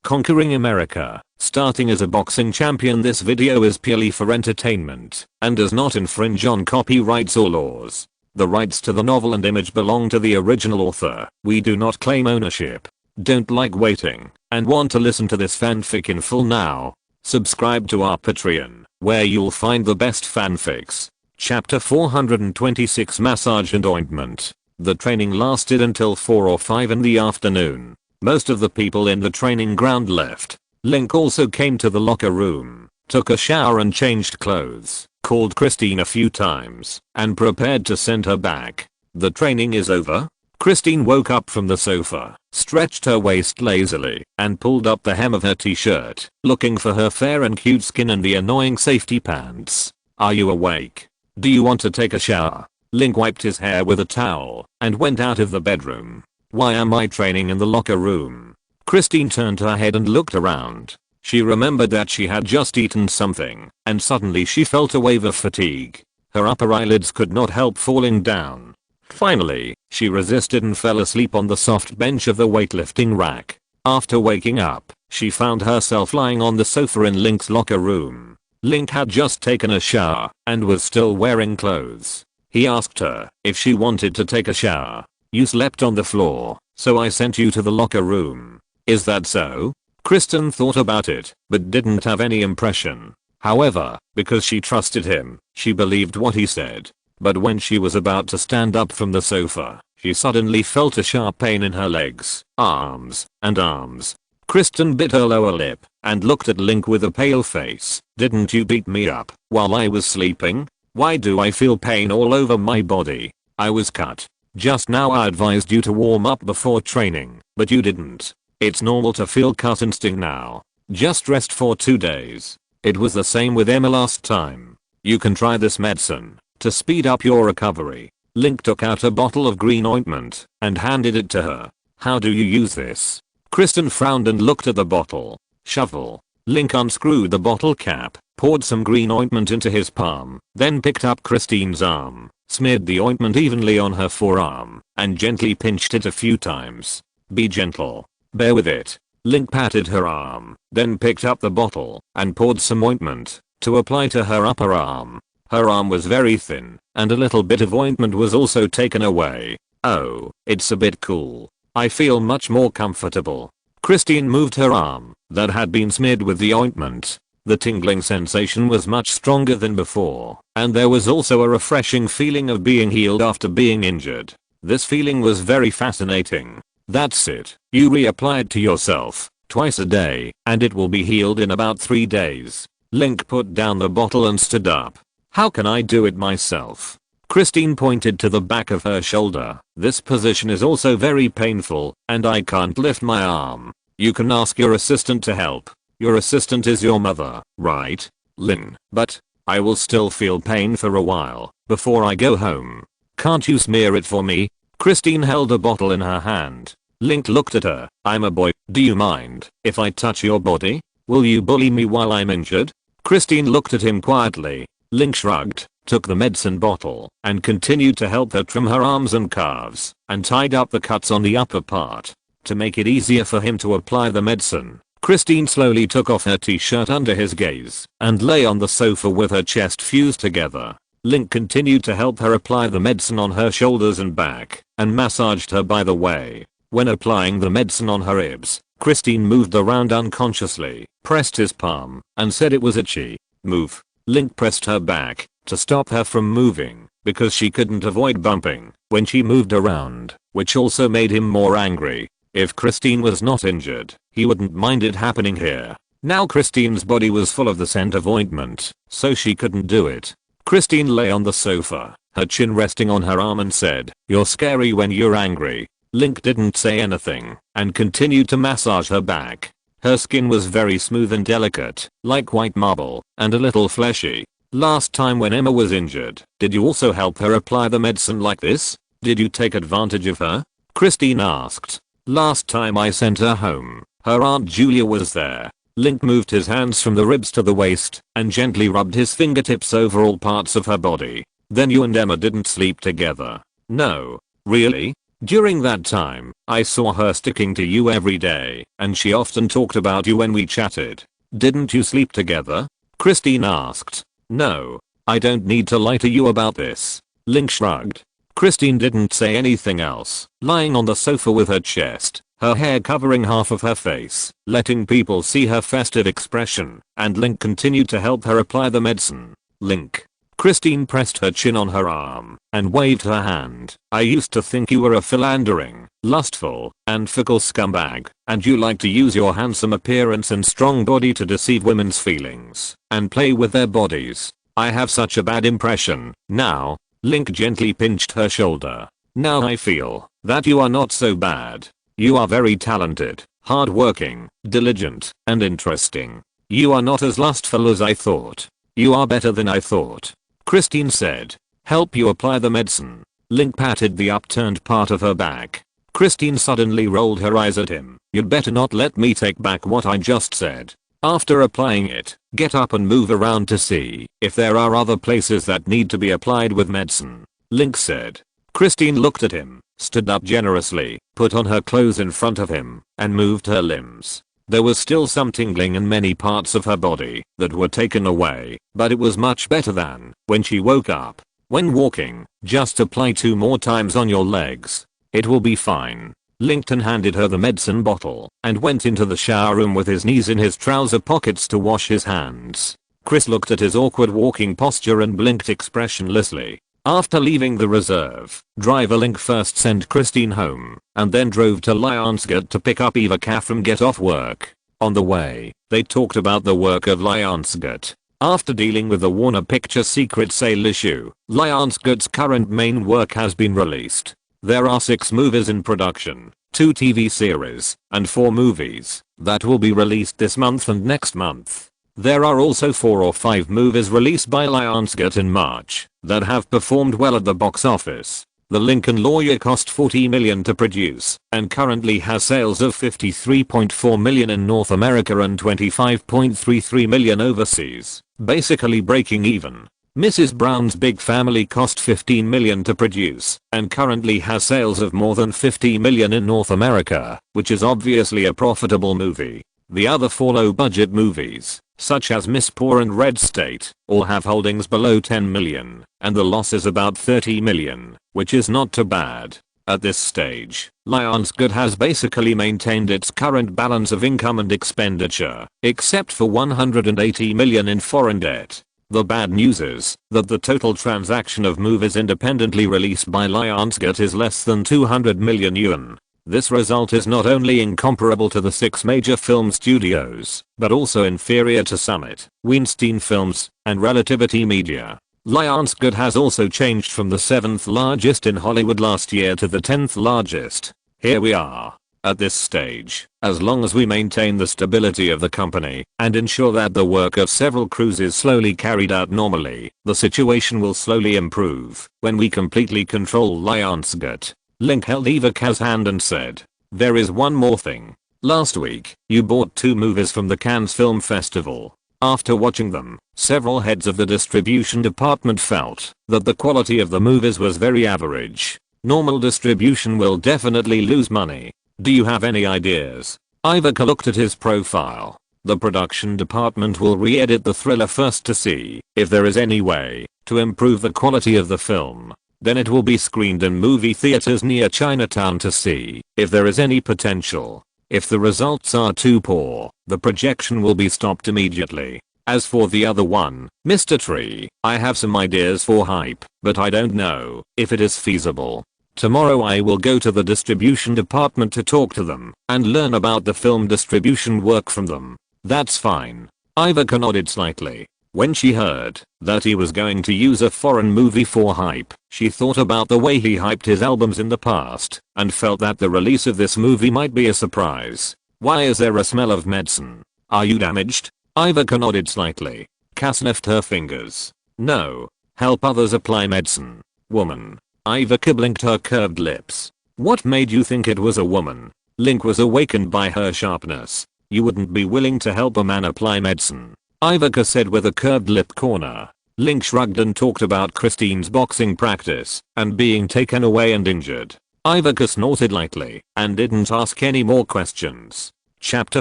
conquering America. Starting as a boxing champion, this video is purely for entertainment and does not infringe on copyrights or laws. The rights to the novel and image belong to the original author. We do not claim ownership. Don't like waiting and want to listen to this fanfic in full now? Subscribe to our Patreon, where you'll find the best fanfics. Chapter 426, Massage and Ointment. The training lasted until 4 or 5 in the afternoon. Most of the people in the training ground left. Link also came to the locker room, took a shower and changed clothes, called Christine a few times, and prepared to send her back. The training is over? Christine woke up from the sofa, stretched her waist lazily, and pulled up the hem of her t-shirt, looking for her fair and cute skin and the annoying safety pants. Are you awake? Do you want to take a shower? Link wiped his hair with a towel and went out of the bedroom. Why am I training in the locker room? Christine turned her head and looked around. She remembered that she had just eaten something, and suddenly she felt a wave of fatigue. Her upper eyelids could not help falling down. Finally, she resisted and fell asleep on the soft bench of the weightlifting rack. After waking up, she found herself lying on the sofa in Link's locker room. Link had just taken a shower and was still wearing clothes. He asked her if she wanted to take a shower. You slept on the floor, so I sent you to the locker room. Is that so? Kristen thought about it, but didn't have any impression. However, because she trusted him, she believed what he said. But when she was about to stand up from the sofa, she suddenly felt a sharp pain in her legs, arms, and arms. Kristen bit her lower lip and looked at Link with a pale face. Didn't you beat me up while I was sleeping? Why do I feel pain all over my body? I was cut. Just now I advised you to warm up before training, but you didn't. It's normal to feel cut and sting now. Just rest for 2 days. It was the same with Emma last time. You can try this medicine to speed up your recovery. Link took out a bottle of green ointment and handed it to her. How do you use this? Kristen frowned and looked at the bottle. Shovel. Link unscrewed the bottle cap, poured some green ointment into his palm, then picked up Christine's arm, smeared the ointment evenly on her forearm, and gently pinched it a few times. Be gentle. Bear with it. Link patted her arm, then picked up the bottle and poured some ointment to apply to her upper arm. Her arm was very thin, and a little bit of ointment was also taken away. Oh, it's a bit cool. I feel much more comfortable. Christine moved her arm that had been smeared with the ointment. The tingling sensation was much stronger than before, and there was also a refreshing feeling of being healed after being injured. This feeling was very fascinating. That's it. You reapply it to yourself twice a day, and it will be healed in about 3 days. Link put down the bottle and stood up. How can I do it myself? Christine pointed to the back of her shoulder. This position is also very painful, and I can't lift my arm. You can ask your assistant to help. Your assistant is your mother, right? Lynn. But I will still feel pain for a while before I go home. Can't you smear it for me? Christine held a bottle in her hand. Link looked at her. I'm a boy. Do you mind if I touch your body? Will you bully me while I'm injured? Christine looked at him quietly. Link shrugged, took the medicine bottle, and continued to help her trim her arms and calves, and tied up the cuts on the upper part. To make it easier for him to apply the medicine, Christine slowly took off her t-shirt under his gaze, and lay on the sofa with her chest fused together. Link continued to help her apply the medicine on her shoulders and back, and massaged her by the way. When applying the medicine on her ribs, Christine moved around unconsciously, pressed his palm, and said it was itchy. Move. Link pressed her back to stop her from moving, because she couldn't avoid bumping when she moved around, which also made him more angry. If Christine was not injured, he wouldn't mind it happening here. Now Christine's body was full of the scent of ointment, so she couldn't do it. Christine lay on the sofa, her chin resting on her arm and said, "You're scary when you're angry." Link didn't say anything and continued to massage her back. Her skin was very smooth and delicate, like white marble, and a little fleshy. Last time when Emma was injured, did you also help her apply the medicine like this? Did you take advantage of her? Christine asked. Last time I sent her home, her Aunt Julia was there. Link moved his hands from the ribs to the waist and gently rubbed his fingertips over all parts of her body. Then you and Emma didn't sleep together. No. Really? During that time, I saw her sticking to you every day, and she often talked about you when we chatted. Didn't you sleep together? Christine asked. No. I don't need to lie to you about this. Link shrugged. Christine didn't say anything else, lying on the sofa with her chest, her hair covering half of her face, letting people see her festive expression, and Link continued to help her apply the medicine. Link. Christine pressed her chin on her arm and waved her hand. I used to think you were a philandering, lustful, and fickle scumbag, and you like to use your handsome appearance and strong body to deceive women's feelings and play with their bodies. I have such a bad impression now. Link gently pinched her shoulder. Now I feel that you are not so bad. You are very talented, hardworking, diligent, and interesting. You are not as lustful as I thought. You are better than I thought. Christine said. Help you apply the medicine. Link patted the upturned part of her back. Christine suddenly rolled her eyes at him. You'd better not let me take back what I just said. After applying it, get up and move around to see if there are other places that need to be applied with medicine. Link said. Christine looked at him, stood up generously, put on her clothes in front of him, and moved her limbs. There was still some tingling in many parts of her body that were taken away, but it was much better than when she woke up. When walking, just apply 2 more times on your legs. It will be fine. Lincoln handed her the medicine bottle and went into the shower room with his knees in his trouser pockets to wash his hands. Chris looked at his awkward walking posture and blinked expressionlessly. After leaving the reserve, driver Link first sent Christine home and then drove to Lionsgate to pick up Eva from Get Off Work. On the way, they talked about the work of Lionsgate. After dealing with the Warner Picture secret sale issue, Lionsgate's current main work has been released. There are 6 movies in production, 2 TV series, and 4 movies that will be released this month and next month. There are also 4 or 5 movies released by Lionsgate in March that have performed well at the box office. The Lincoln Lawyer cost $40 million to produce and currently has sales of $53.4 million in North America and $25.33 million overseas, basically breaking even. Mrs. Brown's Big Family cost $15 million to produce and currently has sales of more than $50 million in North America, which is obviously a profitable movie. The other 4 low-budget movies, such as Miss Poor and Red State, all have holdings below $10 million, and the loss is about $30 million, which is not too bad. At this stage, Lionsgate has basically maintained its current balance of income and expenditure, except for $180 million in foreign debt. The bad news is that the total transaction of movies independently released by Lionsgate is less than 200 million yuan. This result is not only incomparable to the 6 major film studios, but also inferior to Summit, Weinstein Films, and Relativity Media. Lionsgate has also changed from the 7th largest in Hollywood last year to the 10th largest. Here we are. At this stage, as long as we maintain the stability of the company and ensure that the work of several crews is slowly carried out normally, the situation will slowly improve when we completely control Lionsgate. Link held Eva's hand and said, there is one more thing. Last week, you bought 2 movies from the Cannes Film Festival. After watching them, several heads of the distribution department felt that the quality of the movies was very average. Normal distribution will definitely lose money. Do you have any ideas? Ivaka looked at his profile. The production department will re-edit the thriller first to see if there is any way to improve the quality of the film. Then it will be screened in movie theaters near Chinatown to see if there is any potential. If the results are too poor, the projection will be stopped immediately. As for the other one, Mr. Tree, I have some ideas for hype, but I don't know if it is feasible. Tomorrow I will go to the distribution department to talk to them and learn about the film distribution work from them. That's fine. Ivaka nodded slightly. When she heard that he was going to use a foreign movie for hype, she thought about the way he hyped his albums in the past and felt that the release of this movie might be a surprise. Why is there a smell of medicine? Are you damaged? Ivaka nodded slightly. Cass left her fingers. No. Help others apply medicine. Woman. Ivaka blinked her curved lips. What made you think it was a woman? Link was awakened by her sharpness. You wouldn't be willing to help a man apply medicine, Ivaka said with a curved lip corner. Link shrugged and talked about Christine's boxing practice and being taken away and injured. Ivica snorted lightly and didn't ask any more questions. Chapter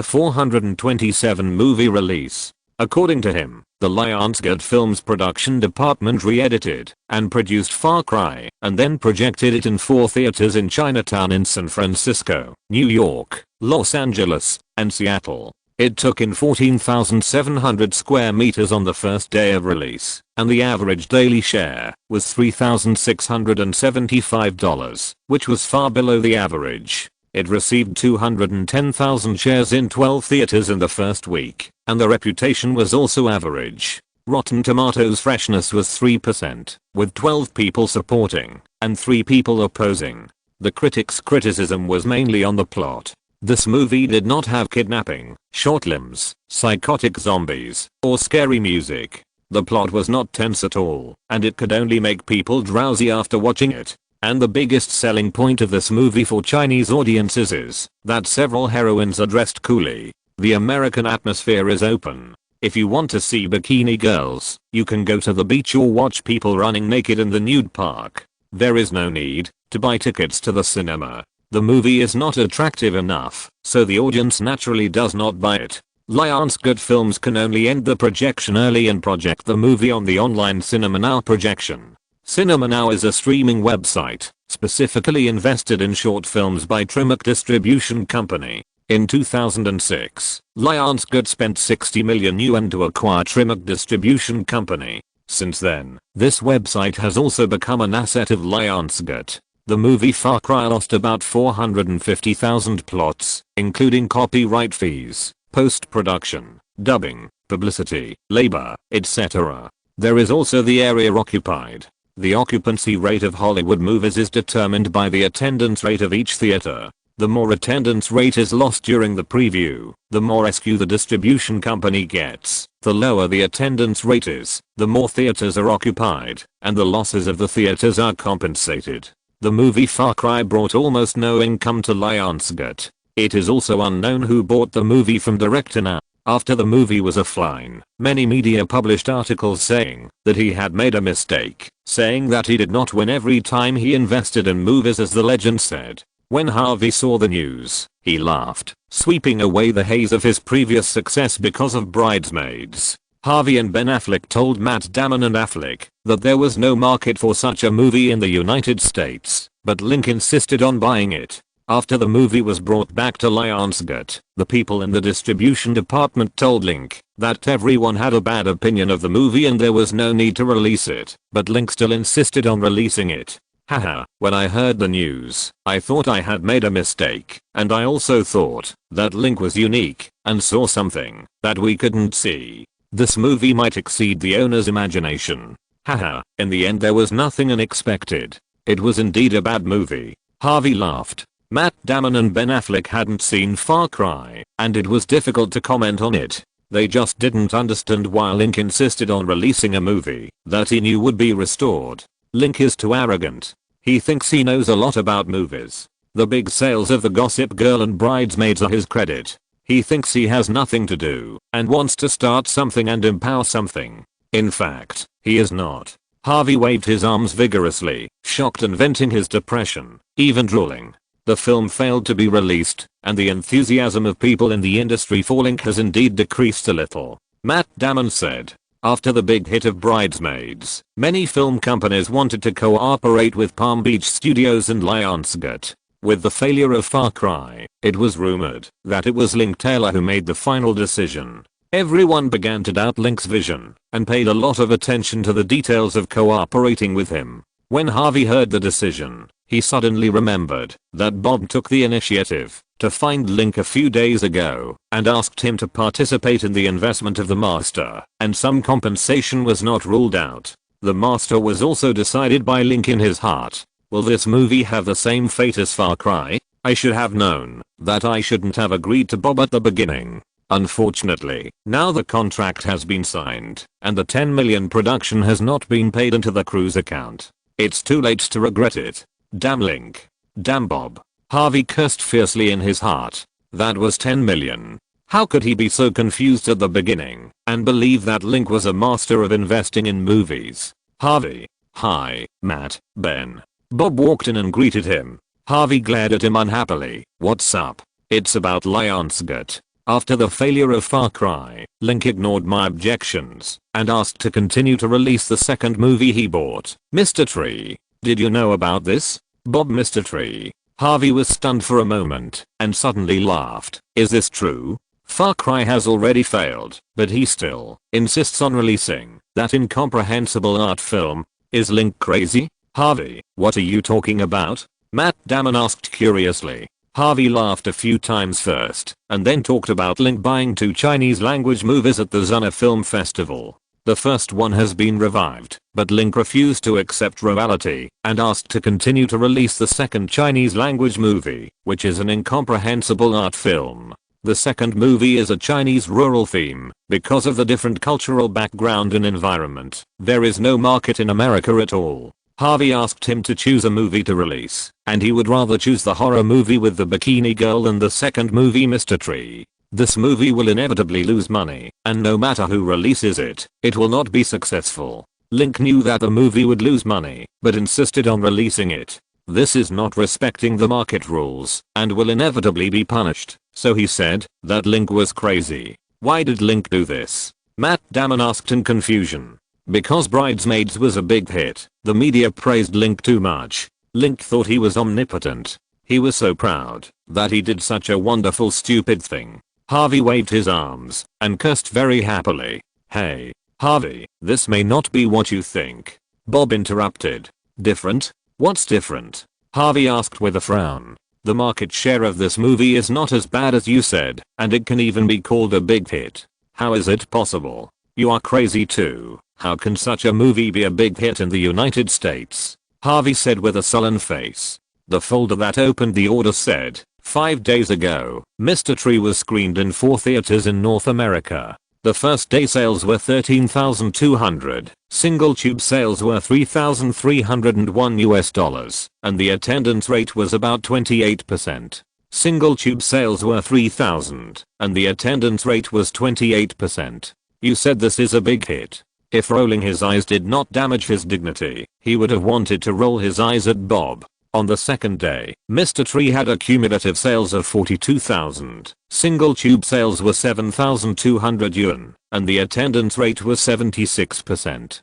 427 Movie Release. According to him, the Lionsgate Films production department re-edited and produced Far Cry and then projected it in 4 theaters in Chinatown in San Francisco, New York, Los Angeles, and Seattle. It took in 14,700 square meters on the first day of release, and the average daily share was $3,675, which was far below the average. It received 210,000 shares in 12 theaters in the first week, and the reputation was also average. Rotten Tomatoes freshness was 3%, with 12 people supporting and 3 people opposing. The critics' criticism was mainly on the plot. This movie did not have kidnapping, short limbs, psychotic zombies, or scary music. The plot was not tense at all, and it could only make people drowsy after watching it. And the biggest selling point of this movie for Chinese audiences is that several heroines are dressed coolly. The American atmosphere is open. If you want to see bikini girls, you can go to the beach or watch people running naked in the nude park. There is no need to buy tickets to the cinema. The movie is not attractive enough, so the audience naturally does not buy it. Lionsgate Films can only end the projection early and project the movie on the online Cinema Now projection. Cinema Now is a streaming website specifically invested in short films by Trimac Distribution Company. In 2006, Lionsgate spent 60 million yuan to acquire Trimac Distribution Company. Since then, this website has also become an asset of Lionsgate. The movie Far Cry lost about 450,000 plots, including copyright fees, post-production, dubbing, publicity, labor, etc. There is also the area occupied. The occupancy rate of Hollywood movies is determined by the attendance rate of each theater. The more attendance rate is lost during the preview, the more SQ the distribution company gets. The lower the attendance rate is, the more theaters are occupied, and the losses of the theaters are compensated. The movie Far Cry brought almost no income to Lionsgate. It is also unknown who bought the movie from director now. After the movie was offline, many media published articles saying that he had made a mistake, saying that he did not win every time he invested in movies, as the legend said. When Harvey saw the news, he laughed, sweeping away the haze of his previous success because of Bridesmaids. Harvey and Ben Affleck told Matt Damon and Affleck that there was no market for such a movie in the United States, but Link insisted on buying it. After the movie was brought back to Lionsgate, the people in the distribution department told Link that everyone had a bad opinion of the movie and there was no need to release it, but Link still insisted on releasing it. Haha, when I heard the news, I thought I had made a mistake, and I also thought that Link was unique and saw something that we couldn't see. This movie might exceed the owner's imagination. Haha, in the end there was nothing unexpected. It was indeed a bad movie. Harvey laughed. Matt Damon and Ben Affleck hadn't seen Far Cry, and it was difficult to comment on it. They just didn't understand why Link insisted on releasing a movie that he knew would be restored. Link is too arrogant. He thinks he knows a lot about movies. The big sales of The Gossip Girl and Bridesmaids are his credit. He thinks he has nothing to do and wants to start something and empower something. In fact, he is not. Harvey waved his arms vigorously, shocked and venting his depression, even drooling. The film failed to be released, and the enthusiasm of people in the industry for Link has indeed decreased a little. Matt Damon said. After the big hit of Bridesmaids, many film companies wanted to cooperate with Palm Beach Studios and Lionsgate. With the failure of Far Cry, it was rumored that it was Link Taylor who made the final decision. Everyone began to doubt Link's vision and paid a lot of attention to the details of cooperating with him. When Harvey heard the decision, he suddenly remembered that Bob took the initiative to find Link a few days ago and asked him to participate in the investment of the master, and some compensation was not ruled out. The master was also decided by Link in his heart. Will this movie have the same fate as Far Cry? I should have known that I shouldn't have agreed to Bob at the beginning. Unfortunately, now the contract has been signed, and the 10 million production has not been paid into the crew's account. It's too late to regret it. Damn Link. Damn Bob. Harvey cursed fiercely in his heart. That was 10 million. How could he be so confused at the beginning and believe that Link was a master of investing in movies? Harvey. Hi, Matt, Ben. Bob walked in and greeted him. Harvey glared at him unhappily. What's up? It's about Lionsgate. After the failure of Far Cry, Link ignored my objections and asked to continue to release the second movie he bought. Mr. Tree, did you know about this? Bob. Mr. Tree. Harvey was stunned for a moment and suddenly laughed. Is this true? Far Cry has already failed, but he still insists on releasing that incomprehensible art film. Is Link crazy? Harvey, what are you talking about? Matt Damon asked curiously. Harvey laughed a few times first, and then talked about Link buying 2 Chinese language movies at the Zunna Film Festival. The first one has been revived, but Link refused to accept reality and asked to continue to release the second Chinese language movie, which is an incomprehensible art film. The second movie is a Chinese rural theme. Because of the different cultural background and environment, there is no market in America at all. Harvey asked him to choose a movie to release, and he would rather choose the horror movie with the bikini girl than the second movie. Mr. Tree. This movie will inevitably lose money, and no matter who releases it, it will not be successful. Link knew that the movie would lose money, but insisted on releasing it. This is not respecting the market rules, and will inevitably be punished, so he said that Link was crazy. Why did Link do this? Matt Damon asked in confusion. Because Bridesmaids was a big hit, the media praised Link too much. Link thought he was omnipotent. He was so proud that he did such a wonderful stupid thing. Harvey waved his arms and cursed very happily. Hey, Harvey, this may not be what you think. Bob interrupted. Different? What's different? Harvey asked with a frown. The market share of this movie is not as bad as you said, and it can even be called a big hit. How is it possible? You are crazy too. How can such a movie be a big hit in the United States? Harvey said with a sullen face. The folder that opened the order said, 5 days ago, Mr. Tree was screened in 4 theaters in North America. The first day sales were 13,200, single tube sales were $3,301 and the attendance rate was about 28%. Single tube sales were 3,000 and the attendance rate was 28%. You said this is a big hit. If rolling his eyes did not damage his dignity, he would have wanted to roll his eyes at Bob. On the second day, Mr. Tree had a cumulative sales of 42,000, single tube sales were 7,200 yuan, and the attendance rate was 76%.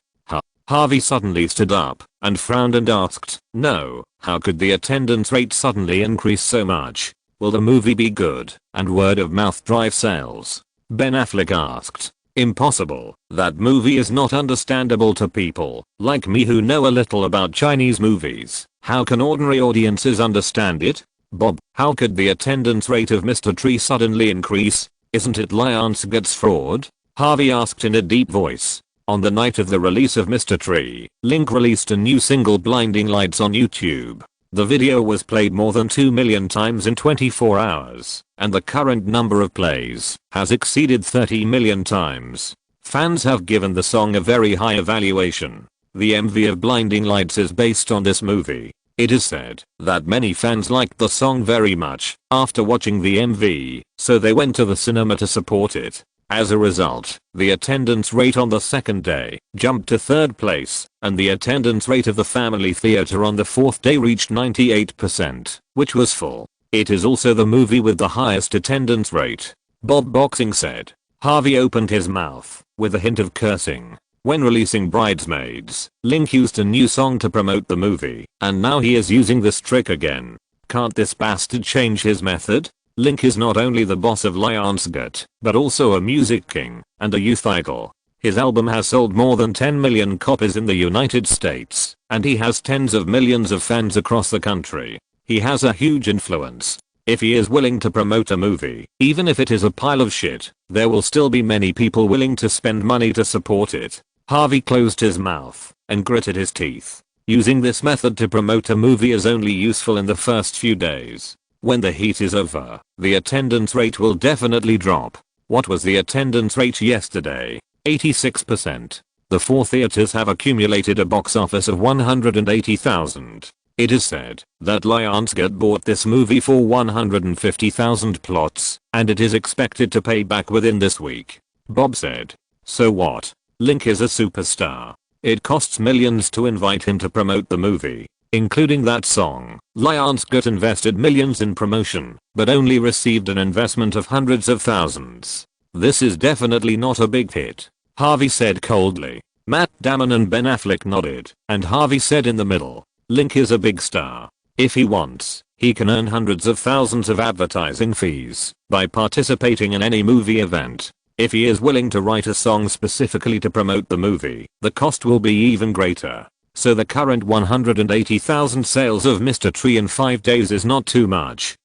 Harvey suddenly stood up and frowned and asked, no, how could the attendance rate suddenly increase so much? Will the movie be good and word of mouth drive sales? Ben Affleck asked. Impossible. That movie is not understandable to people like me who know a little about Chinese movies. How can ordinary audiences understand it? Bob, how could the attendance rate of Mr. Tree suddenly increase? Isn't it Lionsgate's fraud? Harvey asked in a deep voice. On the night of the release of Mr. Tree, Link released a new single Blinding Lights on YouTube. The video was played more than 2 million times in 24 hours, and the current number of plays has exceeded 30 million times. Fans have given the song a very high evaluation. The MV of Blinding Lights is based on this movie. It is said that many fans liked the song very much after watching the MV, so they went to the cinema to support it. As a result, the attendance rate on the second day jumped to 3rd place, and the attendance rate of the family theater on the 4th day reached 98%, which was full. It is also the movie with the highest attendance rate. Bob Boxing said. Harvey opened his mouth with a hint of cursing. When releasing Bridesmaids, Link used a new song to promote the movie, and now he is using this trick again. Can't this bastard change his method? Link is not only the boss of Lionsgate, but also a music king and a youth idol. His album has sold more than 10 million copies in the United States, and he has tens of millions of fans across the country. He has a huge influence. If he is willing to promote a movie, even if it is a pile of shit, there will still be many people willing to spend money to support it. Harvey closed his mouth and gritted his teeth. Using this method to promote a movie is only useful in the first few days. When the heat is over, the attendance rate will definitely drop. What was the attendance rate yesterday? 86%. The 4 theaters have accumulated a box office of 180,000. It is said that Lionsgate bought this movie for 150,000 plots, and it is expected to pay back within this week. Bob said. So what? Link is a superstar. It costs millions to invite him to promote the movie. including that song. Lionsgate invested millions in promotion, but only received an investment of hundreds of thousands. This is definitely not a big hit, Harvey said coldly. Matt Damon and Ben Affleck nodded, and Harvey said in the middle, Link is a big star. If he wants, he can earn hundreds of thousands of advertising fees by participating in any movie event. If he is willing to write a song specifically to promote the movie, the cost will be even greater. So the current 180,000 sales of Mr. Tree in 5 days is not too much.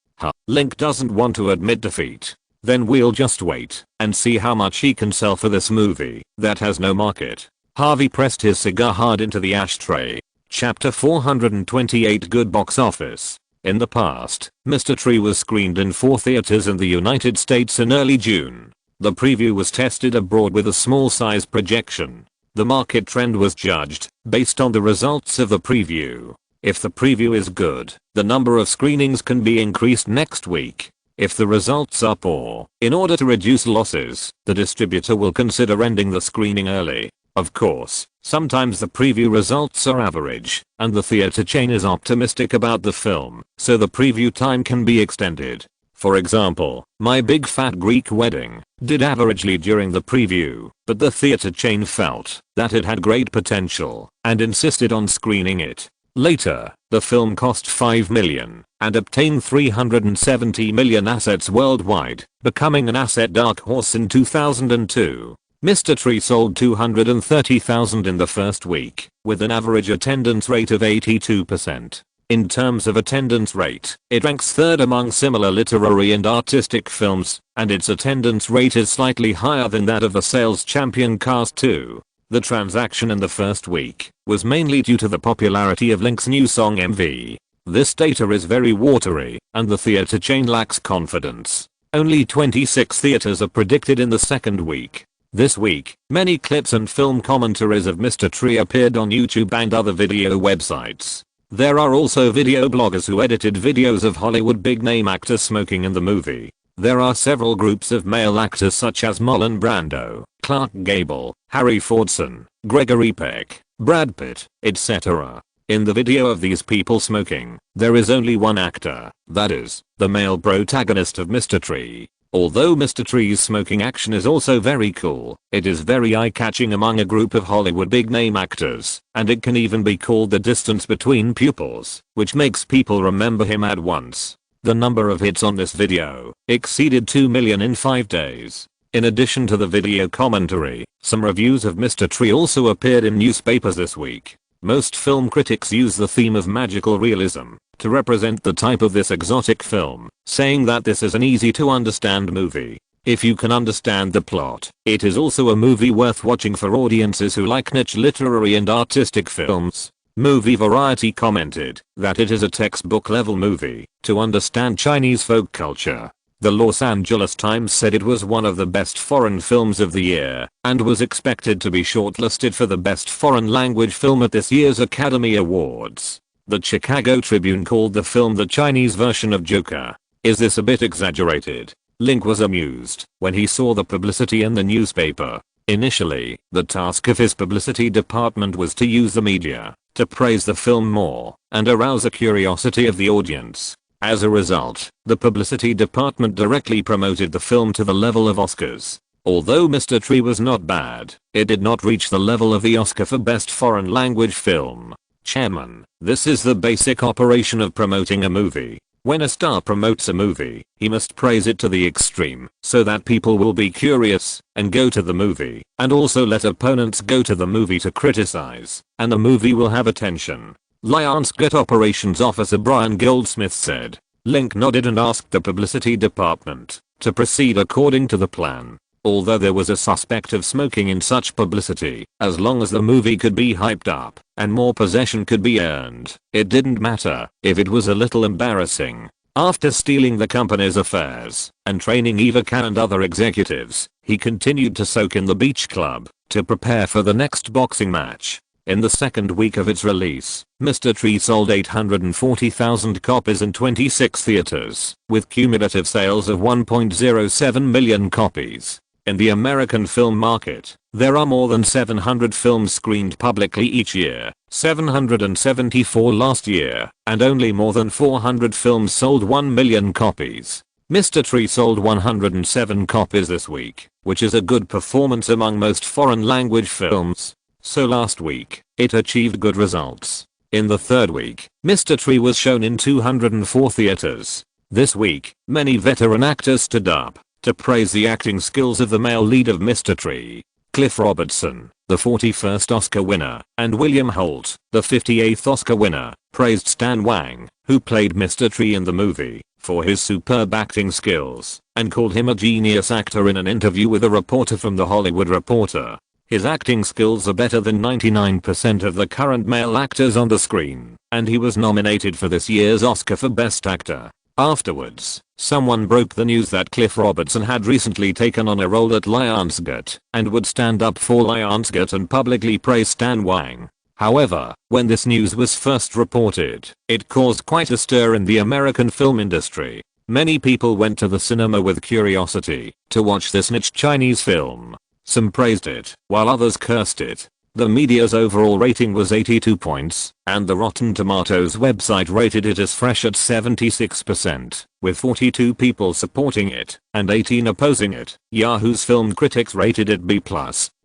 Link doesn't want to admit defeat. Then we'll just wait and see how much he can sell for this movie that has no market. Harvey pressed his cigar hard into the ashtray. Chapter 428 Good box office. In the past, Mr. Tree was screened in 4 theaters in the United States in early June. The preview was tested abroad with a small size projection. The market trend was judged based on the results of the preview. If the preview is good, the number of screenings can be increased next week. If the results are poor, in order to reduce losses, the distributor will consider ending the screening early. Of course, sometimes the preview results are average, and the theater chain is optimistic about the film, so the preview time can be extended. For example, My Big Fat Greek Wedding did averagely during the preview, but the theater chain felt that it had great potential and insisted on screening it. Later, the film cost $5 million and obtained 370 million assets worldwide, becoming an asset dark horse in 2002. Mr. Tree sold 230,000 in the first week, with an average attendance rate of 82%. In terms of attendance rate, it ranks third among similar literary and artistic films, and its attendance rate is slightly higher than that of the sales champion Cars 2. The transaction in the first week was mainly due to the popularity of Link's new song MV. This data is very watery, and the theater chain lacks confidence. Only 26 theaters are predicted in the second week. This week, many clips and film commentaries of Mr. Tree appeared on YouTube and other video websites. There are also video bloggers who edited videos of Hollywood big-name actors smoking in the movie. There are several groups of male actors such as Marlon Brando, Clark Gable, Harry Fordson, Gregory Peck, Brad Pitt, etc. In the video of these people smoking, there is only one actor, that is, the male protagonist of Mr. Tree. Although Mr. Tree's smoking action is also very cool, it is very eye-catching among a group of Hollywood big-name actors, and it can even be called the distance between pupils, which makes people remember him at once. The number of hits on this video exceeded 2 million in 5 days. In addition to the video commentary, some reviews of Mr. Tree also appeared in newspapers this week. Most film critics use the theme of magical realism to represent the type of this exotic film, saying that this is an easy to understand movie. If you can understand the plot, it is also a movie worth watching for audiences who like niche literary and artistic films. Movie Variety commented that it is a textbook level movie to understand Chinese folk culture. The Los Angeles Times said it was one of the best foreign films of the year and was expected to be shortlisted for the best foreign language film at this year's Academy Awards. The Chicago Tribune called the film the Chinese version of Joker. Is this a bit exaggerated? Link was amused when he saw the publicity in the newspaper. Initially, the task of his publicity department was to use the media to praise the film more and arouse the curiosity of the audience. As a result, the publicity department directly promoted the film to the level of Oscars. Although Mr. Tree was not bad, it did not reach the level of the Oscar for Best Foreign Language Film. Chairman, this is the basic operation of promoting a movie. When a star promotes a movie, he must praise it to the extreme so that people will be curious and go to the movie, and also let opponents go to the movie to criticize, and the movie will have attention. Lionsgate Operations Officer Brian Goldsmith said. Link nodded and asked the publicity department to proceed according to the plan. Although there was a suspect of smoking in such publicity, as long as the movie could be hyped up and more possession could be earned, it didn't matter if it was a little embarrassing. After stealing the company's affairs and training Eva Khan and other executives, he continued to soak in the beach club to prepare for the next boxing match. In the second week of its release, Mr. Tree sold 840,000 copies in 26 theaters, with cumulative sales of 1.07 million copies. In the American film market, there are more than 700 films screened publicly each year, 774 last year, and only more than 400 films sold 1 million copies. Mr. Tree sold 107 copies this week, which is a good performance among most foreign language films. So last week, it achieved good results. In the third week, Mr. Tree was shown in 204 theaters. This week, many veteran actors stood up to praise the acting skills of the male lead of Mr. Tree. Cliff Robertson, the 41st Oscar winner, and William Holt, the 58th Oscar winner, praised Stan Wang, who played Mr. Tree in the movie, for his superb acting skills, and called him a genius actor in an interview with a reporter from The Hollywood Reporter. His acting skills are better than 99% of the current male actors on the screen, and he was nominated for this year's Oscar for Best Actor. Afterwards, someone broke the news that Cliff Robertson had recently taken on a role at Lionsgate and would stand up for Lionsgate and publicly praise Stan Wang. However, when this news was first reported, it caused quite a stir in the American film industry. Many people went to the cinema with curiosity to watch this niche Chinese film. Some praised it, while others cursed it. The media's overall rating was 82 points, and the Rotten Tomatoes website rated it as fresh at 76%, with 42 people supporting it and 18 opposing it. Yahoo's film critics rated it B+.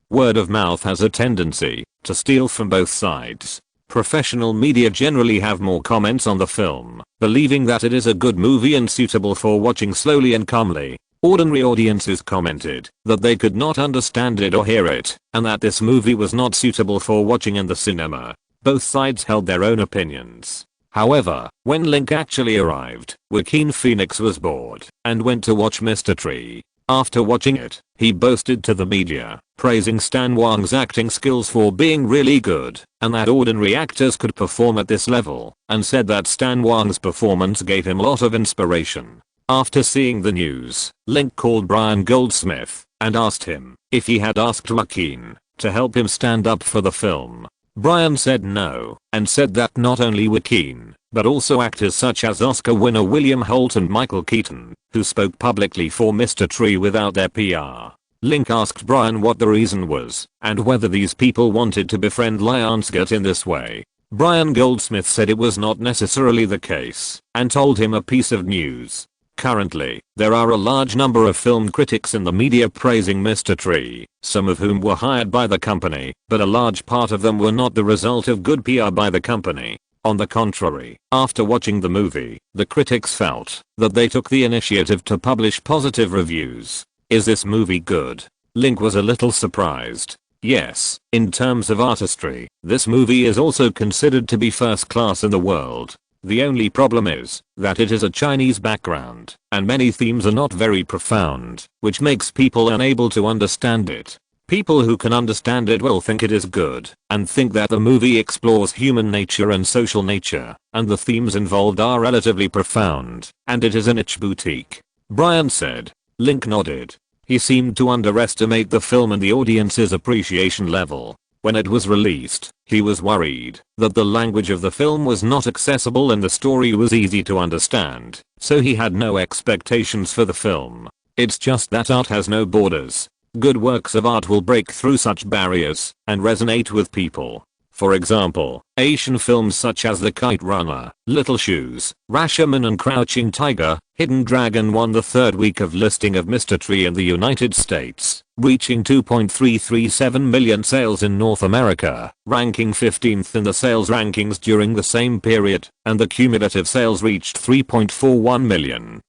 Word of mouth has a tendency to steal from both sides. Professional media generally have more comments on the film, believing that it is a good movie and suitable for watching slowly and calmly. Ordinary audiences commented that they could not understand it or hear it, and that this movie was not suitable for watching in the cinema. Both sides held their own opinions. However, when Link actually arrived, Joaquin Phoenix was bored and went to watch Mr. Tree. After watching it, he boasted to the media, praising Stan Wang's acting skills for being really good, and that ordinary actors could perform at this level, and said that Stan Wang's performance gave him a lot of inspiration. After seeing the news, Link called Brian Goldsmith and asked him if he had asked Joaquin to help him stand up for the film. Brian said no, and said that not only Joaquin, but also actors such as Oscar winner William Holt and Michael Keaton, who spoke publicly for Mr. Tree without their PR. Link asked Brian what the reason was, and whether these people wanted to befriend Lionsgate in this way. Brian Goldsmith said it was not necessarily the case, and told him a piece of news. Currently, there are a large number of film critics in the media praising Mr. Tree, some of whom were hired by the company, but a large part of them were not the result of good PR by the company. On the contrary, after watching the movie, the critics felt that they took the initiative to publish positive reviews. Is this movie good? Link was a little surprised. Yes, in terms of artistry, this movie is also considered to be first class in the world. The only problem is that it is a Chinese background, and many themes are not very profound, which makes people unable to understand it. People who can understand it will think it is good, and think that the movie explores human nature and social nature, and the themes involved are relatively profound, and it is a niche boutique. Brian said. Link nodded. He seemed to underestimate the film and the audience's appreciation level. When it was released, he was worried that the language of the film was not accessible and the story was easy to understand, so he had no expectations for the film. It's just that art has no borders. Good works of art will break through such barriers and resonate with people. For example, Asian films such as The Kite Runner, Little Shoes, Rashomon and Crouching Tiger, Hidden Dragon won the third week of listing of Mr. Tree in the United States, reaching 2.337 million sales in North America, ranking 15th in the sales rankings during the same period, and the cumulative sales reached 3.41 million.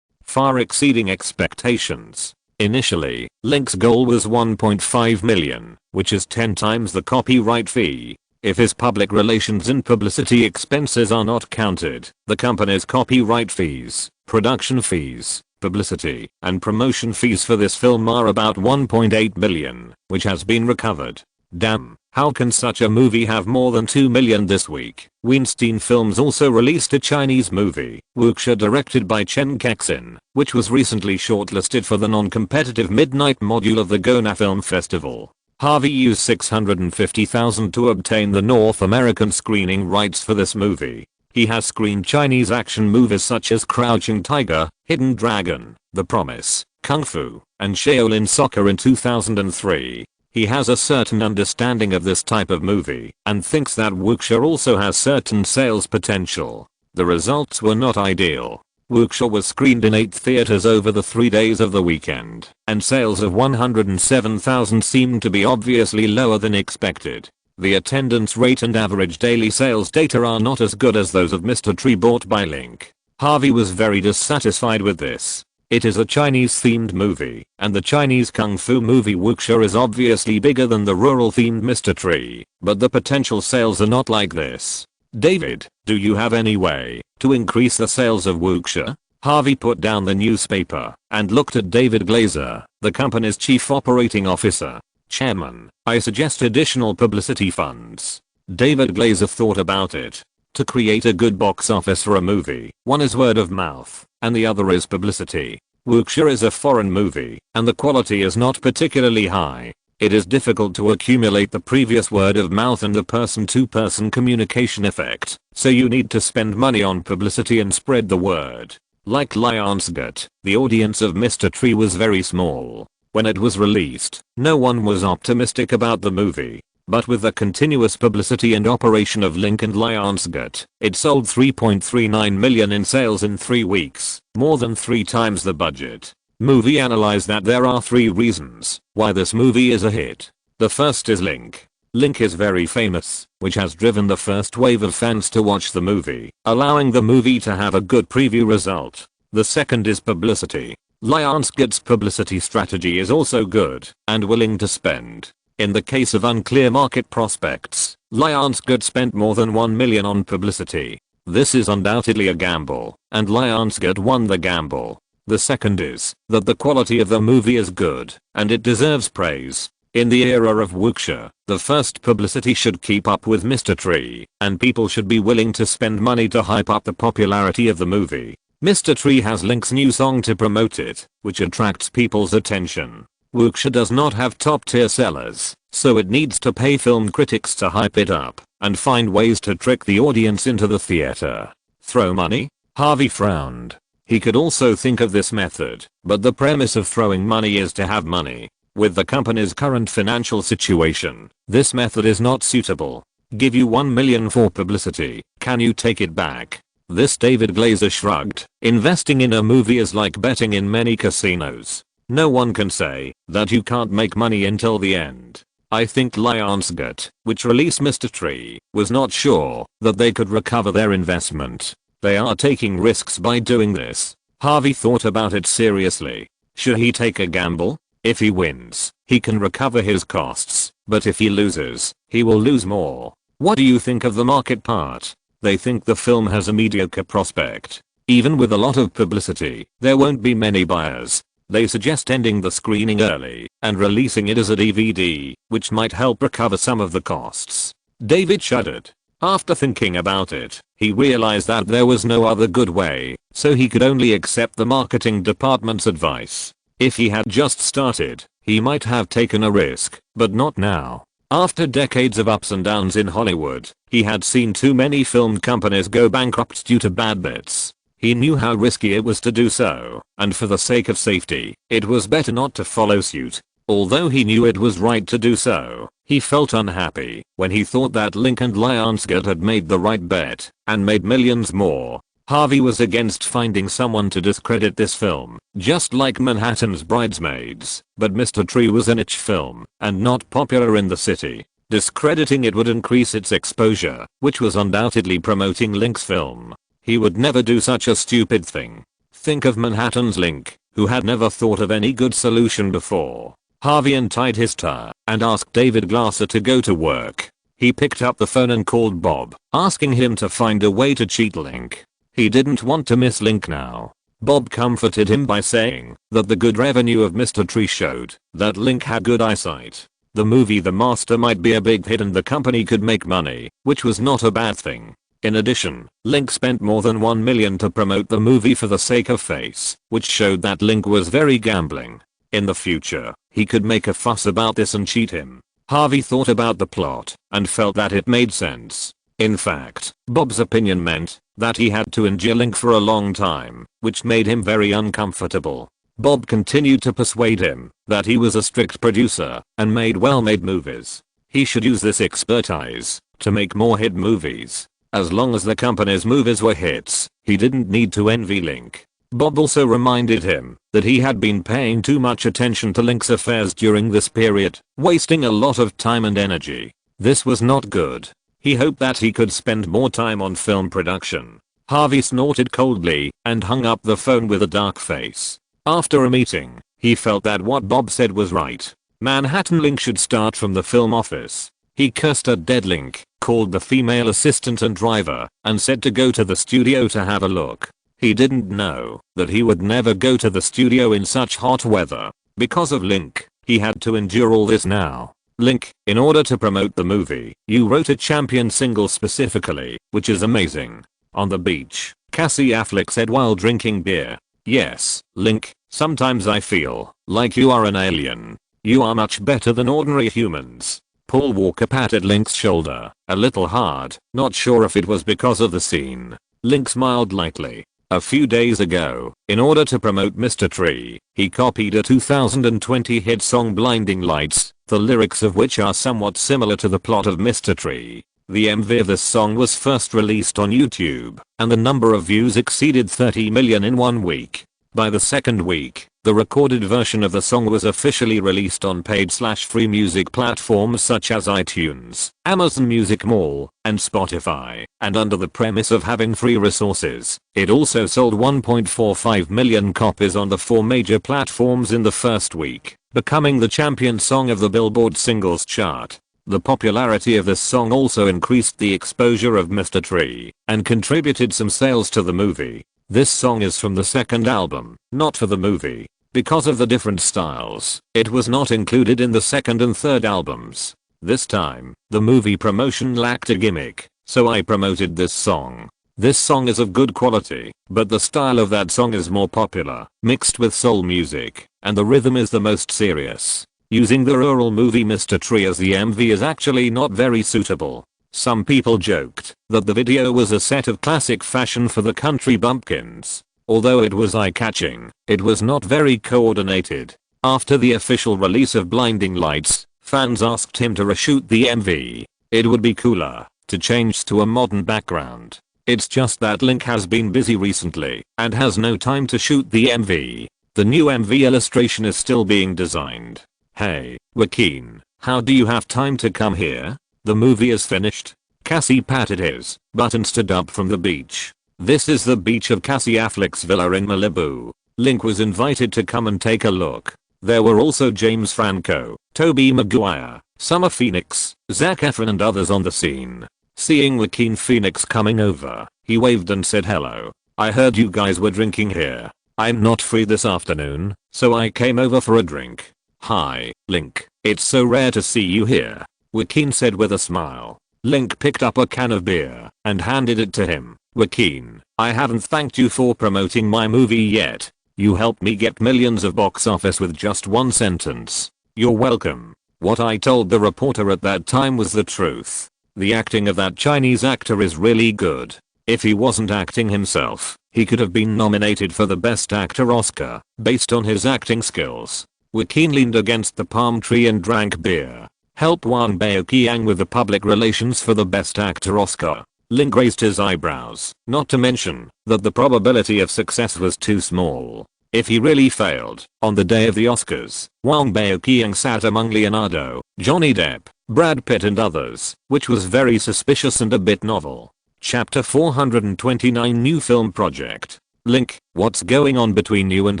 Far exceeding expectations. Initially, Link's goal was 1.5 million, which is 10 times the copyright fee. If his public relations and publicity expenses are not counted, the company's copyright fees, production fees, publicity, and promotion fees for this film are about 1.8 million, which has been recovered. Damn, how can such a movie have more than 2 million this week? Weinstein Films also released a Chinese movie, Wuxia, directed by Chen Kexin, which was recently shortlisted for the non-competitive midnight module of the Gona Film Festival. Harvey used $650,000 to obtain the North American screening rights for this movie. He has screened Chinese action movies such as Crouching Tiger, Hidden Dragon, The Promise, Kung Fu, and Shaolin Soccer in 2003. He has a certain understanding of this type of movie and thinks that wuxia also has certain sales potential. The results were not ideal. Wuxia was screened in 8 theaters over the 3 days of the weekend, and sales of 107,000 seemed to be obviously lower than expected. The attendance rate and average daily sales data are not as good as those of Mr. Tree bought by Link. Harvey was very dissatisfied with this. It is a Chinese themed movie, and the Chinese kung fu movie wuxia is obviously bigger than the rural themed Mr. Tree, but the potential sales are not like this. David, do you have any way to increase the sales of wuxia? Harvey put down the newspaper and looked at David Glazer, the company's chief operating officer. Chairman, I suggest additional publicity funds. David Glazer thought about it. To create a good box office for a movie, one is word of mouth, and the other is publicity. Wuxia is a foreign movie, and the quality is not particularly high. It is difficult to accumulate the previous word of mouth and the person-to-person communication effect, so you need to spend money on publicity and spread the word. Like Lionsgate, the audience of Mr. Tree was very small. When it was released, no one was optimistic about the movie. But with the continuous publicity and operation of Link and Lionsgate, it sold 3.39 million in sales in 3 weeks, more than 3 times the budget. Movie analyzed that there are 3 reasons why this movie is a hit. The first is Link. Link is very famous, which has driven the first wave of fans to watch the movie, allowing the movie to have a good preview result. The second is publicity. Lionsgate's publicity strategy is also good and willing to spend. In the case of unclear market prospects, Lionsgate spent more than 1 million on publicity. This is undoubtedly a gamble, and Lionsgate won the gamble. The second is that the quality of the movie is good, and it deserves praise. In the era of wuxia, the first publicity should keep up with Mr. Tree, and people should be willing to spend money to hype up the popularity of the movie. Mr. Tree has Link's new song to promote it, which attracts people's attention. Wuxia does not have top-tier sellers, so it needs to pay film critics to hype it up and find ways to trick the audience into the theater. Throw money? Harvey frowned. He could also think of this method, but the premise of throwing money is to have money. With the company's current financial situation, this method is not suitable. Give you 1 million for publicity, can you take it back? This David Glazer shrugged. Investing in a movie is like betting in many casinos. No one can say that you can't make money until the end. I think Lionsgate, which released Mr. Tree, was not sure that they could recover their investment. They are taking risks by doing this. Harvey thought about it seriously. Should he take a gamble? If he wins, he can recover his costs, but if he loses, he will lose more. What do you think of the market part? They think the film has a mediocre prospect. Even with a lot of publicity, there won't be many buyers. They suggest ending the screening early and releasing it as a DVD, which might help recover some of the costs. David shuddered. After thinking about it, he realized that there was no other good way, so he could only accept the marketing department's advice. If he had just started, he might have taken a risk, but not now. After decades of ups and downs in Hollywood, he had seen too many film companies go bankrupt due to bad bets. He knew how risky it was to do so, and for the sake of safety, it was better not to follow suit. Although he knew it was right to do so, he felt unhappy when he thought that Link and Lionsgate had made the right bet and made millions more. Harvey was against finding someone to discredit this film, just like Manhattan's Bridesmaids, but Mr. Tree was a niche film and not popular in the city. Discrediting it would increase its exposure, which was undoubtedly promoting Link's film. He would never do such a stupid thing. Think of Manhattan's Link, who had never thought of any good solution before. Harvey untied his tie and asked David Glazer to go to work. He picked up the phone and called Bob, asking him to find a way to cheat Link. He didn't want to miss Link now. Bob comforted him by saying that the good revenue of Mr. Tree showed that Link had good eyesight. The movie The Master might be a big hit and the company could make money, which was not a bad thing. In addition, Link spent more than 1 million to promote the movie for the sake of face, which showed that Link was very gambling. In the future, he could make a fuss about this and cheat him. Harvey thought about the plot and felt that it made sense. In fact, Bob's opinion meant that he had to endure Link for a long time, which made him very uncomfortable. Bob continued to persuade him that he was a strict producer and made well-made movies. He should use this expertise to make more hit movies. As long as the company's movies were hits, he didn't need to envy Link. Bob also reminded him that he had been paying too much attention to Link's affairs during this period, wasting a lot of time and energy. This was not good. He hoped that he could spend more time on film production. Harvey snorted coldly and hung up the phone with a dark face. After a meeting, he felt that what Bob said was right. Manhattan Link should start from the film office. He cursed at dead Link, called the female assistant and driver, and said to go to the studio to have a look. He didn't know that he would never go to the studio in such hot weather. Because of Link, he had to endure all this now. Link, in order to promote the movie, you wrote a Champion single specifically, which is amazing. On the beach, Cassie Affleck said while drinking beer. Yes, Link, sometimes I feel like you are an alien. You are much better than ordinary humans. Paul Walker patted Link's shoulder, a little hard, not sure if it was because of the scene. Link smiled lightly. A few days ago, in order to promote Mr. Tree, he copied a 2020 hit song Blinding Lights, the lyrics of which are somewhat similar to the plot of Mr. Tree. The MV of this song was first released on YouTube, and the number of views exceeded 30 million in 1 week. By the second week, the recorded version of the song was officially released on paid/free music platforms such as iTunes, Amazon Music Mall, and Spotify, and under the premise of having free resources, it also sold 1.45 million copies on the 4 major platforms in the first week, becoming the champion song of the Billboard Singles Chart. The popularity of this song also increased the exposure of Mr. Tree, and contributed some sales to the movie. This song is from the second album, not for the movie. Because of the different styles, it was not included in the second and third albums. This time, the movie promotion lacked a gimmick, so I promoted this song. This song is of good quality, but the style of that song is more popular, mixed with soul music, and the rhythm is the most serious. Using the rural movie Mr. Tree as the MV is actually not very suitable. Some people joked that the video was a set of classic fashion for the country bumpkins. Although it was eye-catching, it was not very coordinated. After the official release of Blinding Lights, fans asked him to reshoot the MV. It would be cooler to change to a modern background. It's just that Link has been busy recently and has no time to shoot the MV. The new MV illustration is still being designed. Hey, Joaquin, how do you have time to come here? The movie is finished. Cassie patted his butt and stood up from the beach. This is the beach of Cassie Affleck's villa in Malibu. Link was invited to come and take a look. There were also James Franco, Tobey Maguire, Summer Phoenix, Zac Efron and others on the scene. Seeing Joaquin Phoenix coming over, he waved and said hello. I heard you guys were drinking here. I'm not free this afternoon, so I came over for a drink. Hi, Link. It's so rare to see you here, Joaquin said with a smile. Link picked up a can of beer and handed it to him. Joaquin, I haven't thanked you for promoting my movie yet. You helped me get millions of box office with just one sentence. You're welcome. What I told the reporter at that time was the truth. The acting of that Chinese actor is really good. If he wasn't acting himself, he could have been nominated for the Best Actor Oscar, based on his acting skills. Joaquin leaned against the palm tree and drank beer. Help Wang Baoqiang with the public relations for the Best Actor Oscar. Link raised his eyebrows, not to mention that the probability of success was too small. If he really failed, on the day of the Oscars, Wang Baoqiang sat among Leonardo, Johnny Depp, Brad Pitt and others, which was very suspicious and a bit novel. Chapter 429 New Film Project. Link, what's going on between you and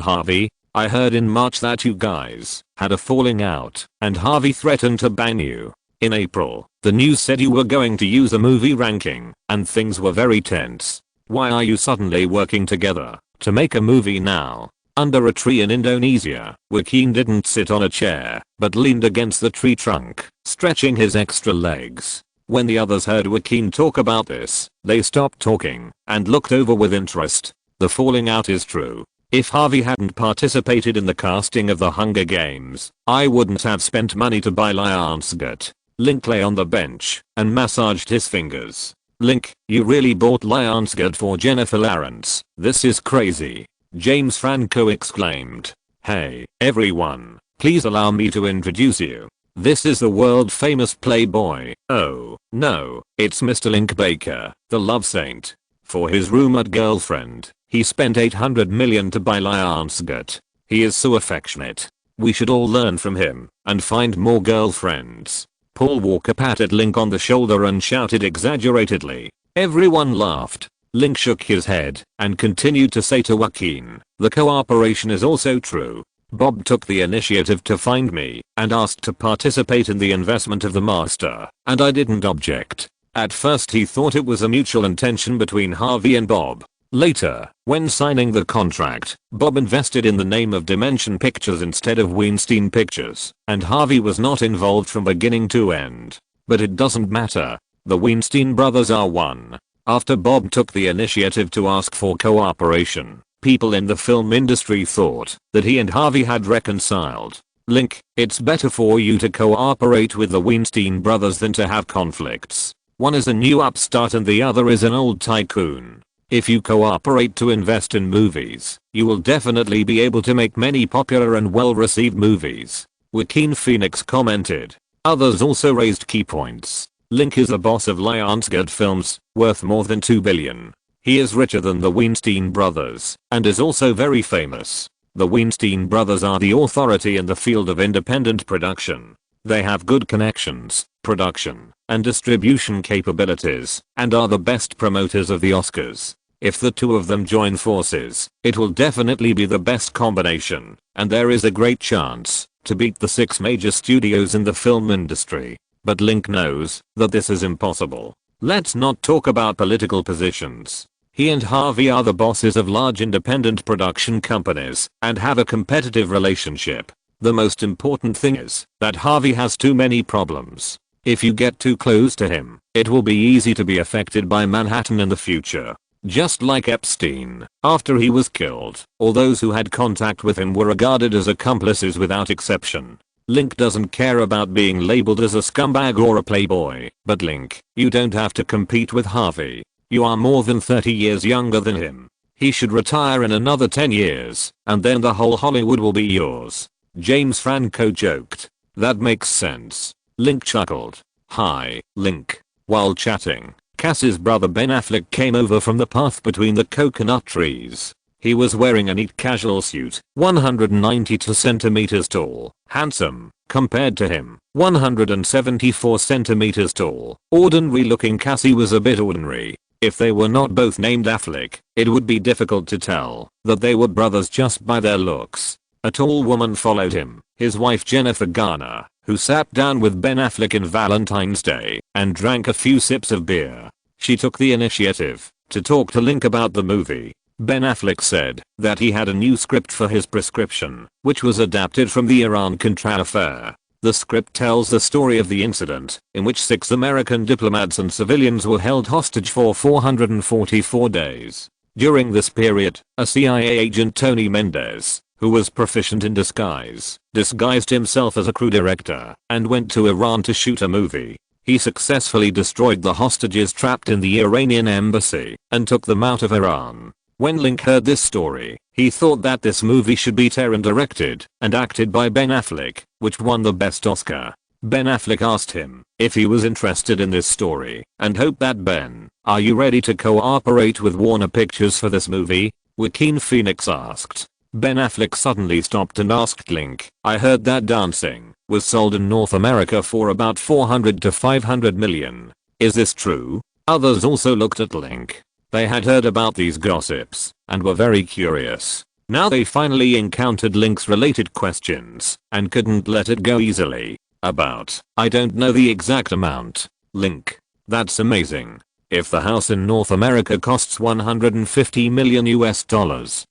Harvey? I heard in March that you guys had a falling out, and Harvey threatened to ban you. In April, the news said you were going to use a movie ranking, and things were very tense. Why are you suddenly working together to make a movie now? Under a tree in Indonesia, Joaquin didn't sit on a chair, but leaned against the tree trunk, stretching his extra legs. When the others heard Joaquin talk about this, they stopped talking and looked over with interest. The falling out is true. If Harvey hadn't participated in the casting of the Hunger Games, I wouldn't have spent money to buy Lionsgate. Link lay on the bench and massaged his fingers. Link, you really bought Lionsgate for Jennifer Lawrence. This is crazy. James Franco exclaimed. Hey, everyone, please allow me to introduce you. This is the world famous playboy. Oh, no, it's Mr. Link Baker, the love saint. For his rumored girlfriend, he spent 800 million to buy Lionsgate. He is so affectionate. We should all learn from him and find more girlfriends. Paul Walker patted Link on the shoulder and shouted exaggeratedly. Everyone laughed. Link shook his head and continued to say to Joaquin, the cooperation is also true. Bob took the initiative to find me and asked to participate in the investment of the master, and I didn't object. At first he thought it was a mutual intention between Harvey and Bob. Later, when signing the contract, Bob invested in the name of Dimension Pictures instead of Weinstein Pictures, and Harvey was not involved from beginning to end. But it doesn't matter. The Weinstein brothers are one. After Bob took the initiative to ask for cooperation, people in the film industry thought that he and Harvey had reconciled. Link, it's better for you to cooperate with the Weinstein brothers than to have conflicts. One is a new upstart and the other is an old tycoon. If you cooperate to invest in movies, you will definitely be able to make many popular and well-received movies. Joaquin Phoenix commented. Others also raised key points. Link is the boss of Lionsgate Films, worth more than $2 billion. He is richer than the Weinstein brothers, and is also very famous. The Weinstein brothers are the authority in the field of independent production. They have good connections, production, and distribution capabilities, and are the best promoters of the Oscars. If the two of them join forces, it will definitely be the best combination, and there is a great chance to beat the 6 major studios in the film industry. But Link knows that this is impossible. Let's not talk about political positions. He and Harvey are the bosses of large independent production companies and have a competitive relationship. The most important thing is that Harvey has too many problems. If you get too close to him, it will be easy to be affected by Manhattan in the future. Just like Epstein, after he was killed, all those who had contact with him were regarded as accomplices without exception. Link doesn't care about being labeled as a scumbag or a playboy, but Link, you don't have to compete with Harvey. You are more than 30 years younger than him. He should retire in another 10 years, and then the whole Hollywood will be yours. James Franco joked. That makes sense. Link chuckled. Hi, Link. While chatting, Cass's brother Ben Affleck came over from the path between the coconut trees. He was wearing a neat casual suit, 192 centimeters tall, handsome, compared to him, 174 centimeters tall. Ordinary looking Cassie was a bit ordinary. If they were not both named Affleck, it would be difficult to tell that they were brothers just by their looks. A tall woman followed him, his wife Jennifer Garner, who sat down with Ben Affleck in Valentine's Day and drank a few sips of beer. She took the initiative to talk to Link about the movie. Ben Affleck said that he had a new script for his prescription, which was adapted from the Iran-Contra affair. The script tells the story of the incident, in which 6 American diplomats and civilians were held hostage for 444 days. During this period, a CIA agent Tony Mendez, who was proficient in disguise, disguised himself as a crew director and went to Iran to shoot a movie. He successfully destroyed the hostages trapped in the Iranian embassy and took them out of Iran. When Link heard this story, he thought that this movie should be Taron directed and acted by Ben Affleck, which won the best Oscar. Ben Affleck asked him if he was interested in this story and hoped that Ben, are you ready to cooperate with Warner Pictures for this movie? Joaquin Phoenix asked. Ben Affleck suddenly stopped and asked Link, I heard that Dancing was sold in North America for about 400 to 500 million. Is this true? Others also looked at Link. They had heard about these gossips and were very curious. Now they finally encountered Link's related questions and couldn't let it go easily. I don't know the exact amount. Link. That's amazing. If the house in North America costs $150 million US,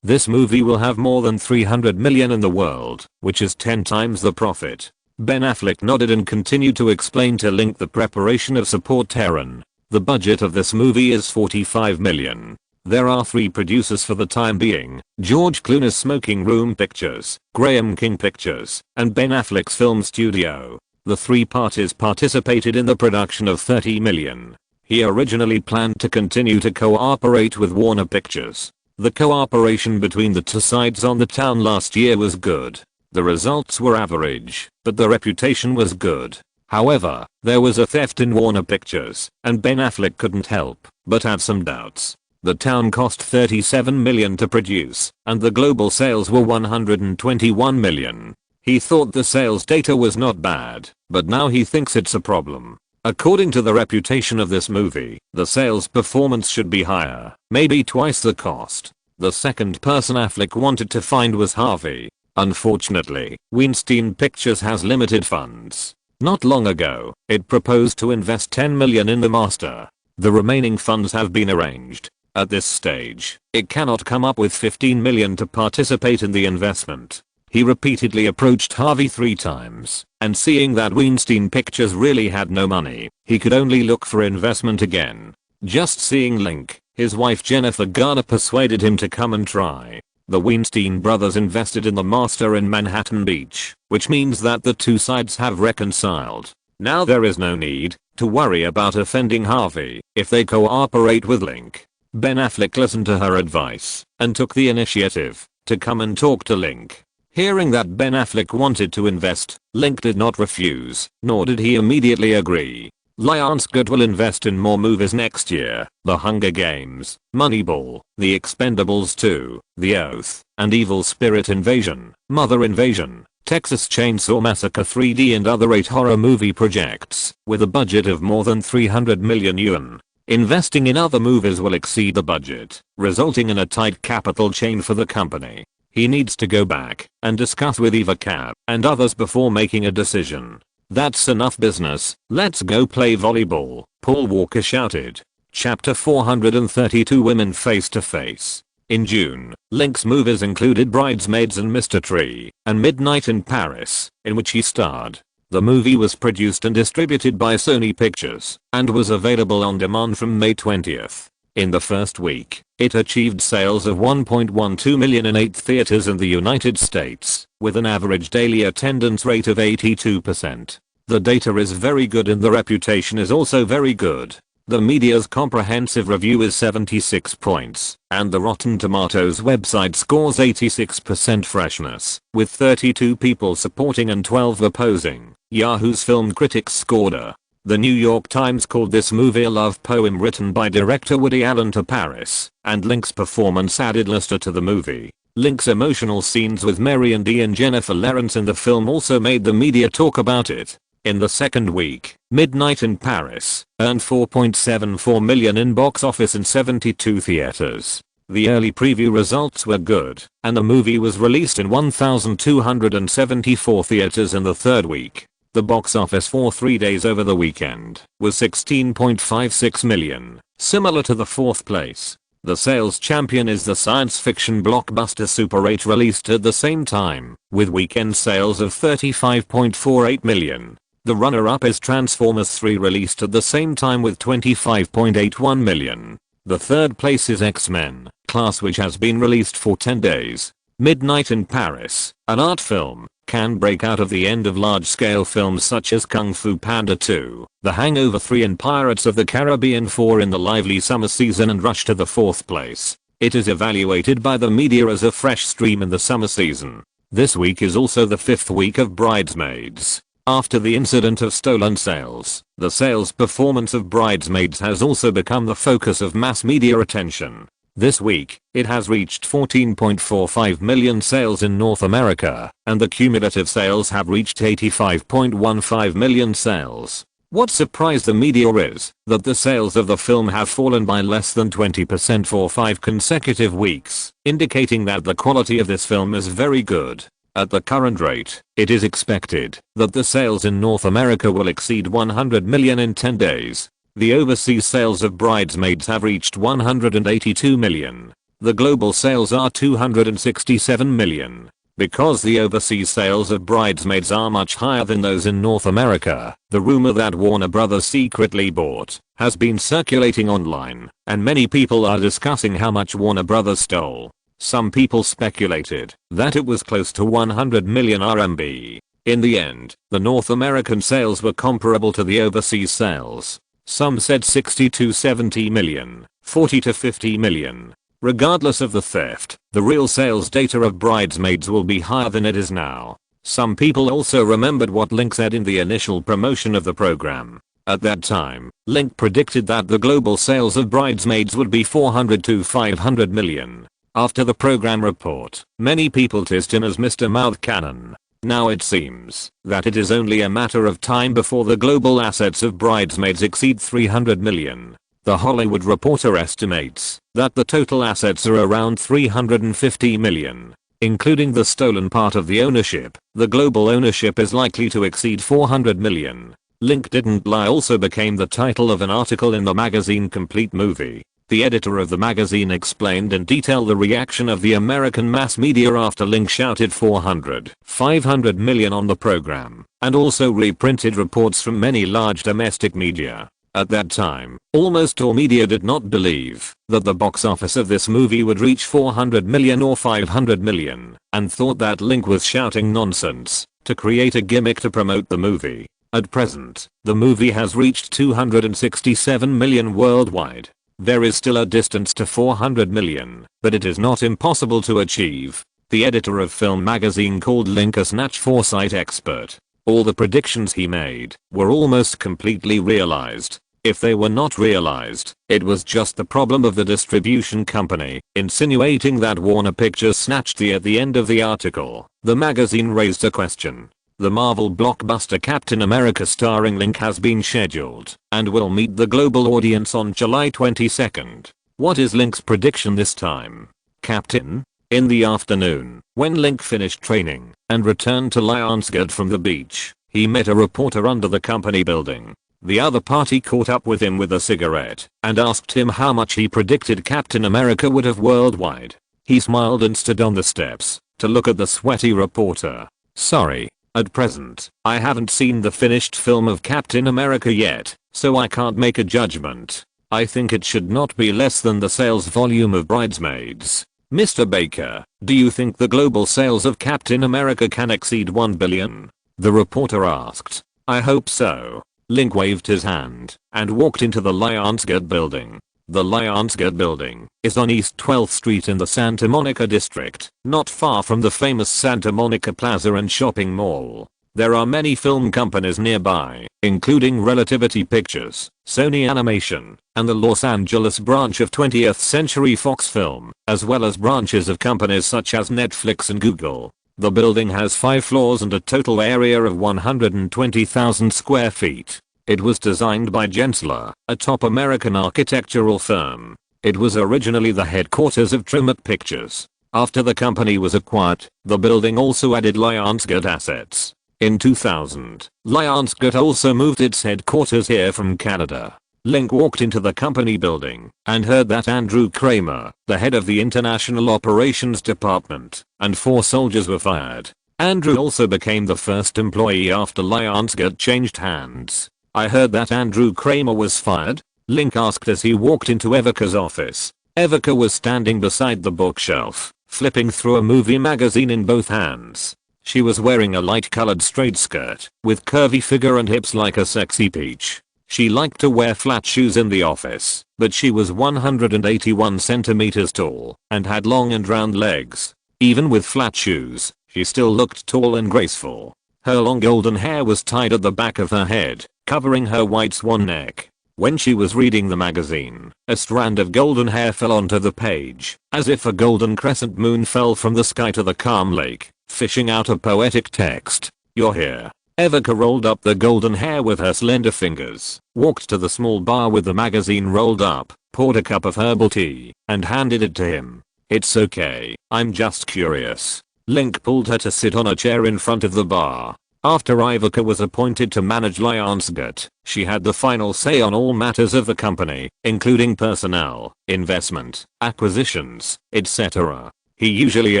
this movie will have more than 300 million in the world, which is 10 times the profit. Ben Affleck nodded and continued to explain to Link the preparation of Support Taron. The budget of this movie is $45 million. There are 3 producers for the time being, George Clooney's Smoking Room Pictures, Graham King Pictures, and Ben Affleck's film studio. The 3 parties participated in the production of $30 million. He originally planned to continue to cooperate with Warner Pictures. The cooperation between the two sides on the town last year was good. The results were average, but the reputation was good. However, there was a theft in Warner Pictures, and Ben Affleck couldn't help but have some doubts. The town cost $37 million to produce, and the global sales were $121 million. He thought the sales data was not bad, but now he thinks it's a problem. According to the reputation of this movie, the sales performance should be higher, maybe twice the cost. The second person Affleck wanted to find was Harvey. Unfortunately, Weinstein Pictures has limited funds. Not long ago, it proposed to invest $10 million in the master. The remaining funds have been arranged. At this stage, it cannot come up with $15 million to participate in the investment. He repeatedly approached Harvey 3 times, and seeing that Weinstein Pictures really had no money, he could only look for investment again. Just seeing Link, his wife Jennifer Garner persuaded him to come and try. The Weinstein brothers invested in the master in Manhattan Beach, which means that the two sides have reconciled. Now there is no need to worry about offending Harvey if they cooperate with Link. Ben Affleck listened to her advice and took the initiative to come and talk to Link. Hearing that Ben Affleck wanted to invest, Link did not refuse, nor did he immediately agree. Lionsgate will invest in more movies next year: The Hunger Games, Moneyball, The Expendables 2, The Oath, and Evil Spirit Invasion, Mother Invasion, Texas Chainsaw Massacre 3D and other 8 horror movie projects, with a budget of more than 300 million yuan. Investing in other movies will exceed the budget, resulting in a tight capital chain for the company. He needs to go back and discuss with Eva Cab and others before making a decision. That's enough business, let's go play volleyball, Paul Walker shouted. Chapter 432 Women Face to Face. In June, Link's movies included Bridesmaids and Mr. Tree, and Midnight in Paris, in which he starred. The movie was produced and distributed by Sony Pictures, and was available on demand from May 20th. In the first week, it achieved sales of 1.12 million in 8 theaters in the United States, with an average daily attendance rate of 82%. The data is very good and the reputation is also very good. The media's comprehensive review is 76 points, and the Rotten Tomatoes website scores 86% freshness, with 32 people supporting and 12 opposing. Yahoo's film critics scored a. The New York Times called this movie a love poem written by director Woody Allen to Paris, and Link's performance added luster to the movie. Link's emotional scenes with Mary and Dee and Jennifer Lawrence in the film also made the media talk about it. In the second week, Midnight in Paris earned 4.74 million in box office in 72 theaters. The early preview results were good, and the movie was released in 1,274 theaters in the third week. The box office for 3 days over the weekend was 16.56 million, similar to the fourth place. The sales champion is the science fiction blockbuster Super 8 released at the same time, with weekend sales of 35.48 million. The runner-up is Transformers 3 released at the same time with 25.81 million. The third place is X-Men, Class, which has been released for 10 days. Midnight in Paris, an art film, can break out of the end of large-scale films such as Kung Fu Panda 2, The Hangover 3 and Pirates of the Caribbean 4 in the lively summer season and rush to the fourth place. It is evaluated by the media as a fresh stream in the summer season. This week is also the 5th week of Bridesmaids. After the incident of stolen sales, the sales performance of Bridesmaids has also become the focus of mass media attention. This week, it has reached 14.45 million sales in North America, and the cumulative sales have reached 85.15 million sales. What surprised the media is that the sales of the film have fallen by less than 20% for 5 consecutive weeks, indicating that the quality of this film is very good. At the current rate, it is expected that the sales in North America will exceed 100 million in 10 days. The overseas sales of Bridesmaids have reached 182 million. The global sales are 267 million. Because the overseas sales of Bridesmaids are much higher than those in North America, the rumor that Warner Bros. Secretly bought has been circulating online, and many people are discussing how much Warner Bros. Stole. Some people speculated that it was close to 100 million RMB. In the end, the North American sales were comparable to the overseas sales. Some said 60 to 70 million, 40 to 50 million. Regardless of the theft, the real sales data of Bridesmaids will be higher than it is now. Some people also remembered what Link said in the initial promotion of the program. At that time, Link predicted that the global sales of Bridesmaids would be 400 to 500 million. After the program report, many people teased him as Mr. Mouth Cannon. Now it seems that it is only a matter of time before the global assets of Bridesmaids exceed 300 million. The Hollywood Reporter estimates that the total assets are around 350 million. Including the stolen part of the ownership, the global ownership is likely to exceed 400 million. Link Didn't Lie also became the title of an article in the magazine Complete Movie. The editor of the magazine explained in detail the reaction of the American mass media after Link shouted 500 million on the program, and also reprinted reports from many large domestic media. At that time, almost all media did not believe that the box office of this movie would reach 400 million or 500 million, and thought that Link was shouting nonsense to create a gimmick to promote the movie. At present, the movie has reached 267 million worldwide. There is still a distance to 400 million, but it is not impossible to achieve. The editor of Film magazine called Link a snatch foresight expert. All the predictions he made were almost completely realized. If they were not realized, it was just the problem of the distribution company, insinuating that Warner Pictures snatched the at the end of the article. The magazine raised a question. The Marvel blockbuster Captain America starring Link has been scheduled and will meet the global audience on July 22nd. What is Link's prediction this time? Captain? In the afternoon, when Link finished training and returned to Lionsgate from the beach, he met a reporter under the company building. The other party caught up with him with a cigarette and asked him how much he predicted Captain America would have worldwide. He smiled and stood on the steps to look at the sweaty reporter. Sorry. At present, I haven't seen the finished film of Captain America yet, so I can't make a judgment. I think it should not be less than the sales volume of Bridesmaids. Mr. Baker, do you think the global sales of Captain America can exceed 1 billion? The reporter asked. I hope so. Link waved his hand and walked into the Lionsgate building. The Lionsgate building is on East 12th Street in the Santa Monica district, not far from the famous Santa Monica Plaza and shopping mall. There are many film companies nearby, including Relativity Pictures, Sony Animation, and the Los Angeles branch of 20th Century Fox Film, as well as branches of companies such as Netflix and Google. The building has 5 floors and a total area of 120,000 square feet. It was designed by Gensler, a top American architectural firm. It was originally the headquarters of Triumph Pictures. After the company was acquired, the building also added Lionsgate assets. In 2000, Lionsgate also moved its headquarters here from Canada. Link walked into the company building and heard that Andrew Kramer, the head of the International Operations Department, and 4 soldiers were fired. Andrew also became the first employee after Lionsgate changed hands. I heard that Andrew Kramer was fired? Link asked as he walked into Evika's office. Evika was standing beside the bookshelf, flipping through a movie magazine in both hands. She was wearing a light-colored straight skirt, with curvy figure and hips like a sexy peach. She liked to wear flat shoes in the office, but she was 181 centimeters tall, and had long and round legs. Even with flat shoes, she still looked tall and graceful. Her long golden hair was tied at the back of her head, covering her white swan neck. When she was reading the magazine, a strand of golden hair fell onto the page, as if a golden crescent moon fell from the sky to the calm lake, fishing out a poetic text. You're here. Evika rolled up the golden hair with her slender fingers, walked to the small bar with the magazine rolled up, poured a cup of herbal tea, and handed it to him. It's okay, I'm just curious. Link pulled her to sit on a chair in front of the bar. After Evika was appointed to manage Lionsgate, she had the final say on all matters of the company, including personnel, investment, acquisitions, etc. He usually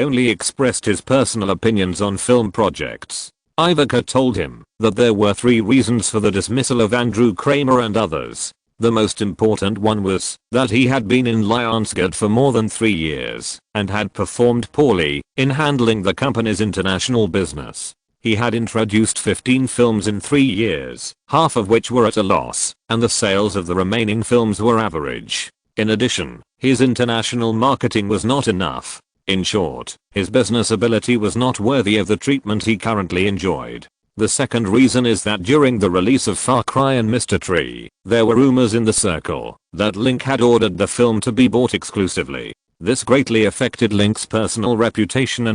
only expressed his personal opinions on film projects. Evika told him that there were 3 reasons for the dismissal of Andrew Kramer and others. The most important one was that he had been in Lionsgate for more than 3 years and had performed poorly in handling the company's international business. He had introduced 15 films in 3 years, half of which were at a loss, and the sales of the remaining films were average. In addition, his international marketing was not enough. In short, his business ability was not worthy of the treatment he currently enjoyed. The second reason is that during the release of Far Cry and Mr. Tree, there were rumors in the circle that Link had ordered the film to be bought exclusively. This greatly affected Link's personal reputation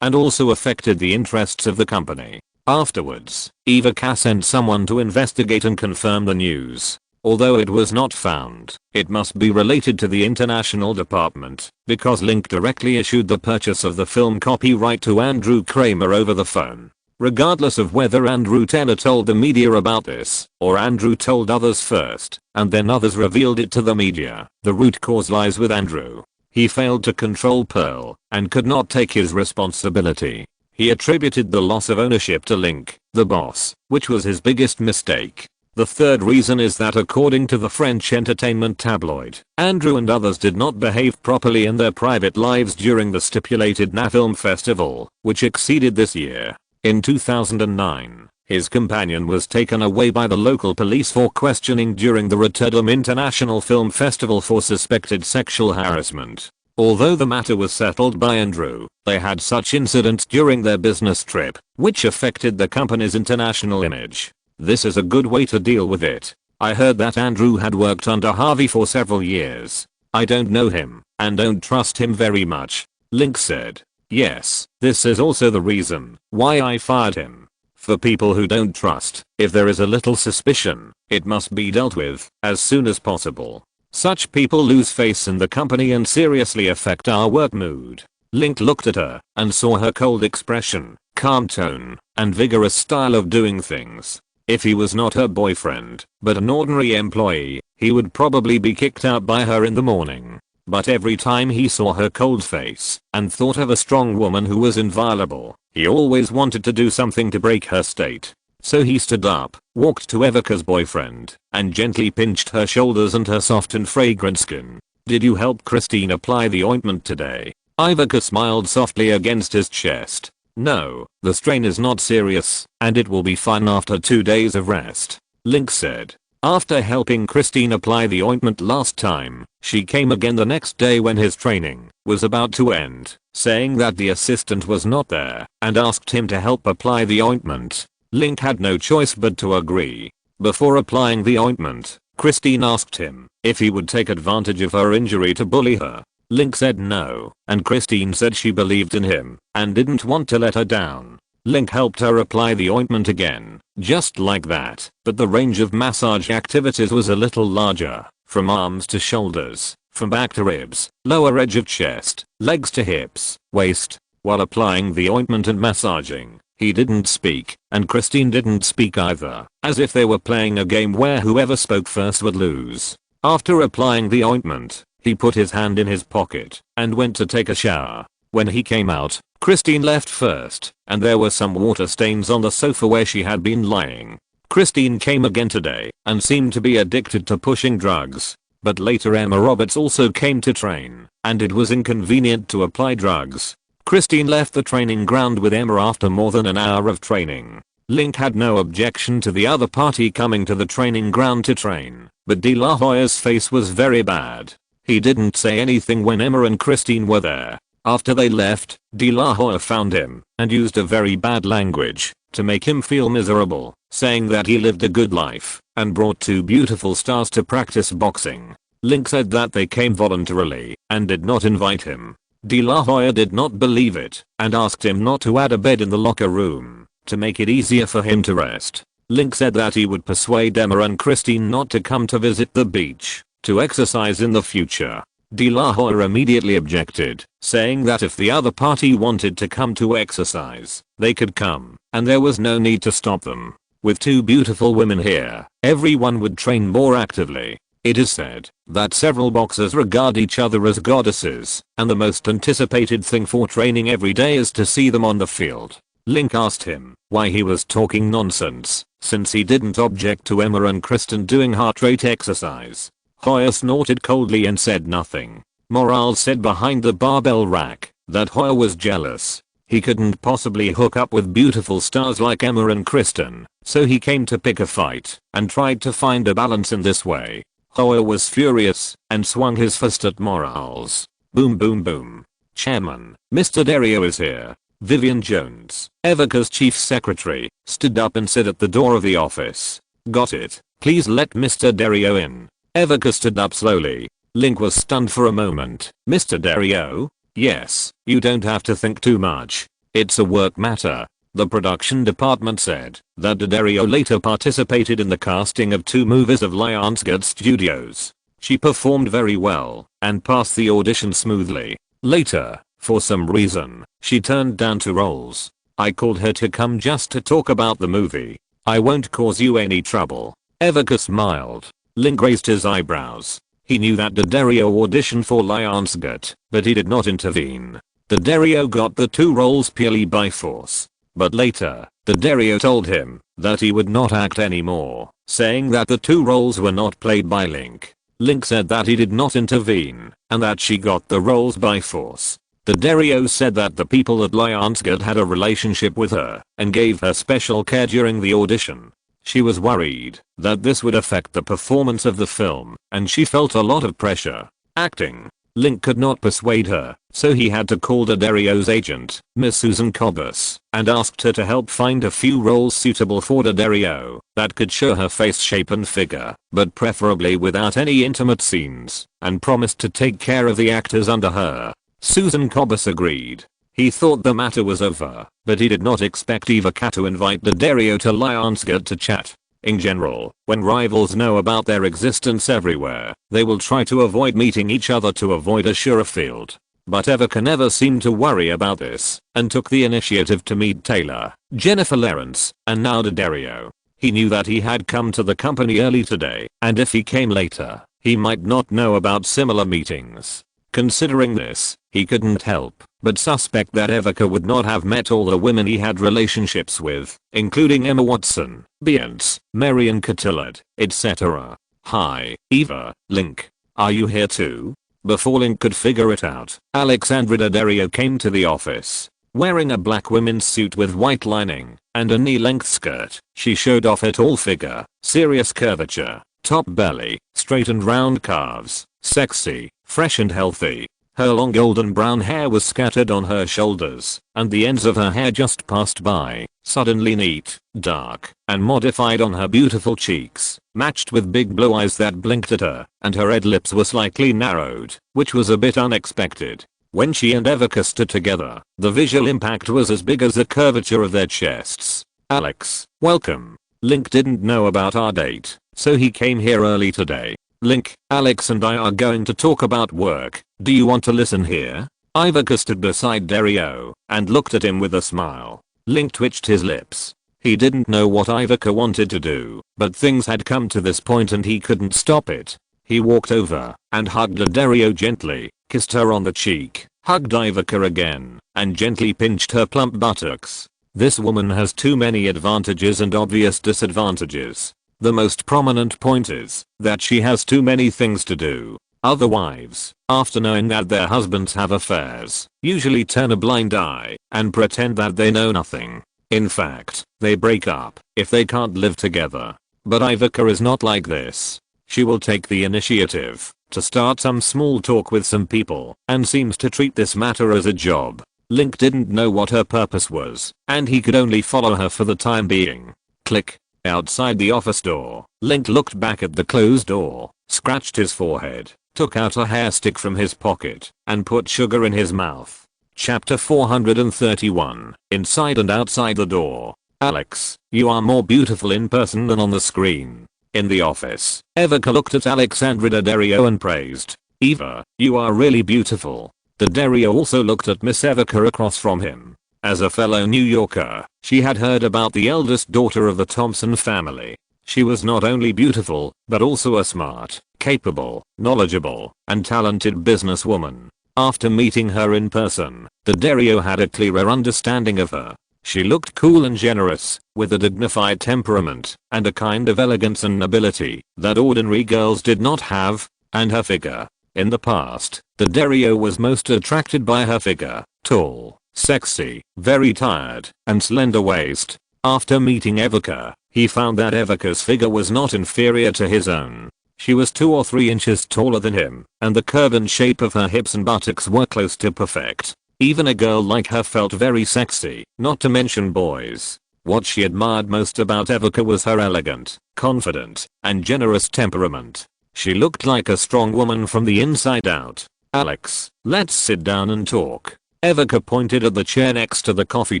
and also affected the interests of the company. Afterwards, Eva K sent someone to investigate and confirm the news. Although it was not found, it must be related to the international department, because Link directly issued the purchase of the film copyright to Andrew Kramer over the phone. Regardless of whether Andrew Taylor told the media about this, or Andrew told others first, and then others revealed it to the media, the root cause lies with Andrew. He failed to control Pearl, and could not take his responsibility. He attributed the loss of ownership to Link, the boss, which was his biggest mistake. The third reason is that according to the French entertainment tabloid, Andrew and others did not behave properly in their private lives during the stipulated NA Film Festival, which exceeded this year. In 2009, his companion was taken away by the local police for questioning during the Rotterdam International Film Festival for suspected sexual harassment. Although the matter was settled by Andrew, they had such incidents during their business trip, which affected the company's international image. This is a good way to deal with it. I heard that Andrew had worked under Harvey for several years. I don't know him, and don't trust him very much, Link said. Yes, this is also the reason why I fired him. For people who don't trust, if there is a little suspicion, it must be dealt with as soon as possible. Such people lose face in the company and seriously affect our work mood. Link looked at her and saw her cold expression, calm tone, and vigorous style of doing things. If he was not her boyfriend, but an ordinary employee, he would probably be kicked out by her in the morning. But every time he saw her cold face and thought of a strong woman who was inviolable, he always wanted to do something to break her state. So he stood up, walked to Evika's boyfriend, and gently pinched her shoulders and her soft and fragrant skin. Did you help Christine apply the ointment today? Ivika smiled softly against his chest. No, the strain is not serious, and it will be fine after 2 days of rest, Link said. After helping Christine apply the ointment last time, she came again the next day when his training was about to end, saying that the assistant was not there, and asked him to help apply the ointment. Link had no choice but to agree. Before applying the ointment, Christine asked him if he would take advantage of her injury to bully her. Link said no, and Christine said she believed in him and didn't want to let her down. Link helped her apply the ointment again, just like that, but the range of massage activities was a little larger, from arms to shoulders, from back to ribs, lower edge of chest, legs to hips, waist. While applying the ointment and massaging, he didn't speak, and Christine didn't speak either, as if they were playing a game where whoever spoke first would lose. After applying the ointment, he put his hand in his pocket and went to take a shower. When he came out, Christine left first, and there were some water stains on the sofa where she had been lying. Christine came again today and seemed to be addicted to pushing drugs. But later Emma Roberts also came to train, and it was inconvenient to apply drugs. Christine left the training ground with Emma after more than an hour of training. Link had no objection to the other party coming to the training ground to train, but De La Hoya's face was very bad. He didn't say anything when Emma and Christine were there. After they left, De La Hoya found him and used a very bad language to make him feel miserable, saying that he lived a good life and brought 2 beautiful stars to practice boxing. Link said that they came voluntarily and did not invite him. De La Hoya did not believe it and asked him not to add a bed in the locker room to make it easier for him to rest. Link said that he would persuade Emma and Christine not to come to visit the beach to exercise in the future. De La Hoya immediately objected, saying that if the other party wanted to come to exercise, they could come, and there was no need to stop them. With 2 beautiful women here, everyone would train more actively. It is said that several boxers regard each other as goddesses, and the most anticipated thing for training every day is to see them on the field. Link asked him why he was talking nonsense, since he didn't object to Emma and Kristen doing heart rate exercise. Hoya snorted coldly and said nothing. Morale said behind the barbell rack that Hoya was jealous. He couldn't possibly hook up with beautiful stars like Emma and Kristen, so he came to pick a fight and tried to find a balance in this way. Hoa was furious and swung his fist at Morales. Boom boom boom. Chairman, Mr. Dario is here. Vivian Jones, Evoca's chief secretary, stood up and said at the door of the office. Got it. Please let Mr. Dario in. Evoca stood up slowly. Link was stunned for a moment. Mr. Dario? Yes, you don't have to think too much. It's a work matter. The production department said that Dario later participated in the casting of 2 movies of Lionsgate Studios. She performed very well and passed the audition smoothly. Later, for some reason, she turned down 2 roles. I called her to come just to talk about the movie. I won't cause you any trouble. Evoca smiled. Link raised his eyebrows. He knew that Dario auditioned for Lionsgate, but he did not intervene. Dario got the 2 roles purely by force. But later, Dario told him that he would not act anymore, saying that the 2 roles were not played by Link. Link said that he did not intervene and that she got the roles by force. Dario said that the people at Lionsgate had a relationship with her and gave her special care during the audition. She was worried that this would affect the performance of the film and she felt a lot of pressure. Acting. Link could not persuade her, so he had to call Dario's agent, Miss Susan Cobus, and asked her to help find a few roles suitable for Dario that could show her face shape and figure, but preferably without any intimate scenes, and promised to take care of the actors under her. Susan Cobus agreed. He thought the matter was over, but he did not expect Evoca to invite Dario to Lionsgate to chat. In general, when rivals know about their existence everywhere, they will try to avoid meeting each other to avoid a surer field. But Evoca never seemed to worry about this, and took the initiative to meet Taylor, Jennifer Lawrence, and now Dario. He knew that he had come to the company early today, and if he came later, he might not know about similar meetings. Considering this, he couldn't help but suspect that Evoca would not have met all the women he had relationships with, including Emma Watson, Beyonce, Marion Cotillard, etc. Hi, Eva, Link. Are you here too? Before Link could figure it out, Alexandra Dario came to the office. Wearing a black women's suit with white lining and a knee-length skirt, she showed off her tall figure, serious curvature, top belly, straight and round calves, sexy, fresh and healthy. Her long golden brown hair was scattered on her shoulders, and the ends of her hair just passed by, suddenly neat, dark, and modified on her beautiful cheeks, matched with big blue eyes that blinked at her, and her red lips were slightly narrowed, which was a bit unexpected. When she and Evoca stood together, the visual impact was as big as the curvature of their chests. Alex, welcome. Link didn't know about our date, so he came here early today. Link, Alex and I are going to talk about work. Do you want to listen here? Evoca stood beside Dario and looked at him with a smile. Link twitched his lips. He didn't know what Evoca wanted to do, but things had come to this point and he couldn't stop it. He walked over and hugged Dario gently, kissed her on the cheek, hugged Evoca again, and gently pinched her plump buttocks. This woman has too many advantages and obvious disadvantages. The most prominent point is that she has too many things to do. Other wives, after knowing that their husbands have affairs, usually turn a blind eye and pretend that they know nothing. In fact, they break up if they can't live together. But Evoca is not like this. She will take the initiative to start some small talk with some people and seems to treat this matter as a job. Link didn't know what her purpose was, and he could only follow her for the time being. Click. Outside the office door, Link looked back at the closed door, scratched his forehead, took out a hair stick from his pocket, and put sugar in his mouth. Chapter 431, Inside and Outside the Door. Alex, you are more beautiful in person than on the screen. In the office, Evoca looked at Alexandra Dario and praised. Eva, you are really beautiful. Dario also looked at Miss Evoca across from him. As a fellow New Yorker, she had heard about the eldest daughter of the Thompson family. She was not only beautiful, but also a smart, capable, knowledgeable, and talented businesswoman. After meeting her in person, Dario had a clearer understanding of her. She looked cool and generous, with a dignified temperament, and a kind of elegance and nobility that ordinary girls did not have, and her figure. In the past, Dario was most attracted by her figure, tall, sexy, very tired, and slender waist. After meeting Evoca, he found that Evoca's figure was not inferior to his own. She was 2 or 3 inches taller than him, and the curve and shape of her hips and buttocks were close to perfect. Even a girl like her felt very sexy, not to mention boys. What she admired most about Evoca was her elegant, confident, and generous temperament. She looked like a strong woman from the inside out. "Alex, let's sit down and talk." Evoca pointed at the chair next to the coffee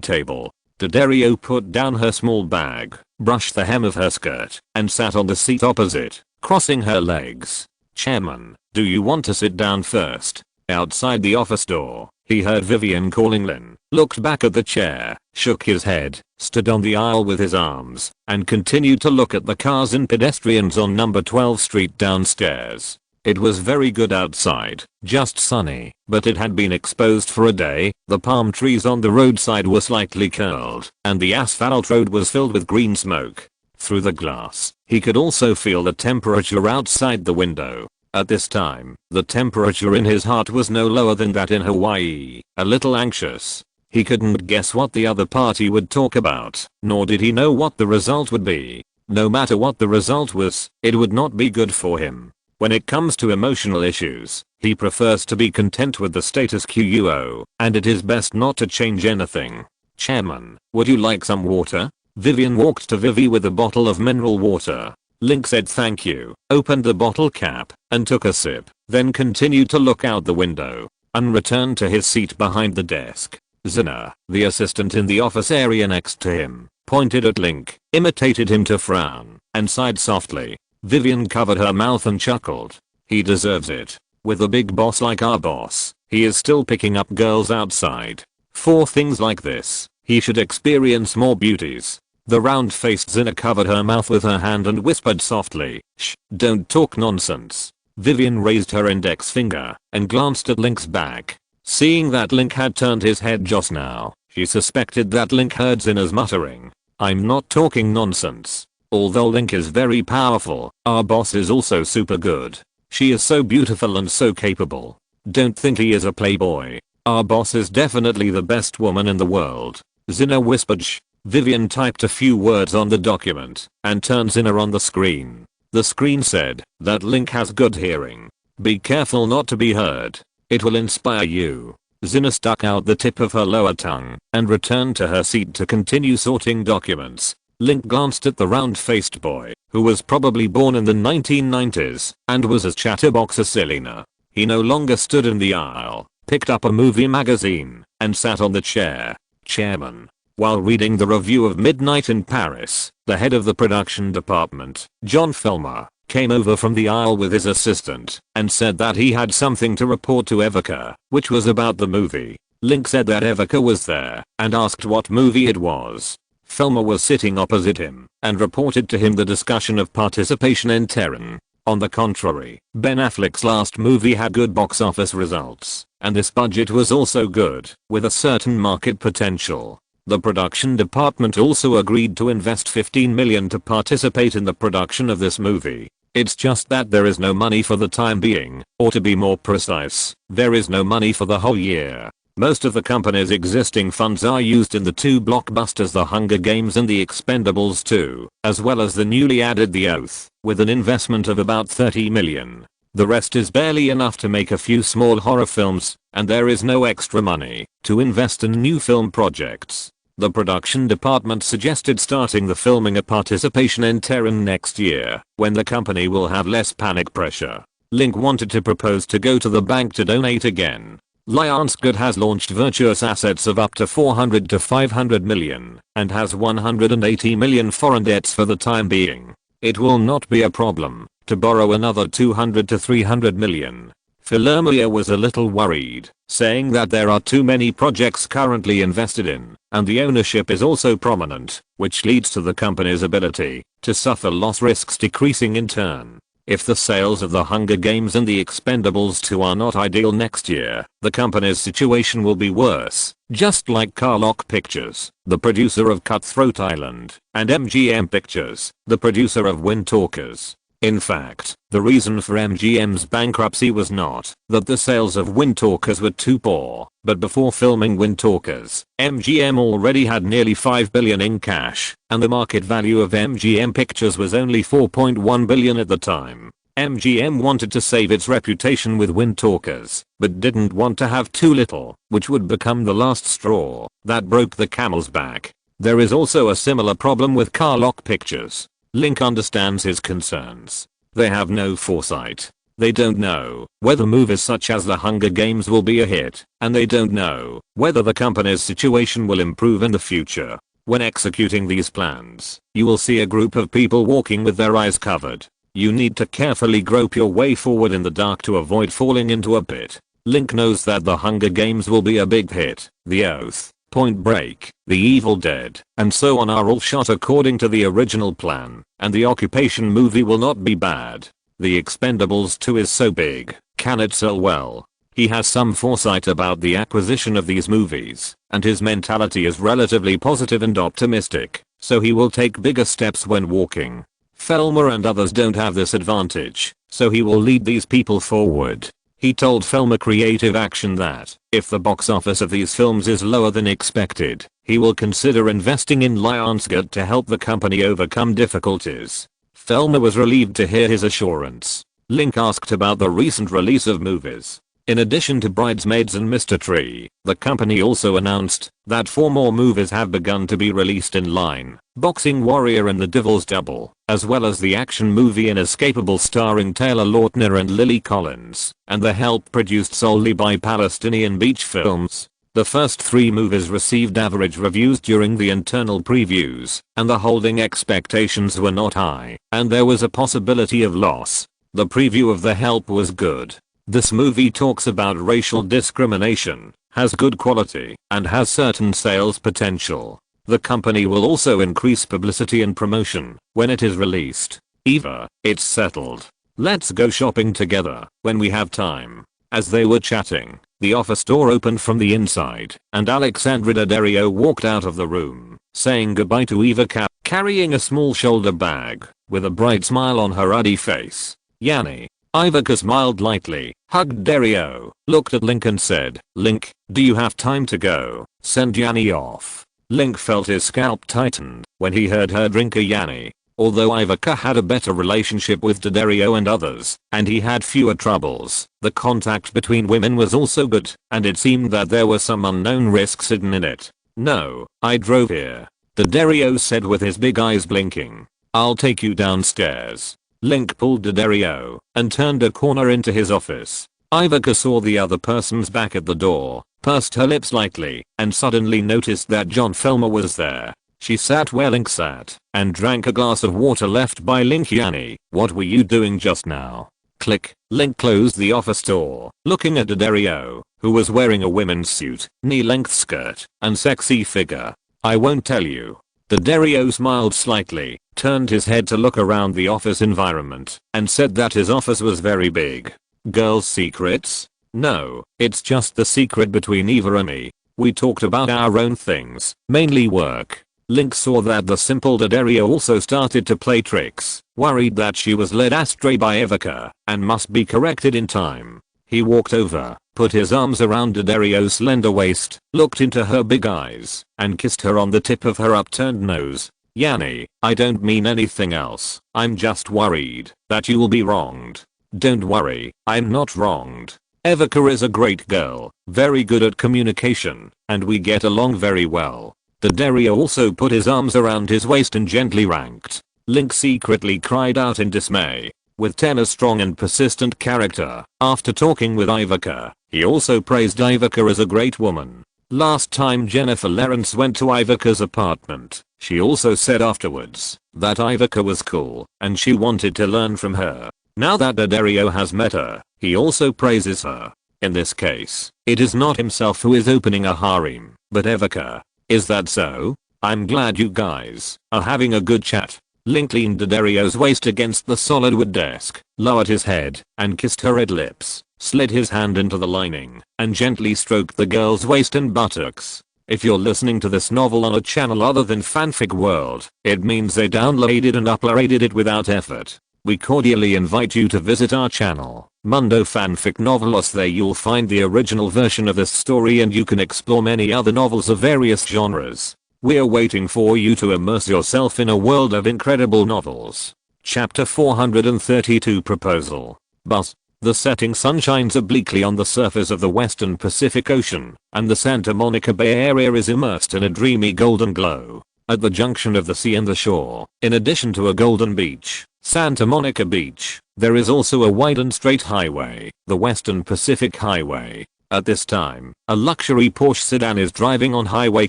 table. Dario put down her small bag, brushed the hem of her skirt, and sat on the seat opposite, crossing her legs. "Chairman, do you want to sit down first?" Outside the office door, he heard Vivian calling Lynn, looked back at the chair, shook his head, stood on the aisle with his arms, and continued to look at the cars and pedestrians on number 12 Street downstairs. It was very good outside, just sunny, but it had been exposed for a day. The palm trees on the roadside were slightly curled, and the asphalt road was filled with green smoke. Through the glass, he could also feel the temperature outside the window. At this time, the temperature in his heart was no lower than that in Hawaii, a little anxious. He couldn't guess what the other party would talk about, nor did he know what the result would be. No matter what the result was, it would not be good for him. When it comes to emotional issues, he prefers to be content with the status quo, and it is best not to change anything. "Chairman, would you like some water?" Vivian walked to Vivi with a bottle of mineral water. Link said thank you, opened the bottle cap, and took a sip, then continued to look out the window, and returned to his seat behind the desk. Zina, the assistant in the office area next to him, pointed at Link, imitated him to frown, and sighed softly. Vivian covered her mouth and chuckled. "He deserves it. With a big boss like our boss, he is still picking up girls outside. For things like this, he should experience more beauties." The round-faced Zina covered her mouth with her hand and whispered softly, "Shh, don't talk nonsense." Vivian raised her index finger and glanced at Link's back. Seeing that Link had turned his head just now, she suspected that Link heard Zina's muttering, "I'm not talking nonsense. Although Link is very powerful, our boss is also super good. She is so beautiful and so capable. Don't think he is a playboy. Our boss is definitely the best woman in the world." Zina whispered shh. Vivian typed a few words on the document and turned Zina on the screen. The screen said that Link has good hearing. "Be careful not to be heard. It will inspire you." Zina stuck out the tip of her lower tongue and returned to her seat to continue sorting documents. Link glanced at the round-faced boy, who was probably born in the 1990s and was as chatterbox as Selena. He no longer stood in the aisle, picked up a movie magazine, and sat on the chair. "Chairman." While reading the review of Midnight in Paris, the head of the production department, John Filmer, came over from the aisle with his assistant and said that he had something to report to Evoca, which was about the movie. Link said that Evoca was there and asked what movie it was. Filmer was sitting opposite him and reported to him the discussion of participation in Terran. On the contrary, Ben Affleck's last movie had good box office results, and this budget was also good, with a certain market potential. The production department also agreed to invest $15 million to participate in the production of this movie. It's just that there is no money for the time being, or to be more precise, there is no money for the whole year. Most of the company's existing funds are used in the 2 blockbusters The Hunger Games and The Expendables 2, as well as the newly added The Oath, with an investment of about $30 million. The rest is barely enough to make a few small horror films, and there is no extra money to invest in new film projects. The production department suggested starting the filming of participation in Terran next year, when the company will have less panic pressure. Link wanted to propose to go to the bank to donate again. Lionsgate has launched virtuous assets of up to 400 to 500 million, and has 180 million foreign debts for the time being. It will not be a problem to borrow another 200 to 300 million. Philermia was a little worried, saying that there are too many projects currently invested in, and the ownership is also prominent, which leads to the company's ability to suffer loss risks decreasing in turn. If the sales of The Hunger Games and The Expendables 2 are not ideal next year, the company's situation will be worse, just like Carlock Pictures, the producer of Cutthroat Island, and MGM Pictures, the producer of Wind Talkers. In fact, the reason for MGM's bankruptcy was not that the sales of Wind Talkers were too poor, but before filming Wind Talkers, MGM already had nearly $5 billion in cash, and the market value of MGM Pictures was only $4.1 billion at the time. MGM wanted to save its reputation with windtalkers, but didn't want to have too little, which would become the last straw that broke the camel's back. There is also a similar problem with Carlock Pictures. Link understands his concerns. They have no foresight. They don't know whether movies such as The Hunger Games will be a hit, and they don't know whether the company's situation will improve in the future. When executing these plans, you will see a group of people walking with their eyes covered. You need to carefully grope your way forward in the dark to avoid falling into a pit. Link knows that The Hunger Games will be a big hit. The Oath, Point Break, The Evil Dead, and so on are all shot according to the original plan, and the Occupation movie will not be bad. The Expendables 2 is so big, can it sell well? He has some foresight about the acquisition of these movies, and his mentality is relatively positive and optimistic, so he will take bigger steps when walking. Felmer and others don't have this advantage, so he will lead these people forward. He told Felmer Creative Action that, if the box office of these films is lower than expected, he will consider investing in Lionsgate to help the company overcome difficulties. Felmer was relieved to hear his assurance. Link asked about the recent release of movies. In addition to Bridesmaids and Mr. Tree, the company also announced that 4 more movies have begun to be released in line. Boxing Warrior and The Devil's Double, as well as the action movie Inescapable starring Taylor Lautner and Lily Collins, and The Help produced solely by Palestinian Beach Films. The first 3 movies received average reviews during the internal previews, and the holding expectations were not high, and there was a possibility of loss. The preview of The Help was good. This movie talks about racial discrimination, has good quality, and has certain sales potential. The company will also increase publicity and promotion when it is released. Eva, it's settled. Let's go shopping together when we have time. As they were chatting, the office door opened from the inside, and Alexandra Daddario walked out of the room, saying goodbye to Eva carrying a small shoulder bag, with a bright smile on her ruddy face. Yanni. Ivica smiled lightly, hugged Dario, looked at Link and said, Link, do you have time to go? Send Yanni off. Link felt his scalp tightened when he heard her drink a Yanni. Although Ivica had a better relationship with Daddario and others, and he had fewer troubles, the contact between women was also good, and it seemed that there were some unknown risks hidden in it. No, I drove here. Daddario said with his big eyes blinking. I'll take you downstairs. Link pulled Daddario and turned a corner into his office. Ivica saw the other person's back at the door, pursed her lips lightly, and suddenly noticed that John Felmer was there. She sat where Link sat, and drank a glass of water left by Link. Yanni, what were you doing just now? Click. Link closed the office door, looking at Daddario, who was wearing a women's suit, knee-length skirt, and sexy figure. I won't tell you. Daddario smiled slightly, turned his head to look around the office environment, and said that his office was very big. Girls' secrets? No, it's just the secret between Eva and me. We talked about our own things, mainly work. Link saw that the simple Daddario also started to play tricks, worried that she was led astray by Ivica, and must be corrected in time. He walked over, put his arms around Daddario's slender waist, looked into her big eyes, and kissed her on the tip of her upturned nose. Yanni, I don't mean anything else. I'm just worried that you will be wronged. Don't worry, I'm not wronged. Ivica is a great girl, very good at communication, and we get along very well. Daddario also put his arms around his waist and gently ranked. Link secretly cried out in dismay. With 10 a strong and persistent character, after talking with Ivica, he also praised Ivica as a great woman. Last time Jennifer Lawrence went to Ivica's apartment, she also said afterwards that Ivica was cool and she wanted to learn from her. Now that Daddario has met her, he also praises her. In this case, it is not himself who is opening a harem, but Ivica. Is that so? I'm glad you guys are having a good chat. Link leaned Daddario's waist against the solid wood desk, lowered his head, and kissed her red lips, slid his hand into the lining, and gently stroked the girl's waist and buttocks. If you're listening to this novel on a channel other than Fanfic World, it means they downloaded and uploaded it without effort. We cordially invite you to visit our channel, Mundo Fanfic Novelos. There you'll find the original version of this story and you can explore many other novels of various genres. We're waiting for you to immerse yourself in a world of incredible novels. Chapter 432 Proposal. Bus. The setting sun shines obliquely on the surface of the western Pacific Ocean, and the Santa Monica Bay Area is immersed in a dreamy golden glow. At the junction of the sea and the shore, in addition to a golden beach, Santa Monica Beach, there is also a wide and straight highway, the Western Pacific Highway. At this time, a luxury Porsche sedan is driving on Highway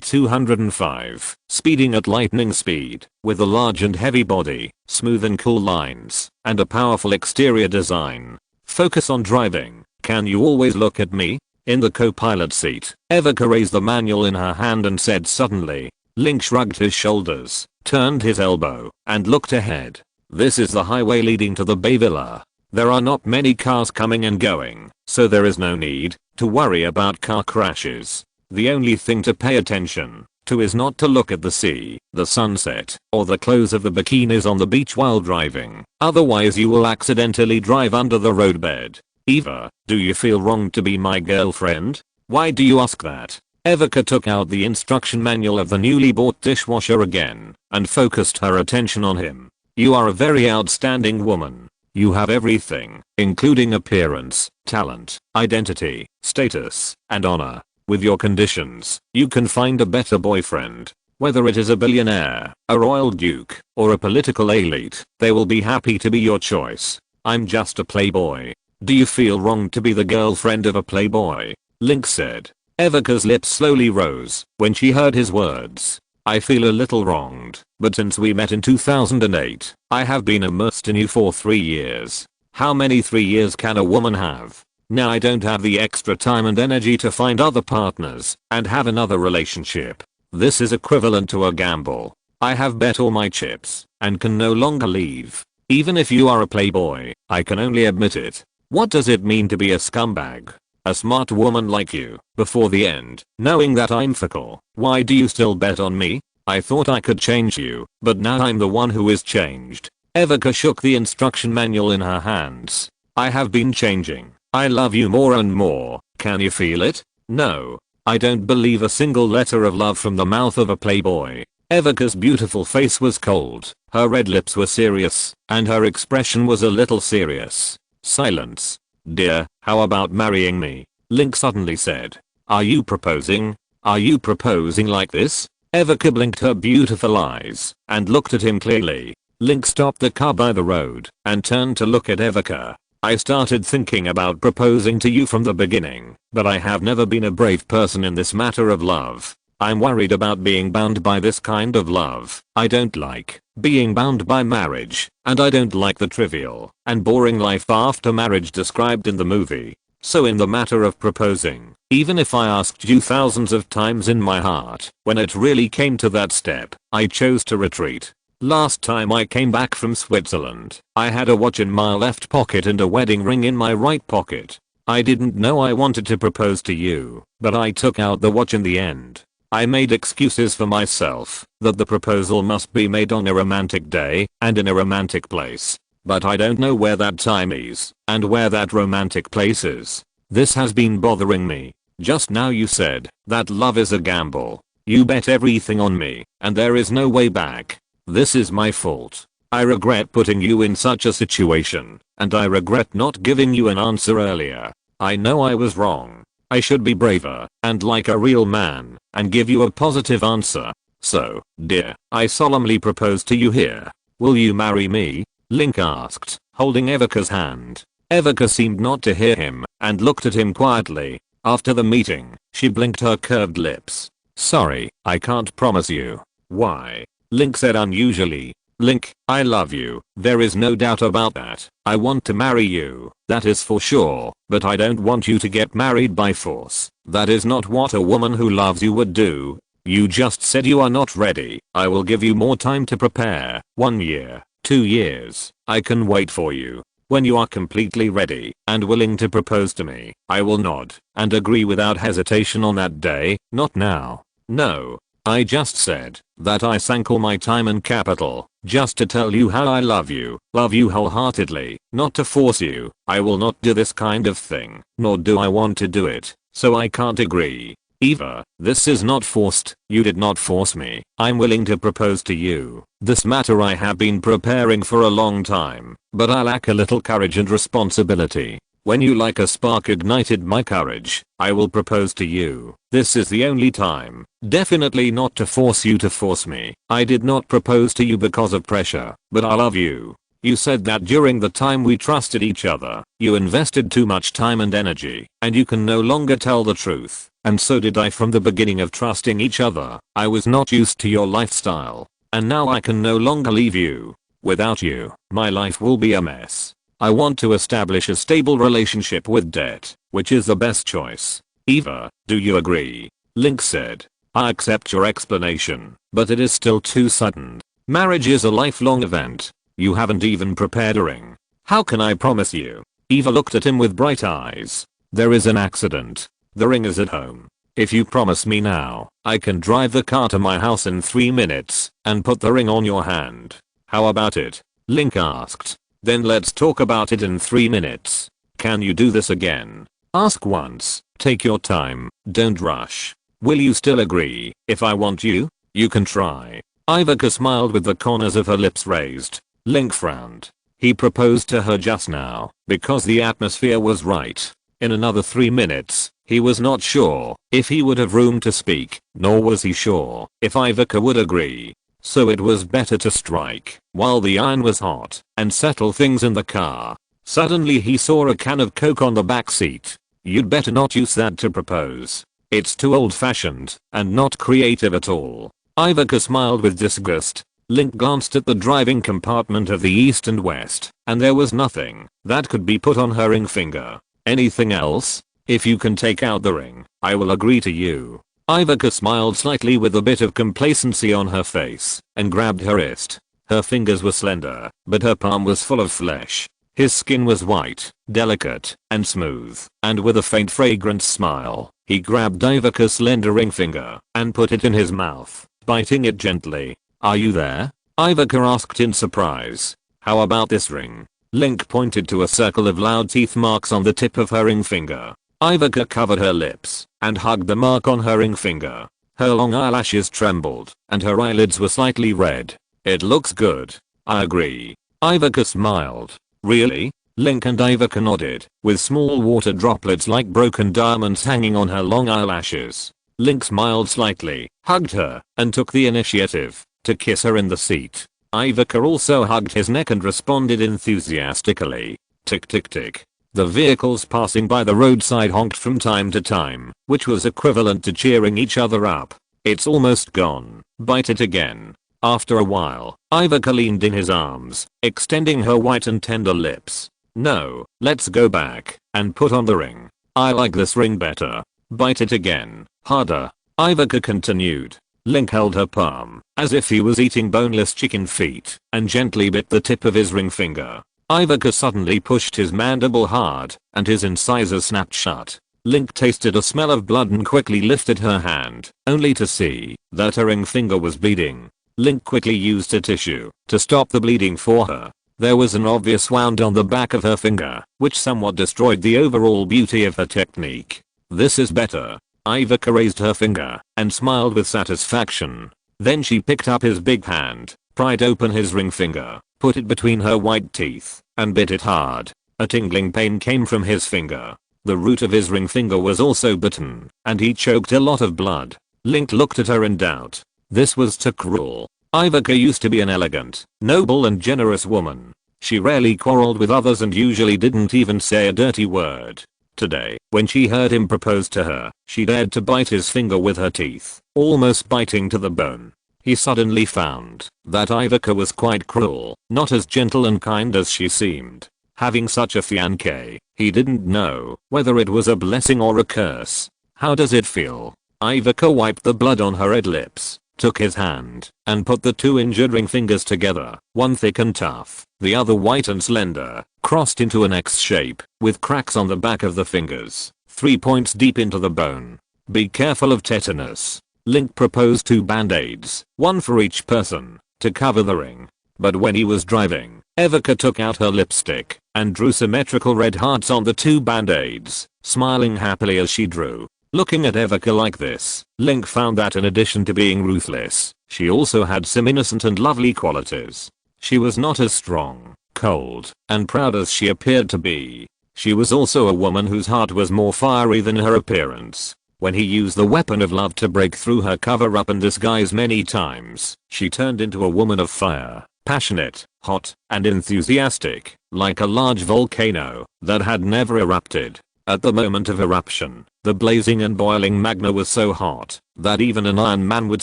205, speeding at lightning speed, with a large and heavy body, smooth and cool lines, and a powerful exterior design. Focus on driving. Can you always look at me? In the co-pilot seat, Evika raised the manual in her hand and said suddenly. Link shrugged his shoulders, turned his elbow, and looked ahead. This is the highway leading to the Bay Villa. There are not many cars coming and going, so there is no need to worry about car crashes. The only thing to pay attention to is not to look at the sea, the sunset, or the close of the bikinis on the beach while driving. Otherwise you will accidentally drive under the roadbed. Eva, do you feel wrong to be my girlfriend? Why do you ask that? Evika took out the instruction manual of the newly bought dishwasher again, and focused her attention on him. You are a very outstanding woman. You have everything, including appearance, talent, identity, status, and honor. With your conditions, you can find a better boyfriend. Whether it is a billionaire, a royal duke, or a political elite, they will be happy to be your choice. I'm just a playboy. Do you feel wrong to be the girlfriend of a playboy? Link said. Evika's lips slowly rose when she heard his words. I feel a little wronged, but since we met in 2008, I have been immersed in you for 3 years. How many 3 years can a woman have? Now I don't have the extra time and energy to find other partners and have another relationship. This is equivalent to a gamble. I have bet all my chips and can no longer leave. Even if you are a playboy, I can only admit it. What does it mean to be a scumbag? A smart woman like you, before the end, knowing that I'm fickle. Why do you still bet on me? I thought I could change you, but now I'm the one who is changed. Evika shook the instruction manual in her hands. I have been changing. I love you more and more. Can you feel it? No. I don't believe a single letter of love from the mouth of a playboy. Evika's beautiful face was cold, her red lips were serious, and her expression was a little serious. Silence. Dear, how about marrying me? Link suddenly said. Are you proposing? Are you proposing like this? Evika blinked her beautiful eyes and looked at him clearly. Link stopped the car by the road and turned to look at Evika. I started thinking about proposing to you from the beginning, but I have never been a brave person in this matter of love. I'm worried about being bound by this kind of love. I don't like being bound by marriage, and I don't like the trivial and boring life after marriage described in the movie. So in the matter of proposing, even if I asked you thousands of times in my heart, when it really came to that step, I chose to retreat. Last time I came back from Switzerland, I had a watch in my left pocket and a wedding ring in my right pocket. I didn't know I wanted to propose to you, but I took out the watch in the end. I made excuses for myself that the proposal must be made on a romantic day and in a romantic place. But I don't know where that time is and where that romantic place is. This has been bothering me. Just now you said that love is a gamble. You bet everything on me and there is no way back. This is my fault. I regret putting you in such a situation, and I regret not giving you an answer earlier. I know I was wrong. I should be braver and like a real man and give you a positive answer. So, dear, I solemnly propose to you here. Will you marry me? Link asked, holding Evika's hand. Evika seemed not to hear him and looked at him quietly. After the meeting, she blinked her curved lips. Sorry, I can't promise you. Why? Link said unusually. Link, I love you. There is no doubt about that. I want to marry you. That is for sure. But I don't want you to get married by force. That is not what a woman who loves you would do. You just said you are not ready. I will give you more time to prepare. 1 year, 2 years. I can wait for you. When you are completely ready and willing to propose to me, I will nod and agree without hesitation on that day. Not now. No. I just said that I sank all my time and capital just to tell you how I love you wholeheartedly, not to force you. I will not do this kind of thing, nor do I want to do it, so I can't agree. Eva, this is not forced, you did not force me. I'm willing to propose to you. This matter I have been preparing for a long time, but I lack a little courage and responsibility. When you like a spark ignited my courage, I will propose to you. This is the only time. Definitely not to force you to force me. I did not propose to you because of pressure, but I love you. You said that during the time we trusted each other, you invested too much time and energy, and you can no longer tell the truth. And so did I from the beginning of trusting each other. I was not used to your lifestyle. And now I can no longer leave you. Without you, my life will be a mess. I want to establish a stable relationship with debt, which is the best choice. Eva, do you agree? Link said. I accept your explanation, but it is still too sudden. Marriage is a lifelong event. You haven't even prepared a ring. How can I promise you? Eva looked at him with bright eyes. There is an accident. The ring is at home. If you promise me now, I can drive the car to my house in 3 minutes and put the ring on your hand. How about it? Link asked. Then let's talk about it in 3 minutes. Can you do this again? Ask once. Take your time. Don't rush. Will you still agree if I want you? You can try. Ivica smiled with the corners of her lips raised. Link frowned. He proposed to her just now because the atmosphere was right. In another 3 minutes, he was not sure if he would have room to speak, nor was he sure if Ivica would agree. So it was better to strike while the iron was hot and settle things in the car. Suddenly he saw a can of Coke on the back seat. You'd better not use that to propose. It's too old-fashioned and not creative at all. Ivica smiled with disgust. Link glanced at the driving compartment of the East and West, and there was nothing that could be put on her ring finger. Anything else? If you can take out the ring, I will agree to you. Ivica smiled slightly with a bit of complacency on her face and grabbed her wrist. Her fingers were slender, but her palm was full of flesh. His skin was white, delicate, and smooth, and with a faint fragrant smile, he grabbed Ivica's slender ring finger and put it in his mouth, biting it gently. Are you there? Ivica asked in surprise. How about this ring? Link pointed to a circle of loud teeth marks on the tip of her ring finger. Ivica covered her lips and hugged the mark on her ring finger. Her long eyelashes trembled and her eyelids were slightly red. It looks good. I agree. Ivica smiled. Really? Link and Ivica nodded, with small water droplets like broken diamonds hanging on her long eyelashes. Link smiled slightly, hugged her, and took the initiative to kiss her in the seat. Ivica also hugged his neck and responded enthusiastically. Tick tick tick. The vehicles passing by the roadside honked from time to time, which was equivalent to cheering each other up. It's almost gone. Bite it again. After a while, Ivica leaned in his arms, extending her white and tender lips. No, let's go back and put on the ring. I like this ring better. Bite it again. Harder. Ivica continued. Link held her palm, as if he was eating boneless chicken feet, and gently bit the tip of his ring finger. Ivica suddenly pushed his mandible hard, and his incisors snapped shut. Link tasted a smell of blood and quickly lifted her hand, only to see that her ring finger was bleeding. Link quickly used a tissue to stop the bleeding for her. There was an obvious wound on the back of her finger, which somewhat destroyed the overall beauty of her technique. This is better. Ivica raised her finger and smiled with satisfaction. Then she picked up his big hand, pried open his ring finger, put it between her white teeth, and bit it hard. A tingling pain came from his finger. The root of his ring finger was also bitten, and he choked a lot of blood. Link looked at her in doubt. This was too cruel. Ivica used to be an elegant, noble and generous woman. She rarely quarreled with others and usually didn't even say a dirty word. Today, when she heard him propose to her, she dared to bite his finger with her teeth, almost biting to the bone. He suddenly found that Ivica was quite cruel, not as gentle and kind as she seemed. Having such a fiancé, he didn't know whether it was a blessing or a curse. How does it feel? Ivica wiped the blood on her red lips, took his hand, and put the two injured ring fingers together, one thick and tough, the other white and slender, crossed into an X shape, with cracks on the back of the fingers, 3 points deep into the bone. Be careful of tetanus. Link proposed 2 band-aids, one for each person, to cover the ring. But when he was driving, Ivica took out her lipstick and drew symmetrical red hearts on the 2 band-aids, smiling happily as she drew. Looking at Evoca like this, Link found that in addition to being ruthless, she also had some innocent and lovely qualities. She was not as strong, cold, and proud as she appeared to be. She was also a woman whose heart was more fiery than her appearance. When he used the weapon of love to break through her cover-up and disguise many times, she turned into a woman of fire, passionate, hot, and enthusiastic, like a large volcano that had never erupted. At the moment of eruption, the blazing and boiling magma was so hot that even an Iron Man would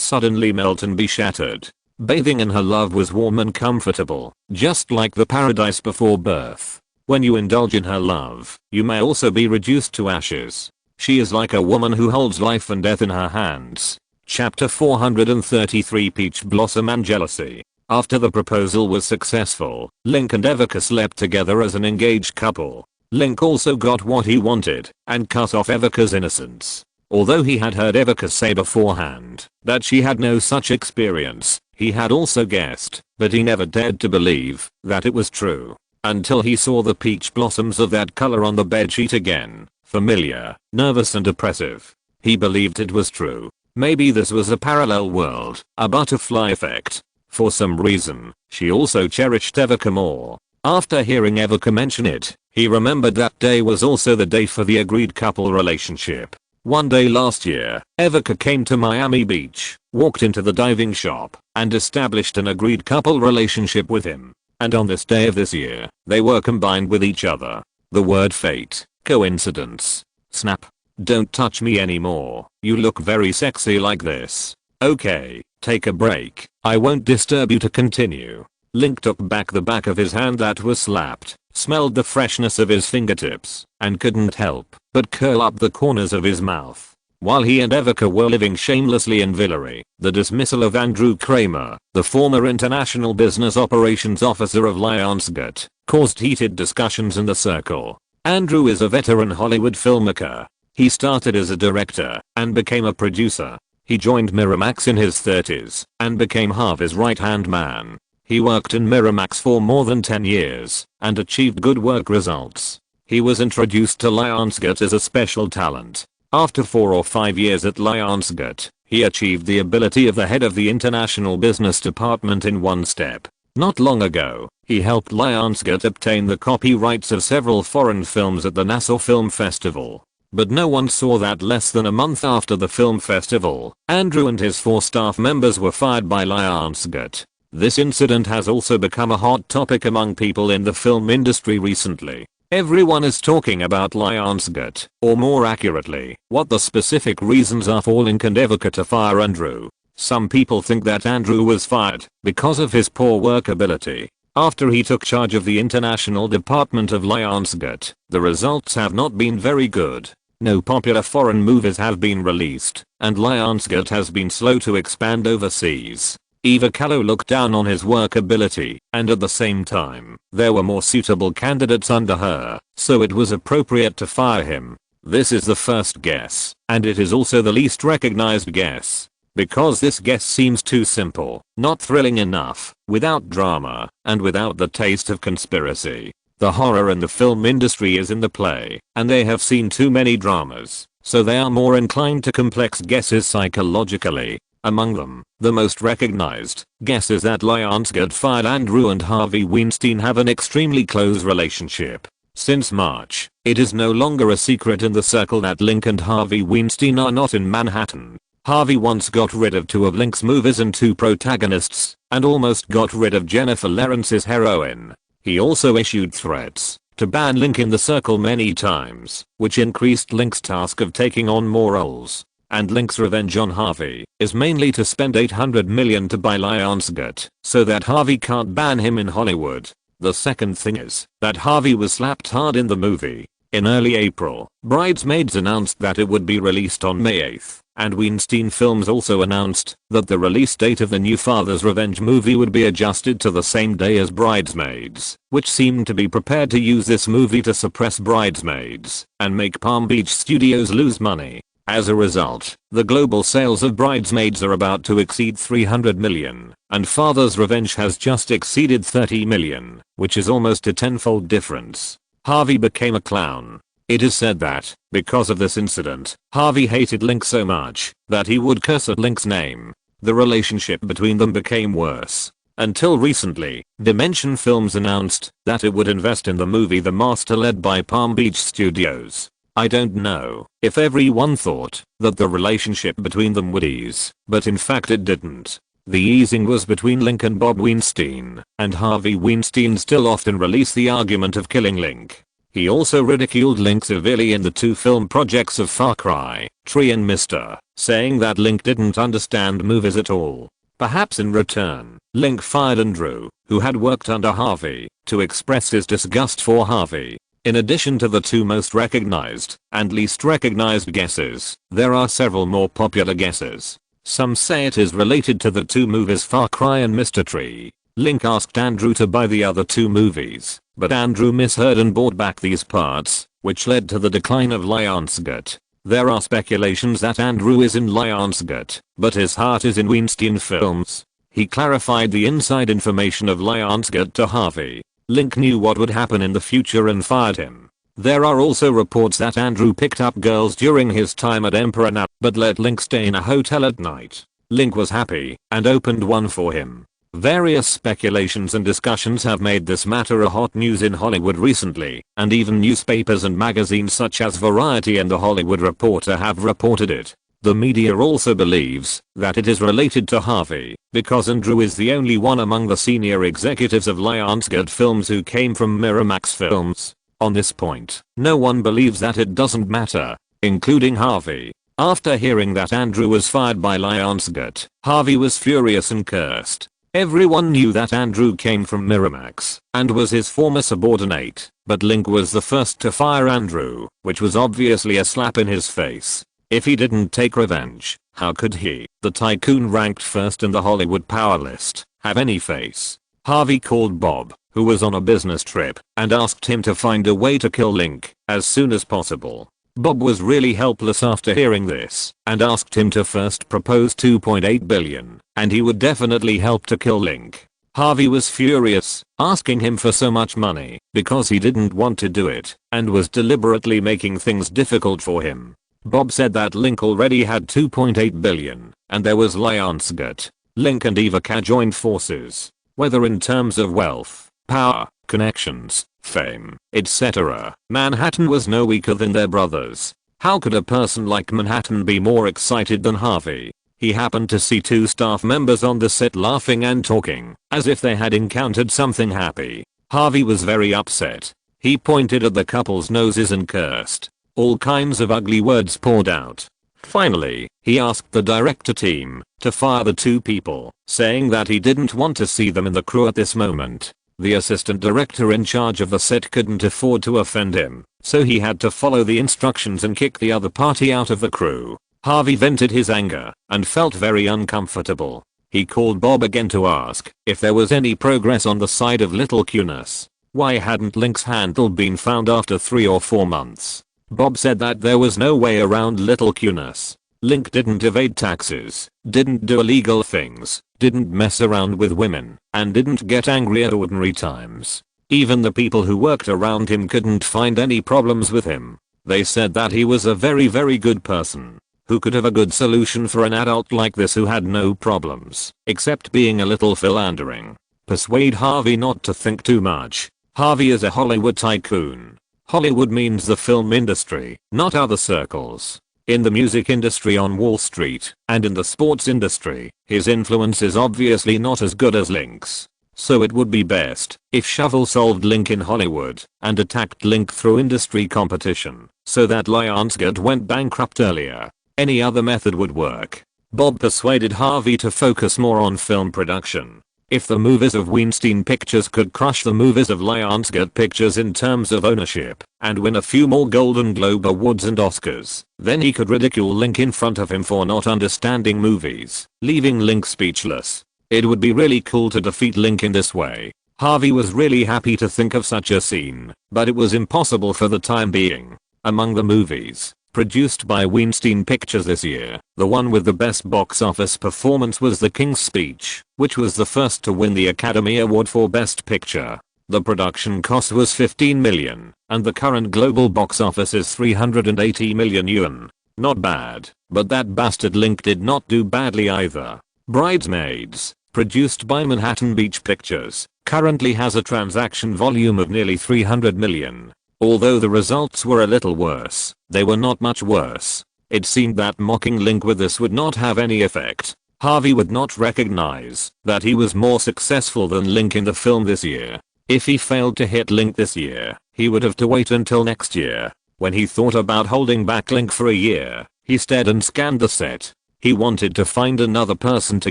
suddenly melt and be shattered. Bathing in her love was warm and comfortable, just like the paradise before birth. When you indulge in her love, you may also be reduced to ashes. She is like a woman who holds life and death in her hands. Chapter 433 Peach Blossom and Jealousy. After the proposal was successful, Link and Evoca slept together as an engaged couple. Link also got what he wanted and cut off Evoca's innocence. Although he had heard Evoca say beforehand that she had no such experience, he had also guessed, but he never dared to believe that it was true. Until he saw the peach blossoms of that color on the bedsheet again. Familiar, nervous and oppressive. He believed it was true. Maybe this was a parallel world, a butterfly effect. For some reason, she also cherished Evoca more. After hearing Evoca mention it, he remembered that day was also the day for the agreed couple relationship. One day last year, Evoca came to Miami Beach, walked into the diving shop, and established an agreed couple relationship with him. And on this day of this year, they were combined with each other. The word fate. Coincidence. Snap. Don't touch me anymore. You look very sexy like this. Okay, take a break. I won't disturb you to continue. Link took back the back of his hand that was slapped, smelled the freshness of his fingertips, and couldn't help but curl up the corners of his mouth. While he and Evoca were living shamelessly in Villeray, the dismissal of Andrew Kramer, the former international business operations officer of Lionsgate, caused heated discussions in the circle. Andrew is a veteran Hollywood filmmaker. He started as a director and became a producer. He joined Miramax in his 30s and became Harvey's right-hand man. He worked in Miramax for more than 10 years and achieved good work results. He was introduced to Lionsgate as a special talent. After 4 or 5 years at Lionsgate, he achieved the ability of the head of the international business department in one step. Not long ago, he helped Lionsgate obtain the copyrights of several foreign films at the Nassau Film Festival. But no one saw that less than a month after the film festival, Andrew and his 4 staff members were fired by Lionsgate. This incident has also become a hot topic among people in the film industry recently. Everyone is talking about Lionsgate, or more accurately, what the specific reasons are for Link and Evoca to fire Andrew. Some people think that Andrew was fired because of his poor work ability. After he took charge of the international department of Lionsgate, the results have not been very good. No popular foreign movies have been released, and Lionsgate has been slow to expand overseas. Eva Kahlo looked down on his work ability, and at the same time, there were more suitable candidates under her, so it was appropriate to fire him. This is the first guess, and it is also the least recognized guess. Because this guess seems too simple, not thrilling enough, without drama, and without the taste of conspiracy. The horror in the film industry is in the play, and they have seen too many dramas, so they are more inclined to complex guesses psychologically. Among them, the most recognized guess is that Lionsgate fired Andrew and Harvey Weinstein have an extremely close relationship. Since March, it is no longer a secret in the circle that Link and Harvey Weinstein are not in Manhattan. Harvey once got rid of 2 of Link's movies and 2 protagonists, and almost got rid of Jennifer Lawrence's heroine. He also issued threats to ban Link in the circle many times, which increased Link's task of taking on more roles. And Link's revenge on Harvey is mainly to spend $800 million to buy Lionsgate, so that Harvey can't ban him in Hollywood. The second thing is that Harvey was slapped hard in the movie. In early April, Bridesmaids announced that it would be released on May 8th, and Weinstein Films also announced that the release date of the new Father's Revenge movie would be adjusted to the same day as Bridesmaids, which seemed to be prepared to use this movie to suppress Bridesmaids and make Palm Beach studios lose money. As a result, the global sales of Bridesmaids are about to exceed 300 million, and Father's Revenge has just exceeded 30 million, which is almost a tenfold difference. Harvey became a clown. It is said that, because of this incident, Harvey hated Link so much that he would curse at Link's name. The relationship between them became worse. Until recently, Dimension Films announced that it would invest in the movie The Master led by Palm Beach Studios. I don't know if everyone thought that the relationship between them would ease, but in fact it didn't. The easing was between Link and Bob Weinstein, and Harvey Weinstein still often released the argument of killing Link. He also ridiculed Link severely in the two film projects of Far Cry, Tree and Mister, saying that Link didn't understand movies at all. Perhaps in return, Link fired Andrew, who had worked under Harvey, to express his disgust for Harvey. In addition to the two most recognized and least recognized guesses, there are several more popular guesses. Some say it is related to the two movies Far Cry and Mr. Tree. Link asked Andrew to buy the other two movies, but Andrew misheard and bought back these parts, which led to the decline of Lionsgate. There are speculations that Andrew is in Lionsgate, but his heart is in Weinstein Films. He clarified the inside information of Lionsgate to Harvey. Link knew what would happen in the future and fired him. There are also reports that Andrew picked up girls during his time at Emperor Nap but let Link stay in a hotel at night. Link was happy and opened one for him. Various speculations and discussions have made this matter a hot news in Hollywood recently, and even newspapers and magazines such as Variety and The Hollywood Reporter have reported it. The media also believes that it is related to Harvey, because Andrew is the only one among the senior executives of Lionsgate Films who came from Miramax Films. On this point, no one believes that it doesn't matter, including Harvey. After hearing that Andrew was fired by Lionsgate, Harvey was furious and cursed. Everyone knew that Andrew came from Miramax and was his former subordinate, but Link was the first to fire Andrew, which was obviously a slap in his face. If he didn't take revenge, how could he, the tycoon ranked first in the Hollywood power list, have any face? Harvey called Bob, who was on a business trip, and asked him to find a way to kill Link as soon as possible. Bob was really helpless after hearing this, and asked him to first propose $2.8 billion, and he would definitely help to kill Link. Harvey was furious, asking him for so much money, because he didn't want to do it, and was deliberately making things difficult for him. Bob said that Link already had $2.8 billion, and there was Lionsgate. Link and Ivica joined forces, whether in terms of wealth, power, connections, fame, etc. Manhattan was no weaker than their brothers. How could a person like Manhattan be more excited than Harvey? He happened to see two staff members on the set laughing and talking, as if they had encountered something happy. Harvey was very upset. He pointed at the couple's noses and cursed. All kinds of ugly words poured out. Finally, he asked the director team to fire the two people, saying that he didn't want to see them in the crew at this moment. The assistant director in charge of the set couldn't afford to offend him, so he had to follow the instructions and kick the other party out of the crew. Harvey vented his anger and felt very uncomfortable. He called Bob again to ask if there was any progress on the side of Little Cunas. Why hadn't Link's handle been found after 3 or 4 months? Bob said that there was no way around Little Cunas. Link didn't evade taxes, didn't do illegal things, didn't mess around with women, and didn't get angry at ordinary times. Even the people who worked around him couldn't find any problems with him. They said that he was a very good person, who could have a good solution for an adult like this who had no problems, except being a little philandering. Persuade Harvey not to think too much. Harvey is a Hollywood tycoon. Hollywood means the film industry, not other circles. In the music industry on Wall Street, and in the sports industry, his influence is obviously not as good as Link's. So it would be best if Shovel solved Link in Hollywood and attacked Link through industry competition, so that Lionsgate went bankrupt earlier. Any other method would work. Bob persuaded Harvey to focus more on film production. If the movies of Weinstein Pictures could crush the movies of Lionsgate Pictures in terms of ownership and win a few more Golden Globe Awards and Oscars, then he could ridicule Link in front of him for not understanding movies, leaving Link speechless. It would be really cool to defeat Link in this way. Harvey was really happy to think of such a scene, but it was impossible for the time being. Among the movies produced by Weinstein Pictures this year, the one with the best box office performance was The King's Speech, which was the first to win the Academy Award for Best Picture. The production cost was 15 million, and the current global box office is 380 million yuan. Not bad, but that bastard Link did not do badly either. Bridesmaids, produced by Manhattan Beach Pictures, currently has a transaction volume of nearly 300 million. Although the results were a little worse, they were not much worse. It seemed that mocking Link with this would not have any effect. Harvey would not recognize that he was more successful than Link in the film this year. If he failed to hit Link this year, he would have to wait until next year. When he thought about holding back Link for a year, he stared and scanned the set. He wanted to find another person to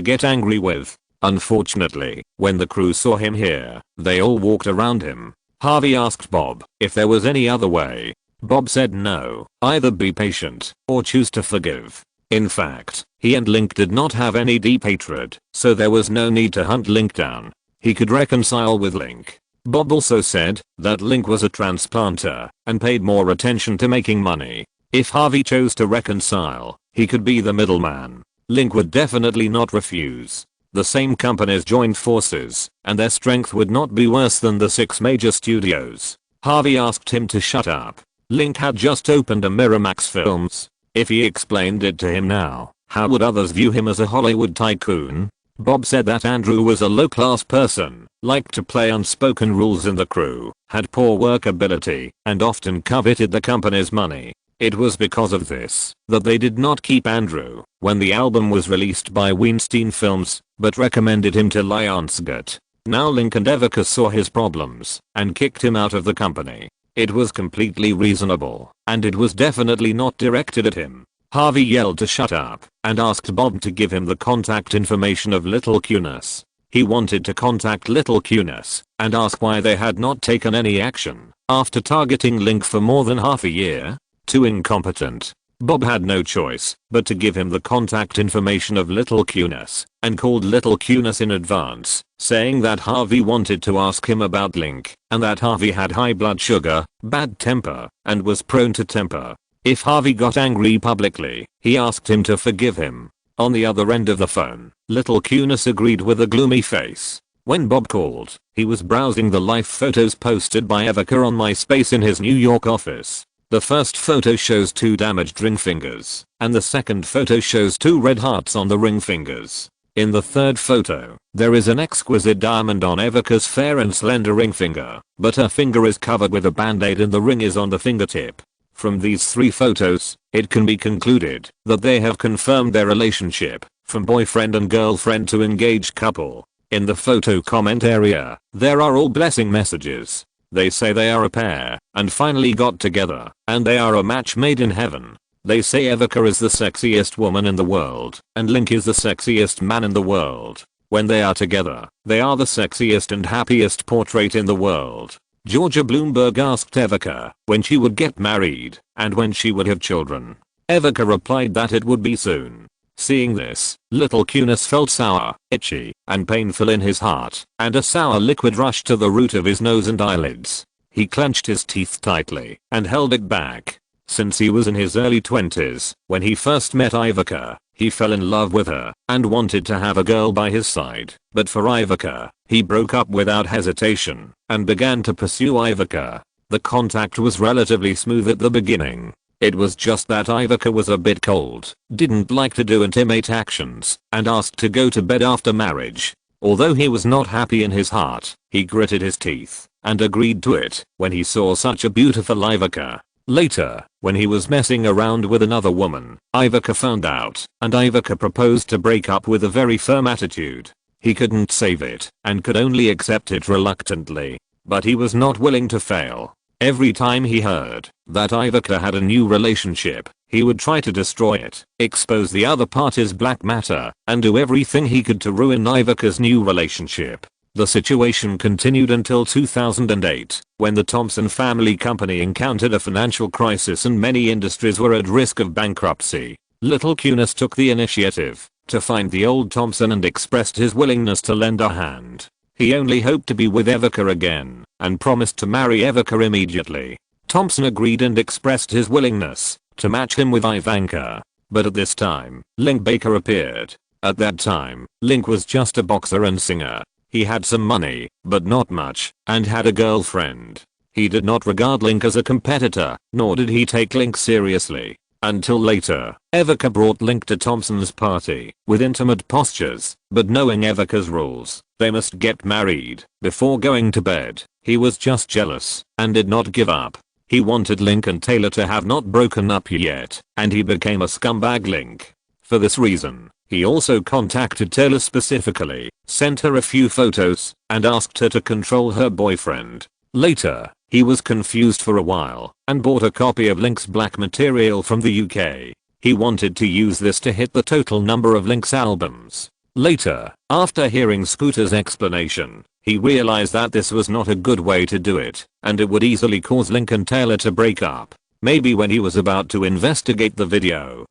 get angry with. Unfortunately, when the crew saw him here, they all walked around him. Harvey asked Bob if there was any other way. Bob said no, either be patient or choose to forgive. In fact, he and Link did not have any deep hatred, so there was no need to hunt Link down. He could reconcile with Link. Bob also said that Link was a transplanter and paid more attention to making money. If Harvey chose to reconcile, he could be the middleman. Link would definitely not refuse. The same companies joined forces, and their strength would not be worse than the 6 major studios. Harvey asked him to shut up. Link had just opened a Miramax Films. If he explained it to him now, how would others view him as a Hollywood tycoon? Bob said that Andrew was a low-class person, liked to play unspoken rules in the crew, had poor work ability, and often coveted the company's money. It was because of this that they did not keep Andrew when the album was released by Weinstein Films, but recommended him to Lionsgate. Now Link and Evica saw his problems and kicked him out of the company. It was completely reasonable, and it was definitely not directed at him. Harvey yelled to shut up and asked Bob to give him the contact information of Little Cunis. He wanted to contact Little Cunis and ask why they had not taken any action after targeting Link for more than half a year. Too incompetent. Bob had no choice but to give him the contact information of Little Cunis and called Little Cunis in advance, saying that Harvey wanted to ask him about Link and that Harvey had high blood sugar, bad temper, and was prone to temper. If Harvey got angry publicly, he asked him to forgive him. On the other end of the phone, Little Cunis agreed with a gloomy face. When Bob called, he was browsing the life photos posted by Evica on MySpace in his New York office. The first photo shows 2 damaged ring fingers, and the second photo shows 2 red hearts on the ring fingers. In the third photo, there is an exquisite diamond on Evica's fair and slender ring finger, but her finger is covered with a band-aid and the ring is on the fingertip. From these 3 photos, it can be concluded that they have confirmed their relationship from boyfriend and girlfriend to engaged couple. In the photo comment area, there are all blessing messages. They say they are a pair and finally got together, and they are a match made in heaven. They say Evica is the sexiest woman in the world and Link is the sexiest man in the world. When they are together, they are the sexiest and happiest portrait in the world. Georgia Bloomberg asked Evica when she would get married and when she would have children. Evica replied that it would be soon. Seeing this, Little Cunis felt sour, itchy, and painful in his heart, and a sour liquid rushed to the root of his nose and eyelids. He clenched his teeth tightly and held it back. Since he was in his early 20s, when he first met Ivica, he fell in love with her and wanted to have a girl by his side. But for Ivica, he broke up without hesitation and began to pursue Ivica. The contact was relatively smooth at the beginning. It was just that Ivica was a bit cold, didn't like to do intimate actions, and asked to go to bed after marriage. Although he was not happy in his heart, he gritted his teeth and agreed to it when he saw such a beautiful Ivica. Later, when he was messing around with another woman, Ivica found out, and Ivica proposed to break up with a very firm attitude. He couldn't save it and could only accept it reluctantly, but he was not willing to fail. Every time he heard that Ivica had a new relationship, he would try to destroy it, expose the other party's black matter, and do everything he could to ruin Ivica's new relationship. The situation continued until 2008, when the Thompson family company encountered a financial crisis and many industries were at risk of bankruptcy. Little Cunis took the initiative to find the old Thompson and expressed his willingness to lend a hand. He only hoped to be with Evica again and promised to marry Evica immediately. Thompson agreed and expressed his willingness to match him with Ivanka. But at this time, Link Baker appeared. At that time, Link was just a boxer and singer. He had some money, but not much, and had a girlfriend. He did not regard Link as a competitor, nor did he take Link seriously. Until later, Evoca brought Link to Thompson's party, with intimate postures, but knowing Evoca's rules, they must get married, before going to bed, he was just jealous, and did not give up. He wanted Link and Taylor to have not broken up yet, and he became a scumbag Link. For this reason, he also contacted Taylor specifically, sent her a few photos, and asked her to control her boyfriend. Later, he was confused for a while, and bought a copy of Link's Black material from the UK. He wanted to use this to hit the total number of Link's albums. Later, after hearing Scooter's explanation, he realized that this was not a good way to do it, and it would easily cause Link and Taylor to break up. Maybe when he was about to investigate the video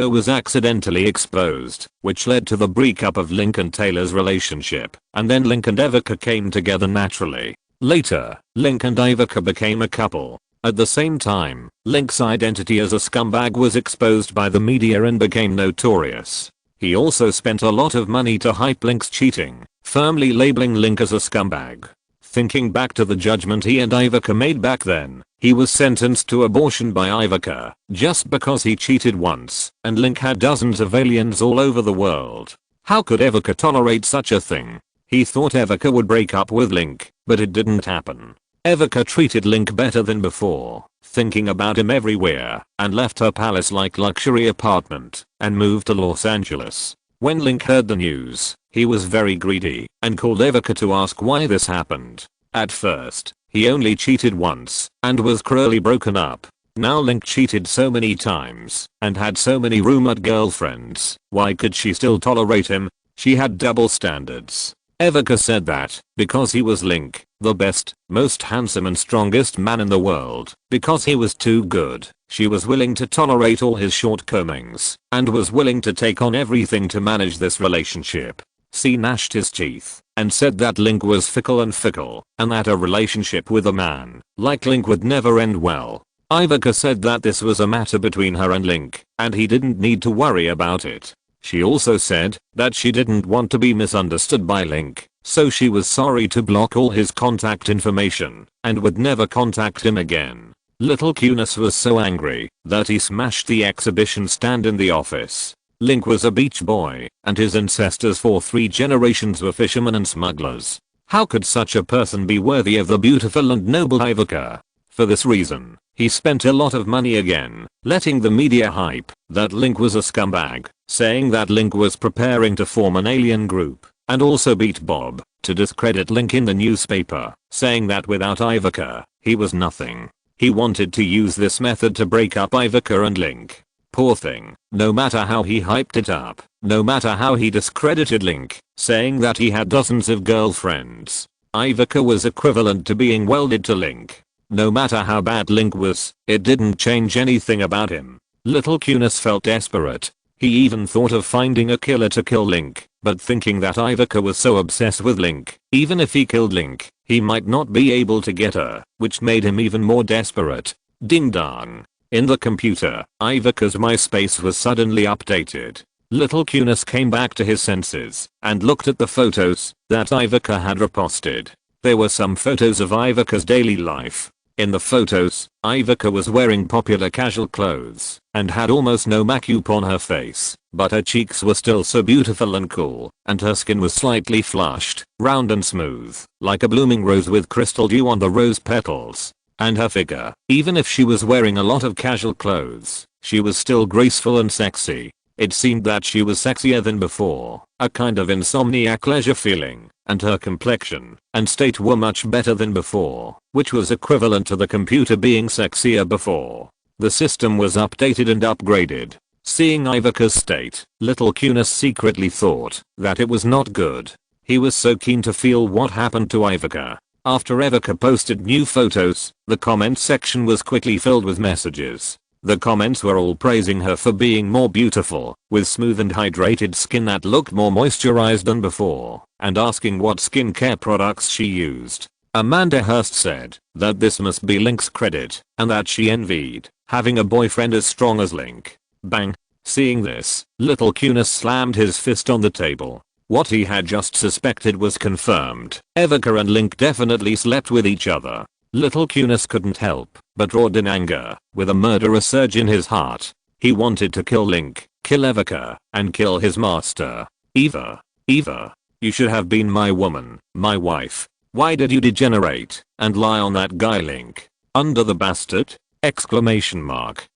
was accidentally exposed, which led to the breakup of Link and Taylor's relationship, and then Link and Evoca came together naturally. Later, Link and Ivoca became a couple. At the same time, Link's identity as a scumbag was exposed by the media and became notorious. He also spent a lot of money to hype Link's cheating, firmly labeling Link as a scumbag. Thinking back to the judgment he and Ivoca made back then, he was sentenced to abortion by Ivoca, just because he cheated once, and Link had dozens of aliens all over the world. How could Evoca tolerate such a thing? He thought Evoca would break up with Link, but it didn't happen. Evoca treated Link better than before, thinking about him everywhere, and left her palace-like luxury apartment, and moved to Los Angeles. When Link heard the news, he was very greedy, and called Evoca to ask why this happened. At first, he only cheated once, and was cruelly broken up. Now Link cheated so many times, and had so many rumored girlfriends. Why could she still tolerate him? She had double standards. Evoca said that, because he was Link, the best, most handsome and strongest man in the world, because he was too good, she was willing to tolerate all his shortcomings, and was willing to take on everything to manage this relationship. She gnashed his teeth, and said that Link was fickle, and that a relationship with a man like Link would never end well. Ivoca said that this was a matter between her and Link, and he didn't need to worry about it. She also said that she didn't want to be misunderstood by Link, so she was sorry to block all his contact information, and would never contact him again. Little Cunis was so angry that he smashed the exhibition stand in the office. Link was a beach boy, and his ancestors for 3 generations were fishermen and smugglers. How could such a person be worthy of the beautiful and noble Ivoca? For this reason, he spent a lot of money again, letting the media hype that Link was a scumbag, saying that Link was preparing to form an alien group, and also beat Bob, to discredit Link in the newspaper, saying that without Ivoca, he was nothing. He wanted to use this method to break up Ivoca and Link. Poor thing, no matter how he hyped it up, no matter how he discredited Link, saying that he had dozens of girlfriends, Ivoca was equivalent to being welded to Link. No matter how bad Link was, it didn't change anything about him. Little Cunis felt desperate. He even thought of finding a killer to kill Link, but thinking that Ivoca was so obsessed with Link, even if he killed Link, he might not be able to get her, which made him even more desperate. Ding dong. In the computer, Ivoca's MySpace was suddenly updated. Little Cunis came back to his senses, and looked at the photos that Ivoca had reposted. There were some photos of Ivoca's daily life. In the photos, Ivoca was wearing popular casual clothes, and had almost no makeup on her face, but her cheeks were still so beautiful and cool, and her skin was slightly flushed, round and smooth, like a blooming rose with crystal dew on the rose petals. And her figure, even if she was wearing a lot of casual clothes, she was still graceful and sexy. It seemed that she was sexier than before, a kind of insomniac leisure feeling, and her complexion and state were much better than before, which was equivalent to the computer being sexier before. The system was updated and upgraded. Seeing Ivoca's state, Little Cunis secretly thought that it was not good. He was so keen to feel what happened to Ivoca. After Evoca posted new photos, the comment section was quickly filled with messages. The comments were all praising her for being more beautiful, with smooth and hydrated skin that looked more moisturized than before, and asking what skincare products she used. Amanda Hurst said that this must be Link's credit, and that she envied having a boyfriend as strong as Link. Bang. Seeing this, Little Cunis slammed his fist on the table. What he had just suspected was confirmed. Evoca and Link definitely slept with each other. Little Cunis couldn't help but roared in anger, with a murderous surge in his heart. He wanted to kill Link, kill Evoca, and kill his master. Eva, you should have been my woman, my wife. Why did you degenerate and lie on that guy Link? Under the bastard? Exclamation mark.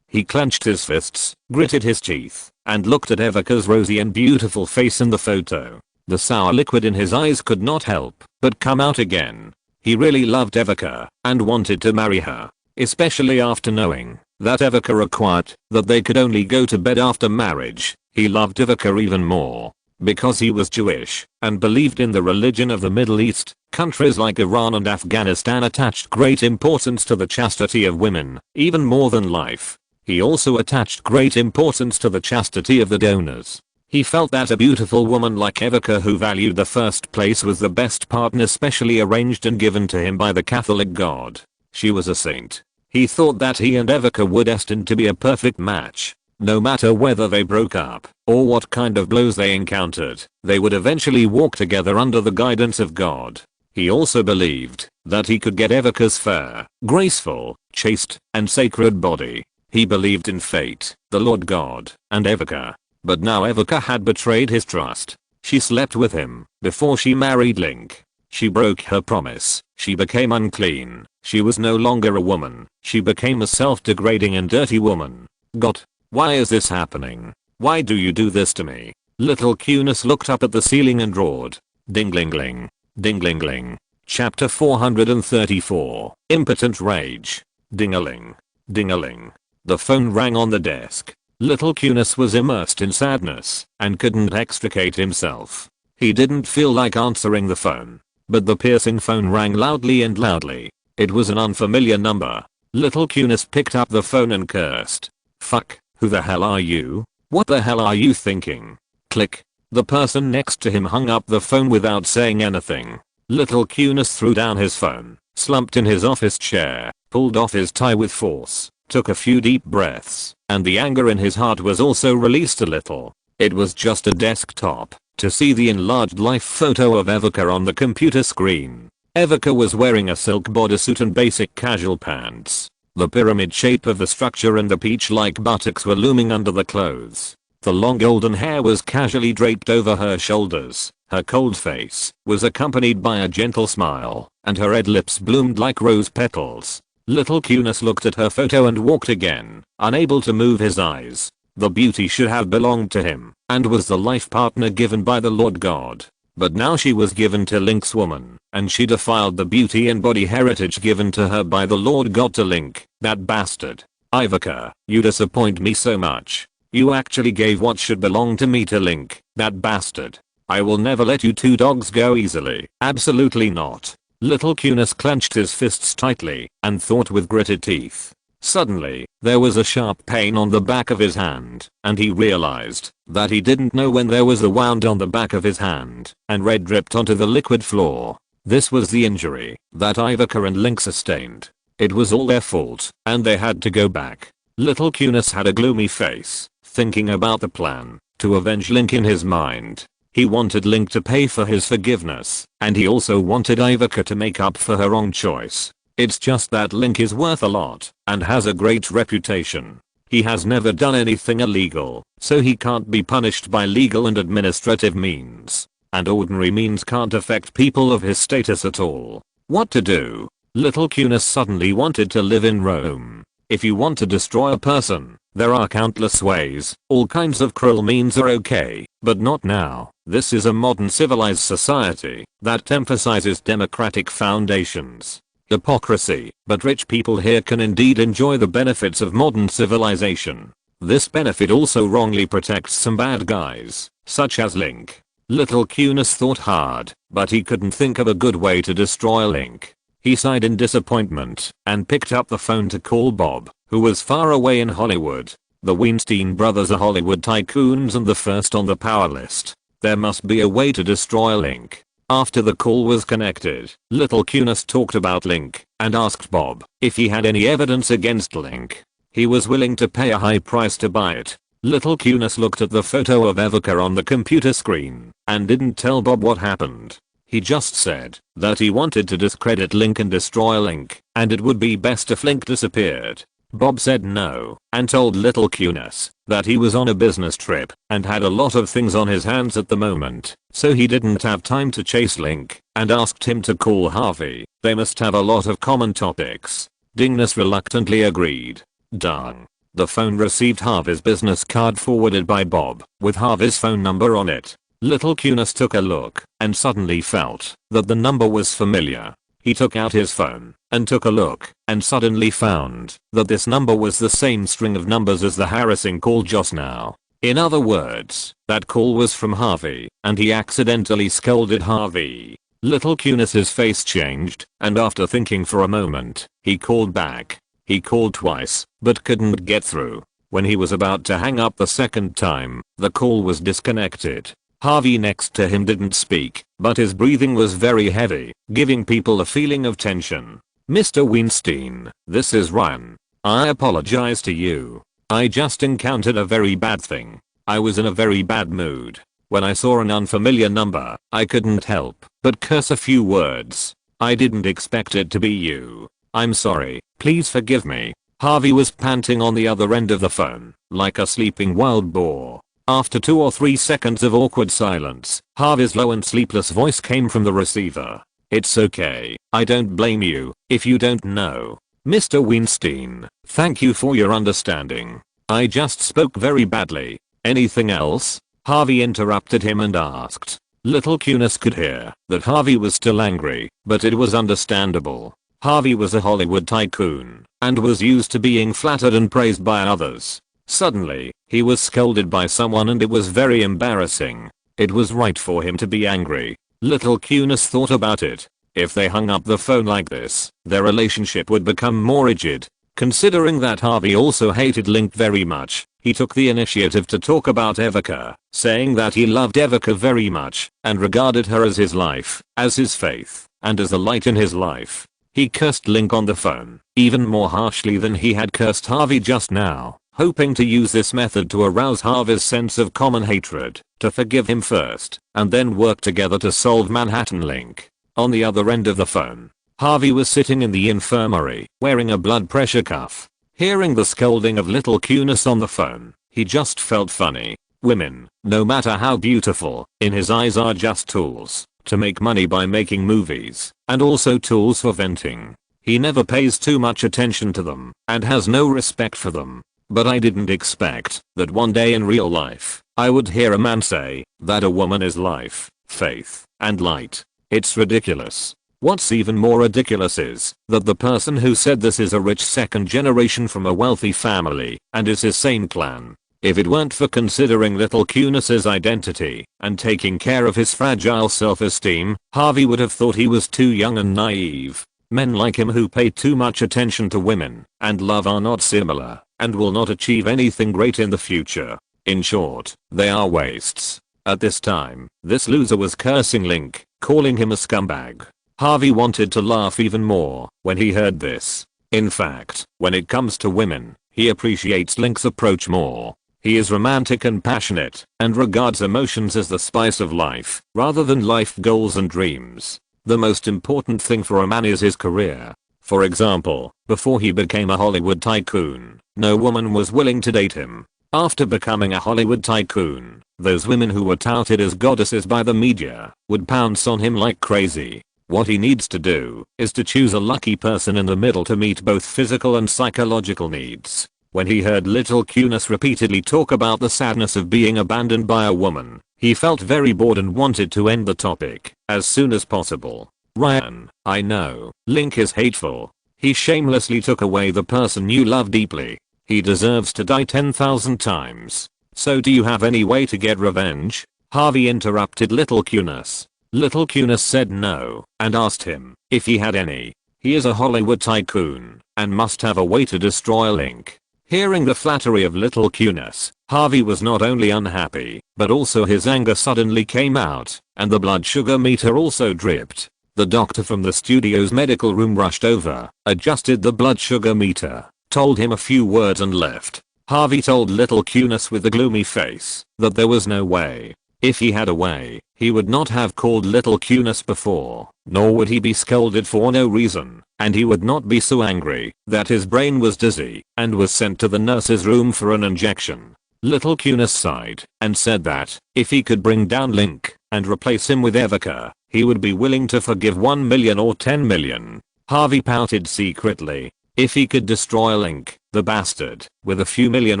He clenched his fists, gritted his teeth, and looked at Evoca's rosy and beautiful face in the photo. The sour liquid in his eyes could not help but come out again. He really loved Evoca and wanted to marry her, especially after knowing that Evoca required that they could only go to bed after marriage. He loved Evoca even more because he was Jewish and believed in the religion of the Middle East. Countries like Iran and Afghanistan attached great importance to the chastity of women, even more than life. He also attached great importance to the chastity of the donors. He felt that a beautiful woman like Evoca who valued the first place was the best partner specially arranged and given to him by the Catholic God. She was a saint. He thought that he and Evoca were destined to be a perfect match. No matter whether they broke up or what kind of blows they encountered, they would eventually walk together under the guidance of God. He also believed that he could get Evoca's fair, graceful, chaste, and sacred body. He believed in fate, the Lord God, and Evoca. But now Evoca had betrayed his trust. She slept with him before she married Link. She broke her promise. She became unclean. She was no longer a woman. She became a self-degrading and dirty woman. God, why is this happening? Why do you do this to me? Little Cunis looked up at the ceiling and roared. Ding-ling-ling. Ding-ling-ling. Chapter 434. Impotent Rage. Ding-a-ling. Ding-a-ling. The phone rang on the desk. Little Cunis was immersed in sadness and couldn't extricate himself. He didn't feel like answering the phone, but the piercing phone rang loudly and loudly. It was an unfamiliar number. Little Cunis picked up the phone and cursed. Fuck, who the hell are you? What the hell are you thinking? Click. The person next to him hung up the phone without saying anything. Little Cunis threw down his phone, slumped in his office chair, pulled off his tie with force, took a few deep breaths, and the anger in his heart was also released a little. It was just a desktop to see the enlarged life photo of Evoca on the computer screen. Evoca was wearing a silk bodysuit and basic casual pants. The pyramid shape of the structure and the peach-like buttocks were looming under the clothes. The long golden hair was casually draped over her shoulders. Her cold face was accompanied by a gentle smile, and her red lips bloomed like rose petals. Little Cunis looked at her photo and walked again, unable to move his eyes. The beauty should have belonged to him, and was the life partner given by the Lord God. But now she was given to Link's woman, and she defiled the beauty and body heritage given to her by the Lord God to Link, that bastard. Evoca, you disappoint me so much. You actually gave what should belong to me to Link, that bastard. I will never let you two dogs go easily. Absolutely not. Little Cunis clenched his fists tightly and thought with gritted teeth. Suddenly, there was a sharp pain on the back of his hand, and he realized that he didn't know when there was a wound on the back of his hand, and red dripped onto the liquid floor. This was the injury that Evoca and Link sustained. It was all their fault, and they had to go back. Little Cunis had a gloomy face, thinking about the plan to avenge Link in his mind. He wanted Link to pay for his forgiveness, and he also wanted Evoca to make up for her wrong choice. It's just that Link is worth a lot and has a great reputation. He has never done anything illegal, so he can't be punished by legal and administrative means. And ordinary means can't affect people of his status at all. What to do? Little Cunis suddenly wanted to live in Rome. If you want to destroy a person, there are countless ways. All kinds of cruel means are okay, but not now. This is a modern civilized society that emphasizes democratic foundations. Hypocrisy, but rich people here can indeed enjoy the benefits of modern civilization. This benefit also wrongly protects some bad guys, such as Link. Little Cunis thought hard, but he couldn't think of a good way to destroy Link. He sighed in disappointment and picked up the phone to call Bob, who was far away in Hollywood. The Weinstein brothers are Hollywood tycoons and the first on the power list. There must be a way to destroy Link. After the call was connected, Little Cunis talked about Link and asked Bob if he had any evidence against Link. He was willing to pay a high price to buy it. Little Cunis looked at the photo of Evica on the computer screen and didn't tell Bob what happened. He just said that he wanted to discredit Link and destroy Link, and it would be best if Link disappeared. Bob said no and told Little Cunis that he was on a business trip and had a lot of things on his hands at the moment, so he didn't have time to chase Link, and asked him to call Harvey. They must have a lot of common topics. Dingness reluctantly agreed. Done. The phone received Harvey's business card forwarded by Bob with Harvey's phone number on it. Little Cunis took a look and suddenly felt that the number was familiar. He took out his phone and took a look and suddenly found that this number was the same string of numbers as the harassing call just now. In other words, that call was from Harvey and he accidentally scolded Harvey. Little Cunis's face changed, and after thinking for a moment, he called back. He called twice, but couldn't get through. When he was about to hang up the second time, the call was disconnected. Harvey next to him didn't speak, but his breathing was very heavy, giving people a feeling of tension. "Mr. Weinstein, this is Ryan. I apologize to you. I just encountered a very bad thing. I was in a very bad mood. When I saw an unfamiliar number, I couldn't help but curse a few words. I didn't expect it to be you. I'm sorry, please forgive me." Harvey was panting on the other end of the phone, like a sleeping wild boar. After 2 or 3 seconds of awkward silence, Harvey's low and sleepless voice came from the receiver. "It's okay, I don't blame you, if you don't know. Mr. Weinstein, thank you for your understanding. I just spoke very badly. Anything else?" Harvey interrupted him and asked. Little Cunis could hear that Harvey was still angry, but it was understandable. Harvey was a Hollywood tycoon and was used to being flattered and praised by others. Suddenly, he was scolded by someone and it was very embarrassing. It was right for him to be angry. Little Cunis thought about it. If they hung up the phone like this, their relationship would become more rigid. Considering that Harvey also hated Link very much, he took the initiative to talk about Evica, saying that he loved Evica very much and regarded her as his life, as his faith, and as a light in his life. He cursed Link on the phone, even more harshly than he had cursed Harvey just now, hoping to use this method to arouse Harvey's sense of common hatred, to forgive him first, and then work together to solve Manhattan Link. On the other end of the phone, Harvey was sitting in the infirmary, wearing a blood pressure cuff. Hearing the scolding of Little Cunis on the phone, he just felt funny. Women, no matter how beautiful, in his eyes are just tools to make money by making movies, and also tools for venting. He never pays too much attention to them, and has no respect for them. But I didn't expect that one day in real life, I would hear a man say that a woman is life, faith, and light. It's ridiculous. What's even more ridiculous is that the person who said this is a rich second generation from a wealthy family and is his same clan. If it weren't for considering Little Cunis's identity and taking care of his fragile self-esteem, Harvey would have thought he was too young and naive. Men like him who pay too much attention to women and love are not similar and will not achieve anything great in the future. In short, they are wastes. At this time, this loser was cursing Link, calling him a scumbag. Harvey wanted to laugh even more when he heard this. In fact, when it comes to women, he appreciates Link's approach more. He is romantic and passionate and regards emotions as the spice of life rather than life goals and dreams. The most important thing for a man is his career. For example, before he became a Hollywood tycoon, no woman was willing to date him. After becoming a Hollywood tycoon, those women who were touted as goddesses by the media would pounce on him like crazy. What he needs to do is to choose a lucky person in the middle to meet both physical and psychological needs. When he heard Little Cunis repeatedly talk about the sadness of being abandoned by a woman, he felt very bored and wanted to end the topic as soon as possible. "Ryan, I know, Link is hateful. He shamelessly took away the person you love deeply. He deserves to die 10,000 times. So do you have any way to get revenge?" Harvey interrupted Little Cunis. Little Cunis said no and asked him if he had any. He is a Hollywood tycoon and must have a way to destroy Link. Hearing the flattery of Little Cunis, Harvey was not only unhappy, but also his anger suddenly came out, and the blood sugar meter also dripped. The doctor from the studio's medical room rushed over, adjusted the blood sugar meter, told him a few words and left. Harvey told little Cunis with a gloomy face that there was no way. If he had a way, he would not have called little Cunis before, nor would he be scolded for no reason, and he would not be so angry that his brain was dizzy and was sent to the nurse's room for an injection. Little Cunis sighed and said that if he could bring down Link and replace him with Evoca, he would be willing to forgive 1 million or 10 million. Harvey pouted secretly. If he could destroy Link, the bastard, with a few million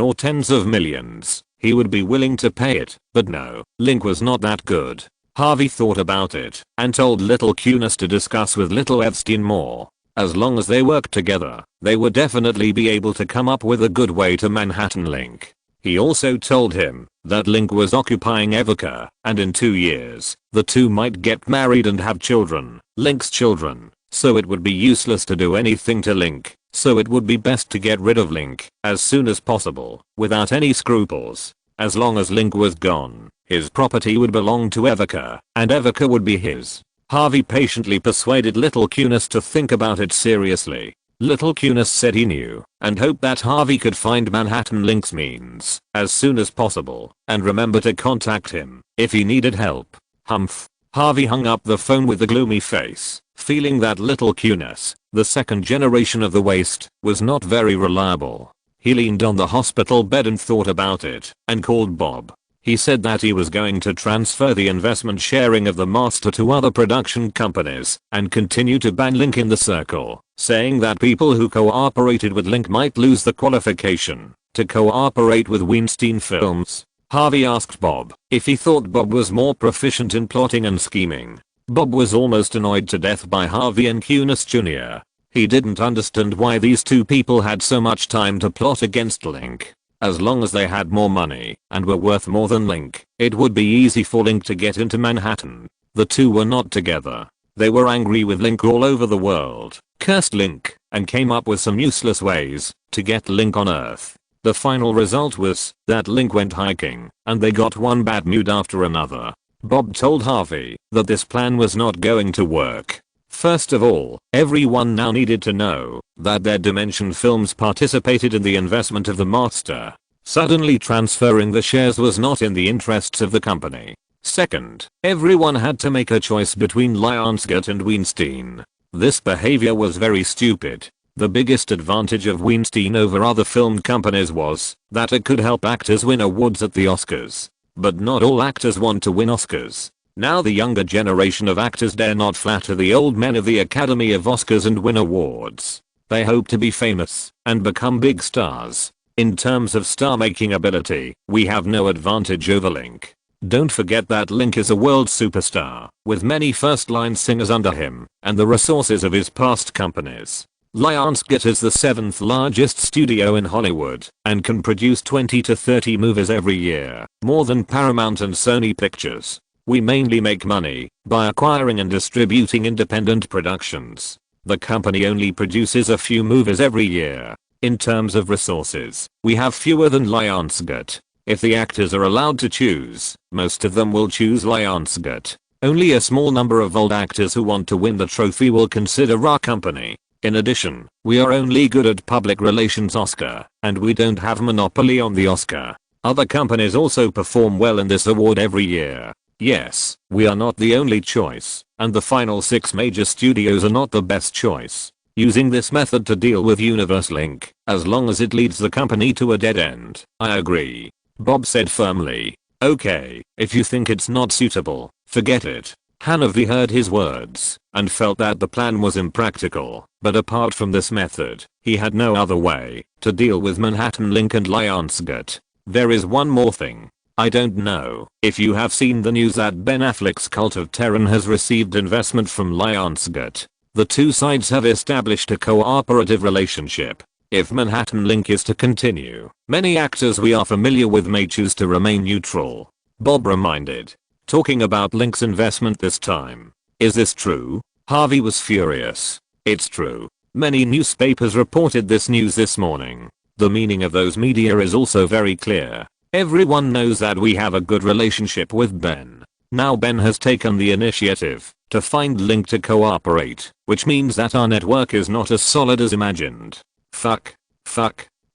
or tens of millions, he would be willing to pay it, but no, Link was not that good. Harvey thought about it and told little Cunis to discuss with little Epstein more. As long as they worked together, they would definitely be able to come up with a good way to Manhattan Link. He also told him that Link was occupying Evoca, and in 2 years, the two might get married and have children, Link's children, so it would be useless to do anything to Link. So it would be best to get rid of Link as soon as possible, without any scruples. As long as Link was gone, his property would belong to Evoca, and Evoca would be his. Harvey patiently persuaded little Cunis to think about it seriously. Little Cunis said he knew, and hoped that Harvey could find Manhattan Link's means as soon as possible, and remember to contact him if he needed help. Humph. Harvey hung up the phone with a gloomy face, feeling that little Cunis, the second generation of the waste, was not very reliable. He leaned on the hospital bed and thought about it, and called Bob. He said that he was going to transfer the investment sharing of the master to other production companies, and continue to ban Link in the circle, saying that people who cooperated with Link might lose the qualification to cooperate with Weinstein Films. Harvey asked Bob if he thought Bob was more proficient in plotting and scheming. Bob was almost annoyed to death by Harvey and Cunis Jr. He didn't understand why these two people had so much time to plot against Link. As long as they had more money and were worth more than Link, it would be easy for Link to get into Manhattan. The two were not together. They were angry with Link all over the world, cursed Link, and came up with some useless ways to get Link on Earth. The final result was that Link went hiking, and they got one bad mood after another. Bob told Harvey that this plan was not going to work. First of all, everyone now needed to know that their Dimension Films participated in the investment of the master. Suddenly transferring the shares was not in the interests of the company. Second, everyone had to make a choice between Lionsgate and Weinstein. This behavior was very stupid. The biggest advantage of Weinstein over other film companies was that it could help actors win awards at the Oscars. But not all actors want to win Oscars. Now the younger generation of actors dare not flatter the old men of the Academy of Oscars and win awards. They hope to be famous and become big stars. In terms of star-making ability, we have no advantage over Link. Don't forget that Link is a world superstar, with many first-line singers under him, and the resources of his past companies. Lionsgate is the 7th largest studio in Hollywood, and can produce 20 to 30 movies every year, more than Paramount and Sony Pictures. We mainly make money by acquiring and distributing independent productions. The company only produces a few movies every year. In terms of resources, we have fewer than Lionsgate. If the actors are allowed to choose, most of them will choose Lionsgate. Only a small number of old actors who want to win the trophy will consider our company. In addition, we are only good at public relations Oscar, and we don't have monopoly on the Oscar. Other companies also perform well in this award every year. Yes, we are not the only choice, and the final 6 major studios are not the best choice. Using this method to deal with Universe Link, as long as it leads the company to a dead end, I agree. Bob said firmly. Okay, if you think it's not suitable, forget it. Hanavi heard his words and felt that the plan was impractical, but apart from this method, he had no other way to deal with Manhattan Link and Lionsgate. There is one more thing. I don't know if you have seen the news that Ben Affleck's Cult of Terran has received investment from Lionsgate. The two sides have established a cooperative relationship. If Manhattan Link is to continue, many actors we are familiar with may choose to remain neutral. Bob reminded. Talking about Link's investment this time. Is this true? Harvey was furious. It's true. Many newspapers reported this news this morning. The meaning of those media is also very clear. Everyone knows that we have a good relationship with Ben. Now Ben has taken the initiative to find Link to cooperate, which means that our network is not as solid as imagined. Fuck.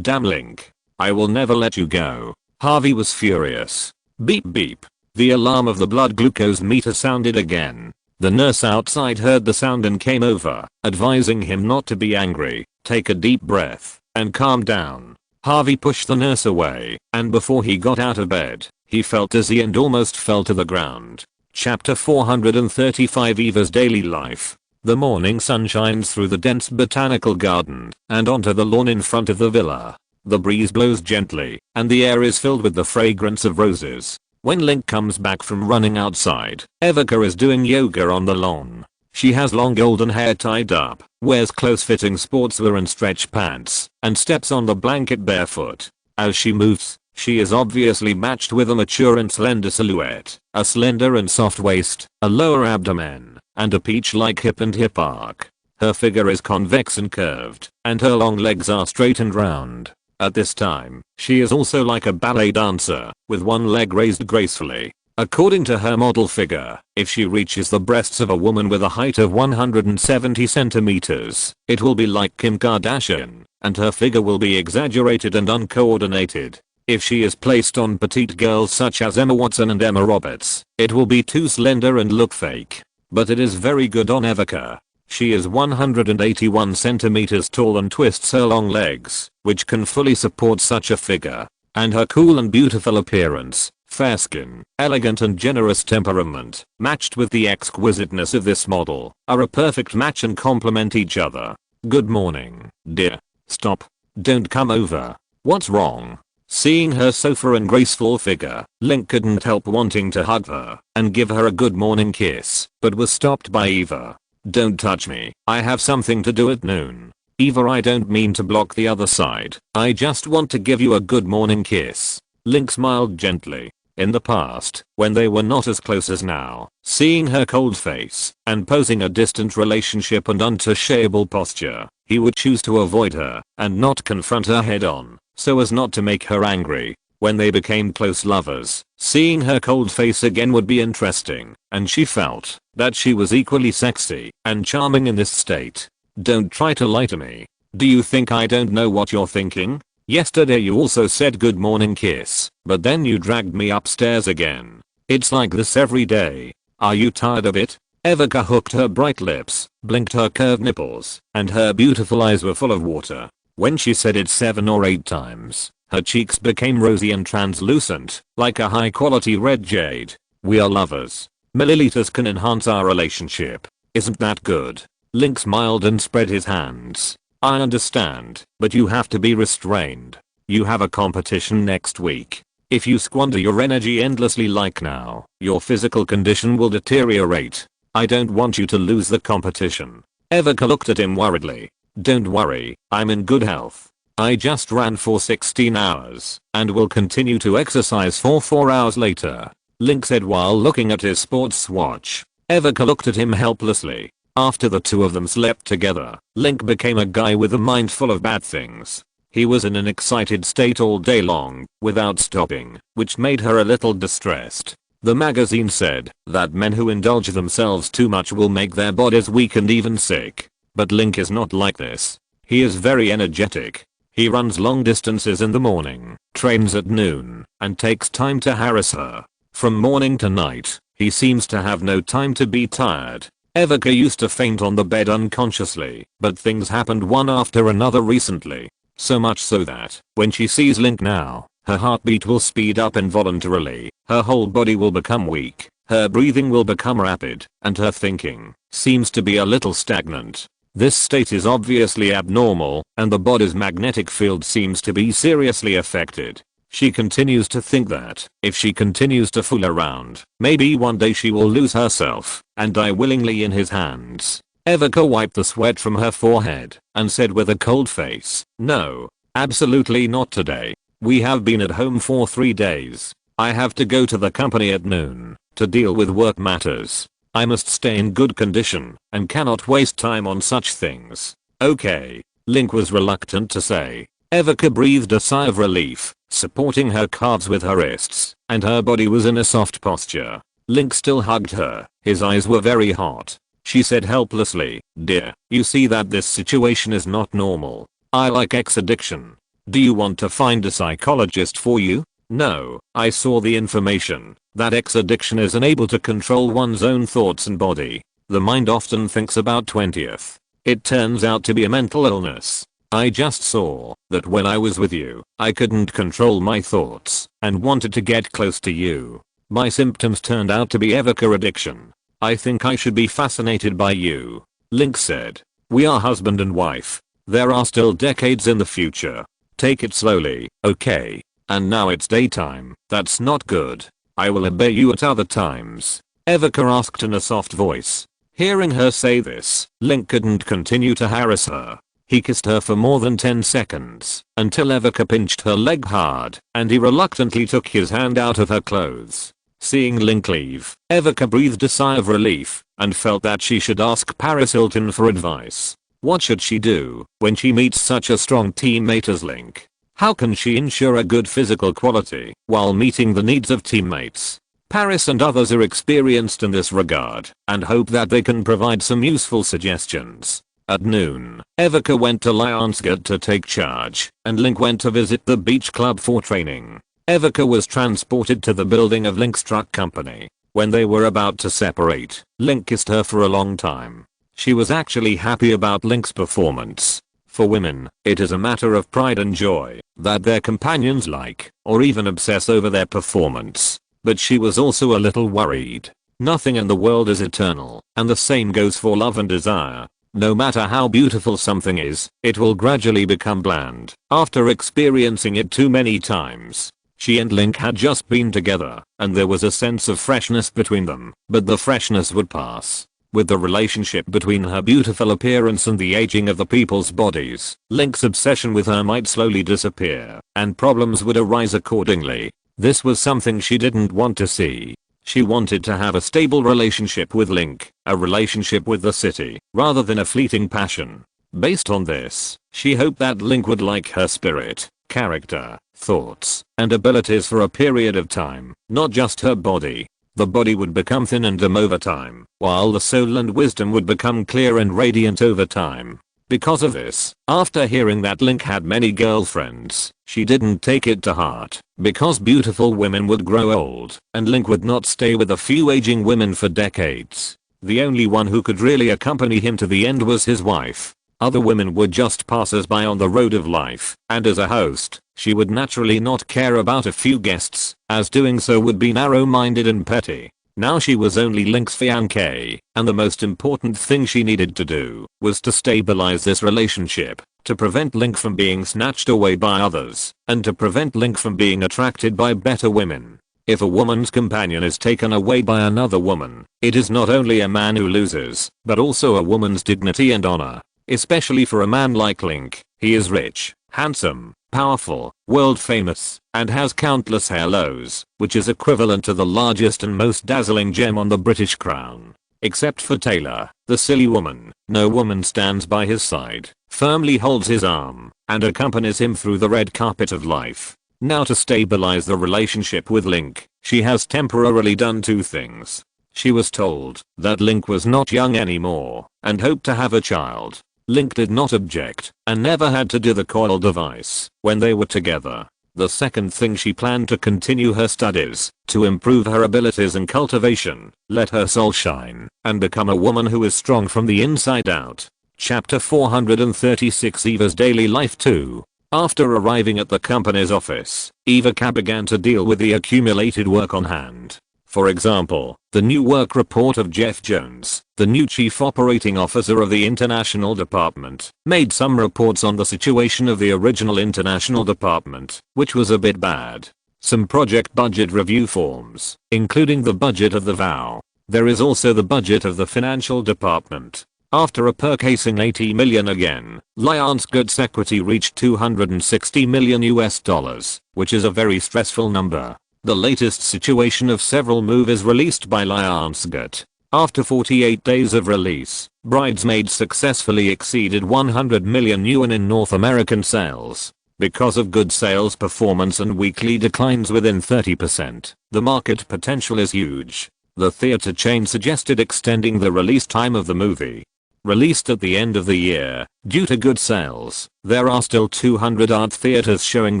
Damn Link. I will never let you go. Harvey was furious. Beep beep. The alarm of the blood glucose meter sounded again. The nurse outside heard the sound and came over, advising him not to be angry, take a deep breath, and calm down. Harvey pushed the nurse away, and before he got out of bed, he felt dizzy and almost fell to the ground. Chapter 435 Eva's Daily Life. The morning sun shines through the dense botanical garden and onto the lawn in front of the villa. The breeze blows gently, and the air is filled with the fragrance of roses. When Link comes back from running outside, Evika is doing yoga on the lawn. She has long golden hair tied up, wears close-fitting sportswear and stretch pants, and steps on the blanket barefoot. As she moves, she is obviously matched with a mature and slender silhouette, a slender and soft waist, a lower abdomen, and a peach-like hip and hip arc. Her figure is convex and curved, and her long legs are straight and round. At this time, she is also like a ballet dancer, with one leg raised gracefully. According to her model figure, if she reaches the breasts of a woman with a height of 170 centimeters, it will be like Kim Kardashian, and her figure will be exaggerated and uncoordinated. If she is placed on petite girls such as Emma Watson and Emma Roberts, it will be too slender and look fake. But it is very good on Evika. She is 181 centimeters tall and twists her long legs, which can fully support such a figure. And her cool and beautiful appearance, fair skin, elegant and generous temperament, matched with the exquisiteness of this model, are a perfect match and complement each other. Good morning, dear. Stop. Don't come over. What's wrong? Seeing her sofa and graceful figure, Link couldn't help wanting to hug her and give her a good morning kiss, but was stopped by Eva. Don't touch me. I have something to do at noon. Eva, I don't mean to block the other side. I just want to give you a good morning kiss. Link smiled gently. In the past, when they were not as close as now, seeing her cold face and posing a distant relationship and untouchable posture, he would choose to avoid her and not confront her head on, so as not to make her angry. When they became close lovers, seeing her cold face again would be interesting, and she felt that she was equally sexy and charming in this state. Don't try to lie to me. Do you think I don't know what you're thinking? Yesterday you also said good morning kiss, but then you dragged me upstairs again. It's like this every day. Are you tired of it? Evika hooked her bright lips, blinked her curved nipples, and her beautiful eyes were full of water. When she said it 7 or 8 times, her cheeks became rosy and translucent, like a high-quality red jade. We are lovers. Milliliters can enhance our relationship. Isn't that good? Link smiled and spread his hands. I understand, but you have to be restrained. You have a competition next week. If you squander your energy endlessly like now, your physical condition will deteriorate. I don't want you to lose the competition. Evika looked at him worriedly. Don't worry, I'm in good health. I just ran for 16 hours, and will continue to exercise for 4 hours later. Link said while looking at his sports watch. Evika looked at him helplessly. After the two of them slept together, Link became a guy with a mind full of bad things. He was in an excited state all day long, without stopping, which made her a little distressed. The magazine said that men who indulge themselves too much will make their bodies weak and even sick. But Link is not like this. He is very energetic. He runs long distances in the morning, trains at noon, and takes time to harass her. From morning to night, he seems to have no time to be tired. Evika used to faint on the bed unconsciously, but things happened one after another recently. So much so that, when she sees Link now, her heartbeat will speed up involuntarily, her whole body will become weak, her breathing will become rapid, and her thinking seems to be a little stagnant. This state is obviously abnormal, and the body's magnetic field seems to be seriously affected. She continues to think that, if she continues to fool around, maybe one day she will lose herself, and die willingly in his hands. Evika wiped the sweat from her forehead, and said with a cold face, no, absolutely not today. We have been at home for 3 days. I have to go to the company at noon, to deal with work matters. I must stay in good condition, and cannot waste time on such things. Okay, Link was reluctant to say. Evika breathed a sigh of relief, supporting her calves with her wrists, and her body was in a soft posture. Link still hugged her, his eyes were very hot. She said helplessly, dear, you see that this situation is not normal. I like X addiction. Do you want to find a psychologist for you? No, I saw the information. That X-addiction is unable to control one's own thoughts and body. The mind often thinks about 20th. It turns out to be a mental illness. I just saw that when I was with you, I couldn't control my thoughts and wanted to get close to you. My symptoms turned out to be Evoca addiction. I think I should be fascinated by you. Link said. We are husband and wife. There are still decades in the future. Take it slowly, okay? And now it's daytime. That's not good. I will obey you at other times. Evoca asked in a soft voice. Hearing her say this, Link couldn't continue to harass her. He kissed her for more than 10 seconds until Evoca pinched her leg hard and he reluctantly took his hand out of her clothes. Seeing Link leave, Evoca breathed a sigh of relief and felt that she should ask Paris Hilton for advice. What should she do when she meets such a strong teammate as Link? How can she ensure a good physical quality while meeting the needs of teammates? Paris and others are experienced in this regard and hope that they can provide some useful suggestions. At noon, Evoca went to Lionsgate to take charge, and Link went to visit the beach club for training. Evoca was transported to the building of Link's truck company. When they were about to separate, Link kissed her for a long time. She was actually happy about Link's performance. For women, it is a matter of pride and joy that their companions like or even obsess over their performance. But she was also a little worried. Nothing in the world is eternal, and the same goes for love and desire. No matter how beautiful something is, it will gradually become bland after experiencing it too many times. She and Link had just been together, and there was a sense of freshness between them, but the freshness would pass. With the relationship between her beautiful appearance and the aging of the people's bodies, Link's obsession with her might slowly disappear, and problems would arise accordingly. This was something she didn't want to see. She wanted to have a stable relationship with Link, a relationship with the city, rather than a fleeting passion. Based on this, she hoped that Link would like her spirit, character, thoughts, and abilities for a period of time, not just her body. The body would become thin and dim over time, while the soul and wisdom would become clear and radiant over time. Because of this, after hearing that Link had many girlfriends, she didn't take it to heart, because beautiful women would grow old, and Link would not stay with a few aging women for decades. The only one who could really accompany him to the end was his wife. Other women were just passers-by on the road of life, and as a host, she would naturally not care about a few guests, as doing so would be narrow-minded and petty. Now she was only Link's fiancée, and the most important thing she needed to do was to stabilize this relationship, to prevent Link from being snatched away by others, and to prevent Link from being attracted by better women. If a woman's companion is taken away by another woman, it is not only a man who loses, but also a woman's dignity and honor. Especially for a man like Link. He is rich, handsome, powerful, world famous, and has countless halos, which is equivalent to the largest and most dazzling gem on the British crown. Except for Taylor, the silly woman, no woman stands by his side, firmly holds his arm, and accompanies him through the red carpet of life. Now to stabilize the relationship with Link, she has temporarily done two things. She was told that Link was not young anymore, and hoped to have a child. Link did not object, and never had to do the coil device when they were together. The second thing, she planned to continue her studies, to improve her abilities and cultivation, let her soul shine, and become a woman who is strong from the inside out. Chapter 436 Eva's Daily Life 2. After arriving at the company's office, Evoca began to deal with the accumulated work on hand. For example, the new work report of Jeff Jones, the new chief operating officer of the international department, made some reports on the situation of the original international department, which was a bit bad. Some project budget review forms, including the budget of the VOW. There is also the budget of the financial department. After uppercasing $80 million again, Lionsgate's equity reached $260 million, which is a very stressful number. The latest situation of several movies released by Lionsgate. After 48 days of release, Bridesmaids successfully exceeded 100 million yuan in North American sales. Because of good sales performance and weekly declines within 30%, the market potential is huge. The theater chain suggested extending the release time of the movie. released at the end of the year. Due to good sales, there are still 200 art theaters showing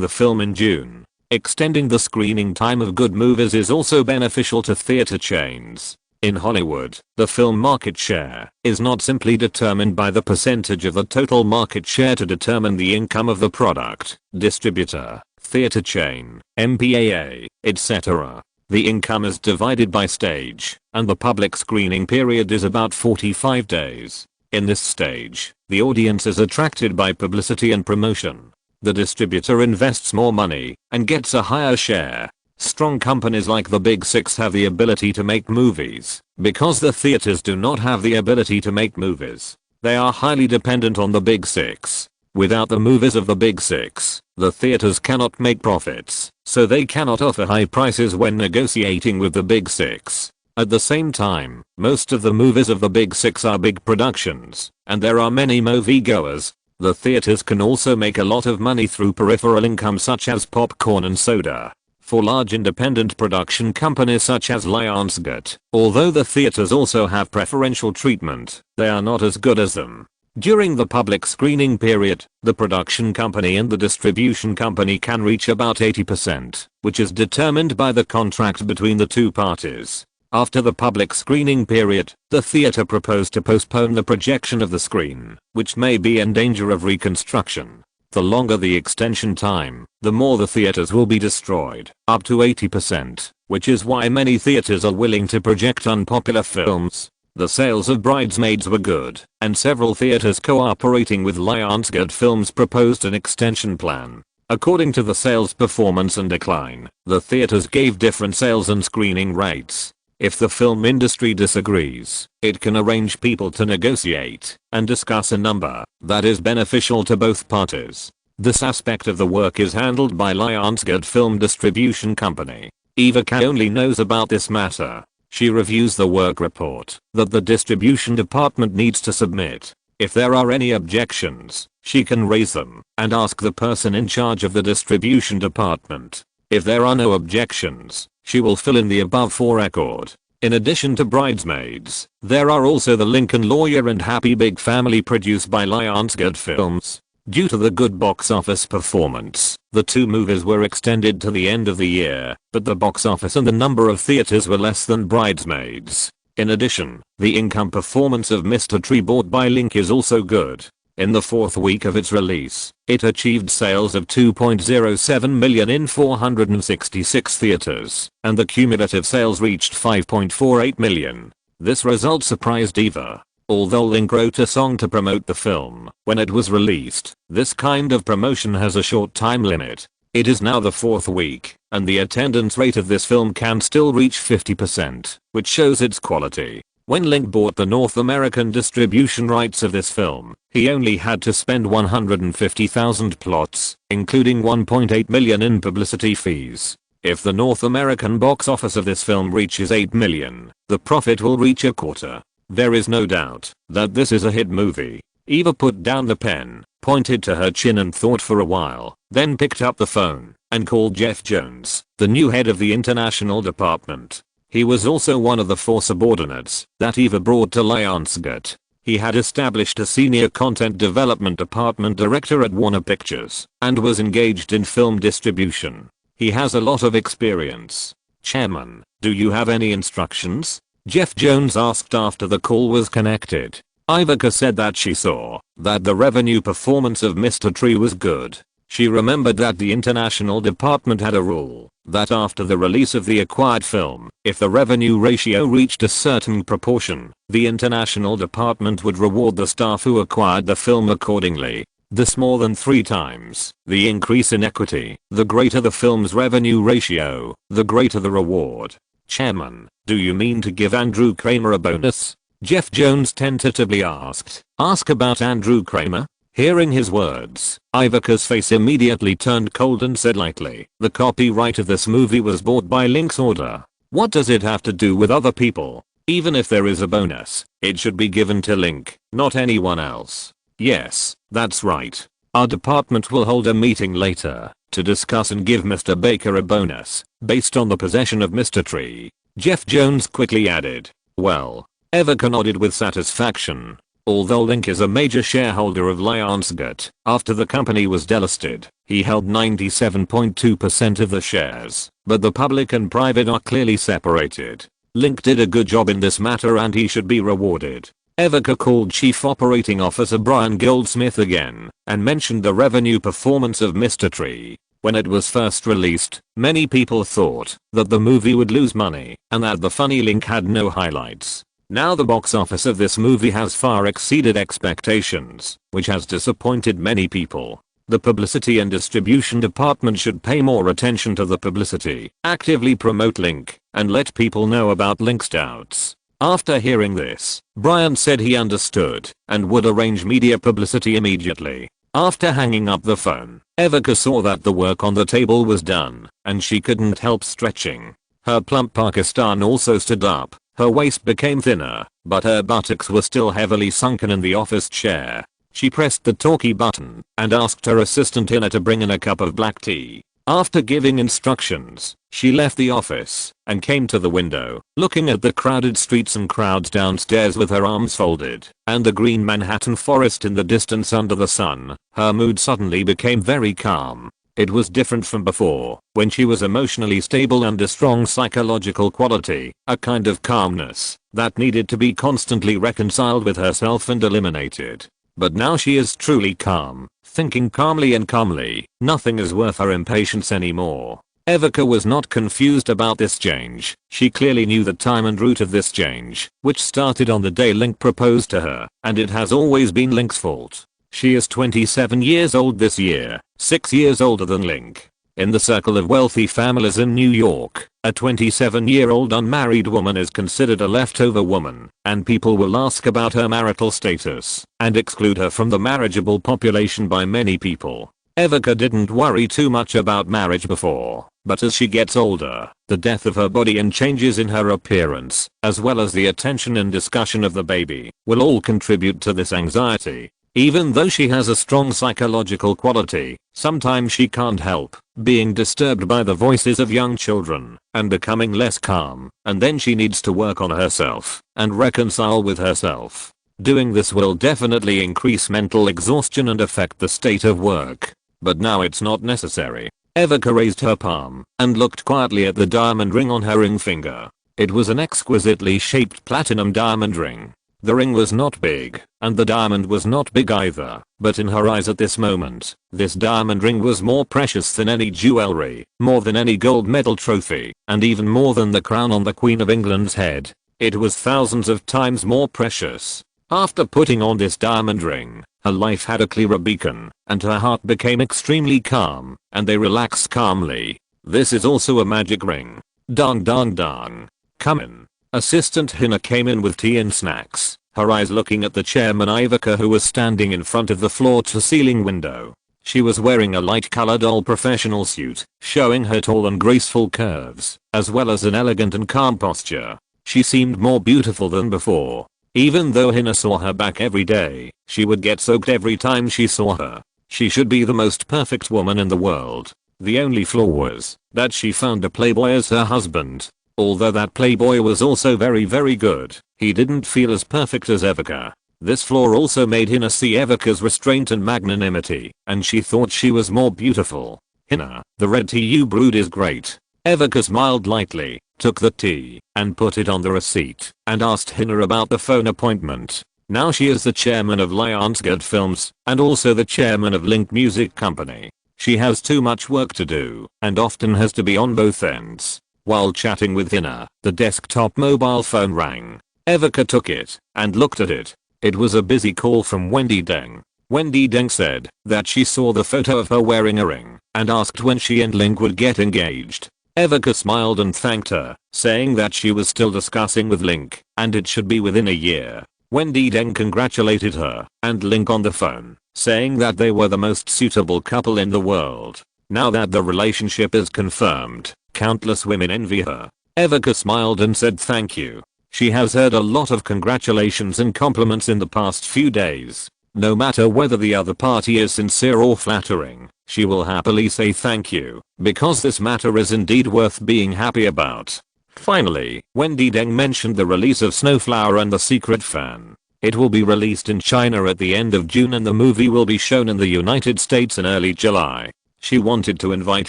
the film in June. Extending the screening time of good movies is also beneficial to theater chains. In Hollywood, the film market share is not simply determined by the percentage of the total market share to determine the income of the product, distributor, theater chain, MPAA, etc. The income is divided by stage, and the public screening period is about 45 days. In this stage, the audience is attracted by publicity and promotion. The distributor invests more money and gets a higher share. Strong companies like the Big Six have the ability to make movies, because the theaters do not have the ability to make movies. They are highly dependent on the Big Six. Without the movies of the Big Six, the theaters cannot make profits, so they cannot offer high prices when negotiating with the Big Six. At the same time, most of the movies of the Big Six are big productions, and there are many moviegoers. The theaters can also make a lot of money through peripheral income such as popcorn and soda. For large independent production companies such as Lionsgate, although the theaters also have preferential treatment, they are not as good as them. During the public screening period, the production company and the distribution company can reach about 80%, which is determined by the contract between the two parties. After the public screening period, the theater proposed to postpone the projection of the screen, which may be in danger of reconstruction. The longer the extension time, the more the theaters will be destroyed, up to 80%, which is why many theaters are willing to project unpopular films. The sales of Bridesmaids were good, and several theaters cooperating with Lionsgate Films proposed an extension plan. According to the sales performance and decline, the theaters gave different sales and screening rates. If the film industry disagrees, it can arrange people to negotiate and discuss a number that is beneficial to both parties. This aspect of the work is handled by Lionsgate Film Distribution Company. Eva K only knows about this matter. She reviews the work report that the distribution department needs to submit. If there are any objections, she can raise them and ask the person in charge of the distribution department. If there are no objections, she will fill in the above for record. In addition to Bridesmaids, there are also The Lincoln Lawyer and Happy Big Family produced by Lionsgate Films. Due to the good box office performance, the two movies were extended to the end of the year, but the box office and the number of theaters were less than Bridesmaids. In addition, the income performance of Mr. Tree bought by Link is also good. In the fourth week of its release, it achieved sales of 2.07 million in 466 theaters, and the cumulative sales reached 5.48 million. This result surprised Eva. Although Link wrote a song to promote the film when it was released, this kind of promotion has a short time limit. It is now the fourth week, and the attendance rate of this film can still reach 50%, which shows its quality. When Link bought the North American distribution rights of this film, he only had to spend 150,000 plots, including 1.8 million in publicity fees. If the North American box office of this film reaches 8 million, the profit will reach a quarter. There is no doubt that this is a hit movie. Eva put down the pen, pointed to her chin and thought for a while, then picked up the phone and called Jeff Jones, the new head of the international department. He was also one of the 4 subordinates that Eva brought to Lionsgate. He had established a senior content development department director at Warner Pictures and was engaged in film distribution. He has a lot of experience. Chairman, do you have any instructions? Jeff Jones asked after the call was connected. Ivica said that she saw that the revenue performance of Mr. Tree was good. She remembered that the international department had a rule that after the release of the acquired film, if the revenue ratio reached a certain proportion, the international department would reward the staff who acquired the film accordingly. This more than 3 times the increase in equity. The greater the film's revenue ratio, the greater the reward. Chairman, do you mean to give Andrew Kramer a bonus? Jeff Jones tentatively asked. Ask about Andrew Kramer? Hearing his words, Ivica's face immediately turned cold and said lightly, the copyright of this movie was bought by Link's order. What does it have to do with other people? Even if there is a bonus, it should be given to Link, not anyone else. Yes, that's right. Our department will hold a meeting later to discuss and give Mr. Baker a bonus based on the possession of Mr. Tree. Jeff Jones quickly added. Well, Ivica nodded with satisfaction. Although Link is a major shareholder of Lionsgate, after the company was delisted, he held 97.2% of the shares, but the public and private are clearly separated. Link did a good job in this matter and he should be rewarded. Evoca called Chief Operating Officer Brian Goldsmith again and mentioned the revenue performance of Mr. Tree. When it was first released, many people thought that the movie would lose money and that the funny Link had no highlights. Now the box office of this movie has far exceeded expectations, which has disappointed many people. The publicity and distribution department should pay more attention to the publicity, actively promote Link, and let people know about Link's doubts. After hearing this, Brian said he understood and would arrange media publicity immediately. After hanging up the phone, Evoca saw that the work on the table was done, and she couldn't help stretching. Her plump Pakistan also stood up. Her waist became thinner, but her buttocks were still heavily sunken in the office chair. She pressed the talkie button and asked her assistant Hina to bring in a cup of black tea. After giving instructions, she left the office and came to the window, looking at the crowded streets and crowds downstairs with her arms folded and the green Manhattan forest in the distance under the sun. Her mood suddenly became very calm. It was different from before, when she was emotionally stable and a strong psychological quality, a kind of calmness that needed to be constantly reconciled with herself and eliminated. But now she is truly calm, thinking calmly and calmly. Nothing is worth her impatience anymore. Evoca was not confused about this change. She clearly knew the time and route of this change, which started on the day Link proposed to her, and it has always been Link's fault. She is 27 years old this year, 6 years older than Link. In the circle of wealthy families in New York, a 27-year-old unmarried woman is considered a leftover woman, and people will ask about her marital status and exclude her from the marriageable population by many people. Evoca didn't worry too much about marriage before, but as she gets older, the death of her body and changes in her appearance, as well as the attention and discussion of the baby, will all contribute to this anxiety. Even though she has a strong psychological quality, sometimes she can't help being disturbed by the voices of young children and becoming less calm, and then she needs to work on herself and reconcile with herself. Doing this will definitely increase mental exhaustion and affect the state of work. But now it's not necessary. Evoca raised her palm and looked quietly at the diamond ring on her ring finger. It was an exquisitely shaped platinum diamond ring. The ring was not big, and the diamond was not big either, but in her eyes at this moment, this diamond ring was more precious than any jewelry, more than any gold medal trophy, and even more than the crown on the Queen of England's head. It was thousands of times more precious. After putting on this diamond ring, her life had a clearer beacon, and her heart became extremely calm, and they relaxed calmly. This is also a magic ring. Dong dong dong. Come in. Assistant Hina came in with tea and snacks, her eyes looking at the chairman Evoca, who was standing in front of the floor-to-ceiling window. She was wearing a light-colored all-professional suit, showing her tall and graceful curves, as well as an elegant and calm posture. She seemed more beautiful than before. Even though Hina saw her back every day, she would get soaked every time she saw her. She should be the most perfect woman in the world. The only flaw was that she found a playboy as her husband. Although that playboy was also very good, he didn't feel as perfect as Evoca. This flaw also made Hina see Evoca's restraint and magnanimity, and she thought she was more beautiful. Hina, the red tea you brewed is great. Evoca smiled lightly, took the tea, and put it on the receipt, and asked Hina about the phone appointment. Now she is the chairman of Lionsgate Films, and also the chairman of Link Music Company. She has too much work to do, and often has to be on both ends. While chatting with Hina, the desktop mobile phone rang. Evoca took it and looked at it. It was a busy call from Wendy Deng. Wendy Deng said that she saw the photo of her wearing a ring and asked when she and Link would get engaged. Evoca smiled and thanked her, saying that she was still discussing with Link and it should be within a year. Wendy Deng congratulated her and Link on the phone, saying that they were the most suitable couple in the world. Now that the relationship is confirmed, countless women envy her. Evoca smiled and said thank you. She has heard a lot of congratulations and compliments in the past few days. No matter whether the other party is sincere or flattering, she will happily say thank you, because this matter is indeed worth being happy about. Finally, Wendy Deng mentioned the release of Snowflower and the Secret Fan. It will be released in China at the end of June and the movie will be shown in the United States in early July. She wanted to invite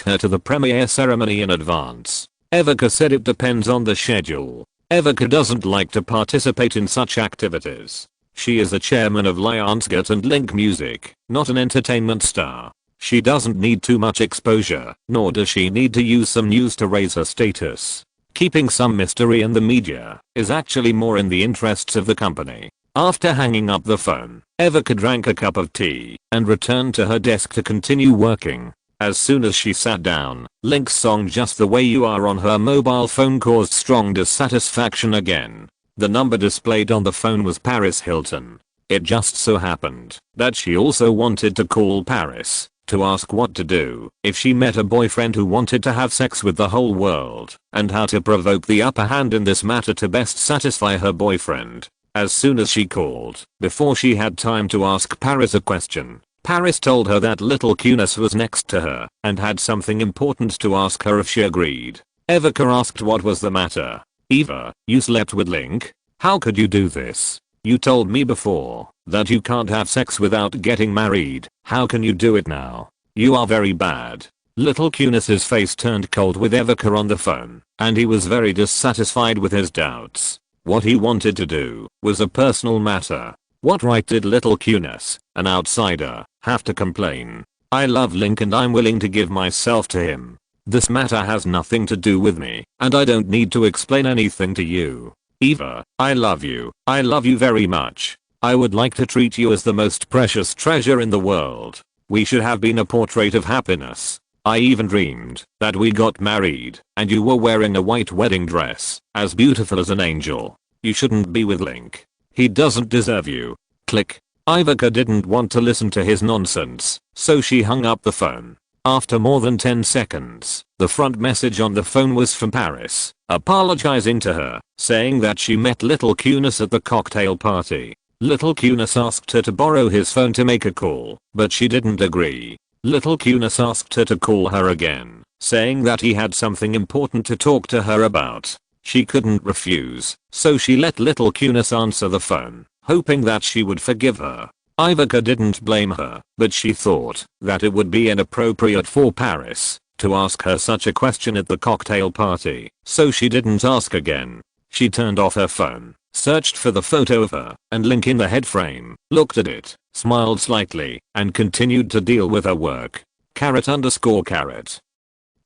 her to the premiere ceremony in advance. Evika said it depends on the schedule. Evika doesn't like to participate in such activities. She is the chairman of Lionsgate and Link Music, not an entertainment star. She doesn't need too much exposure, nor does she need to use some news to raise her status. Keeping some mystery in the media is actually more in the interests of the company. After hanging up the phone, Evika drank a cup of tea and returned to her desk to continue working. As soon as she sat down, Link's song Just the Way You Are on her mobile phone caused strong dissatisfaction again. The number displayed on the phone was Paris Hilton. It just so happened that she also wanted to call Paris to ask what to do if she met a boyfriend who wanted to have sex with the whole world, and how to provoke the upper hand in this matter to best satisfy her boyfriend. As soon as she called, before she had time to ask Paris a question, Paris told her that little Cunis was next to her and had something important to ask her if she agreed. Evika asked what was the matter. Eva, you slept with Link? How could you do this? You told me before that you can't have sex without getting married. How can you do it now? You are very bad. Little Cunis's face turned cold with Evika on the phone, and he was very dissatisfied with his doubts. What he wanted to do was a personal matter. What right did little Cunis, an outsider, have to complain? I love Link and I'm willing to give myself to him. This matter has nothing to do with me, and I don't need to explain anything to you. Eva, I love you. I love you very much. I would like to treat you as the most precious treasure in the world. We should have been a portrait of happiness. I even dreamed that we got married and you were wearing a white wedding dress, as beautiful as an angel. You shouldn't be with Link. He doesn't deserve you. Click. Evika didn't want to listen to his nonsense, so she hung up the phone. After more than 10 seconds, the front message on the phone was from Paris, apologizing to her, saying that she met little Cunis at the cocktail party. Little Cunis asked her to borrow his phone to make a call, but she didn't agree. Little Cunis asked her to call her again, saying that he had something important to talk to her about. She couldn't refuse, so she let little Cunis answer the phone, hoping that she would forgive her. Evika didn't blame her, but she thought that it would be inappropriate for Paris to ask her such a question at the cocktail party, so she didn't ask again. She turned off her phone, searched for the photo of her and Link in the head frame, looked at it, smiled slightly, and continued to deal with her work. _.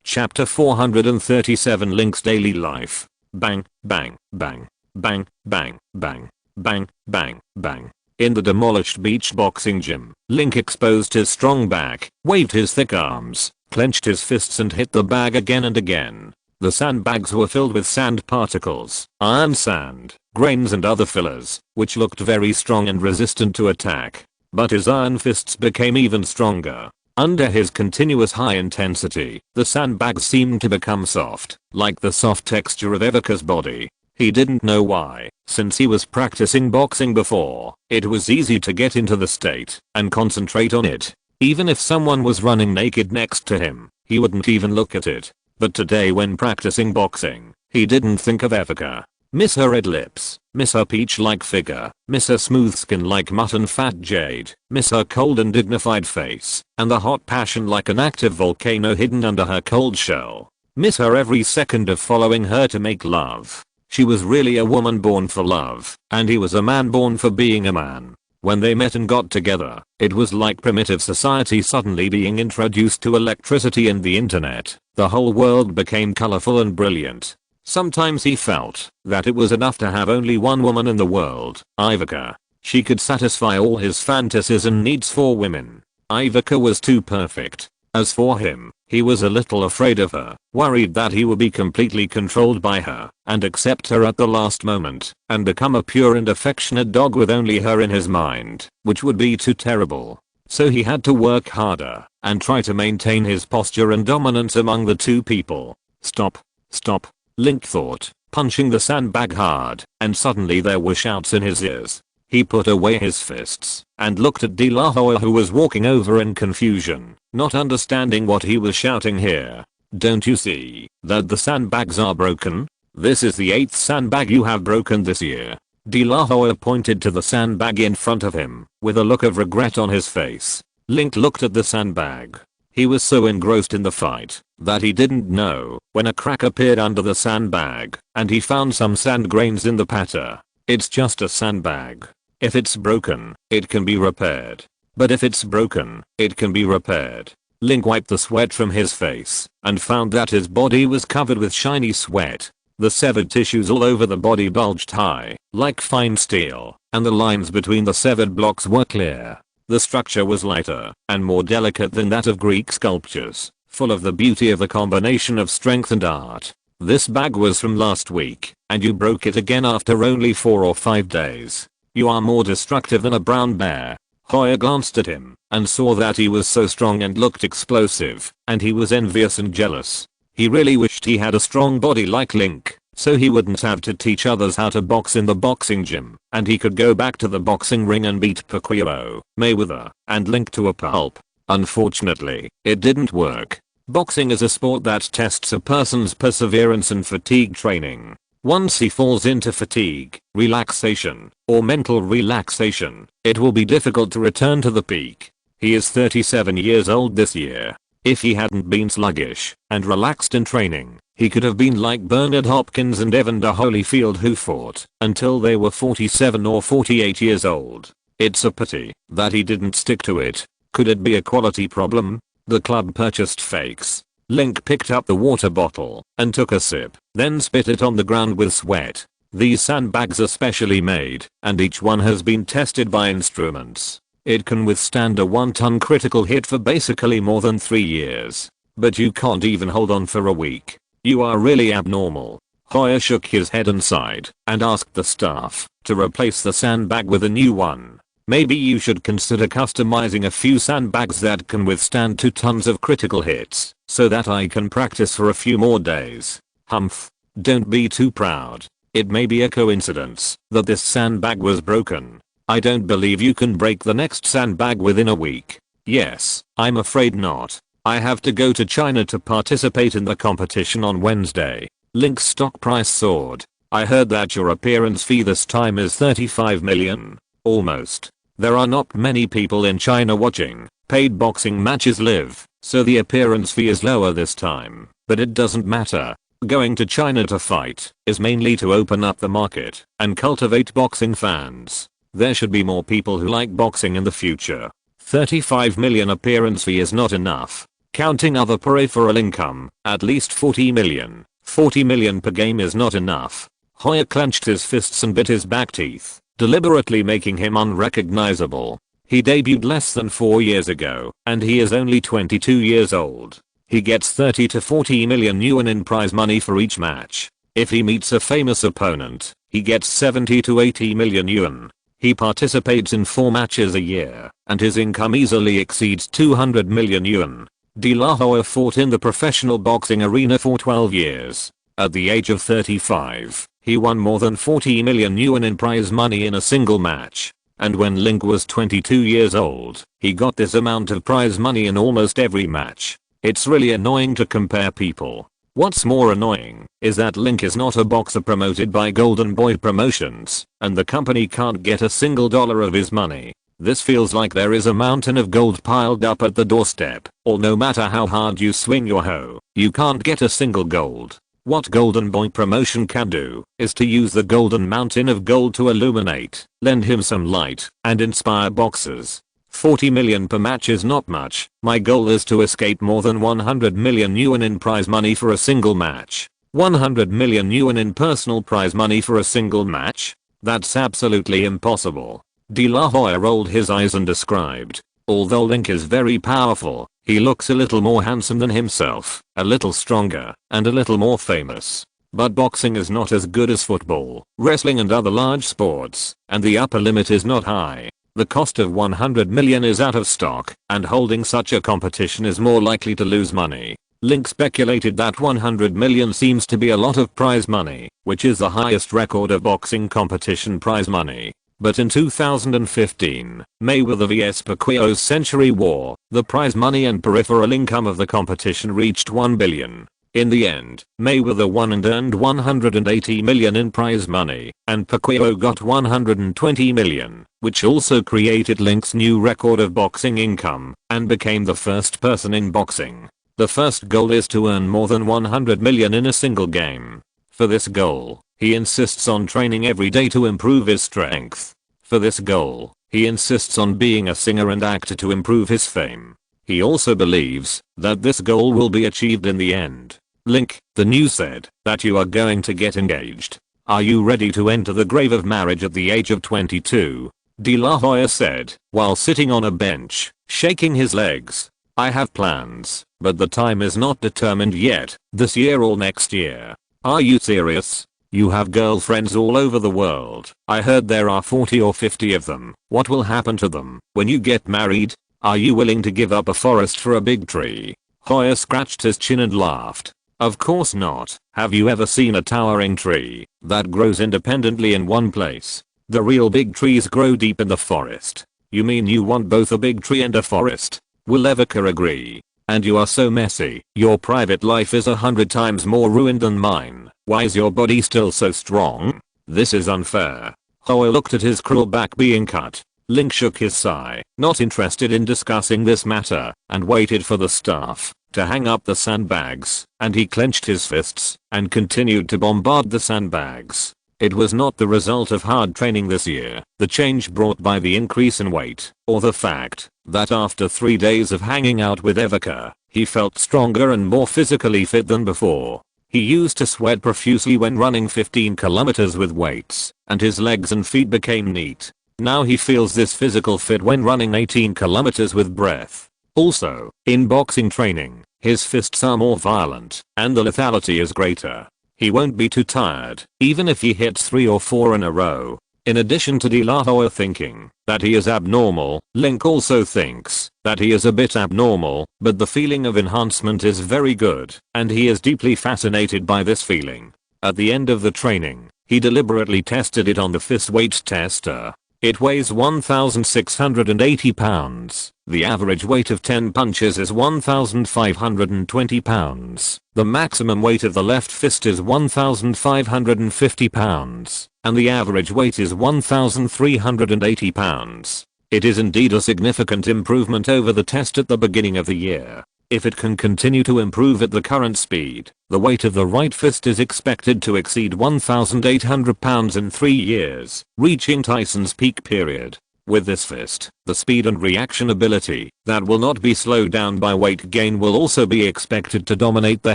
Chapter 437 Link's daily life. Bang, bang, bang, bang, bang, bang, bang, bang, bang. In the demolished beach boxing gym, Link exposed his strong back, waved his thick arms, clenched his fists and hit the bag again and again. The sandbags were filled with sand particles, iron sand, grains and other fillers, which looked very strong and resistant to attack. But his iron fists became even stronger. Under his continuous high intensity, the sandbags seemed to become soft, like the soft texture of Evika's body. He didn't know why, since he was practicing boxing before. It was easy to get into the state and concentrate on it. Even if someone was running naked next to him, he wouldn't even look at it. But today when practicing boxing, he didn't think of Evika. Miss her red lips, miss her peach-like figure, miss her smooth skin like mutton fat jade, miss her cold and dignified face, and the hot passion like an active volcano hidden under her cold shell. Miss her every second of following her to make love. She was really a woman born for love, and he was a man born for being a man. When they met and got together, it was like primitive society suddenly being introduced to electricity and the internet. The whole world became colorful and brilliant. Sometimes he felt that it was enough to have only one woman in the world, Evika. She could satisfy all his fantasies and needs for women. Evika was too perfect. As for him, he was a little afraid of her, worried that he would be completely controlled by her and accept her at the last moment and become a pure and affectionate dog with only her in his mind, which would be too terrible. So he had to work harder and try to maintain his posture and dominance among the two people. Stop. Stop. Link thought, punching the sandbag hard, and suddenly there were shouts in his ears. He put away his fists and looked at De La Hoya, who was walking over in confusion, not understanding what he was shouting here. Don't you see that the sandbags are broken? This is the 8th sandbag you have broken this year. De La Hoya pointed to the sandbag in front of him, with a look of regret on his face. Link looked at the sandbag. He was so engrossed in the fight that he didn't know when a crack appeared under the sandbag, and he found some sand grains in the patter. It's just a sandbag. If it's broken, it can be repaired. But if it's broken, it can be repaired. Link wiped the sweat from his face and found that his body was covered with shiny sweat. The severed tissues all over the body bulged high, like fine steel, and the lines between the severed blocks were clear. The structure was lighter and more delicate than that of Greek sculptures, full of the beauty of the combination of strength and art. This bag was from last week, and you broke it again after only 4 or 5 days. You are more destructive than a brown bear. Hoya glanced at him and saw that he was so strong and looked explosive, and he was envious and jealous. He really wished he had a strong body like Link, so he wouldn't have to teach others how to box in the boxing gym, and he could go back to the boxing ring and beat Pacquiao, Mayweather, and Link to a pulp. Unfortunately, it didn't work. Boxing is a sport that tests a person's perseverance and fatigue training. Once he falls into fatigue, relaxation, or mental relaxation, it will be difficult to return to the peak. He is 37 years old this year. If he hadn't been sluggish and relaxed in training, he could have been like Bernard Hopkins and Evander Holyfield, who fought until they were 47 or 48 years old. It's a pity that he didn't stick to it. Could it be a quality problem? The club purchased fakes. Link picked up the water bottle and took a sip, then spit it on the ground with sweat. These sandbags are specially made, and each one has been tested by instruments. It can withstand a 1-ton critical hit for basically more than 3 years. But you can't even hold on for a week. You are really abnormal. Hoya shook his head and sighed and asked the staff to replace the sandbag with a new one. Maybe you should consider customizing a few sandbags that can withstand 2 tons of critical hits, so that I can practice for a few more days. Humph. Don't be too proud. It may be a coincidence that this sandbag was broken. I don't believe you can break the next sandbag within a week. Yes, I'm afraid not. I have to go to China to participate in the competition on Wednesday. Link's stock price soared. I heard that your appearance fee this time is 35 million. Almost. There are not many people in China watching paid boxing matches live, so the appearance fee is lower this time. But it doesn't matter. Going to China to fight is mainly to open up the market and cultivate boxing fans. There should be more people who like boxing in the future. 35 million appearance fee is not enough. Counting other peripheral income, at least 40 million. 40 million per game is not enough. Hoya clenched his fists and bit his back teeth, deliberately making him unrecognizable. He debuted less than 4 years ago, and he is only 22 years old. He gets 30 to 40 million yuan in prize money for each match. If he meets a famous opponent, he gets 70 to 80 million yuan. He participates in 4 matches a year, and his income easily exceeds 200 million yuan. De La Hoya fought in the professional boxing arena for 12 years. At the age of 35, he won more than 40 million yuan in prize money in a single match. And when Link was 22 years old, he got this amount of prize money in almost every match. It's really annoying to compare people. What's more annoying is that Link is not a boxer promoted by Golden Boy Promotions, and the company can't get a single dollar of his money. This feels like there is a mountain of gold piled up at the doorstep, or no matter how hard you swing your hoe, you can't get a single gold. What Golden Boy Promotion can do is to use the golden mountain of gold to illuminate, lend him some light, and inspire boxers. 40 million per match is not much. My goal is to escape more than 100 million yuan in prize money for a single match. 100 million yuan in personal prize money for a single match? That's absolutely impossible. De La Hoya rolled his eyes and described. Although Link is very powerful, he looks a little more handsome than himself, a little stronger, and a little more famous. But boxing is not as good as football, wrestling and other large sports, and the upper limit is not high. The cost of 100 million is out of stock, and holding such a competition is more likely to lose money. Link speculated that 100 million seems to be a lot of prize money, which is the highest record of boxing competition prize money. But in 2015, Mayweather vs Pacquiao's Century War, the prize money and peripheral income of the competition reached 1 billion. In the end, Mayweather won and earned $180 million in prize money, and Pacquiao got $120 million, which also created Link's new record of boxing income, and became the first person in boxing. The first goal is to earn more than $100 million in a single game. For this goal, he insists on training every day to improve his strength. For this goal, he insists on being a singer and actor to improve his fame. He also believes that this goal will be achieved in the end. Link, the news said that you are going to get engaged. Are you ready to enter the grave of marriage at the age of 22? De La Hoya said, while sitting on a bench, shaking his legs. I have plans, but the time is not determined yet, this year or next year. Are you serious? You have girlfriends all over the world. I heard there are 40 or 50 of them. What will happen to them when you get married? Are you willing to give up a forest for a big tree? Hoya scratched his chin and laughed. Of course not. Have you ever seen a towering tree that grows independently in one place? The real big trees grow deep in the forest. You mean you want both a big tree and a forest? Will Evika agree? And you are so messy. Your private life is 100 times more ruined than mine. Why is your body still so strong? This is unfair. Hoya looked at his cruel back being cut. Link shook his sigh, not interested in discussing this matter, and waited for the staff to hang up the sandbags, and he clenched his fists and continued to bombard the sandbags. It was not the result of hard training this year, the change brought by the increase in weight, or the fact that after 3 days of hanging out with Evika, he felt stronger and more physically fit than before. He used to sweat profusely when running 15 kilometers with weights, and his legs and feet became neat. Now he feels this physical fit when running 18 kilometers with breath. Also, in boxing training, his fists are more violent, and the lethality is greater. He won't be too tired, even if he hits 3 or 4 in a row. In addition to De La Hoya thinking that he is abnormal, Link also thinks that he is a bit abnormal, but the feeling of enhancement is very good, and he is deeply fascinated by this feeling. At the end of the training, he deliberately tested it on the fist weight tester. It weighs 1,680 pounds. The average weight of 10 punches is 1,520 pounds. The maximum weight of the left fist is 1,550 pounds. And the average weight is 1,380 pounds. It is indeed a significant improvement over the test at the beginning of the year. If it can continue to improve at the current speed, the weight of the right fist is expected to exceed 1,800 pounds in 3 years, reaching Tyson's peak period. With this fist, the speed and reaction ability that will not be slowed down by weight gain will also be expected to dominate the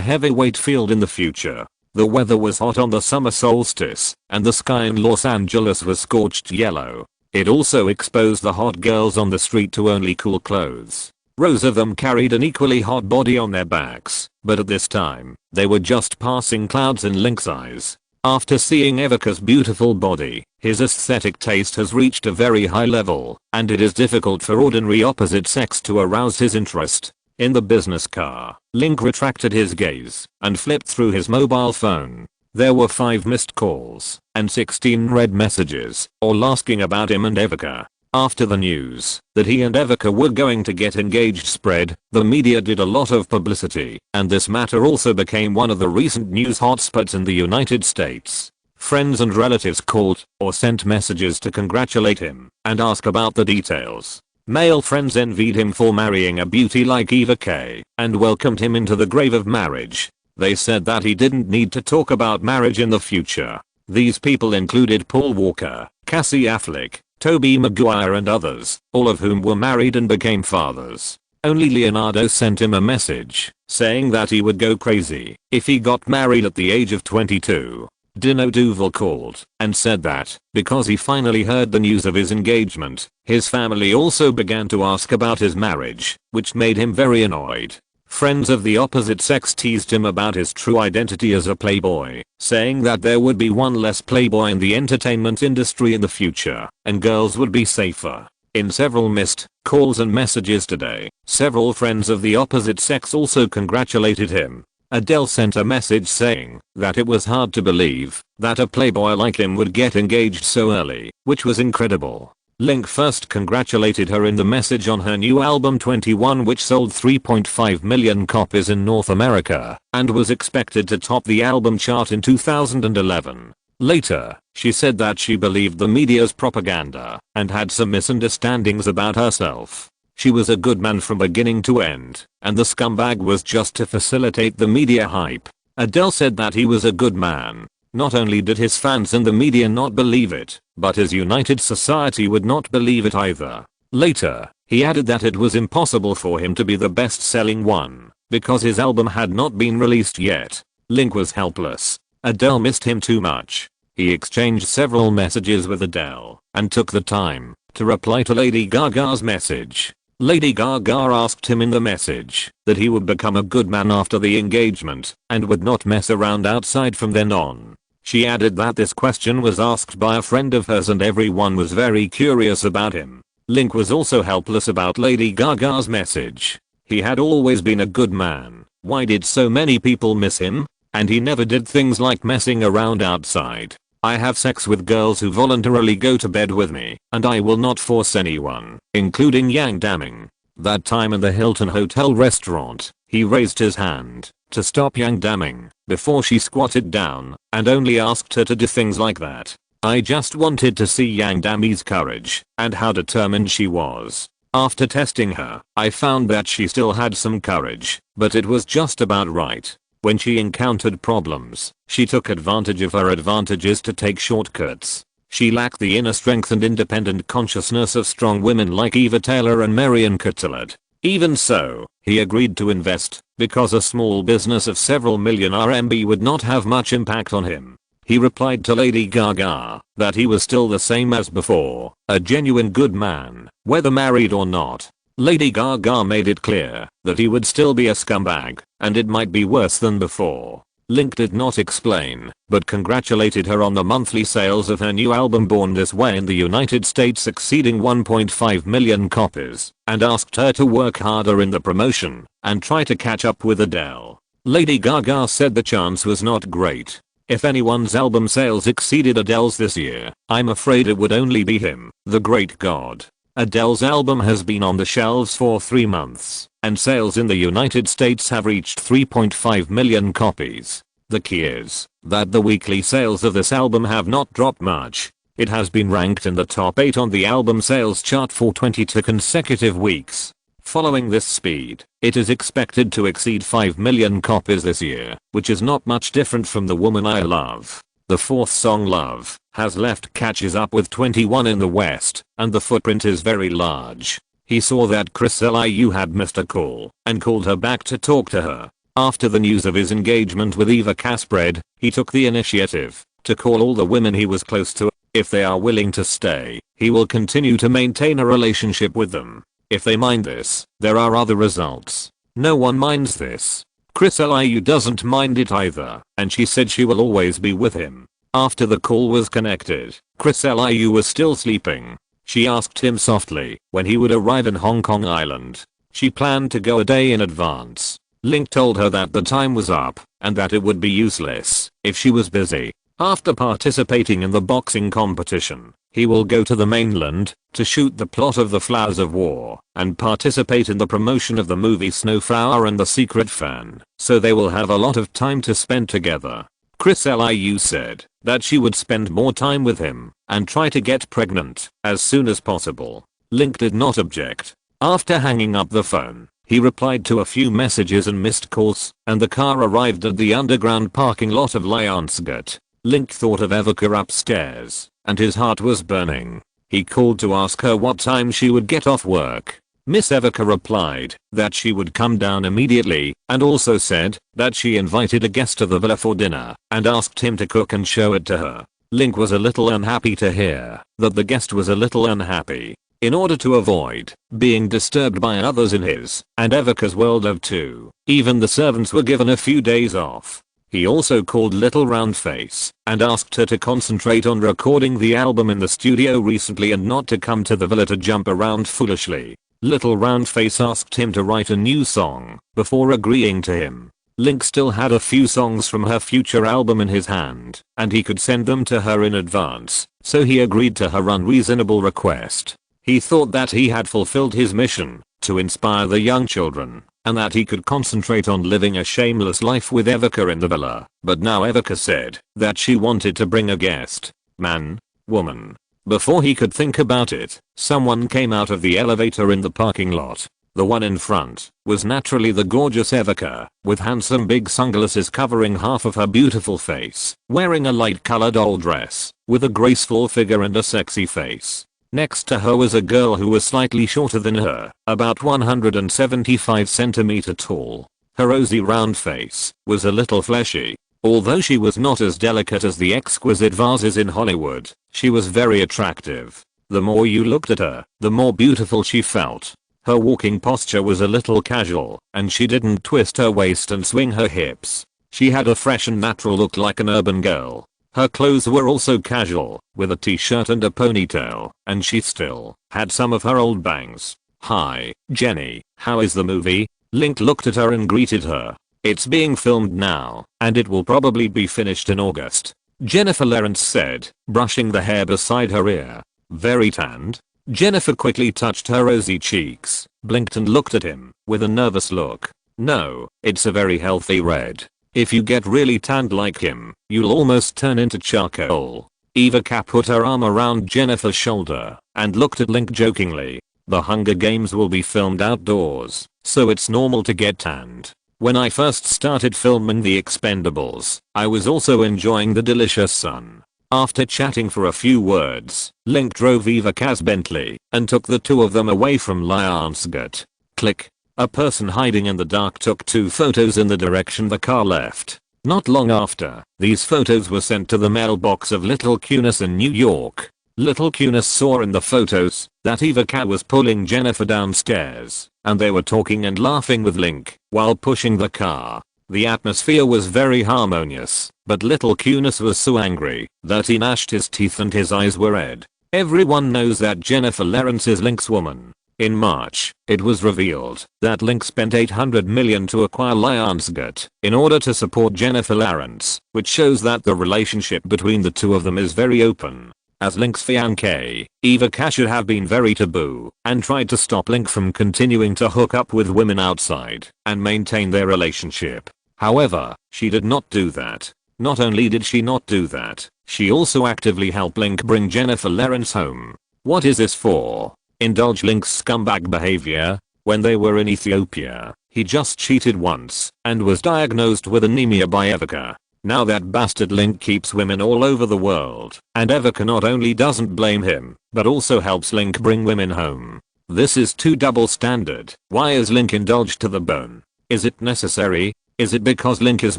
heavyweight field in the future. The weather was hot on the summer solstice, and the sky in Los Angeles was scorched yellow. It also exposed the hot girls on the street to only cool clothes. Rows of them carried an equally hot body on their backs, but at this time, they were just passing clouds in Link's eyes. After seeing Evika's beautiful body, his aesthetic taste has reached a very high level, and it is difficult for ordinary opposite sex to arouse his interest. In the business car, Link retracted his gaze and flipped through his mobile phone. There were 5 missed calls and 16 read messages, all asking about him and Evika. After the news that he and Evika were going to get engaged spread, the media did a lot of publicity, and this matter also became one of the recent news hotspots in the United States. Friends and relatives called or sent messages to congratulate him and ask about the details. Male friends envied him for marrying a beauty like Eva Kay and welcomed him into the grave of marriage. They said that he didn't need to talk about marriage in the future. These people included Paul Walker, Cassie Affleck, Tobey Maguire and others, all of whom were married and became fathers. Only Leonardo sent him a message saying that he would go crazy if he got married at the age of 22. Dino Duval called and said that because he finally heard the news of his engagement, his family also began to ask about his marriage, which made him very annoyed. Friends of the opposite sex teased him about his true identity as a playboy, saying that there would be one less playboy in the entertainment industry in the future, and girls would be safer. In several missed calls and messages today, several friends of the opposite sex also congratulated him. Adele sent a message saying that it was hard to believe that a playboy like him would get engaged so early, which was incredible. Link first congratulated her in the message on her new album 21, which sold 3.5 million copies in North America and was expected to top the album chart in 2011. Later, she said that she believed the media's propaganda and had some misunderstandings about herself. She was a good man from beginning to end, and the scumbag was just to facilitate the media hype. Adele said that he was a good man. Not only did his fans and the media not believe it, but his united society would not believe it either. Later, he added that it was impossible for him to be the best-selling one, because his album had not been released yet. Link was helpless. Adele missed him too much. He exchanged several messages with Adele, and took the time to reply to Lady Gaga's message. Lady Gaga asked him in the message that he would become a good man after the engagement and would not mess around outside from then on. She added that this question was asked by a friend of hers and everyone was very curious about him. Link was also helpless about Lady Gaga's message. He had always been a good man. Why did so many people miss him? And he never did things like messing around outside. I have sex with girls who voluntarily go to bed with me, and I will not force anyone, including Yang Damming. That time in the Hilton Hotel restaurant, he raised his hand to stop Yang Damming before she squatted down and only asked her to do things like that. I just wanted to see Yang Damming's courage and how determined she was. After testing her, I found that she still had some courage, but it was just about right. When she encountered problems, she took advantage of her advantages to take shortcuts. She lacked the inner strength and independent consciousness of strong women like Eva Taylor and Marion Cotillard. Even so, he agreed to invest, because a small business of several million RMB would not have much impact on him. He replied to Lady Gaga that he was still the same as before, a genuine good man, whether married or not. Lady Gaga made it clear that he would still be a scumbag, and it might be worse than before. Link did not explain, but congratulated her on the monthly sales of her new album Born This Way in the United States exceeding 1.5 million copies, and asked her to work harder in the promotion and try to catch up with Adele. Lady Gaga said the chance was not great. If anyone's album sales exceeded Adele's this year, I'm afraid it would only be him, the great god. Adele's album has been on the shelves for 3 months, and sales in the United States have reached 3.5 million copies. The key is that the weekly sales of this album have not dropped much. It has been ranked in the top 8 on the album sales chart for 22 consecutive weeks. Following this speed, it is expected to exceed 5 million copies this year, which is not much different from The Woman I Love. The fourth song, Love, has left catches up with 21 in the West, and the footprint is very large. He saw that Chris Liu had missed a call and called her back to talk to her. After the news of his engagement with Eva spread, he took the initiative to call all the women he was close to. If they are willing to stay, he will continue to maintain a relationship with them. If they mind this, there are other results. No one minds this. Chris Liu doesn't mind it either, and she said she will always be with him. After the call was connected, Chris Liu was still sleeping. She asked him softly when he would arrive in Hong Kong Island. She planned to go a day in advance. Link told her that the time was up and that it would be useless if she was busy. After participating in the boxing competition, he will go to the mainland to shoot the plot of The Flowers of War and participate in the promotion of the movie Snowflower and The Secret Fan, so they will have a lot of time to spend together. Chris Liu said that she would spend more time with him and try to get pregnant as soon as possible. Link did not object. After hanging up the phone, he replied to a few messages and missed calls, and the car arrived at the underground parking lot of Lionsgate. Link thought of Evoca upstairs, and his heart was burning. He called to ask her what time she would get off work. Miss Evoca replied that she would come down immediately, and also said that she invited a guest to the villa for dinner and asked him to cook and show it to her. Link was a little unhappy to hear that the guest was a little unhappy. In order to avoid being disturbed by others in his and Evoca's world of two, even the servants were given a few days off. He also called Little Round Face and asked her to concentrate on recording the album in the studio recently and not to come to the villa to jump around foolishly. Little Round Face asked him to write a new song before agreeing to him. Link still had a few songs from her future album in his hand, and he could send them to her in advance, so he agreed to her unreasonable request. He thought that he had fulfilled his mission to inspire the young children, and that he could concentrate on living a shameless life with Evika in the villa. But now Evika said that she wanted to bring a guest. Man. Woman. Before he could think about it, someone came out of the elevator in the parking lot. The one in front was naturally the gorgeous Evika, with handsome big sunglasses covering half of her beautiful face, wearing a light colored old dress, with a graceful figure and a sexy face. Next to her was a girl who was slightly shorter than her, about 175 cm tall. Her rosy round face was a little fleshy. Although she was not as delicate as the exquisite vases in Hollywood, she was very attractive. The more you looked at her, the more beautiful she felt. Her walking posture was a little casual, and she didn't twist her waist and swing her hips. She had a fresh and natural look like an urban girl. Her clothes were also casual, with a t-shirt and a ponytail, and she still had some of her old bangs. "Hi, Jenny, how is the movie?" Link looked at her and greeted her. "It's being filmed now, and it will probably be finished in August," Jennifer Lawrence said, brushing the hair beside her ear. "Very tanned?" Jennifer quickly touched her rosy cheeks, blinked and looked at him with a nervous look. "No, it's a very healthy red. If you get really tanned like him, you'll almost turn into charcoal." Evika put her arm around Jennifer's shoulder and looked at Link jokingly. "The Hunger Games will be filmed outdoors, so it's normal to get tanned. When I first started filming The Expendables, I was also enjoying the delicious sun." After chatting for a few words, Link drove Evika's Bentley and took the two of them away from Lionsgate. Click. A person hiding in the dark took 2 photos in the direction the car left. Not long after, these photos were sent to the mailbox of Little Cunis in New York. Little Cunis saw in the photos that Evika was pulling Jennifer downstairs, and they were talking and laughing with Link while pushing the car. The atmosphere was very harmonious, but Little Cunis was so angry that he gnashed his teeth and his eyes were red. Everyone knows that Jennifer Lawrence is Link's woman. In March, it was revealed that Link spent $800 million to acquire Lionsgate in order to support Jennifer Lawrence, which shows that the relationship between the two of them is very open. As Link's fiancée, Evika should have been very taboo and tried to stop Link from continuing to hook up with women outside and maintain their relationship. However, she did not do that. Not only did she not do that, she also actively helped Link bring Jennifer Lawrence home. What is this for? Indulge Link's scumbag behavior? When they were in Ethiopia, he just cheated once and was diagnosed with anemia by Evika. Now that bastard Link keeps women all over the world, and Evika not only doesn't blame him, but also helps Link bring women home. This is too double standard. Why is Link indulged to the bone? Is it necessary? Is it because Link is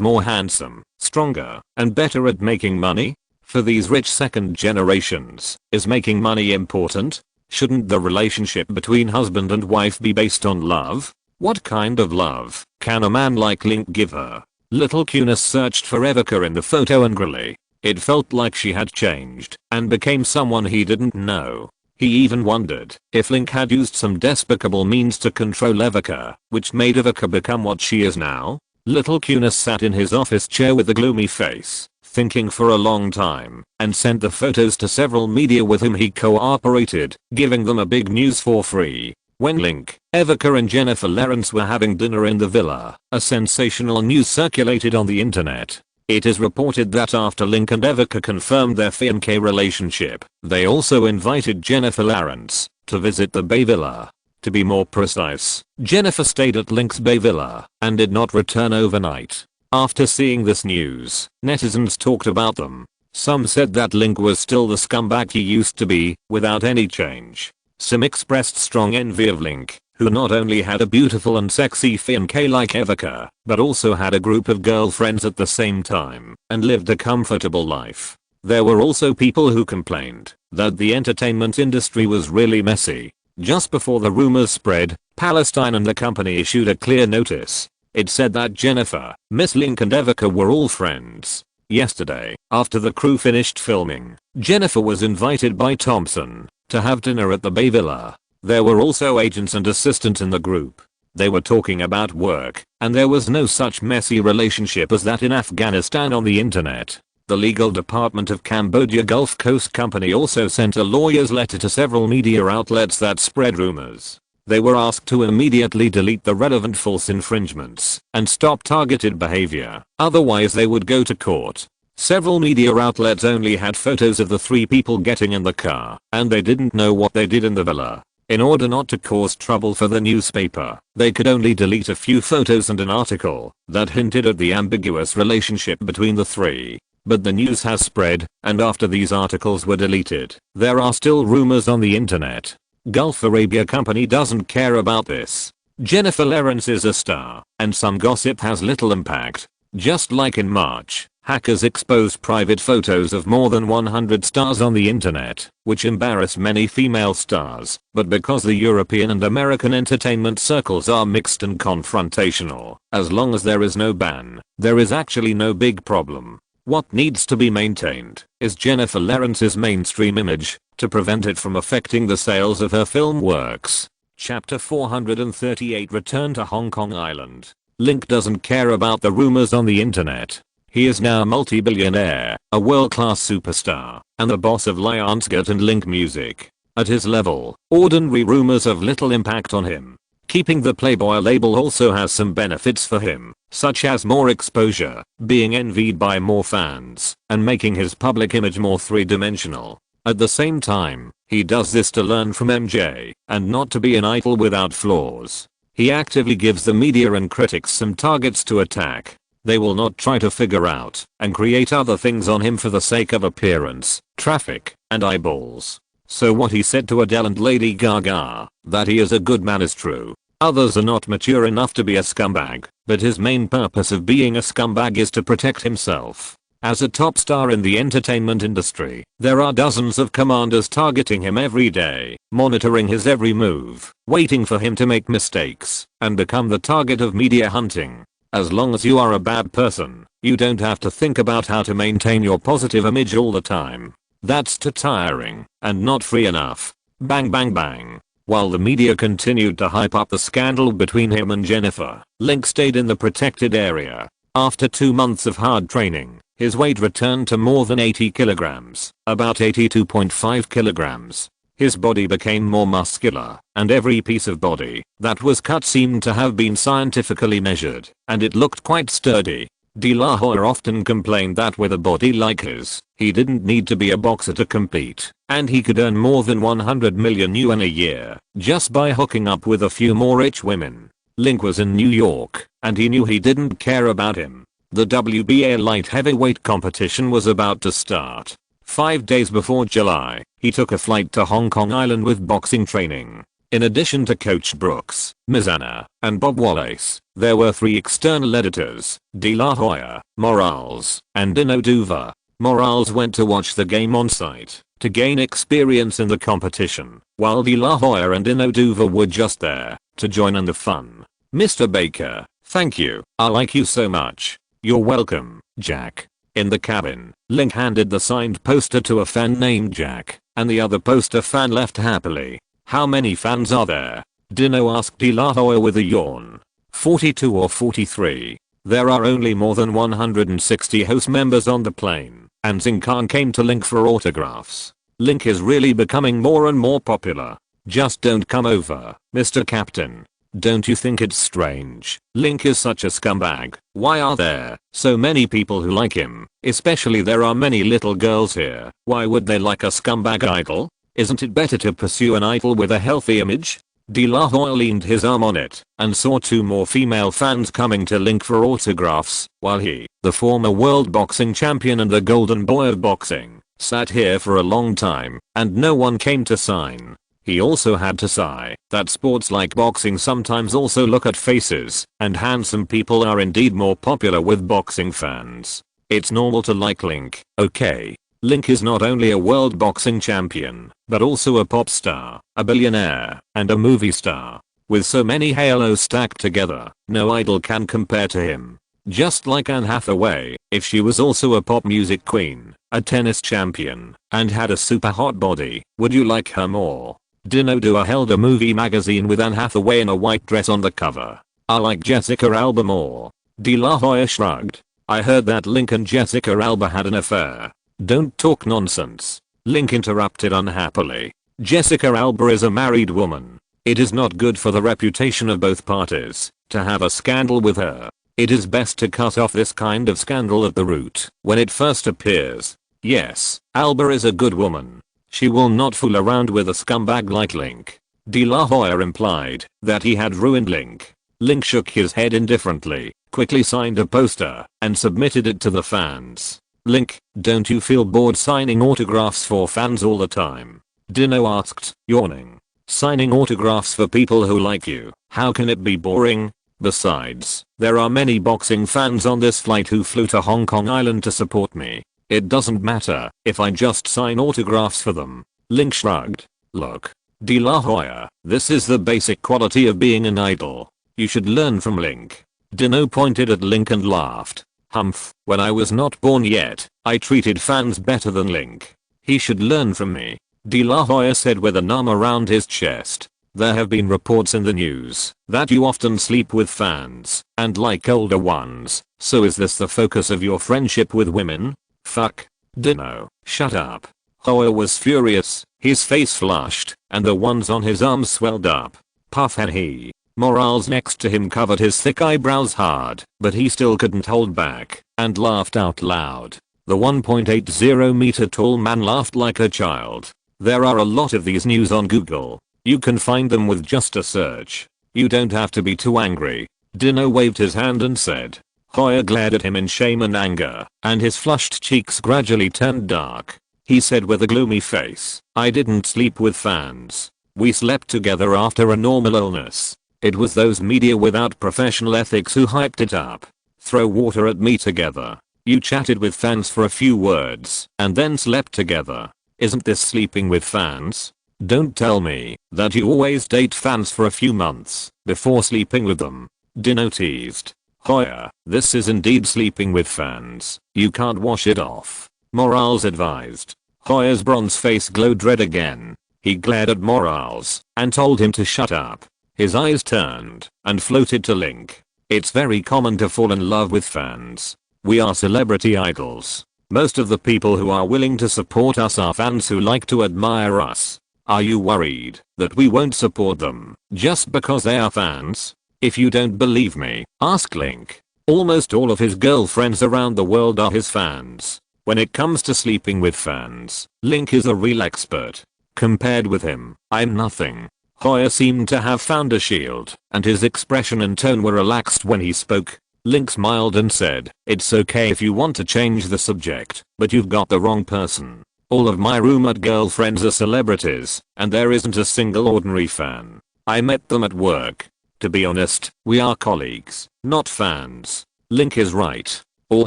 more handsome, stronger, and better at making money? For these rich second generations, is making money important? Shouldn't the relationship between husband and wife be based on love? What kind of love can a man like Link give her? Little Cunis searched for Evika in the photo angrily. It felt like she had changed and became someone he didn't know. He even wondered if Link had used some despicable means to control Evika, which made Evika become what she is now. Little Cunis sat in his office chair with a gloomy face, thinking for a long time, and sent the photos to several media with whom he cooperated, giving them a big news for free. When Link, Evika and Jennifer Lawrence were having dinner in the villa, a sensational news circulated on the internet. It is reported that after Link and Evika confirmed their fiancé relationship, they also invited Jennifer Lawrence to visit the Bay Villa. To be more precise, Jennifer stayed at Link's Bay Villa and did not return overnight. After seeing this news, netizens talked about them. Some said that Link was still the scumbag he used to be, without any change. Some expressed strong envy of Link, who not only had a beautiful and sexy fiancée like Evika, but also had a group of girlfriends at the same time, and lived a comfortable life. There were also people who complained that the entertainment industry was really messy. Just before the rumors spread, Palestine and the company issued a clear notice. It said that Jennifer, Miss Link and Evika were all friends. Yesterday, after the crew finished filming, Jennifer was invited by Thompson to have dinner at the Bay Villa. There were also agents and assistants in the group. They were talking about work, and there was no such messy relationship as that in Afghanistan on the internet. The legal department of Cambodia Gulf Coast Company also sent a lawyer's letter to several media outlets that spread rumors. They were asked to immediately delete the relevant false infringements and stop targeted behavior, otherwise they would go to court. Several media outlets only had photos of the three people getting in the car, and they didn't know what they did in the villa. In order not to cause trouble for the newspaper, they could only delete a few photos and an article that hinted at the ambiguous relationship between the three. But the news has spread, and after these articles were deleted, there are still rumors on the internet. Gulf Arabia Company doesn't care about this. Jennifer Lawrence is a star, and some gossip has little impact. Just like in March, hackers exposed private photos of more than 100 stars on the internet, which embarrass many female stars, but because the European and American entertainment circles are mixed and confrontational, as long as there is no ban, there is actually no big problem. What needs to be maintained is Jennifer Lawrence's mainstream image to prevent it from affecting the sales of her film works. Chapter 438 Return to Hong Kong Island. Link doesn't care about the rumors on the internet. He is now a multi-billionaire, a world-class superstar, and the boss of Lionsgate and Link Music. At his level, ordinary rumors have little impact on him. Keeping the Playboy label also has some benefits for him, such as more exposure, being envied by more fans, and making his public image more three-dimensional. At the same time, he does this to learn from MJ, and not to be an idol without flaws. He actively gives the media and critics some targets to attack. They will not try to figure out and create other things on him for the sake of appearance, traffic, and eyeballs. So what he said to Adele and Lady Gaga, that he is a good man, is true. Others are not mature enough to be a scumbag, but his main purpose of being a scumbag is to protect himself. As a top star in the entertainment industry, there are dozens of commanders targeting him every day, monitoring his every move, waiting for him to make mistakes, and become the target of media hunting. As long as you are a bad person, you don't have to think about how to maintain your positive image all the time. That's too tiring, and not free enough. Bang bang bang. While the media continued to hype up the scandal between him and Jennifer, Link stayed in the protected area. After 2 months of hard training, his weight returned to more than 80 kilograms, about 82.5 kilograms. His body became more muscular, and every piece of body that was cut seemed to have been scientifically measured, and it looked quite sturdy. De La Hoya often complained that with a body like his, he didn't need to be a boxer to compete, and he could earn more than 100 million yuan a year just by hooking up with a few more rich women. Link was in New York, and he knew he didn't care about him. The WBA light heavyweight competition was about to start. 5 days before July, he took a flight to Hong Kong Island with boxing training. In addition to Coach Brooks, Mizana, and Bob Wallace, there were 3 external editors, De La Hoya, Morales, and Dino Duva. Morales went to watch the game on site to gain experience in the competition, while De La Hoya and Dino Duva were just there to join in the fun. Mr. Baker, thank you, I like you so much. You're welcome, Jack. In the cabin, Link handed the signed poster to a fan named Jack, and the other poster fan left happily. How many fans are there? Dino asked De La Hoya with a yawn. 42 or 43. There are only more than 160 host members on the plane, and Zing Khan came to Link for autographs. Link is really becoming more and more popular. Just don't come over, Mr. Captain. Don't you think it's strange? Link is such a scumbag. Why are there so many people who like him? Especially there are many little girls here. Why would they like a scumbag idol? Isn't it better to pursue an idol with a healthy image? De La Hoya leaned his arm on it and saw 2 more female fans coming to Link for autographs, while he, the former world boxing champion and the golden boy of boxing, sat here for a long time and no one came to sign. He also had to sigh that sports like boxing sometimes also look at faces, and handsome people are indeed more popular with boxing fans. It's normal to like Link, okay? Link is not only a world boxing champion, but also a pop star, a billionaire, and a movie star. With so many halos stacked together, no idol can compare to him. Just like Anne Hathaway, if she was also a pop music queen, a tennis champion, and had a super hot body, would you like her more? Dino Dua held a movie magazine with Anne Hathaway in a white dress on the cover. I like Jessica Alba more. De La Hoya shrugged. I heard that Link and Jessica Alba had an affair. Don't talk nonsense. Link interrupted unhappily. Jessica Alba is a married woman. It is not good for the reputation of both parties to have a scandal with her. It is best to cut off this kind of scandal at the root when it first appears. Yes, Alba is a good woman. She will not fool around with a scumbag like Link. De La Hoya implied that he had ruined Link. Link shook his head indifferently, quickly signed a poster, and submitted it to the fans. Link, don't you feel bored signing autographs for fans all the time? Dino asked, yawning. Signing autographs for people who like you, how can it be boring? Besides, there are many boxing fans on this flight who flew to Hong Kong Island to support me. It doesn't matter if I just sign autographs for them. Link shrugged. Look, De La Hoya, this is the basic quality of being an idol. You should learn from Link. Dino pointed at Link and laughed. Humph, when I was not born yet, I treated fans better than Link. He should learn from me. De La Hoya said with an arm around his chest. There have been reports in the news that you often sleep with fans and like older ones, so is this the focus of your friendship with women? Fuck. Dino, shut up. Hoya was furious, his face flushed, and the ones on his arms swelled up. Puff had he. Morales next to him covered his thick eyebrows hard, but he still couldn't hold back, and laughed out loud. The 1.80 meter tall man laughed like a child. There are a lot of these news on Google. You can find them with just a search. You don't have to be too angry. Dino waved his hand and said. Hoya glared at him in shame and anger, and his flushed cheeks gradually turned dark. He said with a gloomy face, I didn't sleep with fans. We slept together after a normal illness. It was those media without professional ethics who hyped it up. Throw water at me together. You chatted with fans for a few words and then slept together. Isn't this sleeping with fans? Don't tell me that you always date fans for a few months before sleeping with them. Dino teased. Hoya, this is indeed sleeping with fans. You can't wash it off. Morales advised. Hoya's bronze face glowed red again. He glared at Morales and told him to shut up. His eyes turned and floated to Link. It's very common to fall in love with fans. We are celebrity idols. Most of the people who are willing to support us are fans who like to admire us. Are you worried that we won't support them just because they are fans? If you don't believe me, ask Link. Almost all of his girlfriends around the world are his fans. When it comes to sleeping with fans, Link is a real expert. Compared with him, I'm nothing. Hoya seemed to have found a shield, and his expression and tone were relaxed when he spoke. Link smiled and said, it's okay if you want to change the subject, but you've got the wrong person. All of my rumored girlfriends are celebrities, and there isn't a single ordinary fan. I met them at work. To be honest, we are colleagues, not fans. Link is right. All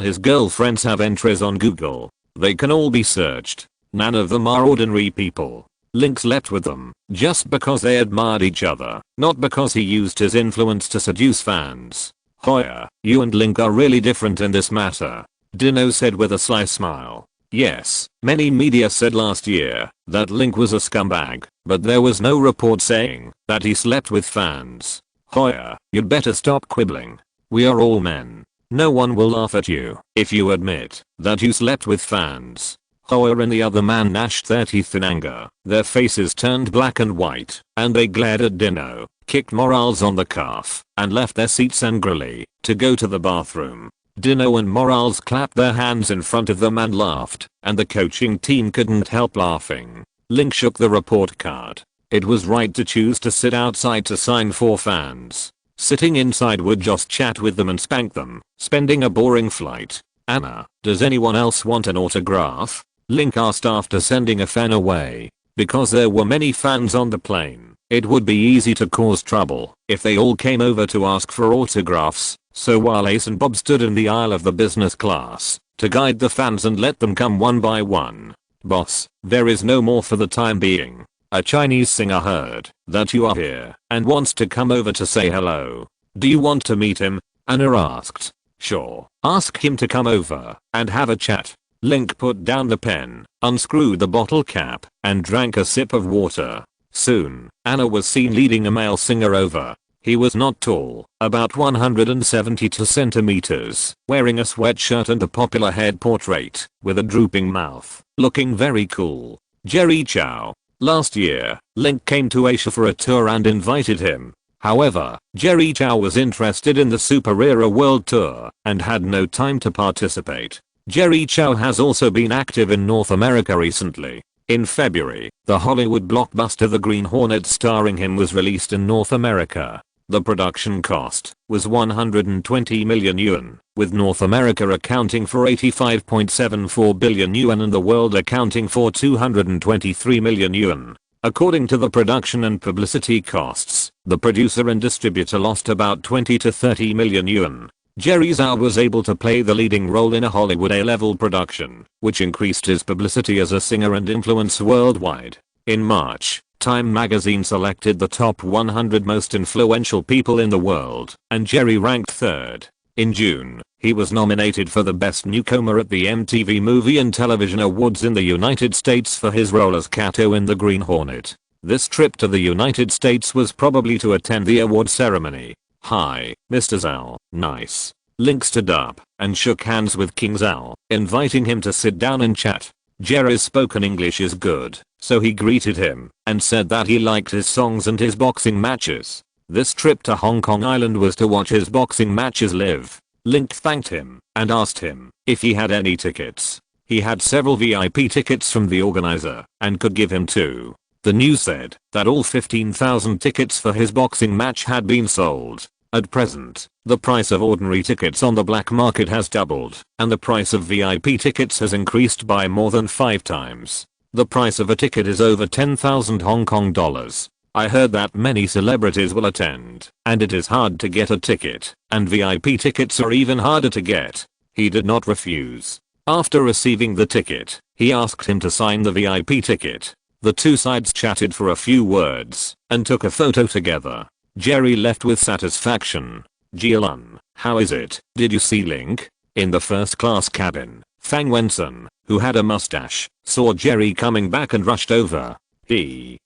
his girlfriends have entries on Google. They can all be searched. None of them are ordinary people. Link slept with them just because they admired each other, not because he used his influence to seduce fans. Hoya, you and Link are really different in this matter. Dino said with a sly smile. Yes, many media said last year that Link was a scumbag, but there was no report saying that he slept with fans. Hoya, you'd better stop quibbling. We are all men. No one will laugh at you if you admit that you slept with fans. Hoya and the other man gnashed their teeth in anger. Their faces turned black and white, and they glared at Dino, kicked Morales on the calf, and left their seats angrily to go to the bathroom. Dino and Morales clapped their hands in front of them and laughed, and the coaching team couldn't help laughing. Link shook the report card. It was right to choose to sit outside to sign for fans. Sitting inside would just chat with them and spank them, spending a boring flight. Anna, does anyone else want an autograph? Link asked after sending a fan away. Because there were many fans on the plane, it would be easy to cause trouble if they all came over to ask for autographs, so while Ace and Bob stood in the aisle of the business class to guide the fans and let them come one by one. Boss, there is no more for the time being. A Chinese singer heard that you are here and wants to come over to say hello. Do you want to meet him? Anna asked. Sure, ask him to come over and have a chat. Link put down the pen, unscrewed the bottle cap, and drank a sip of water. Soon, Anna was seen leading a male singer over. He was not tall, about 172 centimeters, wearing a sweatshirt and a popular head portrait, with a drooping mouth, looking very cool. Jerry Chow. Last year, Link came to Asia for a tour and invited him. However, Jerry Chow was interested in the Super Era World Tour and had no time to participate. Jerry Chow has also been active in North America recently. In February, the Hollywood blockbuster The Green Hornet starring him was released in North America. The production cost was 120 million yuan, with North America accounting for 85.74 billion yuan and the world accounting for 223 million yuan. According to the production and publicity costs, the producer and distributor lost about 20 to 30 million yuan. Jerry Zhao was able to play the leading role in a Hollywood A-level production, which increased his publicity as a singer and influence worldwide. In March, Time magazine selected the top 100 most influential people in the world, and Jerry ranked third. In June, he was nominated for the Best Newcomer at the MTV Movie and Television Awards in the United States for his role as Kato in The Green Hornet. This trip to the United States was probably to attend the award ceremony. "Hi, Mr. Zhao, nice." Link stood up and shook hands with King Zhao, inviting him to sit down and chat. Jerry's spoken English is good, so he greeted him and said that he liked his songs and his boxing matches. This trip to Hong Kong Island was to watch his boxing matches live. Link thanked him and asked him if he had any tickets. He had several VIP tickets from the organizer and could give him 2. The news said that all 15,000 tickets for his boxing match had been sold. At present, the price of ordinary tickets on the black market has doubled, and the price of VIP tickets has increased by more than 5 times. The price of a ticket is over 10,000 Hong Kong dollars. I heard that many celebrities will attend, and it is hard to get a ticket, and VIP tickets are even harder to get. He did not refuse. After receiving the ticket, he asked him to sign the VIP ticket. The two sides chatted for a few words and took a photo together. Jerry left with satisfaction. "Jialun, how is it? Did you see Link?" In the first class cabin, Fang Wenson, who had a mustache, saw Jerry coming back and rushed over.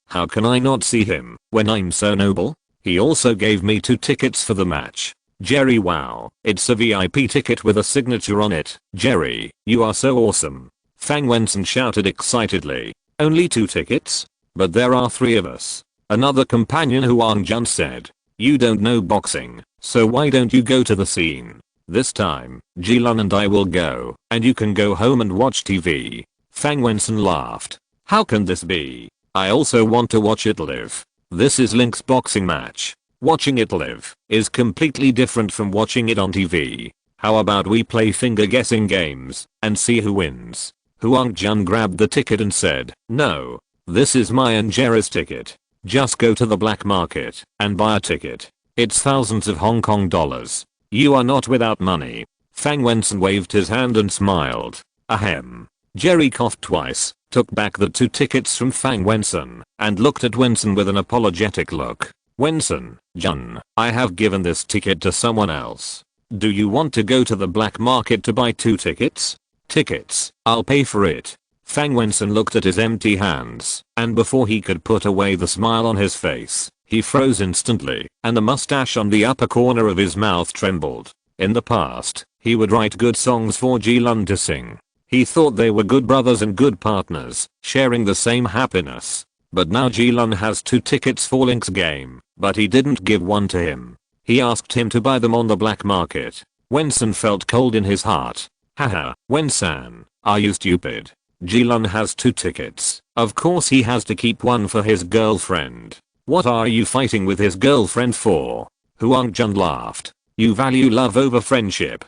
How can I not see him when I'm so noble? He also gave me 2 tickets for the match." Jerry: "Wow, it's a VIP ticket with a signature on it. Jerry, you are so awesome." Fang Wenson shouted excitedly. "Only 2 tickets? But there are 3 of us." Another companion, Huang Jun, said, "You don't know boxing, so why don't you go to the scene? This time, Jialun and I will go, and you can go home and watch TV." Fang Wenson laughed. "How can this be? I also want to watch it live. This is Link's boxing match. Watching it live is completely different from watching it on TV. How about we play finger guessing games and see who wins?" Huang Jun grabbed the ticket and said, "No. This is my and Jerry's ticket. Just go to the black market and buy a ticket. It's thousands of Hong Kong dollars. You are not without money." Fang Wenson waved his hand and smiled. Ahem. Jerry coughed twice, took back the 2 tickets from Fang Wenson, and looked at Wenson with an apologetic look. "Wenson, Jun, I have given this ticket to someone else. Do you want to go to the black market to buy 2 tickets? Tickets, I'll pay for it." Fang Wenson looked at his empty hands, and before he could put away the smile on his face, he froze instantly, and the mustache on the upper corner of his mouth trembled. In the past, he would write good songs for Jialun to sing. He thought they were good brothers and good partners, sharing the same happiness. But now Jialun has 2 tickets for Link's game, but he didn't give one to him. He asked him to buy them on the black market. Wenson felt cold in his heart. Haha, Wensan, are you stupid? Jialun has 2 tickets. Of course he has to keep one for his girlfriend. What are you fighting with his girlfriend for? Huang Jun laughed. You value love over friendship,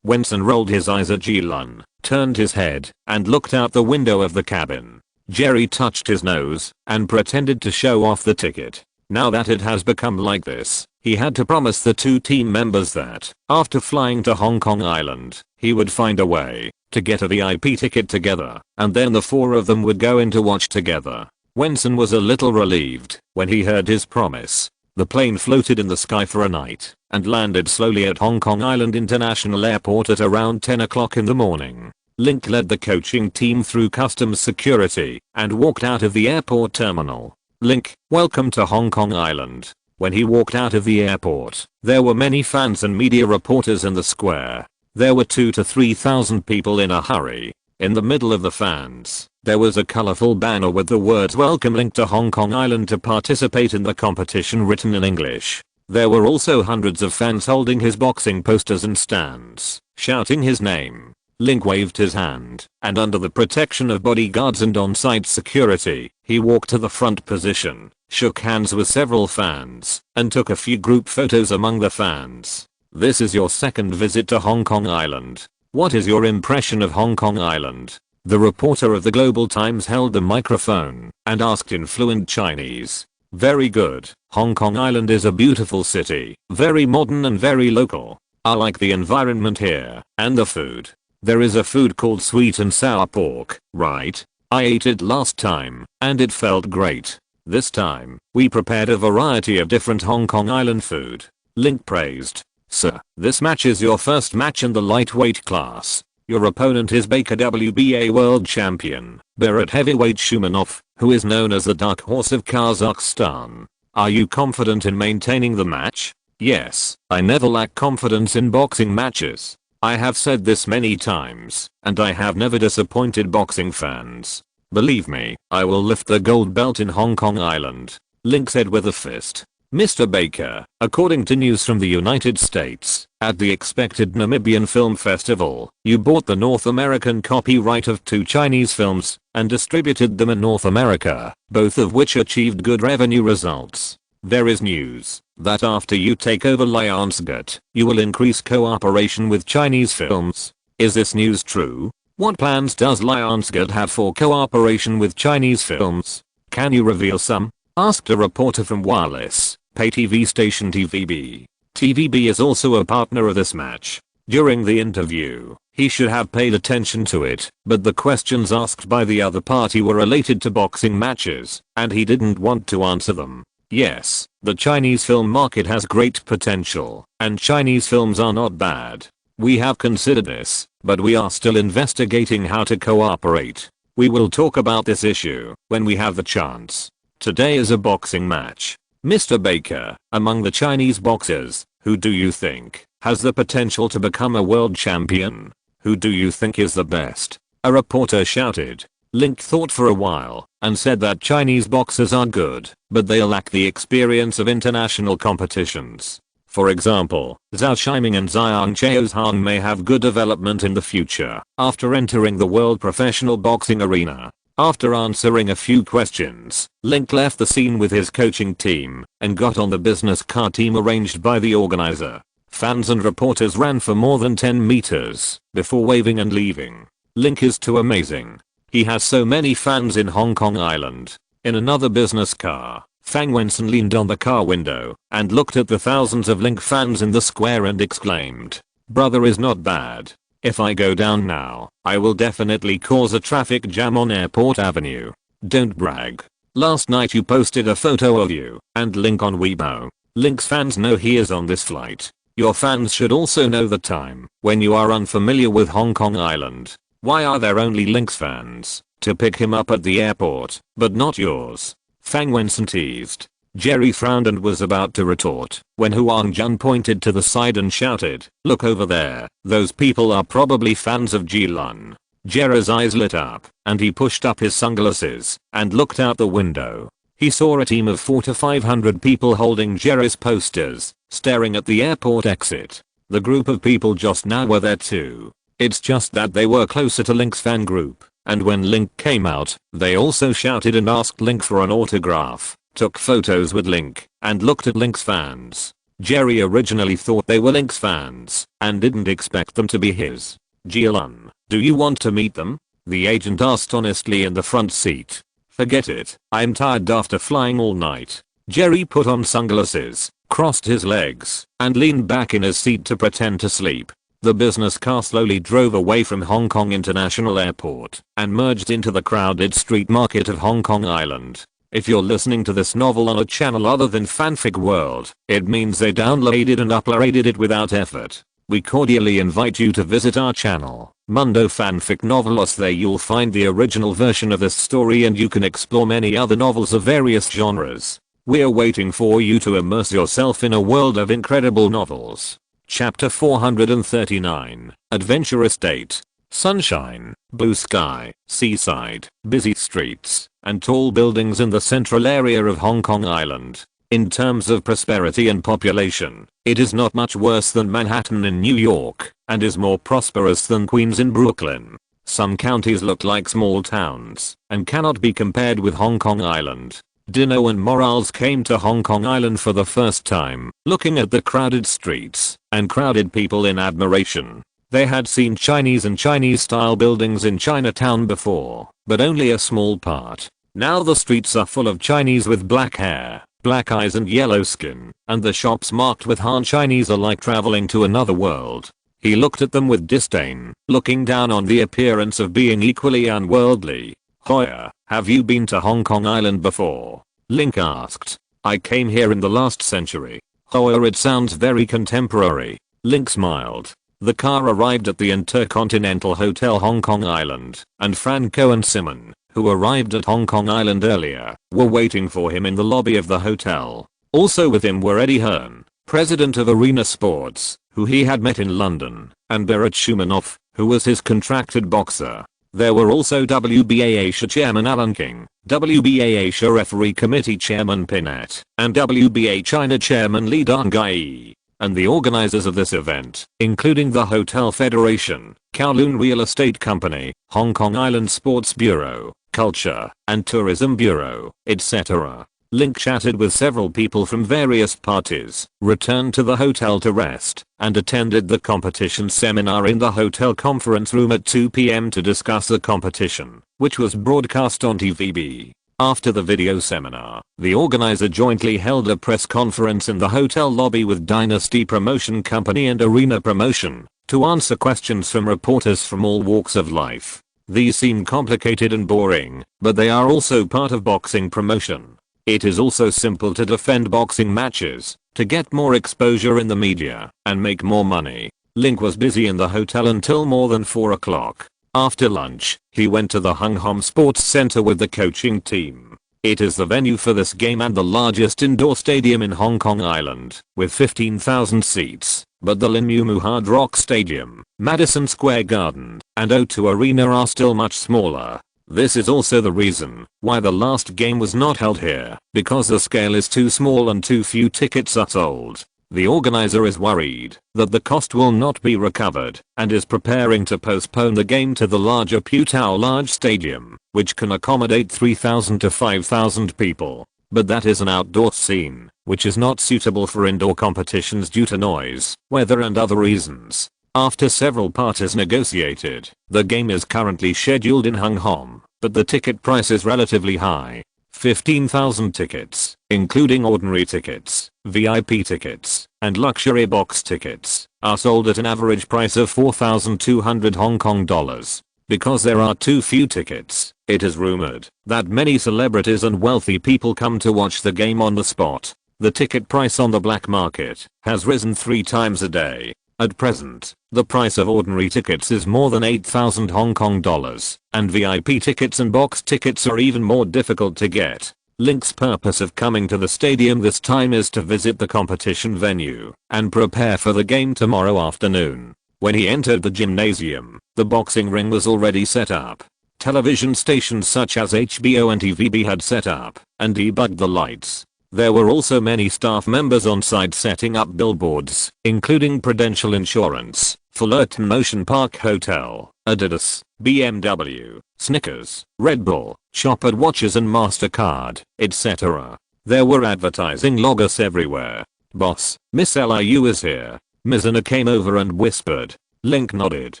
Wenson rolled his eyes at Jialun, turned his head, and looked out the window of the cabin. Jerry touched his nose and pretended to show off the ticket. Now that it has become like this, he had to promise the 2 team members that, after flying to Hong Kong Island, he would find a way to get a VIP ticket together, and then the 4 of them would go in to watch together. Wenson was a little relieved when he heard his promise. The plane floated in the sky for a night and landed slowly at Hong Kong Island International Airport at around 10 o'clock in the morning. Link led the coaching team through customs security and walked out of the airport terminal. Link, welcome to Hong Kong Island. When he walked out of the airport, there were many fans and media reporters in the square. There were 2,000 to 3,000 people in a hurry. In the middle of the fans, there was a colorful banner with the words "Welcome Link to Hong Kong Island to participate in the competition" written in English. There were also hundreds of fans holding his boxing posters and stands, shouting his name. Link waved his hand, and under the protection of bodyguards and on-site security, he walked to the front position, shook hands with several fans, and took a few group photos among the fans. This is your second visit to Hong Kong Island. What is your impression of Hong Kong Island? The reporter of the Global Times held the microphone and asked in fluent Chinese. Very good. Hong Kong Island is a beautiful city, very modern and very local. I like the environment here, and the food. There is a food called sweet and sour pork, right? I ate it last time, and it felt great. This time, we prepared a variety of different Hong Kong Island food. Link praised. Sir, this match is your first match in the lightweight class. Your opponent is Baker WBA world champion, Berat heavyweight Shumanov, who is known as the Dark Horse of Kazakhstan. Are you confident in maintaining the match? Yes, I never lack confidence in boxing matches. I have said this many times, and I have never disappointed boxing fans. Believe me, I will lift the gold belt in Hong Kong Island, Link said with a fist. Mr. Baker, according to news from the United States, at the expected Namibian Film Festival, you bought the North American copyright of 2 Chinese films and distributed them in North America, both of which achieved good revenue results. There is news that after you take over Lionsgate, you will increase cooperation with Chinese films. Is this news true? What plans does Lionsgate have for cooperation with Chinese films? Can you reveal some? Asked a reporter from Wireless pay TV station TVB. TVB is also a partner of this match. During the interview, he should have paid attention to it, but the questions asked by the other party were related to boxing matches, and he didn't want to answer them. Yes, the Chinese film market has great potential, and Chinese films are not bad. We have considered this, but we are still investigating how to cooperate. We will talk about this issue when we have the chance. Today is a boxing match. Mr. Baker, among the Chinese boxers, who do you think has the potential to become a world champion? Who do you think is the best? A reporter shouted. Link thought for a while and said that Chinese boxers are good, but they lack the experience of international competitions. For example, Zhao Shiming and Xiang Chaozhang may have good development in the future after entering the world professional boxing arena. After answering a few questions, Link left the scene with his coaching team and got on the business car team arranged by the organizer. Fans and reporters ran for more than 10 meters before waving and leaving. Link is too amazing. He has so many fans in Hong Kong Island. In another business car, Fang Wenson leaned on the car window and looked at the thousands of Link fans in the square and exclaimed, "Brother is not bad. If I go down now, I will definitely cause a traffic jam on Airport Avenue. Don't brag. Last night you posted a photo of you and Link on Weibo. Link's fans know he is on this flight. Your fans should also know the time when you are unfamiliar with Hong Kong Island. Why are there only Link's fans to pick him up at the airport, but not yours?" Fang Wenson teased. Jerry frowned and was about to retort when Huang Jun pointed to the side and shouted, "Look over there, those people are probably fans of Jilun." Jerry's eyes lit up and he pushed up his sunglasses and looked out the window. He saw a team of 400 to 500 people holding Jerry's posters, staring at the airport exit. The group of people just now were there too. It's just that they were closer to Link's fan group, and when Link came out, they also shouted and asked Link for an autograph, took photos with Link, and looked at Link's fans. Jerry originally thought they were Link's fans, and didn't expect them to be his. "Jilun, do you want to meet them?" the agent asked honestly in the front seat. "Forget it, I'm tired after flying all night." Jerry put on sunglasses, crossed his legs, and leaned back in his seat to pretend to sleep. The business car slowly drove away from Hong Kong International Airport and merged into the crowded street market of Hong Kong Island. If you're listening to this novel on a channel other than Fanfic World, it means they downloaded and uploaded it without effort. We cordially invite you to visit our channel, Mundo Fanfic Novelos. There you'll find the original version of this story and you can explore many other novels of various genres. We're waiting for you to immerse yourself in a world of incredible novels. Chapter 439, Adventure Estate. Sunshine, blue sky, seaside, busy streets, and tall buildings in the central area of Hong Kong Island. In terms of prosperity and population, it is not much worse than Manhattan in New York, and is more prosperous than Queens in Brooklyn. Some counties look like small towns, and cannot be compared with Hong Kong Island. Dino and Morales came to Hong Kong Island for the first time, looking at the crowded streets, and crowded people in admiration. They had seen Chinese and Chinese-style buildings in Chinatown before, but only a small part. Now the streets are full of Chinese with black hair, black eyes and yellow skin, and the shops marked with Han Chinese are like traveling to another world. He looked at them with disdain, looking down on the appearance of being equally unworldly. Hoya, have you been to Hong Kong Island before? Link asked. I came here in the last century. Hoya, it sounds very contemporary. Link smiled. The car arrived at the Intercontinental Hotel Hong Kong Island, and Franco and Simon, who arrived at Hong Kong Island earlier, were waiting for him in the lobby of the hotel. Also with him were Eddie Hearn, president of Arena Sports, who he had met in London, and Berat Shumanov, who was his contracted boxer. There were also WBA Asia chairman Alan King, WBA Asia referee committee chairman Pinette, and WBA China chairman Li Dongyi. And the organizers of this event, including the Hotel Federation, Kowloon Real Estate Company, Hong Kong Island Sports Bureau, Culture and Tourism Bureau, etc. Link chatted with several people from various parties, returned to the hotel to rest, and attended the competition seminar in the hotel conference room at 2 p.m. to discuss the competition, which was broadcast on TVB. After the video seminar, the organizer jointly held a press conference in the hotel lobby with Dynasty Promotion Company and Arena Promotion to answer questions from reporters from all walks of life. These seem complicated and boring, but they are also part of boxing promotion. It is also simple to defend boxing matches, to get more exposure in the media, and make more money. Link was busy in the hotel until more than 4 o'clock. After lunch, he went to the Hung Hom Sports Center with the coaching team. It is the venue for this game and the largest indoor stadium in Hong Kong Island, with 15,000 seats, but the Lin Mu Mu Hard Rock Stadium, Madison Square Garden, and O2 Arena are still much smaller. This is also the reason why the last game was not held here, because the scale is too small and too few tickets are sold. The organizer is worried that the cost will not be recovered and is preparing to postpone the game to the larger Putao Large Stadium, which can accommodate 3,000 to 5,000 people. But that is an outdoor scene, which is not suitable for indoor competitions due to noise, weather and other reasons. After several parties negotiated, the game is currently scheduled in Hung Hom, but the ticket price is relatively high. 15,000 tickets, including ordinary tickets, VIP tickets, and luxury box tickets, are sold at an average price of 4,200 Hong Kong dollars. Because there are too few tickets, it is rumored that many celebrities and wealthy people come to watch the game on the spot. The ticket price on the black market has risen 3 times a day. At present, the price of ordinary tickets is more than 8,000 Hong Kong dollars, and VIP tickets and box tickets are even more difficult to get. Link's purpose of coming to the stadium this time is to visit the competition venue and prepare for the game tomorrow afternoon. When he entered the gymnasium, the boxing ring was already set up. Television stations such as HBO and TVB had set up and debugged the lights. There were also many staff members on site setting up billboards, including Prudential Insurance, Fullerton Motion Park Hotel, Adidas, BMW, Snickers, Red Bull, Chopard Watches and MasterCard, etc. There were advertising logos everywhere. Boss, Miss Liu is here. Mizuna came over and whispered. Link nodded,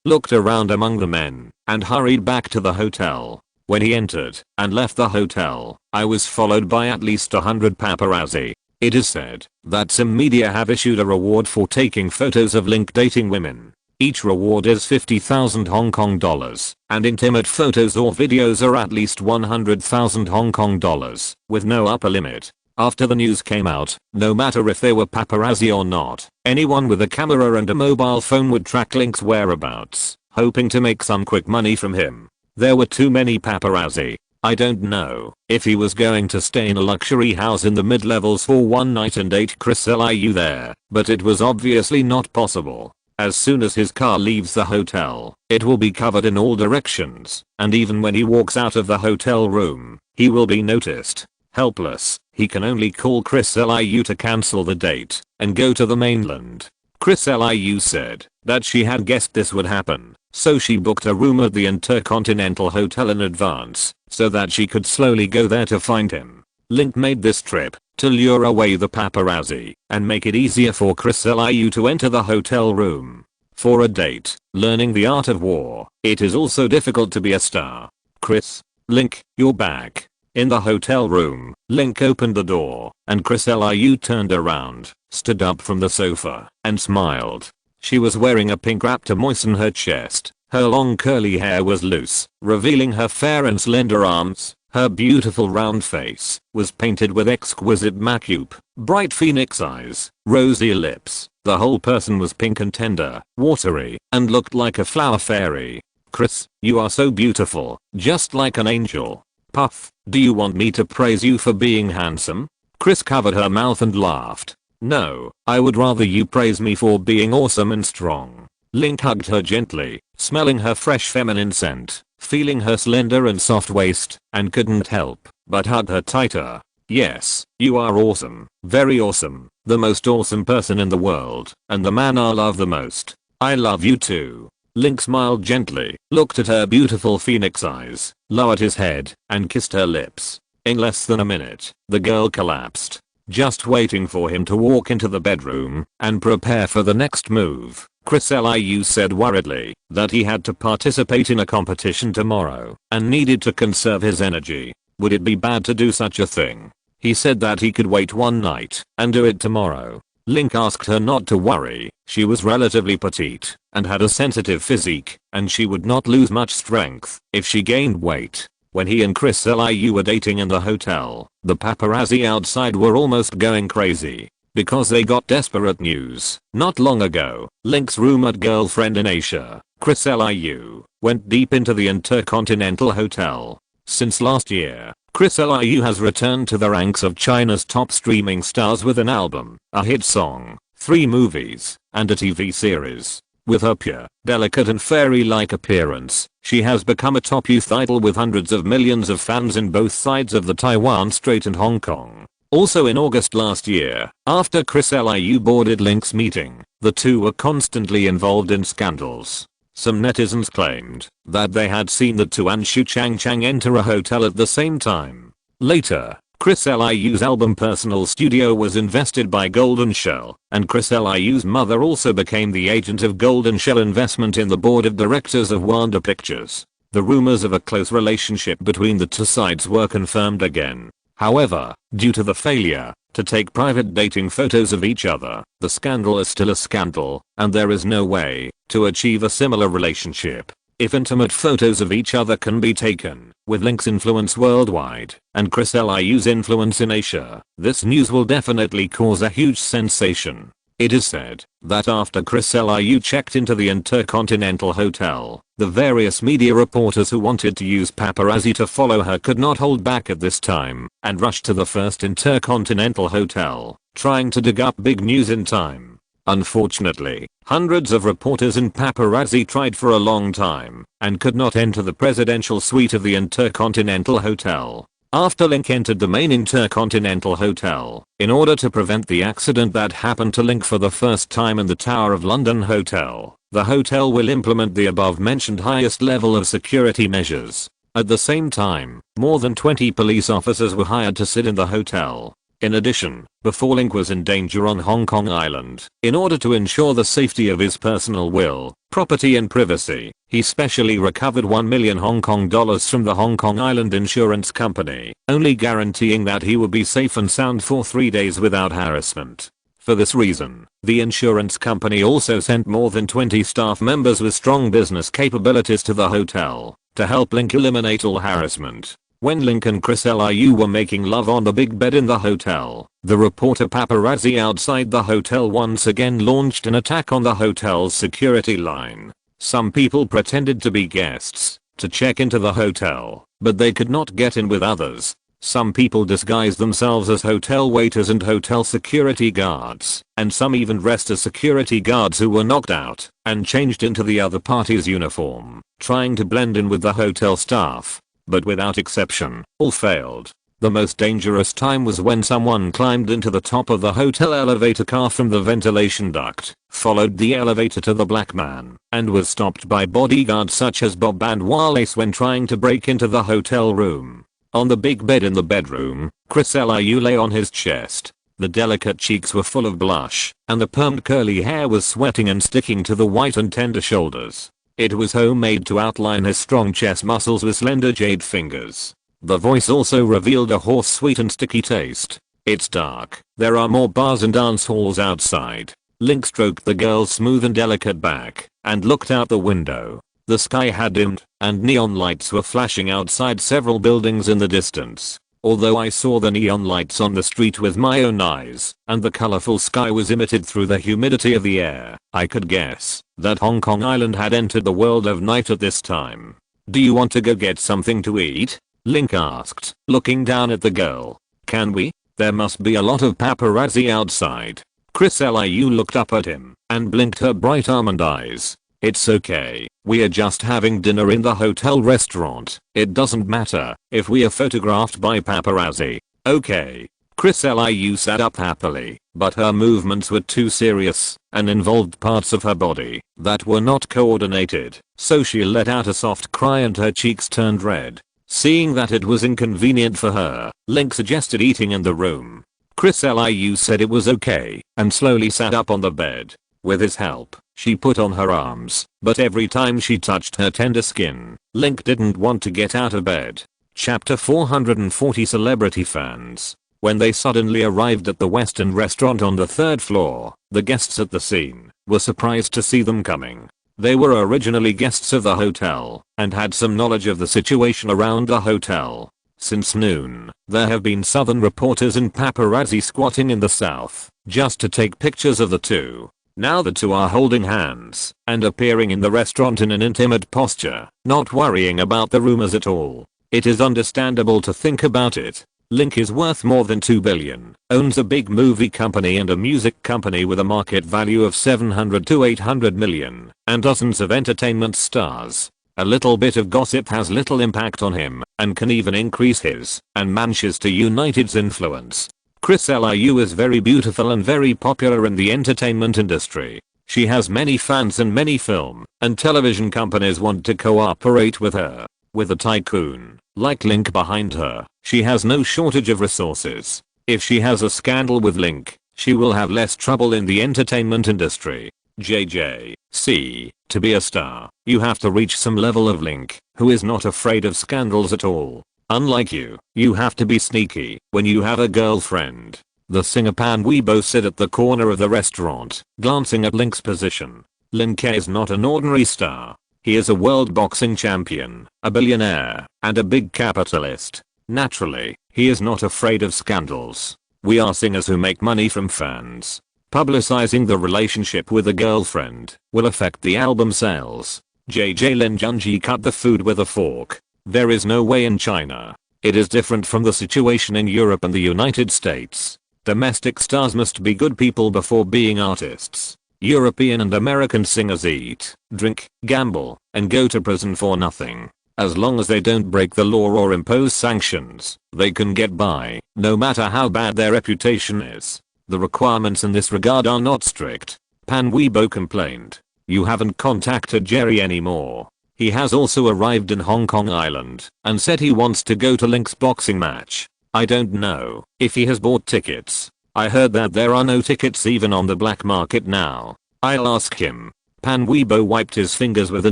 looked around among the men, and hurried back to the hotel. When he entered and left the hotel, I was followed by at least 100 paparazzi. It is said that some media have issued a reward for taking photos of Link dating women. Each reward is 50,000 Hong Kong dollars, and intimate photos or videos are at least 100,000 Hong Kong dollars, with no upper limit. After the news came out, no matter if they were paparazzi or not, anyone with a camera and a mobile phone would track Link's whereabouts, hoping to make some quick money from him. There were too many paparazzi. I don't know if he was going to stay in a luxury house in the mid-levels for one night and date Chris Liu there, but it was obviously not possible. As soon as his car leaves the hotel, it will be covered in all directions, and even when he walks out of the hotel room, he will be noticed. Helpless, he can only call Chris Liu to cancel the date and go to the mainland. Chris Liu said that she had guessed this would happen, so she booked a room at the Intercontinental Hotel in advance so that she could slowly go there to find him. Link made this trip to lure away the paparazzi and make it easier for Chris Liu to enter the hotel room. For a date, learning the art of war, it is also difficult to be a star. Chris, Link, you're back. In the hotel room, Link opened the door, and Chris Liu turned around, stood up from the sofa, and smiled. She was wearing a pink wrap to moisten her chest. Her long curly hair was loose, revealing her fair and slender arms. Her beautiful round face was painted with exquisite makeup, bright phoenix eyes, rosy lips. The whole person was pink and tender, watery, and looked like a flower fairy. Chris, you are so beautiful, just like an angel. Puff, do you want me to praise you for being handsome? Chris covered her mouth and laughed. No, I would rather you praise me for being awesome and strong. Link hugged her gently, smelling her fresh feminine scent, feeling her slender and soft waist, and couldn't help but hug her tighter. Yes, you are awesome, very awesome, the most awesome person in the world, and the man I love the most. I love you too. Link smiled gently, looked at her beautiful phoenix eyes, lowered his head, and kissed her lips. In less than a minute, the girl collapsed, just waiting for him to walk into the bedroom and prepare for the next move. Chris Liu said worriedly that he had to participate in a competition tomorrow and needed to conserve his energy. Would it be bad to do such a thing? He said that he could wait one night and do it tomorrow. Link asked her not to worry. She was relatively petite and had a sensitive physique, and she would not lose much strength if she gained weight. When he and Chris Liu were dating in the hotel, the paparazzi outside were almost going crazy because they got desperate news. Not long ago, Link's rumored girlfriend in Asia, Chris Liu, went deep into the Intercontinental Hotel. Since last year, Chris Liu has returned to the ranks of China's top streaming stars with an album, a hit song, 3 movies, and a TV series. With her pure, delicate and fairy-like appearance, she has become a top youth idol with hundreds of millions of fans in both sides of the Taiwan Strait and Hong Kong. Also in August last year, after Chris Liu boarded Link's meeting, the two were constantly involved in scandals. Some netizens claimed that they had seen the two and Shu Chang enter a hotel at the same time. Later, Chris Liu's album Personal Studio was invested by Golden Shell, and Chris Liu's mother also became the agent of Golden Shell Investment in the board of directors of Wanda Pictures. The rumors of a close relationship between the two sides were confirmed again. However, due to the failure to take private dating photos of each other, the scandal is still a scandal, and there is no way to achieve a similar relationship. If intimate photos of each other can be taken, with Link's influence worldwide and Chris Liu's influence in Asia, this news will definitely cause a huge sensation. It is said that after Chris Liu checked into the Intercontinental Hotel, the various media reporters who wanted to use paparazzi to follow her could not hold back at this time and rushed to the first Intercontinental Hotel, trying to dig up big news in time. Unfortunately, hundreds of reporters and paparazzi tried for a long time and could not enter the presidential suite of the Intercontinental Hotel. After Link entered the main Intercontinental Hotel, in order to prevent the accident that happened to Link for the first time in the Tower of London Hotel, the hotel will implement the above mentioned highest level of security measures. At the same time, more than 20 police officers were hired to sit in the hotel. In addition, before Link was in danger on Hong Kong Island, in order to ensure the safety of his personal will, property and privacy, he specially recovered $1 million Hong Kong dollars from the Hong Kong Island Insurance Company, only guaranteeing that he would be safe and sound for 3 days without harassment. For this reason, the insurance company also sent more than 20 staff members with strong business capabilities to the hotel to help Link eliminate all harassment. When Link and Chris Liu were making love on the big bed in the hotel, the reporter paparazzi outside the hotel once again launched an attack on the hotel's security line. Some people pretended to be guests to check into the hotel, but they could not get in with others. Some people disguised themselves as hotel waiters and hotel security guards, and some even dressed as security guards who were knocked out and changed into the other party's uniform, trying to blend in with the hotel staff. But without exception, all failed. The most dangerous time was when someone climbed into the top of the hotel elevator car from the ventilation duct, followed the elevator to the black man, and was stopped by bodyguards such as Bob and Wallace when trying to break into the hotel room. On the big bed in the bedroom, Chris Liu lay on his chest. The delicate cheeks were full of blush, and the permed curly hair was sweating and sticking to the white and tender shoulders. It was homemade to outline his strong chest muscles with slender jade fingers. The voice also revealed a hoarse, sweet and sticky taste. It's dark. There are more bars and dance halls outside. Link stroked the girl's smooth and delicate back and looked out the window. The sky had dimmed, and neon lights were flashing outside several buildings in the distance. Although I saw the neon lights on the street with my own eyes, and the colorful sky was emitted through the humidity of the air, I could guess that Hong Kong Island had entered the world of night at this time. "Do you want to go get something to eat?" Link asked, looking down at the girl. "Can we? There must be a lot of paparazzi outside." Chris Liu looked up at him and blinked her bright almond eyes. "It's okay. We are just having dinner in the hotel restaurant. It doesn't matter if we are photographed by paparazzi. Okay." Chris Liu sat up happily, but her movements were too serious and involved parts of her body that were not coordinated, so she let out a soft cry and her cheeks turned red. Seeing that it was inconvenient for her, Link suggested eating in the room. Chris Liu said it was okay and slowly sat up on the bed. With his help, she put on her arms, but every time she touched her tender skin, Link didn't want to get out of bed. Chapter 440 Celebrity Fans. When they suddenly arrived at the Western restaurant on the third floor, the guests at the scene were surprised to see them coming. They were originally guests of the hotel and had some knowledge of the situation around the hotel. Since noon, there have been southern reporters and paparazzi squatting in the south just to take pictures of the two. Now the two are holding hands and appearing in the restaurant in an intimate posture, not worrying about the rumors at all. It is understandable to think about it. Link is worth more than $2 billion, owns a big movie company and a music company with a market value of $700 to $800 million, and dozens of entertainment stars. A little bit of gossip has little impact on him and can even increase his and Manchester United's influence. Chris Liu is very beautiful and very popular in the entertainment industry. She has many fans and many film and television companies want to cooperate with her. With a tycoon like Link behind her, she has no shortage of resources. If she has a scandal with Link, she will have less trouble in the entertainment industry. JJC. To be a star, you have to reach some level of Link, who is not afraid of scandals at all. Unlike you have to be sneaky when you have a girlfriend. The singer Pan Weibo said at the corner of the restaurant, glancing at Link's position. Link is not an ordinary star. He is a world boxing champion, a billionaire, and a big capitalist. Naturally, he is not afraid of scandals. We are singers who make money from fans. Publicizing the relationship with a girlfriend will affect the album sales. JJ Lin Junji cut the food with a fork. There is no way in China. It is different from the situation in Europe and the United States. Domestic stars must be good people before being artists. European and American singers eat, drink, gamble, and go to prison for nothing. As long as they don't break the law or impose sanctions, they can get by, no matter how bad their reputation is. The requirements in this regard are not strict. Pan Weibo complained. You haven't contacted Jerry anymore. He has also arrived in Hong Kong Island and said he wants to go to Link's boxing match. I don't know if he has bought tickets. I heard that there are no tickets even on the black market now. I'll ask him. Pan Weibo wiped his fingers with a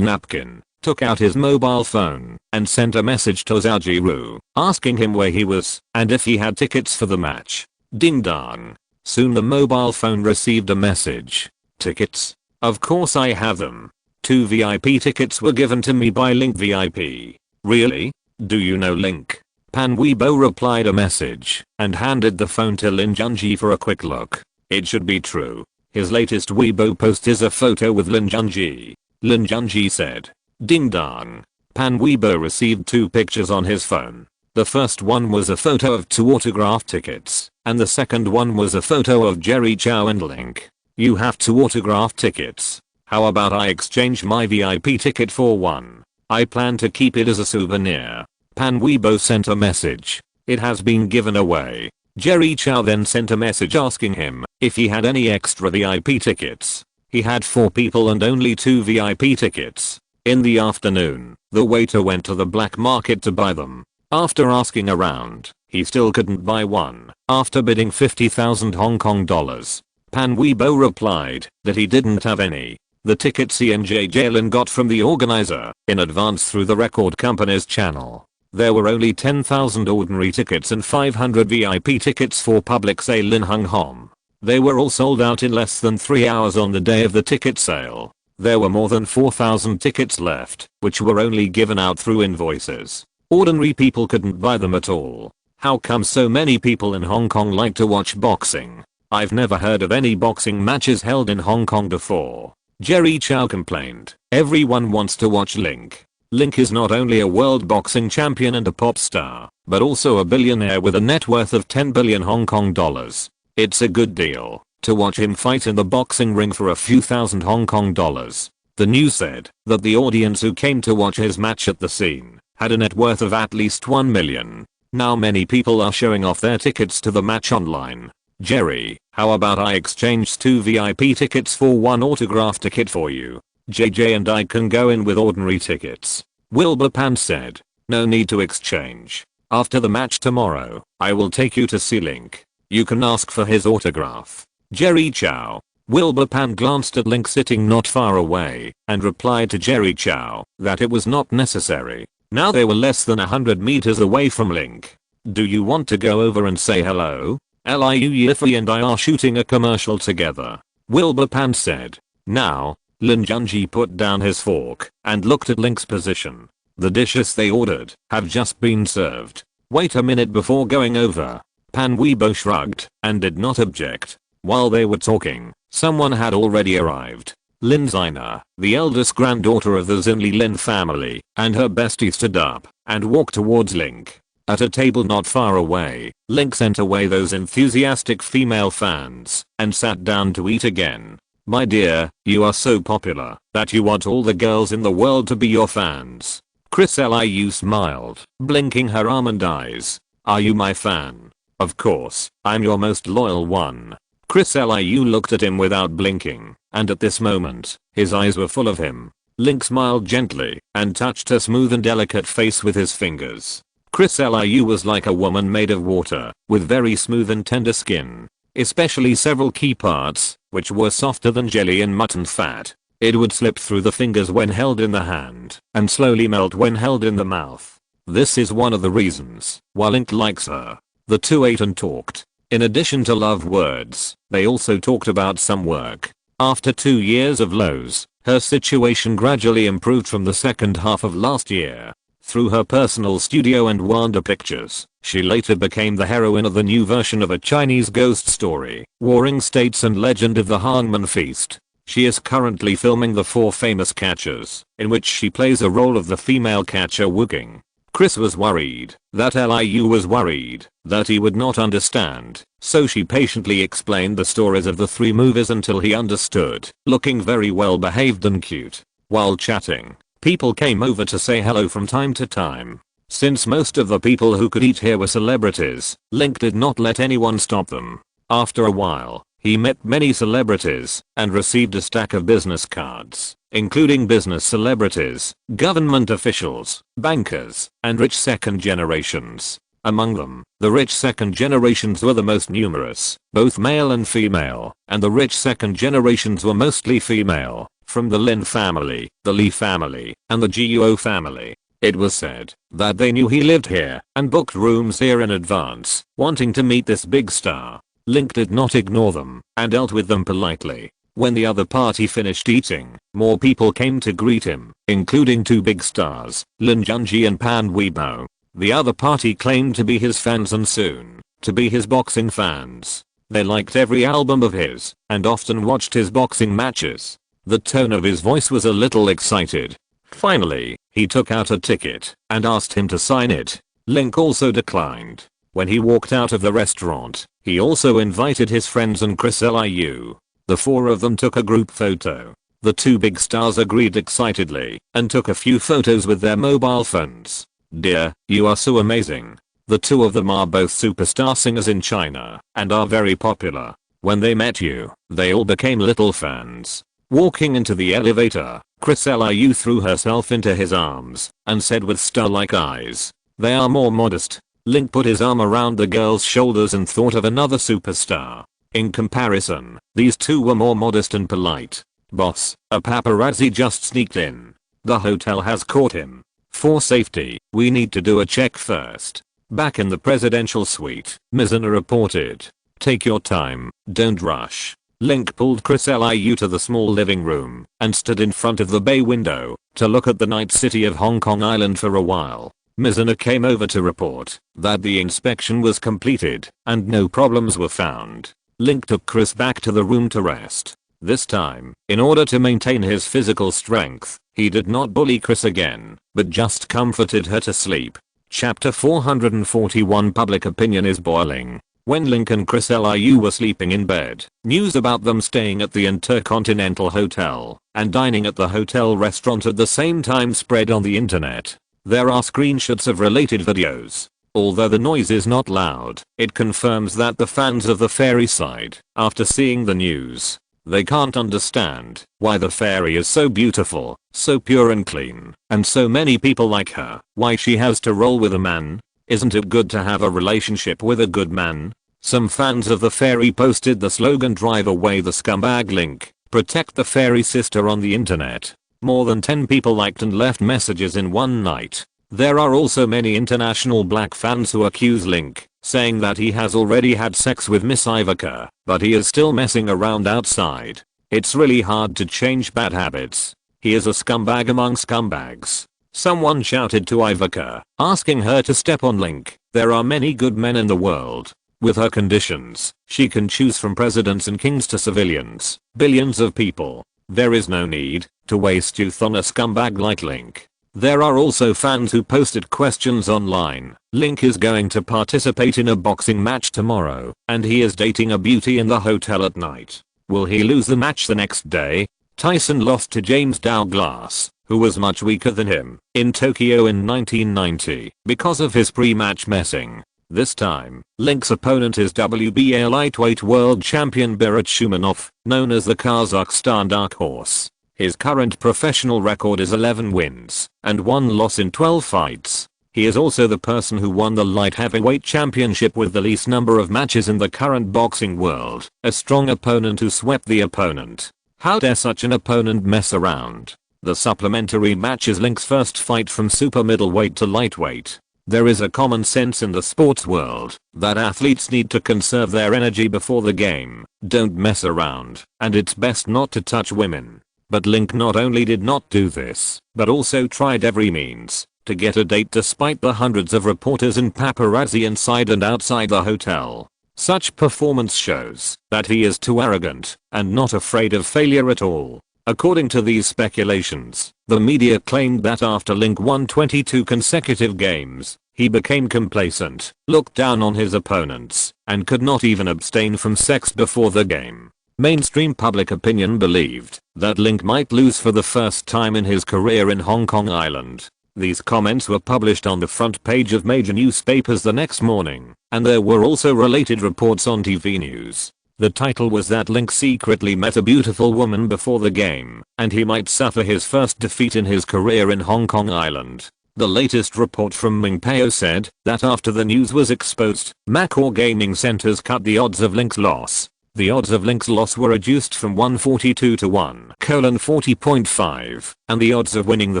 napkin, took out his mobile phone, and sent a message to Zhao Jiru, asking him where he was and if he had tickets for the match. Ding dong. Soon the mobile phone received a message. Tickets? Of course I have them. 2 VIP tickets were given to me by Link VIP. Really? Do you know Link? Pan Weibo replied a message and handed the phone to Lin Junji for a quick look. It should be true. His latest Weibo post is a photo with Lin Junji. Lin Junji said. Ding dong. Pan Weibo received 2 pictures on his phone. The first one was a photo of 2 autograph tickets, and the second one was a photo of Jerry Chow and Link. You have 2 autograph tickets. How about I exchange my VIP ticket for one? I plan to keep it as a souvenir. Pan Weibo sent a message. It has been given away. Jerry Chow then sent a message asking him if he had any extra VIP tickets. He had 4 people and only 2 VIP tickets. In the afternoon, the waiter went to the black market to buy them. After asking around, he still couldn't buy one. After bidding 50,000 Hong Kong dollars, Pan Weibo replied that he didn't have any. The tickets he and JJ Lin got from the organizer in advance through the record company's channel. There were only 10,000 ordinary tickets and 500 VIP tickets for public sale in Hung Hom. They were all sold out in less than 3 hours on the day of the ticket sale. There were more than 4,000 tickets left, which were only given out through invoices. Ordinary people couldn't buy them at all. How come so many people in Hong Kong like to watch boxing? I've never heard of any boxing matches held in Hong Kong before. Jerry Chow complained. Everyone wants to watch Link. Link is not only a world boxing champion and a pop star, but also a billionaire with a net worth of 10 billion Hong Kong dollars. It's a good deal to watch him fight in the boxing ring for a few thousand Hong Kong dollars. The news said that the audience who came to watch his match at the scene had a net worth of at least 1 million. Now many people are showing off their tickets to the match online. Jerry, how about I exchange 2 VIP tickets for 1 autograph ticket for you? JJ and I can go in with ordinary tickets. Wilbur Pan said. No need to exchange. After the match tomorrow, I will take you to see Link. You can ask for his autograph. Jerry Chow. Wilbur Pan glanced at Link sitting not far away and replied to Jerry Chow that it was not necessary. Now they were less than 100 meters away from Link. Do you want to go over and say hello? Liu Yifei and I are shooting a commercial together. Wilbur Pan said. Now, Lin Junji put down his fork and looked at Link's position. The dishes they ordered have just been served. Wait a minute before going over. Pan Weibo shrugged and did not object. While they were talking, someone had already arrived. Lin Zina, the eldest granddaughter of the Zinli Lin family, and her bestie stood up and walked towards Link. At a table not far away, Link sent away those enthusiastic female fans and sat down to eat again. My dear, you are so popular that you want all the girls in the world to be your fans. Chris Liu smiled, blinking her almond eyes. Are you my fan? Of course, I'm your most loyal one. Chris Liu looked at him without blinking, and at this moment, his eyes were full of him. Link smiled gently and touched her smooth and delicate face with his fingers. Chris Liu was like a woman made of water, with very smooth and tender skin, especially several key parts, which were softer than jelly and mutton fat. It would slip through the fingers when held in the hand, and slowly melt when held in the mouth. This is one of the reasons why Link likes her. The two ate and talked. In addition to love words, they also talked about some work. After 2 years of lows, her situation gradually improved from the second half of last year. Through her personal studio and Wanda Pictures, she later became the heroine of the new version of a Chinese ghost story, Warring States and Legend of the Hangman Feast. She is currently filming The Four Famous Catchers, in which she plays a role of the female catcher Wu King. Chris was worried that Liu was worried that he would not understand, so she patiently explained the stories of the 3 movies until he understood, looking very well behaved and cute. While chatting, people came over to say hello from time to time. Since most of the people who could eat here were celebrities, Link did not let anyone stop them. After a while, he met many celebrities and received a stack of business cards, including business celebrities, government officials, bankers, and rich second generations. Among them, the rich second generations were the most numerous, both male and female, and the rich second generations were mostly female, from the Lin family, the Li family, and the Guo family. It was said that they knew he lived here and booked rooms here in advance, wanting to meet this big star. Link did not ignore them and dealt with them politely. When the other party finished eating, more people came to greet him, including 2 big stars, Lin Junji and Pan Weibo. The other party claimed to be his fans and soon to be his boxing fans. They liked every album of his and often watched his boxing matches. The tone of his voice was a little excited. Finally, he took out a ticket and asked him to sign it. Link also declined. When he walked out of the restaurant, he also invited his friends and Chris Liu. The four of them took a group photo. The two big stars agreed excitedly and took a few photos with their mobile phones. "Dear, you are so amazing. The two of them are both superstar singers in China and are very popular. When they met you, they all became little fans." Walking into the elevator, Chris Liu threw herself into his arms and said with star-like eyes, "They are more modest." Link put his arm around the girl's shoulders and thought of another superstar. In comparison, these two were more modest and polite. "Boss, a paparazzi just sneaked in. The hotel has caught him. For safety, we need to do a check first." Back in the presidential suite, Mizuna reported, "Take your time, don't rush." Link pulled Chris Liu to the small living room and stood in front of the bay window to look at the night city of Hong Kong Island for a while. Mizuna came over to report that the inspection was completed and no problems were found. Link took Chris back to the room to rest. This time, in order to maintain his physical strength, he did not bully Chris again, but just comforted her to sleep. Chapter 441 Public opinion is boiling. When Link and Chris Liu were sleeping in bed, news about them staying at the Intercontinental Hotel and dining at the hotel restaurant at the same time spread on the internet. There are screenshots of related videos. Although the noise is not loud, it confirms that the fans of the fairy side, after seeing the news, they can't understand why the fairy is so beautiful, so pure and clean, and so many people like her, why she has to roll with a man. Isn't it good to have a relationship with a good man? Some fans of the fairy posted the slogan "Drive away the scumbag Link, protect the fairy sister" on the internet. More than 10 people liked and left messages in one night. There are also many international black fans who accuse Link, saying that he has already had sex with Miss Ivica, but he is still messing around outside. It's really hard to change bad habits. He is a scumbag among scumbags. Someone shouted to Ivica, asking her to step on Link. There are many good men in the world. With her conditions, she can choose from presidents and kings to civilians, billions of people. There is no need to waste youth on a scumbag like Link. There are also fans who posted questions online. Link is going to participate in a boxing match tomorrow, and he is dating a beauty in the hotel at night. Will he lose the match the next day? Tyson lost to James Douglas, who was much weaker than him, in Tokyo in 1990 because of his pre-match messing. This time, Link's opponent is WBA lightweight world champion Berat Shumanov, known as the Kazakhstan Dark Horse. His current professional record is 11 wins and 1 loss in 12 fights. He is also the person who won the light heavyweight championship with the least number of matches in the current boxing world, a strong opponent who swept the opponent. How dare such an opponent mess around? The supplementary match is Link's first fight from super middleweight to lightweight. There is a common sense in the sports world that athletes need to conserve their energy before the game, don't mess around, and it's best not to touch women. But Link not only did not do this, but also tried every means to get a date despite the hundreds of reporters and paparazzi inside and outside the hotel. Such performance shows that he is too arrogant and not afraid of failure at all. According to these speculations, the media claimed that after Link won 22 consecutive games, he became complacent, looked down on his opponents, and could not even abstain from sex before the game. Mainstream public opinion believed that Link might lose for the first time in his career in Hong Kong Island. These comments were published on the front page of major newspapers the next morning, and there were also related reports on TV news. The title was that Link secretly met a beautiful woman before the game, and he might suffer his first defeat in his career in Hong Kong Island. The latest report from Ming Pao said that after the news was exposed, Macau gaming centers cut the odds of Link's loss. The odds of Link's loss were reduced from 142 to 1:40.5, and the odds of winning the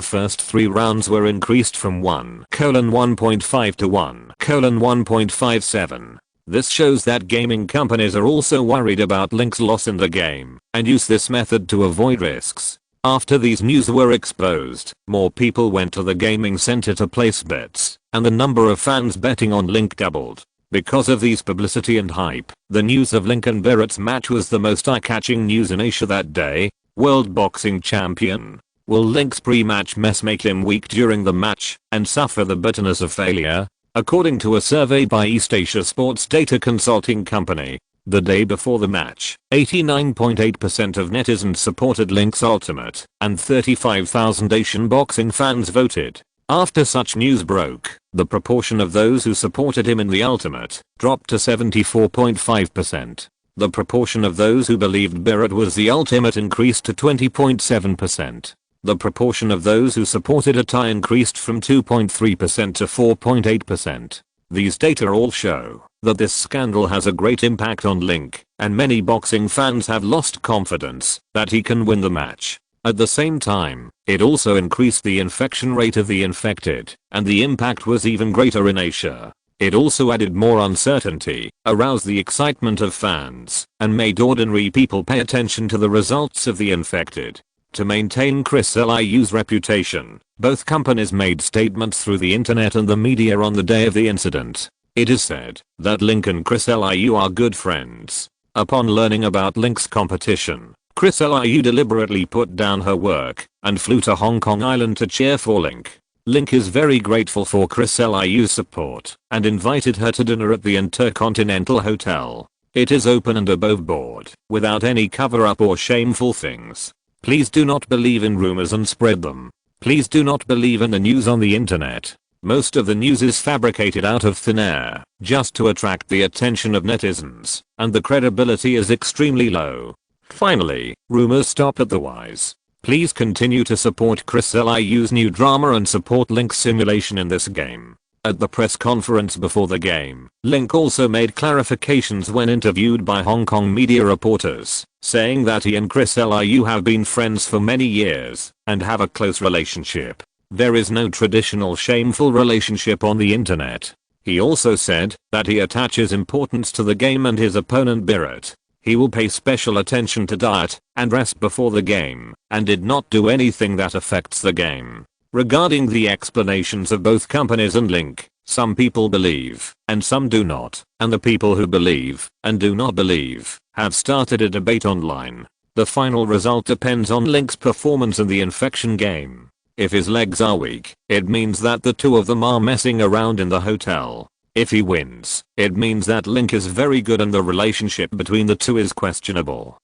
first 3 rounds were increased from 1:1.5 to 1:1.57. This shows that gaming companies are also worried about Link's loss in the game and use this method to avoid risks. After these news were exposed, more people went to the gaming center to place bets, and the number of fans betting on Link doubled. Because of these publicity and hype, the news of Link and Berat's match was the most eye-catching news in Asia that day. World boxing champion. Will Link's pre-match mess make him weak during the match and suffer the bitterness of failure? According to a survey by East Asia Sports Data Consulting Company, the day before the match, 89.8% of netizens supported Link's ultimate, and 35,000 Asian boxing fans voted. After such news broke, the proportion of those who supported him in the ultimate dropped to 74.5%. The proportion of those who believed Barrett was the ultimate increased to 20.7%. The proportion of those who supported a tie increased from 2.3% to 4.8%. These data all show that this scandal has a great impact on Link, and many boxing fans have lost confidence that he can win the match. At the same time, it also increased the infection rate of the infected, and the impact was even greater in Asia. It also added more uncertainty, aroused the excitement of fans, and made ordinary people pay attention to the results of the infected. To maintain Chris Liu's reputation, both companies made statements through the internet and the media on the day of the incident. It is said that Link and Chris Liu are good friends. Upon learning about Link's competition, Chris Liu deliberately put down her work and flew to Hong Kong Island to cheer for Link. Link is very grateful for Chris Liu's support and invited her to dinner at the Intercontinental Hotel. It is open and above board, without any cover-up or shameful things. Please do not believe in rumors and spread them. Please do not believe in the news on the internet. Most of the news is fabricated out of thin air, just to attract the attention of netizens, and the credibility is extremely low. Finally, rumors stop at the wise. Please continue to support Chris Liu's new drama and support Link's simulation in this game. At the press conference before the game, Link also made clarifications when interviewed by Hong Kong media reporters, saying that he and Chris Liu have been friends for many years and have a close relationship. There is no traditional shameful relationship on the internet. He also said that he attaches importance to the game and his opponent Barrett. He will pay special attention to diet and rest before the game and did not do anything that affects the game. Regarding the explanations of both companies and Link, some people believe and some do not, and the people who believe and do not believe have started a debate online. The final result depends on Link's performance in the infection game. If his legs are weak, it means that the two of them are messing around in the hotel. If he wins, it means that Link is very good and the relationship between the two is questionable.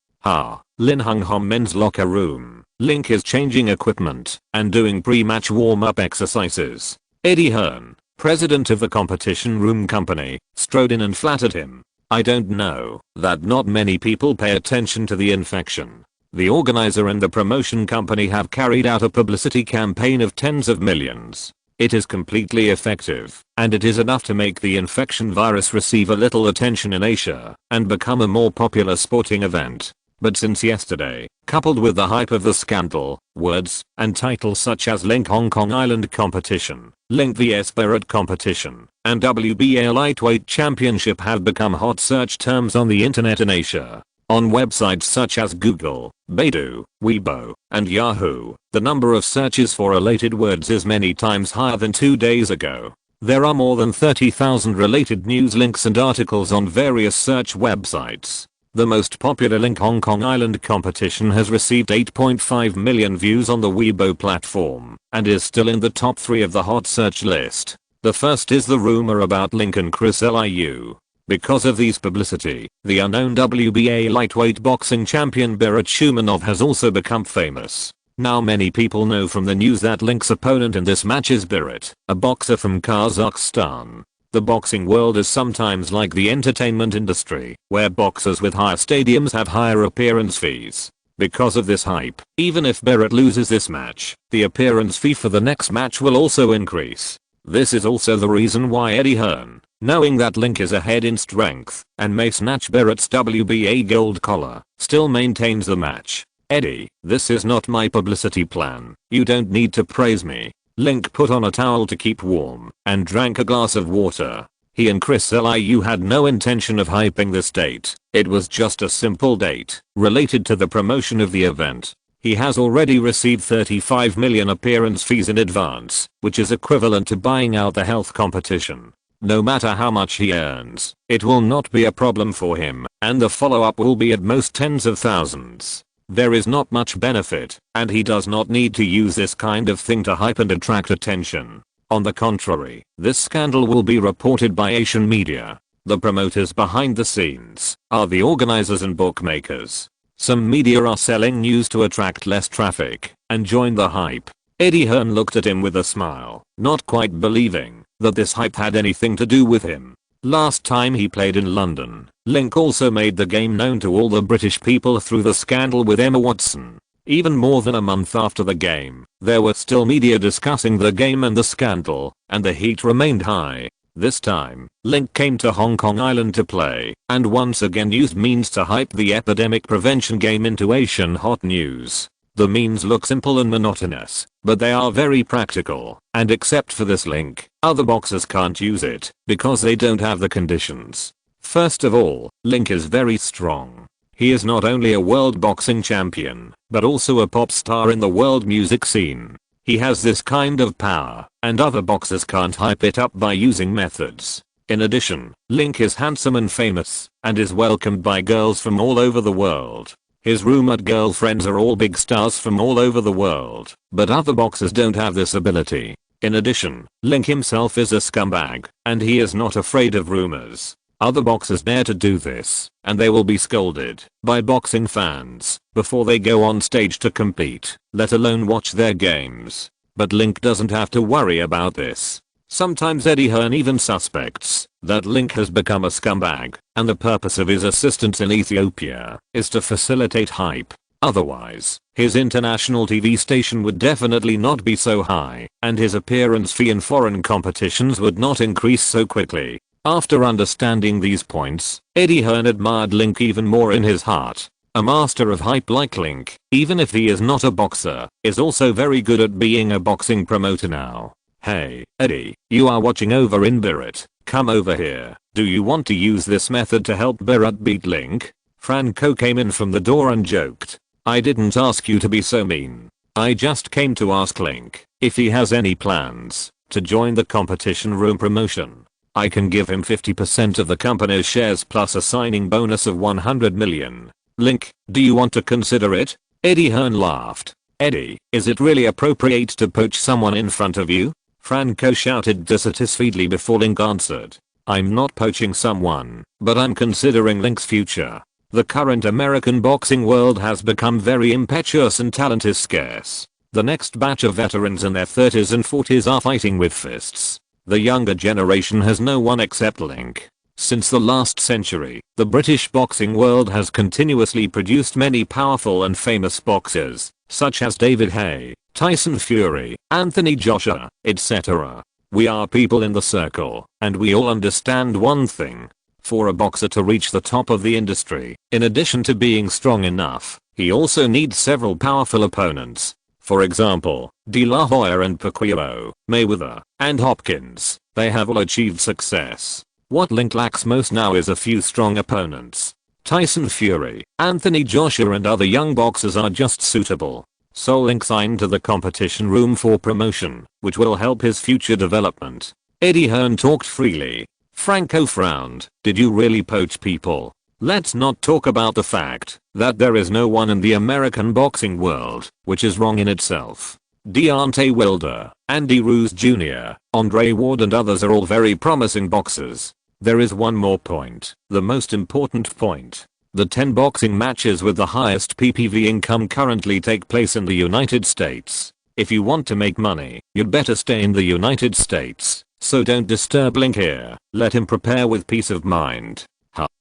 Lin Hung Hom men's locker room. Link is changing equipment and doing pre-match warm-up exercises. Eddie Hearn, president of the competition room company, strode in and flattered him. I don't know that not many people pay attention to the infection. The organizer and the promotion company have carried out a publicity campaign of tens of millions. It is completely effective, and it is enough to make the infection virus receive a little attention in Asia and become a more popular sporting event. But since yesterday, coupled with the hype of the scandal, words and titles such as Link Hong Kong Island competition, Link vs Barrett competition, and WBA lightweight championship have become hot search terms on the internet in Asia. On websites such as Google, Baidu, Weibo, and Yahoo, the number of searches for related words is many times higher than 2 days ago. There are more than 30,000 related news links and articles on various search websites. The most popular Link Hong Kong Island competition has received 8.5 million views on the Weibo platform and is still in the top 3 of the hot search list. The first is the rumor about Link and Chris Liu. Because of these publicity, the unknown WBA lightweight boxing champion Barrett Shumanov has also become famous. Now many people know from the news that Link's opponent in this match is Barrett, a boxer from Kazakhstan. The boxing world is sometimes like the entertainment industry, where boxers with higher stadiums have higher appearance fees. Because of this hype, even if Barrett loses this match, the appearance fee for the next match will also increase. This is also the reason why Eddie Hearn, knowing that Link is ahead in strength and may snatch Barrett's WBA gold collar, still maintains the match. Eddie, this is not my publicity plan. You don't need to praise me. Link put on a towel to keep warm and drank a glass of water. He and Chris Liu had no intention of hyping this date. It was just a simple date related to the promotion of the event. He has already received 35 million appearance fees in advance, which is equivalent to buying out the health competition. No matter how much he earns, it will not be a problem for him, and the follow-up will be at most tens of thousands. There is not much benefit, and he does not need to use this kind of thing to hype and attract attention. On the contrary, this scandal will be reported by Asian media. The promoters behind the scenes are the organizers and bookmakers. Some media are selling news to attract less traffic and join the hype. Eddie Hearn looked at him with a smile, not quite believing that this hype had anything to do with him. Last time he played in London, Link also made the game known to all the British people through the scandal with Emma Watson. Even more than a month after the game, there were still media discussing the game and the scandal, and the heat remained high. This time, Link came to Hong Kong Island to play, and once again used memes to hype the epidemic prevention game into Asian hot news. The memes look simple and monotonous, but they are very practical, and except for this link, other boxers can't use it, because they don't have the conditions. First of all, Link is very strong. He is not only a world boxing champion, but also a pop star in the world music scene. He has this kind of power, and other boxers can't hype it up by using methods. In addition, Link is handsome and famous, and is welcomed by girls from all over the world. His rumored girlfriends are all big stars from all over the world, but other boxers don't have this ability. In addition, Link himself is a scumbag, and he is not afraid of rumors. Other boxers dare to do this, and they will be scolded by boxing fans before they go on stage to compete, let alone watch their games. But Link doesn't have to worry about this. Sometimes Eddie Hearn even suspects that Link has become a scumbag, and the purpose of his assistance in Ethiopia is to facilitate hype. Otherwise, his international TV station would definitely not be so high, and his appearance fee in foreign competitions would not increase so quickly. After understanding these points, Eddie Hearn admired Link even more in his heart. A master of hype like Link, even if he is not a boxer, is also very good at being a boxing promoter now. Hey, Eddie, you are watching over in Barrett. Come over here. Do you want to use this method to help Barrett beat Link? Franco came in from the door and joked. I didn't ask you to be so mean. I just came to ask Link if he has any plans to join the competition room promotion. I can give him 50% of the company's shares plus a signing bonus of 100 million. Link, do you want to consider it? Eddie Hearn laughed. Eddie, is it really appropriate to poach someone in front of you? Franco shouted dissatisfiedly before Link answered. I'm not poaching someone, but I'm considering Link's future. The current American boxing world has become very impetuous and talent is scarce. The next batch of veterans in their 30s and 40s are fighting with fists. The younger generation has no one except Link. Since the last century, the British boxing world has continuously produced many powerful and famous boxers, such as David Haye, Tyson Fury, Anthony Joshua, etc. We are people in the circle, and we all understand one thing. For a boxer to reach the top of the industry, in addition to being strong enough, he also needs several powerful opponents. For example, De La Hoya and Pacquiao, Mayweather, and Hopkins, they have all achieved success. What Link lacks most now is a few strong opponents. Tyson Fury, Anthony Joshua and other young boxers are just suitable. So Link signed to the competition room for promotion, which will help his future development. Eddie Hearn talked freely. Franco frowned. Did you really poach people? Let's not talk about the fact that there is no one in the American boxing world, which is wrong in itself. Deontay Wilder, Andy Ruiz Jr., Andre Ward and others are all very promising boxers. There is one more point, the most important point. The 10 boxing matches with the highest PPV income currently take place in the United States. If you want to make money, you'd better stay in the United States. So don't disturb Link here, let him prepare with peace of mind.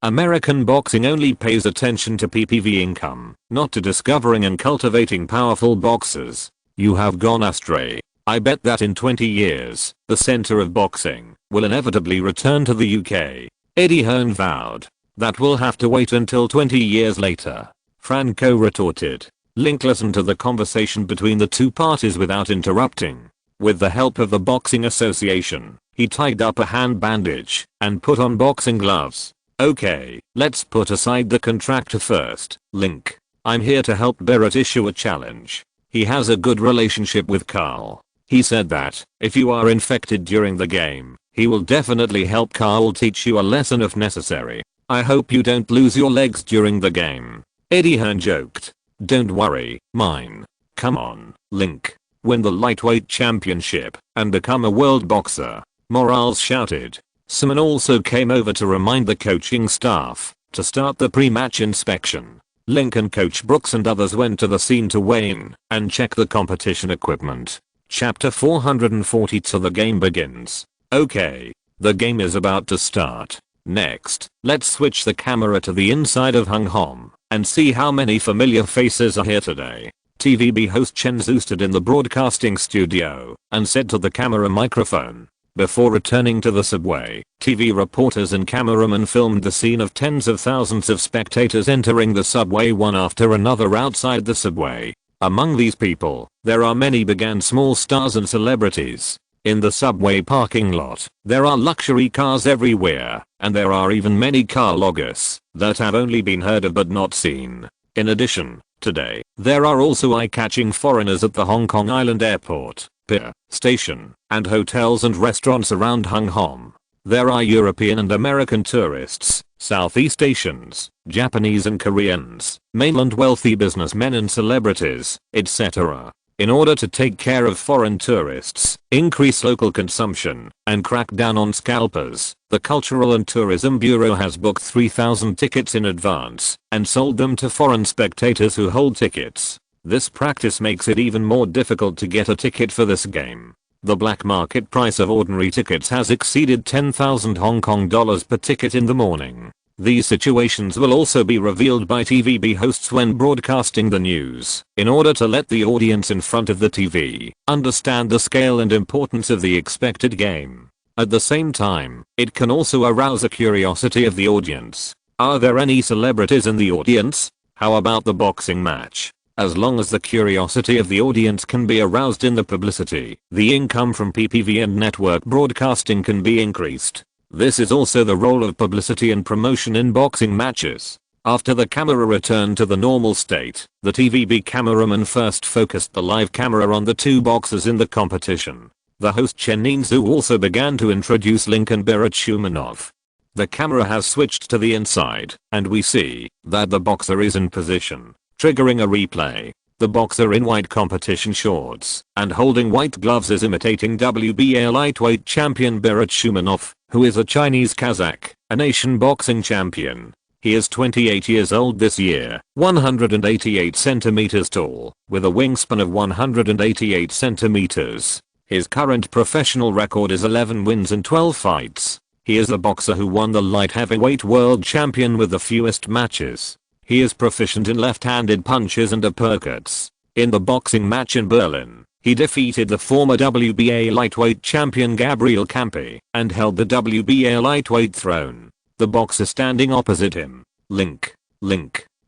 American boxing only pays attention to PPV income, not to discovering and cultivating powerful boxers. You have gone astray. I bet that in 20 years, the center of boxing will inevitably return to the UK. Eddie Hearn vowed. That will have to wait until 20 years later. Franco retorted. Link listened to the conversation between the two parties without interrupting. With the help of the boxing association, he tied up a hand bandage and put on boxing gloves. Okay, let's put aside the contractor first. Link, I'm here to help Barrett issue a challenge. He has a good relationship with Carl. He said that if you are infected during the game, he will definitely help Carl teach you a lesson if necessary. I hope you don't lose your legs during the game. Eddie Hearn joked. Don't worry, mine. Come on, Link. Win the lightweight championship and become a world boxer. Morales shouted. Simon also came over to remind the coaching staff to start the pre-match inspection. Link and Coach Brooks and others went to the scene to weigh in and check the competition equipment. Chapter 440 till the game begins. Okay, the game is about to start. Next, let's switch the camera to the inside of Hung Hom and see how many familiar faces are here today. TVB host Chen Zhu stood in the broadcasting studio and said to the camera microphone. Before returning to the subway, TV reporters and cameramen filmed the scene of tens of thousands of spectators entering the subway one after another outside the subway. Among these people, there are many big small stars and celebrities. In the subway parking lot, there are luxury cars everywhere, and there are even many car loggers that have only been heard of but not seen. In addition, today, there are also eye-catching foreigners at the Hong Kong Island airport, pier, station, and hotels and restaurants around Hung Hom. There are European and American tourists, Southeast Asians, Japanese and Koreans, mainland wealthy businessmen and celebrities, etc. In order to take care of foreign tourists, increase local consumption, and crack down on scalpers, the Cultural and Tourism Bureau has booked 3,000 tickets in advance and sold them to foreign spectators who hold tickets. This practice makes it even more difficult to get a ticket for this game. The black market price of ordinary tickets has exceeded 10,000 Hong Kong dollars per ticket in the morning. These situations will also be revealed by TVB hosts when broadcasting the news, in order to let the audience in front of the TV understand the scale and importance of the expected game. At the same time, it can also arouse a curiosity of the audience. Are there any celebrities in the audience? How about the boxing match? As long as the curiosity of the audience can be aroused in the publicity, the income from PPV and network broadcasting can be increased. This is also the role of publicity and promotion in boxing matches. After the camera returned to the normal state, the TVB cameraman first focused the live camera on the two boxers in the competition. The host Chen Zhu also began to introduce Link and Barachumanov. The camera has switched to the inside, and we see that the boxer is in position, triggering a replay. The boxer in white competition shorts and holding white gloves is imitating WBA lightweight champion Barachumanov, who is a Chinese Kazakh, a nation boxing champion. He is 28 years old this year, 188 centimeters tall, with a wingspan of 188 centimeters. His current professional record is 11 wins and 12 fights. He is the boxer who won the light heavyweight world champion with the fewest matches. He is proficient in left-handed punches and uppercuts. In the boxing match in Berlin, he defeated the former WBA lightweight champion Gabriel Campi and held the WBA lightweight throne. The boxer standing opposite him, Link.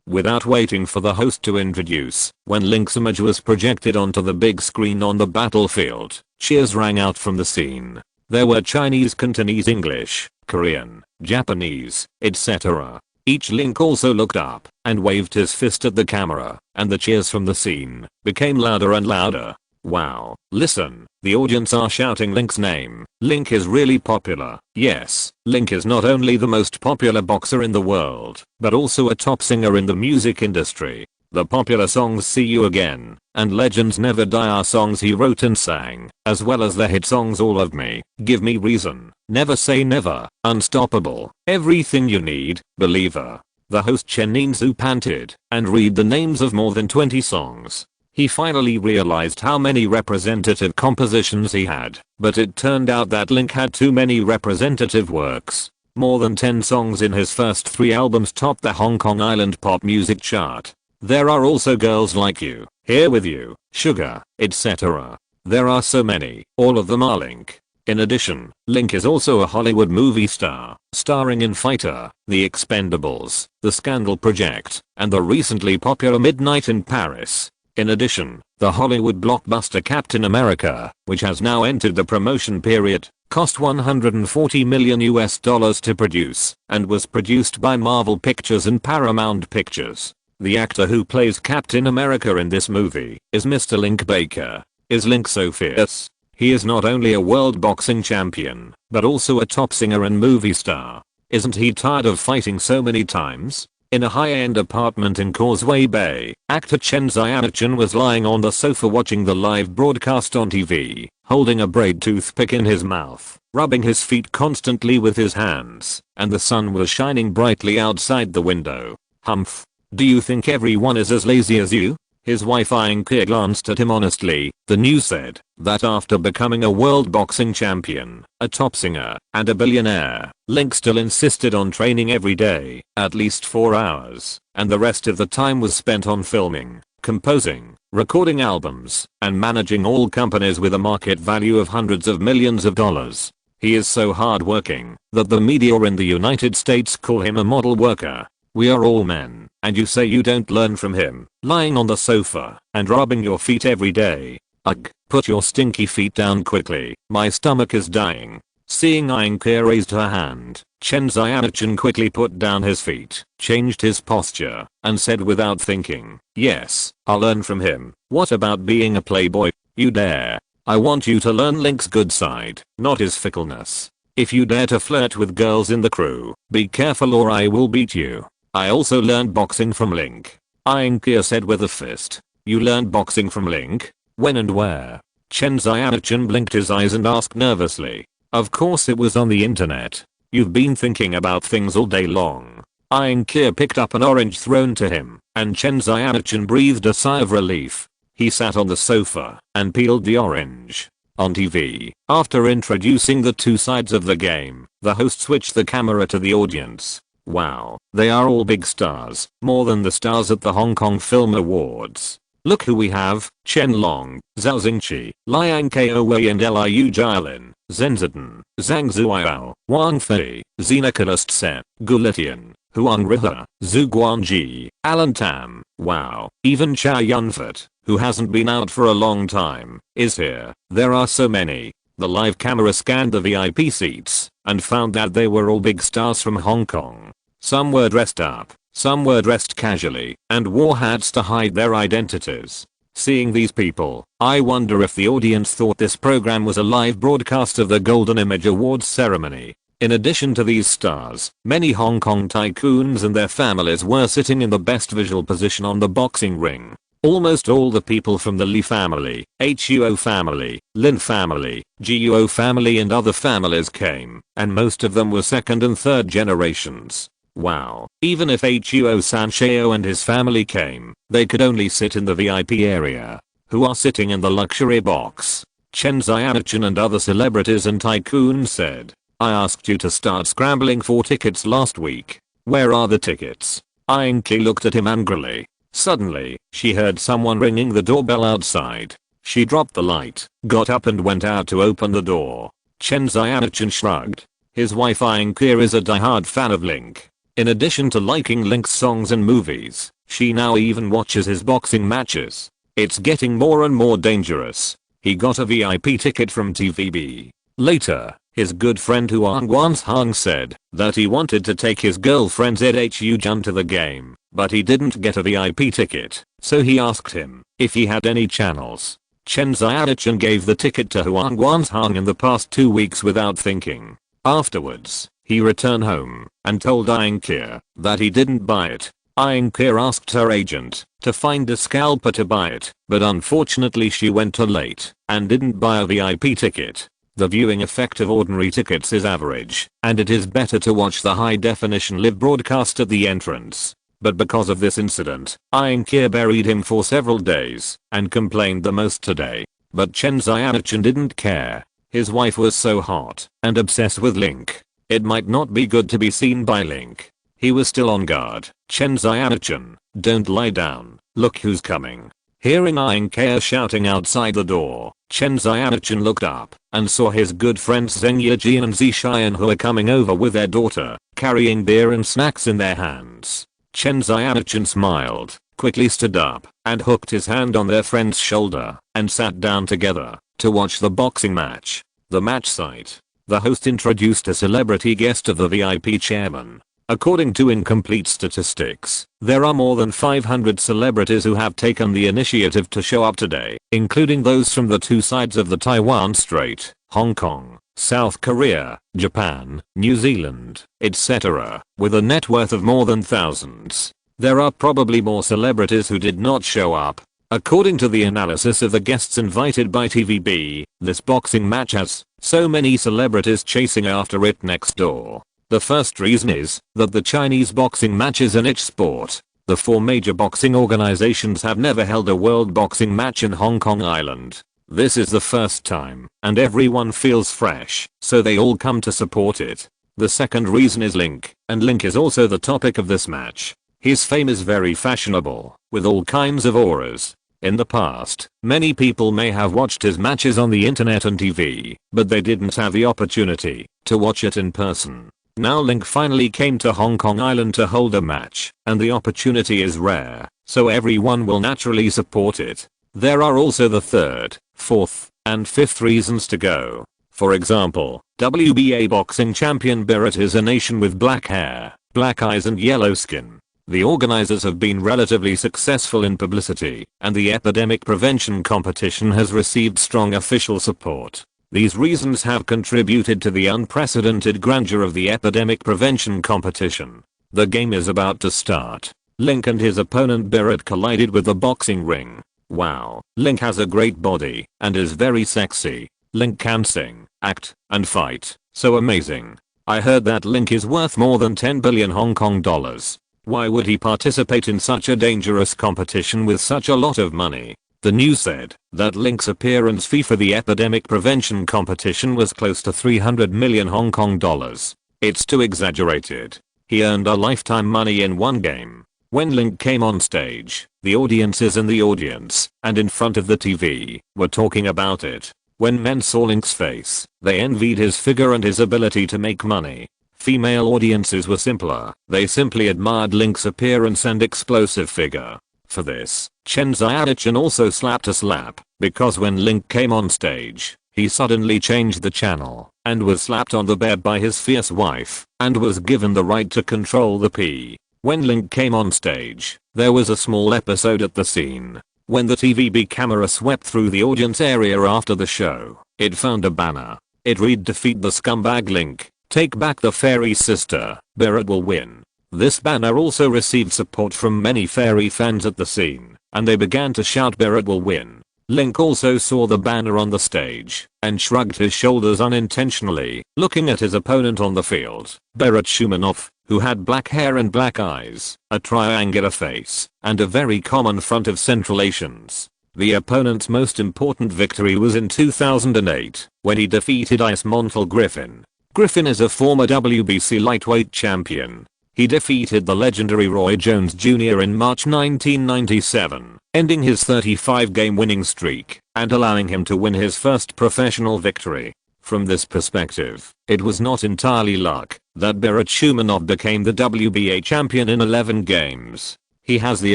Without waiting for the host to introduce, when Link's image was projected onto the big screen on the battlefield, cheers rang out from the scene. There were Chinese, Cantonese, English, Korean, Japanese, etc. Each Link also looked up and waved his fist at the camera, and the cheers from the scene became louder and louder. Wow, listen, the audience are shouting Link's name. Link is really popular. Yes, Link is not only the most popular boxer in the world, but also a top singer in the music industry. The popular songs See You Again and Legends Never Die are songs he wrote and sang, as well as the hit songs All of Me, Give Me Reason, Never Say Never, Unstoppable, Everything You Need, Believer. The host Chen Zhu panted and read the names of more than 20 songs. He finally realized how many representative compositions he had, but it turned out that Link had too many representative works. More than 10 songs in his first 3 albums topped the Hong Kong Island pop music chart. There are also Girls Like You, Here With You, Sugar, etc. There are so many, all of them are Link. In addition, Link is also a Hollywood movie star, starring in Fighter, The Expendables, The Scandal Project, and the recently popular Midnight in Paris. In addition, the Hollywood blockbuster Captain America, which has now entered the promotion period, cost $140 million to produce, and was produced by Marvel Pictures and Paramount Pictures. The actor who plays Captain America in this movie is Mr. Link Baker. Is Link so fierce? He is not only a world boxing champion, but also a top singer and movie star. Isn't he tired of fighting so many times? In a high-end apartment in Causeway Bay, actor Chen Xiaochen was lying on the sofa watching the live broadcast on TV, holding a braid toothpick in his mouth, rubbing his feet constantly with his hands, and the sun was shining brightly outside the window. Humph. Do you think everyone is as lazy as you? His wife Ainke glanced at him honestly. The news said that after becoming a world boxing champion, a top singer, and a billionaire, Link still insisted on training every day, at least 4 hours, and the rest of the time was spent on filming, composing, recording albums, and managing all companies with a market value of hundreds of millions of dollars. He is so hardworking that the media in the United States call him a model worker. We are all men, and you say you don't learn from him, lying on the sofa and rubbing your feet every day. Ugh, put your stinky feet down quickly, my stomach is dying. Seeing Ainke raised her hand, Chen Xiaochen quickly put down his feet, changed his posture, and said without thinking, yes, I'll learn from him. What about being a playboy? You dare. I want you to learn Link's good side, not his fickleness. If you dare to flirt with girls in the crew, be careful or I will beat you. I also learned boxing from Link. Ainke said with a fist. You learned boxing from Link? When and where? Chen Xiaochen blinked his eyes and asked nervously. Of course it was on the internet. You've been thinking about things all day long. Ainke picked up an orange thrown to him, and Chen Xiaochen breathed a sigh of relief. He sat on the sofa and peeled the orange. On TV, after introducing the two sides of the game, the host switched the camera to the audience. Wow, they are all big stars, more than the stars at the Hong Kong Film Awards. Look who we have: Chen Long, Zhao Xingqi, Liang Kaowei and Liu Jialin, Zhen Zidan, Zhang Zuiyao, Wang Fei, Nicholas Tse, Gu Litian, Huang Rihe, Zhu Guangji, Alan Tam. Wow, even Chow Yun-fat, who hasn't been out for a long time, is here. There are so many. The live camera scanned the VIP seats and found that they were all big stars from Hong Kong. Some were dressed up, some were dressed casually, and wore hats to hide their identities. Seeing these people, I wonder if the audience thought this program was a live broadcast of the Golden Image Awards ceremony. In addition to these stars, many Hong Kong tycoons and their families were sitting in the best visual position on the boxing ring. Almost all the people from the Li family, Huo family, Lin family, Guo family and other families came, and most of them were second and third generations. Wow, even if Huo Sanshao and his family came, they could only sit in the VIP area. Who are sitting in the luxury box? Chen Xiaochen and other celebrities and tycoons said. I asked you to start scrambling for tickets last week. Where are the tickets? Ainke looked at him angrily. Suddenly, she heard someone ringing the doorbell outside. She dropped the light, got up and went out to open the door. Chen Xiaochen shrugged. His wife Ainke is a diehard fan of Link. In addition to liking Link's songs and movies, she now even watches his boxing matches. It's getting more and more dangerous. He got a VIP ticket from TVB. Later, his good friend Huang Guanzhang said that he wanted to take his girlfriend Zhu Jun to the game, but he didn't get a VIP ticket, so he asked him if he had any channels. Chen Xiaochen gave the ticket to Huang Guanzhang in the past 2 weeks without thinking. Afterwards, he returned home and told Ainke that he didn't buy it. Ainke asked her agent to find a scalper to buy it, but unfortunately she went too late and didn't buy a VIP ticket. The viewing effect of ordinary tickets is average, and it is better to watch the high-definition live broadcast at the entrance. But because of this incident, Ainke buried him for several days and complained the most today. But Chen Xiaochen didn't care. His wife was so hot and obsessed with Link. It might not be good to be seen by Link. He was still on guard. Chen Xiaochen, don't lie down. Look who's coming. Hearing Ainke shouting outside the door, Chen Xiaochen looked up and saw his good friends Zheng Yijin and Zishian who were coming over with their daughter, carrying beer and snacks in their hands. Chen Xiaochen smiled, quickly stood up, and hooked his hand on their friend's shoulder, and sat down together to watch the boxing match. The match site. The host introduced a celebrity guest of the VIP chairman. According to incomplete statistics, there are more than 500 celebrities who have taken the initiative to show up today, including those from the two sides of the Taiwan Strait, Hong Kong, South Korea, Japan, New Zealand, etc., with a net worth of more than thousands. There are probably more celebrities who did not show up. According to the analysis of the guests invited by TVB, this boxing match has so many celebrities chasing after it next door. The first reason is that the Chinese boxing match is a niche sport. The 4 major boxing organizations have never held a world boxing match in Hong Kong Island. This is the first time, and everyone feels fresh, so they all come to support it. The second reason is Link, and Link is also the topic of this match. His fame is very fashionable, with all kinds of auras. In the past, many people may have watched his matches on the internet and TV, but they didn't have the opportunity to watch it in person. Now Link finally came to Hong Kong Island to hold a match, and the opportunity is rare, so everyone will naturally support it. There are also the third, fourth, and fifth reasons to go. For example, WBA boxing champion Barrett is a nation with black hair, black eyes and yellow skin. The organizers have been relatively successful in publicity, and the epidemic prevention competition has received strong official support. These reasons have contributed to the unprecedented grandeur of the epidemic prevention competition. The game is about to start. Link and his opponent Barrett collided with the boxing ring. Wow, Link has a great body and is very sexy. Link can sing, act, and fight. So amazing. I heard that Link is worth more than 10 billion Hong Kong dollars. Why would he participate in such a dangerous competition with such a lot of money? The news said that Link's appearance fee for the epidemic prevention competition was close to 300 million Hong Kong dollars. It's too exaggerated. He earned a lifetime money in one game. When Link came on stage, the audiences in the audience and in front of the TV were talking about it. When men saw Link's face, they envied his figure and his ability to make money. Female audiences were simpler. They simply admired Link's appearance and explosive figure. For this, Chen Xiaochen also slapped a slap, because when Link came on stage, he suddenly changed the channel, and was slapped on the bed by his fierce wife, and was given the right to control the pee. When Link came on stage, there was a small episode at the scene. When the TVB camera swept through the audience area after the show, it found a banner. It read "Defeat the scumbag Link. Take back the fairy sister. Barrett will win." This banner also received support from many fairy fans at the scene, and they began to shout "Barrett will win." Link also saw the banner on the stage, and shrugged his shoulders unintentionally, looking at his opponent on the field, Barrett Shumanov, who had black hair and black eyes, a triangular face, and a very common front of Central Asians. The opponent's most important victory was in 2008, when he defeated Ice Montel Griffin. Griffin is a former WBC lightweight champion. He defeated the legendary Roy Jones Jr. in March 1997, ending his 35-game winning streak and allowing him to win his first professional victory. From this perspective, it was not entirely luck that Barrett Shumanov became the WBA champion in 11 games. He has the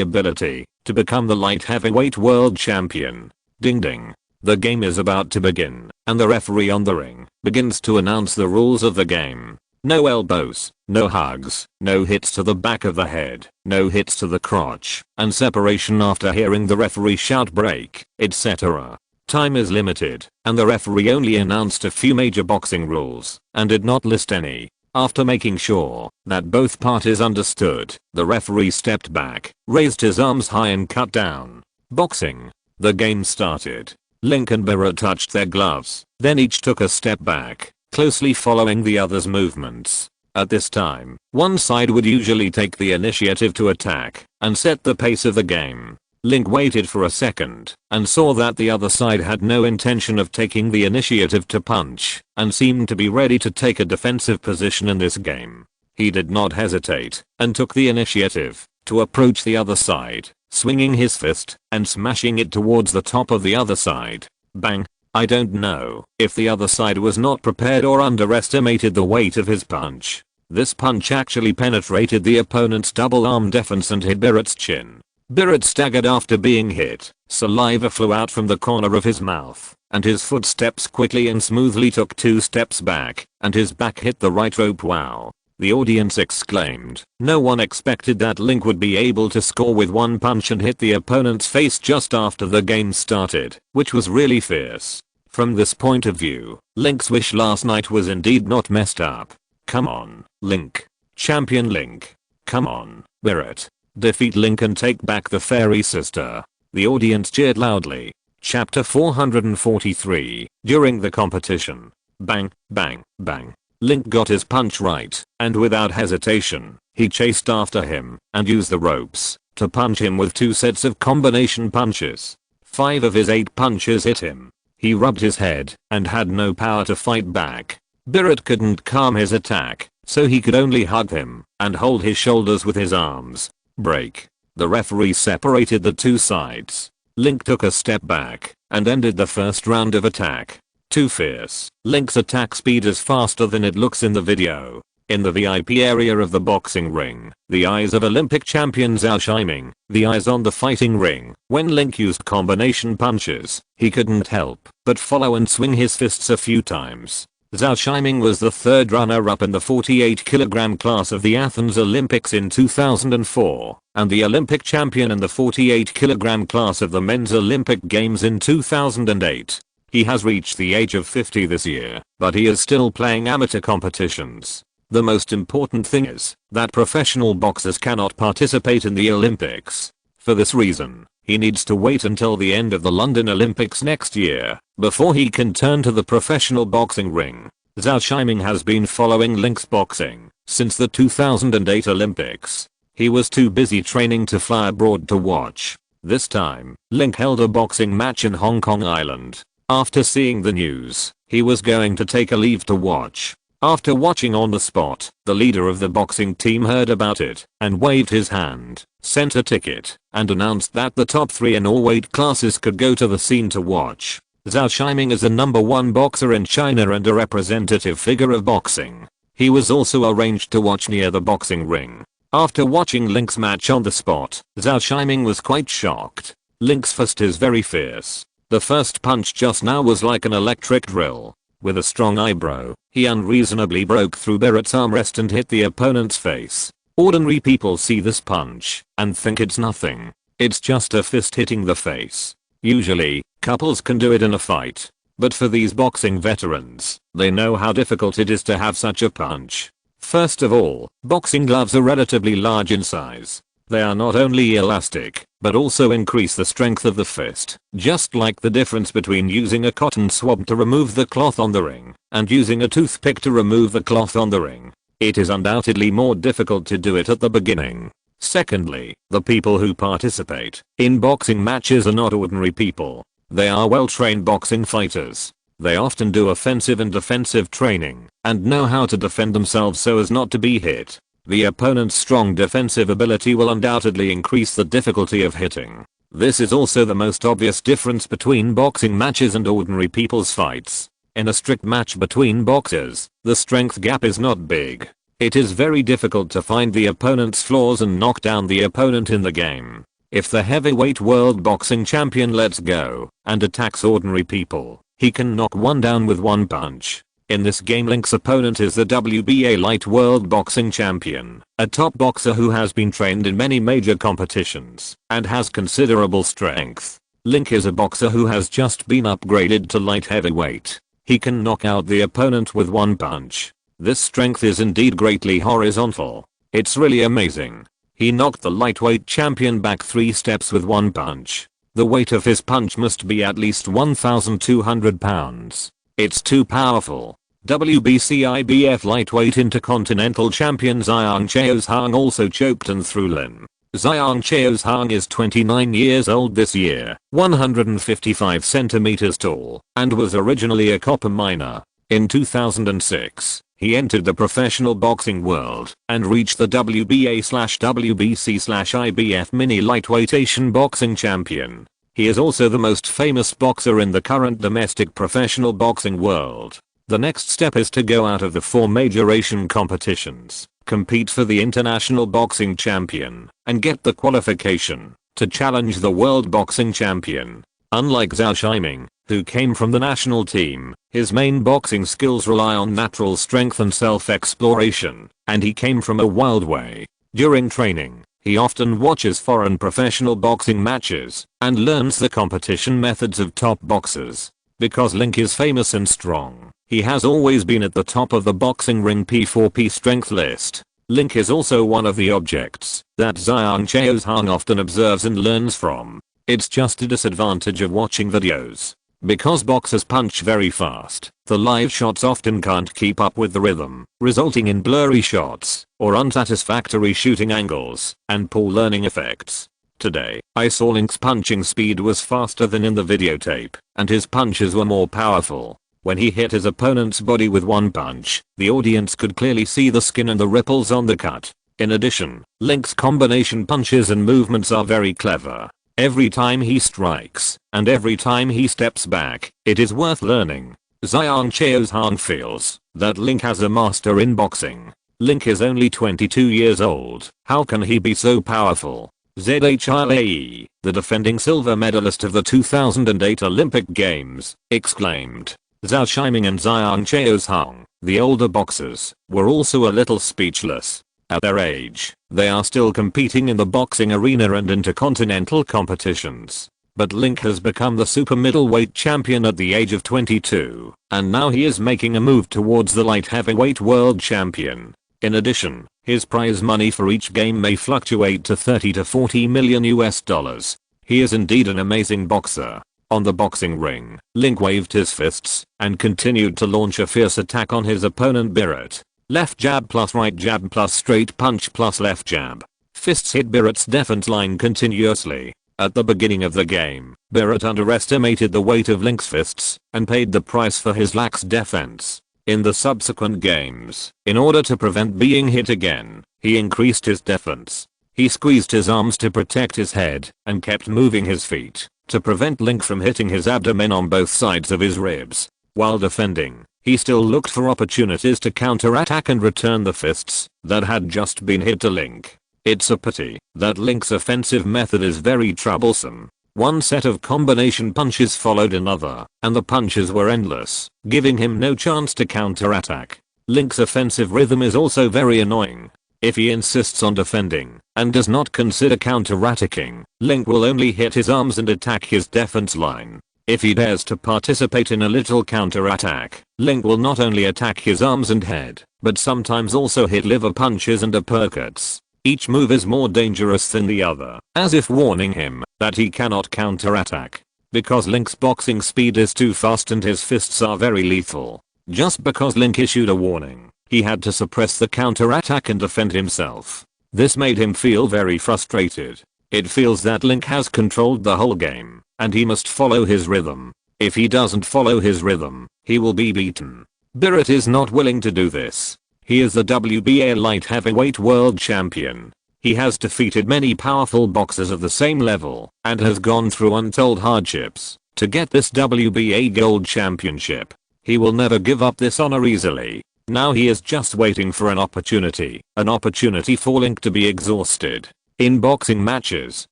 ability to become the light heavyweight world champion. Ding ding. The game is about to begin, and the referee on the ring begins to announce the rules of the game. No elbows, no hugs, no hits to the back of the head, no hits to the crotch, and separation after hearing the referee shout break, etc. Time is limited, and the referee only announced a few major boxing rules, and did not list any. After making sure that both parties understood, the referee stepped back, raised his arms high and cut down. Boxing. The game started. Link and Barrett touched their gloves, then each took a step back, closely following the other's movements. At this time, one side would usually take the initiative to attack and set the pace of the game. Link waited for a second and saw that the other side had no intention of taking the initiative to punch and seemed to be ready to take a defensive position in this game. He did not hesitate and took the initiative to approach the other side, swinging his fist and smashing it towards the top of the other side. Bang. I don't know if the other side was not prepared or underestimated the weight of his punch. This punch actually penetrated the opponent's double arm defense and hit Barrett's chin. Barrett staggered after being hit, saliva flew out from the corner of his mouth, and his footsteps quickly and smoothly took 2 steps back, and his back hit the right rope. Wow. The audience exclaimed. No one expected that Link would be able to score with one punch and hit the opponent's face just after the game started, which was really fierce. From this point of view, Link's wish last night was indeed not messed up. Come on, Link. Champion Link. Come on, Barrett. Defeat Link and take back the fairy sister. The audience cheered loudly. Chapter 443. During the competition. Bang, bang, bang. Link got his punch right, and without hesitation, he chased after him and used the ropes to punch him with 2 sets of combination punches. 5 of his 8 punches hit him. He rubbed his head and had no power to fight back. Barrett couldn't calm his attack, so he could only hug him and hold his shoulders with his arms. Break. The referee separated the 2 sides. Link took a step back and ended the first round of attack. Too fierce. Link's attack speed is faster than it looks in the video. In the VIP area of the boxing ring, the eyes of Olympic champions are shining, the eyes on the fighting ring. When Link used combination punches, he couldn't help but follow and swing his fists a few times. Zhao Shiming was the 3rd runner-up in the 48 kg class of the Athens Olympics in 2004, and the Olympic champion in the 48 kg class of the Men's Olympic Games in 2008. He has reached the age of 50 this year, but he is still playing amateur competitions. The most important thing is that professional boxers cannot participate in the Olympics. For this reason, he needs to wait until the end of the London Olympics next year before he can turn to the professional boxing ring. Zhao Shiming has been following Link's boxing since the 2008 Olympics. He was too busy training to fly abroad to watch. This time, Link held a boxing match in Hong Kong Island. After seeing the news, he was going to take a leave to watch. After watching on the spot, the leader of the boxing team heard about it and waved his hand, sent a ticket, and announced that the top 3 in all weight classes could go to the scene to watch. Zhao Shiming is a #1 boxer in China and a representative figure of boxing. He was also arranged to watch near the boxing ring. After watching Link's match on the spot, Zhao Shiming was quite shocked. Link's fist is very fierce. The first punch just now was like an electric drill. With a strong eyebrow, he unreasonably broke through Barrett's armrest and hit the opponent's face. Ordinary people see this punch and think it's nothing. It's just a fist hitting the face. Usually, couples can do it in a fight. But for these boxing veterans, they know how difficult it is to have such a punch. First of all, boxing gloves are relatively large in size. They are not only elastic, but also increase the strength of the fist, just like the difference between using a cotton swab to remove the cloth on the ring and using a toothpick to remove the cloth on the ring. It is undoubtedly more difficult to do it at the beginning. Secondly, the people who participate in boxing matches are not ordinary people. They are well-trained boxing fighters. They often do offensive and defensive training and know how to defend themselves so as not to be hit. The opponent's strong defensive ability will undoubtedly increase the difficulty of hitting. This is also the most obvious difference between boxing matches and ordinary people's fights. In a strict match between boxers, the strength gap is not big. It is very difficult to find the opponent's flaws and knock down the opponent in the game. If the heavyweight world boxing champion lets go and attacks ordinary people, he can knock one down with one punch. In this game, Link's opponent is the WBA light world boxing champion, a top boxer who has been trained in many major competitions and has considerable strength. Link is a boxer who has just been upgraded to light heavyweight. He can knock out the opponent with one punch. This strength is indeed greatly horizontal. It's really amazing. He knocked the lightweight champion back 3 steps with one punch. The weight of his punch must be at least 1,200 pounds. It's too powerful. WBC IBF lightweight intercontinental champion Xiang Chaozhang also choked and threw Lin. Xiang Chaozhang is 29 years old this year, 155 centimeters tall, and was originally a copper miner. In 2006, he entered the professional boxing world and reached the WBA/WBC/IBF mini lightweight Asian boxing champion. He is also the most famous boxer in the current domestic professional boxing world. The next step is to go out of the 4 major Asian competitions, compete for the international boxing champion, and get the qualification to challenge the world boxing champion. Unlike Zhao Shiming, who came from the national team, his main boxing skills rely on natural strength and self-exploration, and he came from a wild way. During training, he often watches foreign professional boxing matches and learns the competition methods of top boxers. Because Link is famous and strong, he has always been at the top of the boxing ring P4P strength list. Link is also one of the objects that Xiang Chaozhang often observes and learns from. It's just a disadvantage of watching videos. Because boxers punch very fast, the live shots often can't keep up with the rhythm, resulting in blurry shots, or unsatisfactory shooting angles, and poor learning effects. Today, I saw Link's punching speed was faster than in the videotape, and his punches were more powerful. When he hit his opponent's body with one punch, the audience could clearly see the skin and the ripples on the cut. In addition, Link's combination punches and movements are very clever. Every time he strikes, and every time he steps back, it is worth learning. Xiang Chaozhang feels that Link has a master in boxing. Link is only 22 years old, how can he be so powerful? Zhilae, the defending silver medalist of the 2008 Olympic Games, exclaimed. Zhao Shiming and Xiang Chaozhang, the older boxers, were also a little speechless. At their age, they are still competing in the boxing arena and intercontinental competitions. But Link has become the super middleweight champion at the age of 22, and now he is making a move towards the light heavyweight world champion. In addition, his prize money for each game may fluctuate to 30 to 40 million US dollars. He is indeed an amazing boxer. On the boxing ring, Link waved his fists and continued to launch a fierce attack on his opponent Birret. Left jab plus right jab plus straight punch plus left jab. Fists hit Birret's defense line continuously. At the beginning of the game, Birret underestimated the weight of Link's fists and paid the price for his lax defense. In the subsequent games, in order to prevent being hit again, he increased his defense. He squeezed his arms to protect his head and kept moving his feet to prevent Link from hitting his abdomen on both sides of his ribs. While defending, he still looked for opportunities to counterattack and return the fists that had just been hit to Link. It's a pity that Link's offensive method is very troublesome. One set of combination punches followed another, and the punches were endless, giving him no chance to counterattack. Link's offensive rhythm is also very annoying. If he insists on defending and does not consider counterattacking, Link will only hit his arms and attack his defense line. If he dares to participate in a little counterattack, Link will not only attack his arms and head, but sometimes also hit liver punches and uppercuts. Each move is more dangerous than the other, as if warning him that he cannot counterattack. Because Link's boxing speed is too fast and his fists are very lethal. Just because Link issued a warning, he had to suppress the counterattack and defend himself. This made him feel very frustrated. It feels that Link has controlled the whole game, and he must follow his rhythm. If he doesn't follow his rhythm, he will be beaten. Birret is not willing to do this. He is the WBA light heavyweight world champion. He has defeated many powerful boxers of the same level, and has gone through untold hardships to get this WBA gold championship. He will never give up this honor easily. Now he is just waiting for an opportunity for Link to be exhausted. In boxing matches,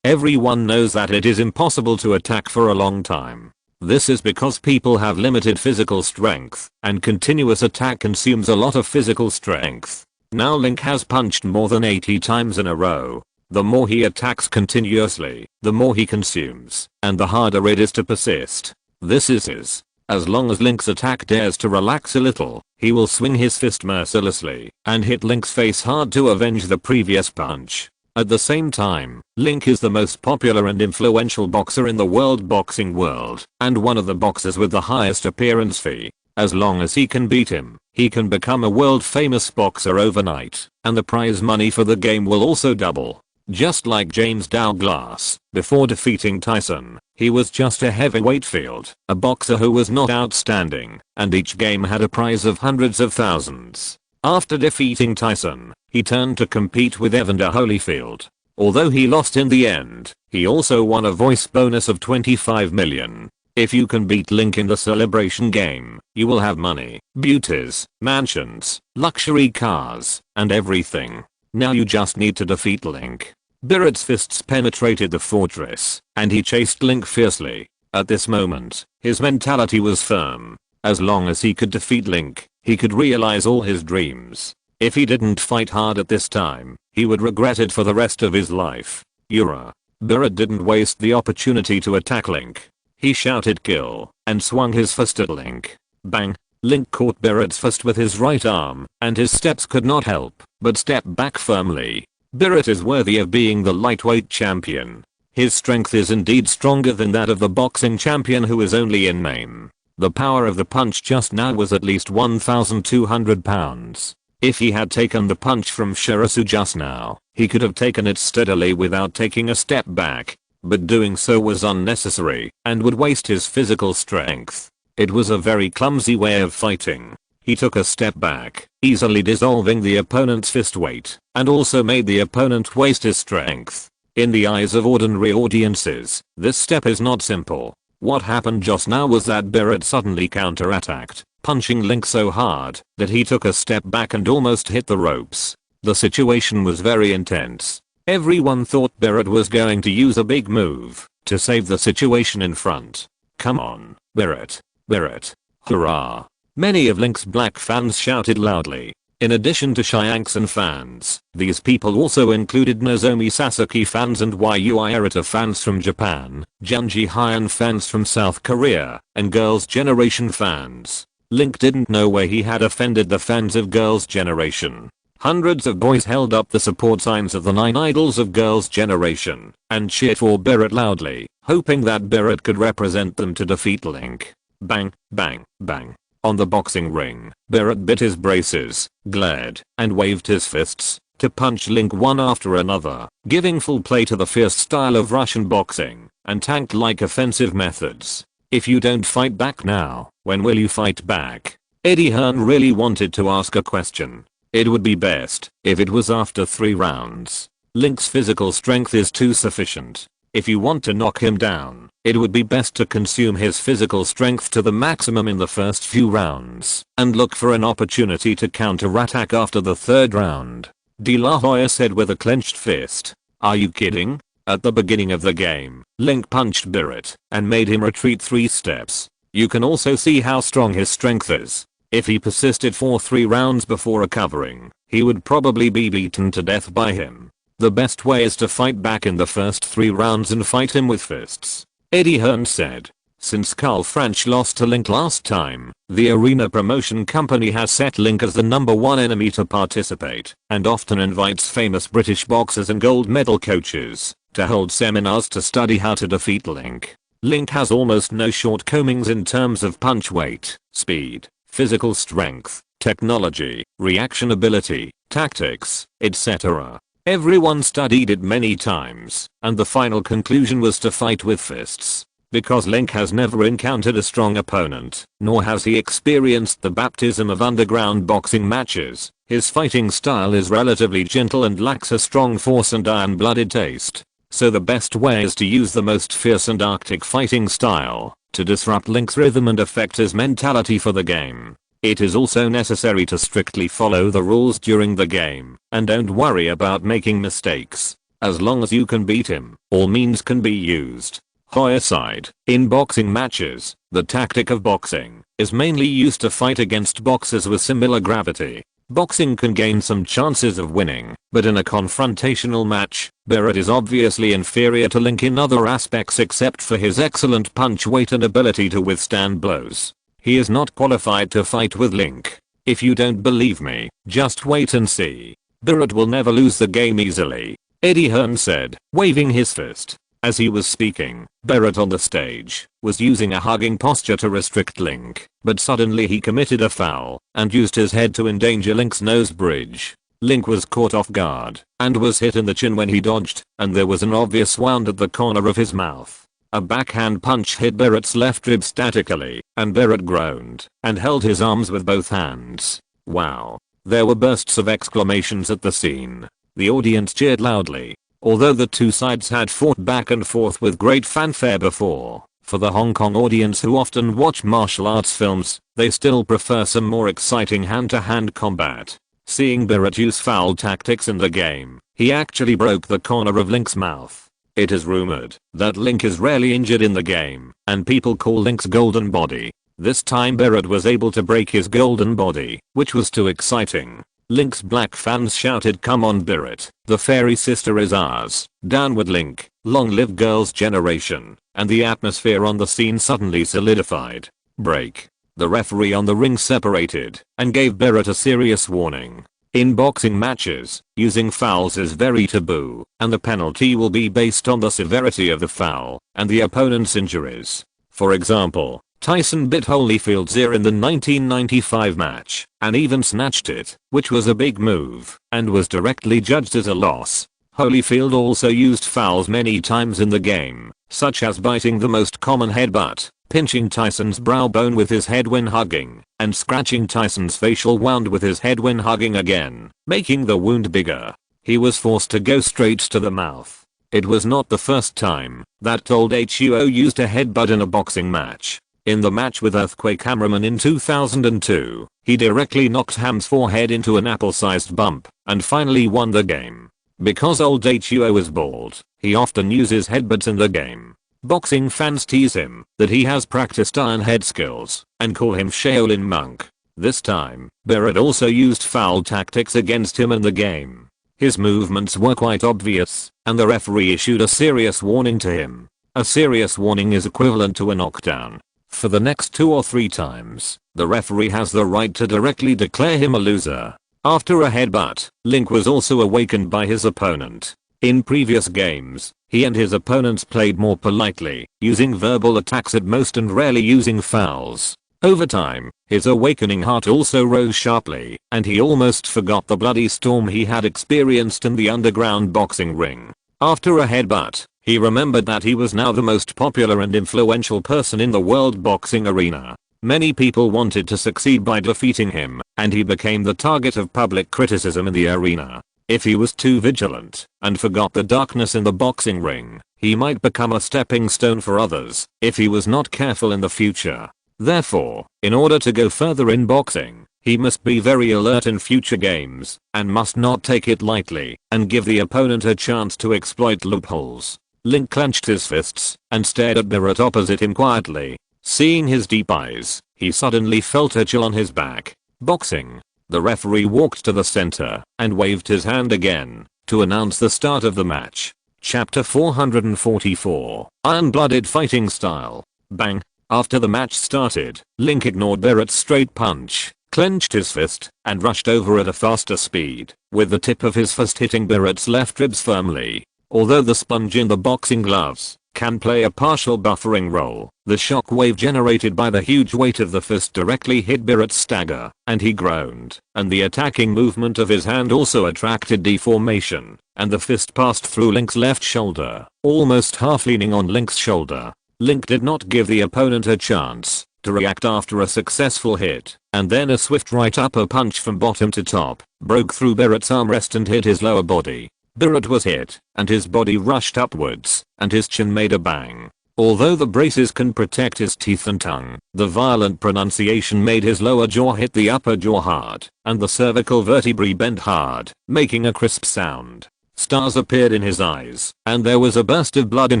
everyone knows that it is impossible to attack for a long time. This is because people have limited physical strength, and continuous attack consumes a lot of physical strength. Now Link has punched more than 80 times in a row. The more he attacks continuously, the more he consumes, and the harder it is to persist. This is his. As long as Link's attack dares to relax a little, he will swing his fist mercilessly and hit Link's face hard to avenge the previous punch. At the same time, Link is the most popular and influential boxer in the world boxing world, and one of the boxers with the highest appearance fee. As long as he can beat him, he can become a world famous boxer overnight, and the prize money for the game will also double. Just like James Douglas, before defeating Tyson, he was just a heavyweight field, a boxer who was not outstanding, and each game had a prize of hundreds of thousands. After defeating Tyson, he turned to compete with Evander Holyfield. Although he lost in the end, he also won a voice bonus of 25 million. If you can beat Link in the celebration game, you will have money, beauties, mansions, luxury cars, and everything. Now you just need to defeat Link. Birret's fists penetrated the fortress, and he chased Link fiercely. At this moment, his mentality was firm. As long as he could defeat Link, he could realize all his dreams. If he didn't fight hard at this time, he would regret it for the rest of his life. Birret didn't waste the opportunity to attack Link. He shouted kill and swung his fist at Link. Bang! Link caught Barrett's fist with his right arm, and his steps could not help but step back firmly. Barrett is worthy of being the lightweight champion. His strength is indeed stronger than that of the boxing champion who is only in name. The power of the punch just now was at least 1,200 pounds. If he had taken the punch from Shirasu just now, he could have taken it steadily without taking a step back. But doing so was unnecessary and would waste his physical strength. It was a very clumsy way of fighting. He took a step back, easily dissolving the opponent's fist weight, and also made the opponent waste his strength. In the eyes of ordinary audiences, this step is not simple. What happened just now was that Barrett suddenly counterattacked, punching Link so hard that he took a step back and almost hit the ropes. The situation was very intense. Everyone thought Barrett was going to use a big move to save the situation in front. Come on, Barrett. Barrett. Hurrah. Many of Link's black fans shouted loudly. In addition to Shyangsan fans, these people also included Nozomi Sasaki fans and Yui Arata fans from Japan, Junji Hyun fans from South Korea, and Girls' Generation fans. Link didn't know where he had offended the fans of Girls' Generation. Hundreds of boys held up the support signs of the 9 idols of Girls' Generation and cheered for Barrett loudly, hoping that Barrett could represent them to defeat Link. Bang, bang, bang. On the boxing ring, Barrett bit his braces, glared, and waved his fists to punch Link one after another, giving full play to the fierce style of Russian boxing and tank-like offensive methods. If you don't fight back now, when will you fight back? Eddie Hearn really wanted to ask a question. It would be best if it was after 3 rounds. Link's physical strength is too sufficient. If you want to knock him down, it would be best to consume his physical strength to the maximum in the first few rounds and look for an opportunity to counter-attack after the 3rd round. De La Hoya said with a clenched fist. Are you kidding? At the beginning of the game, Link punched Barrett and made him retreat 3 steps. You can also see how strong his strength is. If he persisted for 3 rounds before recovering, he would probably be beaten to death by him. The best way is to fight back in the first 3 rounds and fight him with fists. Eddie Hearn said. Since Carl French lost to Link last time, the Arena Promotion Company has set Link as the #1 enemy to participate and often invites famous British boxers and gold medal coaches to hold seminars to study how to defeat Link. Link has almost no shortcomings in terms of punch weight, speed, physical strength, technology, reaction ability, tactics, etc. Everyone studied it many times, and the final conclusion was to fight with fists. Because Link has never encountered a strong opponent, nor has he experienced the baptism of underground boxing matches, his fighting style is relatively gentle and lacks a strong force and iron-blooded taste. So the best way is to use the most fierce and arctic fighting style to disrupt Link's rhythm and affect his mentality for the game. It is also necessary to strictly follow the rules during the game, and don't worry about making mistakes. As long as you can beat him, all means can be used. Hoya side, in boxing matches, the tactic of boxing is mainly used to fight against boxers with similar gravity. Boxing can gain some chances of winning, but in a confrontational match, Barrett is obviously inferior to Link in other aspects except for his excellent punch weight and ability to withstand blows. He is not qualified to fight with Link. If you don't believe me, just wait and see. Barrett will never lose the game easily, Eddie Hearn said, waving his fist. As he was speaking, Barrett on the stage was using a hugging posture to restrict Link, but suddenly he committed a foul and used his head to endanger Link's nose bridge. Link was caught off guard and was hit in the chin when he dodged, and there was an obvious wound at the corner of his mouth. A backhand punch hit Barrett's left rib statically, and Barrett groaned and held his arms with both hands. Wow. There were bursts of exclamations at the scene. The audience cheered loudly. Although the two sides had fought back and forth with great fanfare before, for the Hong Kong audience who often watch martial arts films, they still prefer some more exciting hand-to-hand combat. Seeing Barrett use foul tactics in the game, he actually broke the corner of Link's mouth. It is rumored that Link is rarely injured in the game, and people call Link's golden body. This time Barrett was able to break his golden body, which was too exciting. Link's black fans shouted, "Come on Barrett, the fairy sister is ours, down with Link, Long live girls' generation, and the atmosphere on the scene suddenly solidified. Break. The referee on the ring separated and gave Barrett a serious warning. In boxing matches, using fouls is very taboo, and the penalty will be based on the severity of the foul and the opponent's injuries. For example, Tyson bit Holyfield's ear in the 1995 match and even snatched it, which was a big move and was directly judged as a loss. Holyfield also used fouls many times in the game, such as biting the most common headbutt, pinching Tyson's brow bone with his head when hugging, and scratching Tyson's facial wound with his head when hugging again, making the wound bigger. He was forced to go straight to the mouth. It was not the first time that old HUO used a headbutt in a boxing match. In the match with Earthquake Hammerman in 2002, he directly knocked Ham's forehead into an apple-sized bump and finally won the game. Because old HUO is bald, he often uses headbutts in the game. Boxing fans tease him that he has practiced iron head skills and call him Shaolin Monk. This time, Barrett also used foul tactics against him in the game. His movements were quite obvious, and the referee issued a serious warning to him. A serious warning is equivalent to a knockdown. For the next 2 or 3 times, the referee has the right to directly declare him a loser. After a headbutt, Link was also awakened by his opponent. In previous games, he and his opponents played more politely, using verbal attacks at most and rarely using fouls. Over time, his awakening heart also rose sharply, and he almost forgot the bloody storm he had experienced in the underground boxing ring. After a headbutt, he remembered that he was now the most popular and influential person in the world boxing arena. Many people wanted to succeed by defeating him, and he became the target of public criticism in the arena. If he was too vigilant and forgot the darkness in the boxing ring, he might become a stepping stone for others if he was not careful in the future. Therefore, in order to go further in boxing, he must be very alert in future games and must not take it lightly and give the opponent a chance to exploit loopholes. Link clenched his fists and stared at Barrett opposite him quietly. Seeing his deep eyes, he suddenly felt a chill on his back. Boxing. The referee walked to the center and waved his hand again to announce the start of the match. Chapter 444. Iron-blooded fighting style. Bang. After the match started, Link ignored Barrett's straight punch, clenched his fist, and rushed over at a faster speed, with the tip of his fist hitting Barrett's left ribs firmly. Although the sponge in the boxing gloves can play a partial buffering role, the shock wave generated by the huge weight of the fist directly hit Barrett's stagger, and he groaned, and the attacking movement of his hand also attracted deformation, and the fist passed through Link's left shoulder, almost half leaning on Link's shoulder. Link did not give the opponent a chance to react after a successful hit, and then a swift right upper punch from bottom to top broke through Barrett's armrest and hit his lower body. Barrett was hit, and his body rushed upwards, and his chin made a bang. Although the braces can protect his teeth and tongue, the violent pronunciation made his lower jaw hit the upper jaw hard, and the cervical vertebrae bent hard, making a crisp sound. Stars appeared in his eyes, and there was a burst of blood in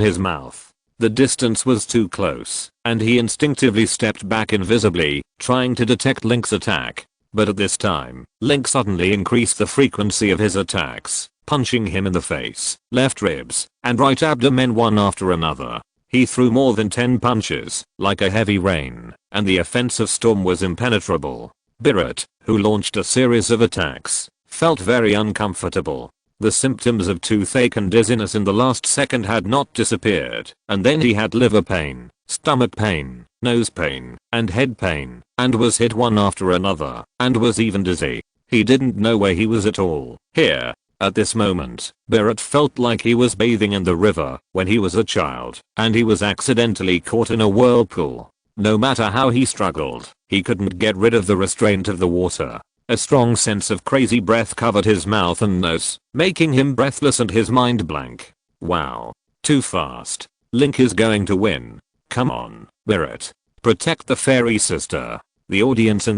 his mouth. The distance was too close, and he instinctively stepped back invisibly, trying to detect Link's attack. But at this time, Link suddenly increased the frequency of his attacks, punching him in the face, left ribs, and right abdomen one after another. He threw more than 10 punches, like a heavy rain, and the offensive storm was impenetrable. Barrett, who launched a series of attacks, felt very uncomfortable. The symptoms of toothache and dizziness in the last second had not disappeared, and then he had liver pain, stomach pain, nose pain, and head pain, and was hit one after another, and was even dizzy. He didn't know where he was at all. Here. At this moment, Barrett felt like he was bathing in the river when he was a child, and he was accidentally caught in a whirlpool. No matter how he struggled, he couldn't get rid of the restraint of the water. A strong sense of crazy breath covered his mouth and nose, making him breathless and his mind blank. Wow. Too fast. Link is going to win. Come on, Barrett. Protect the fairy sister. The audience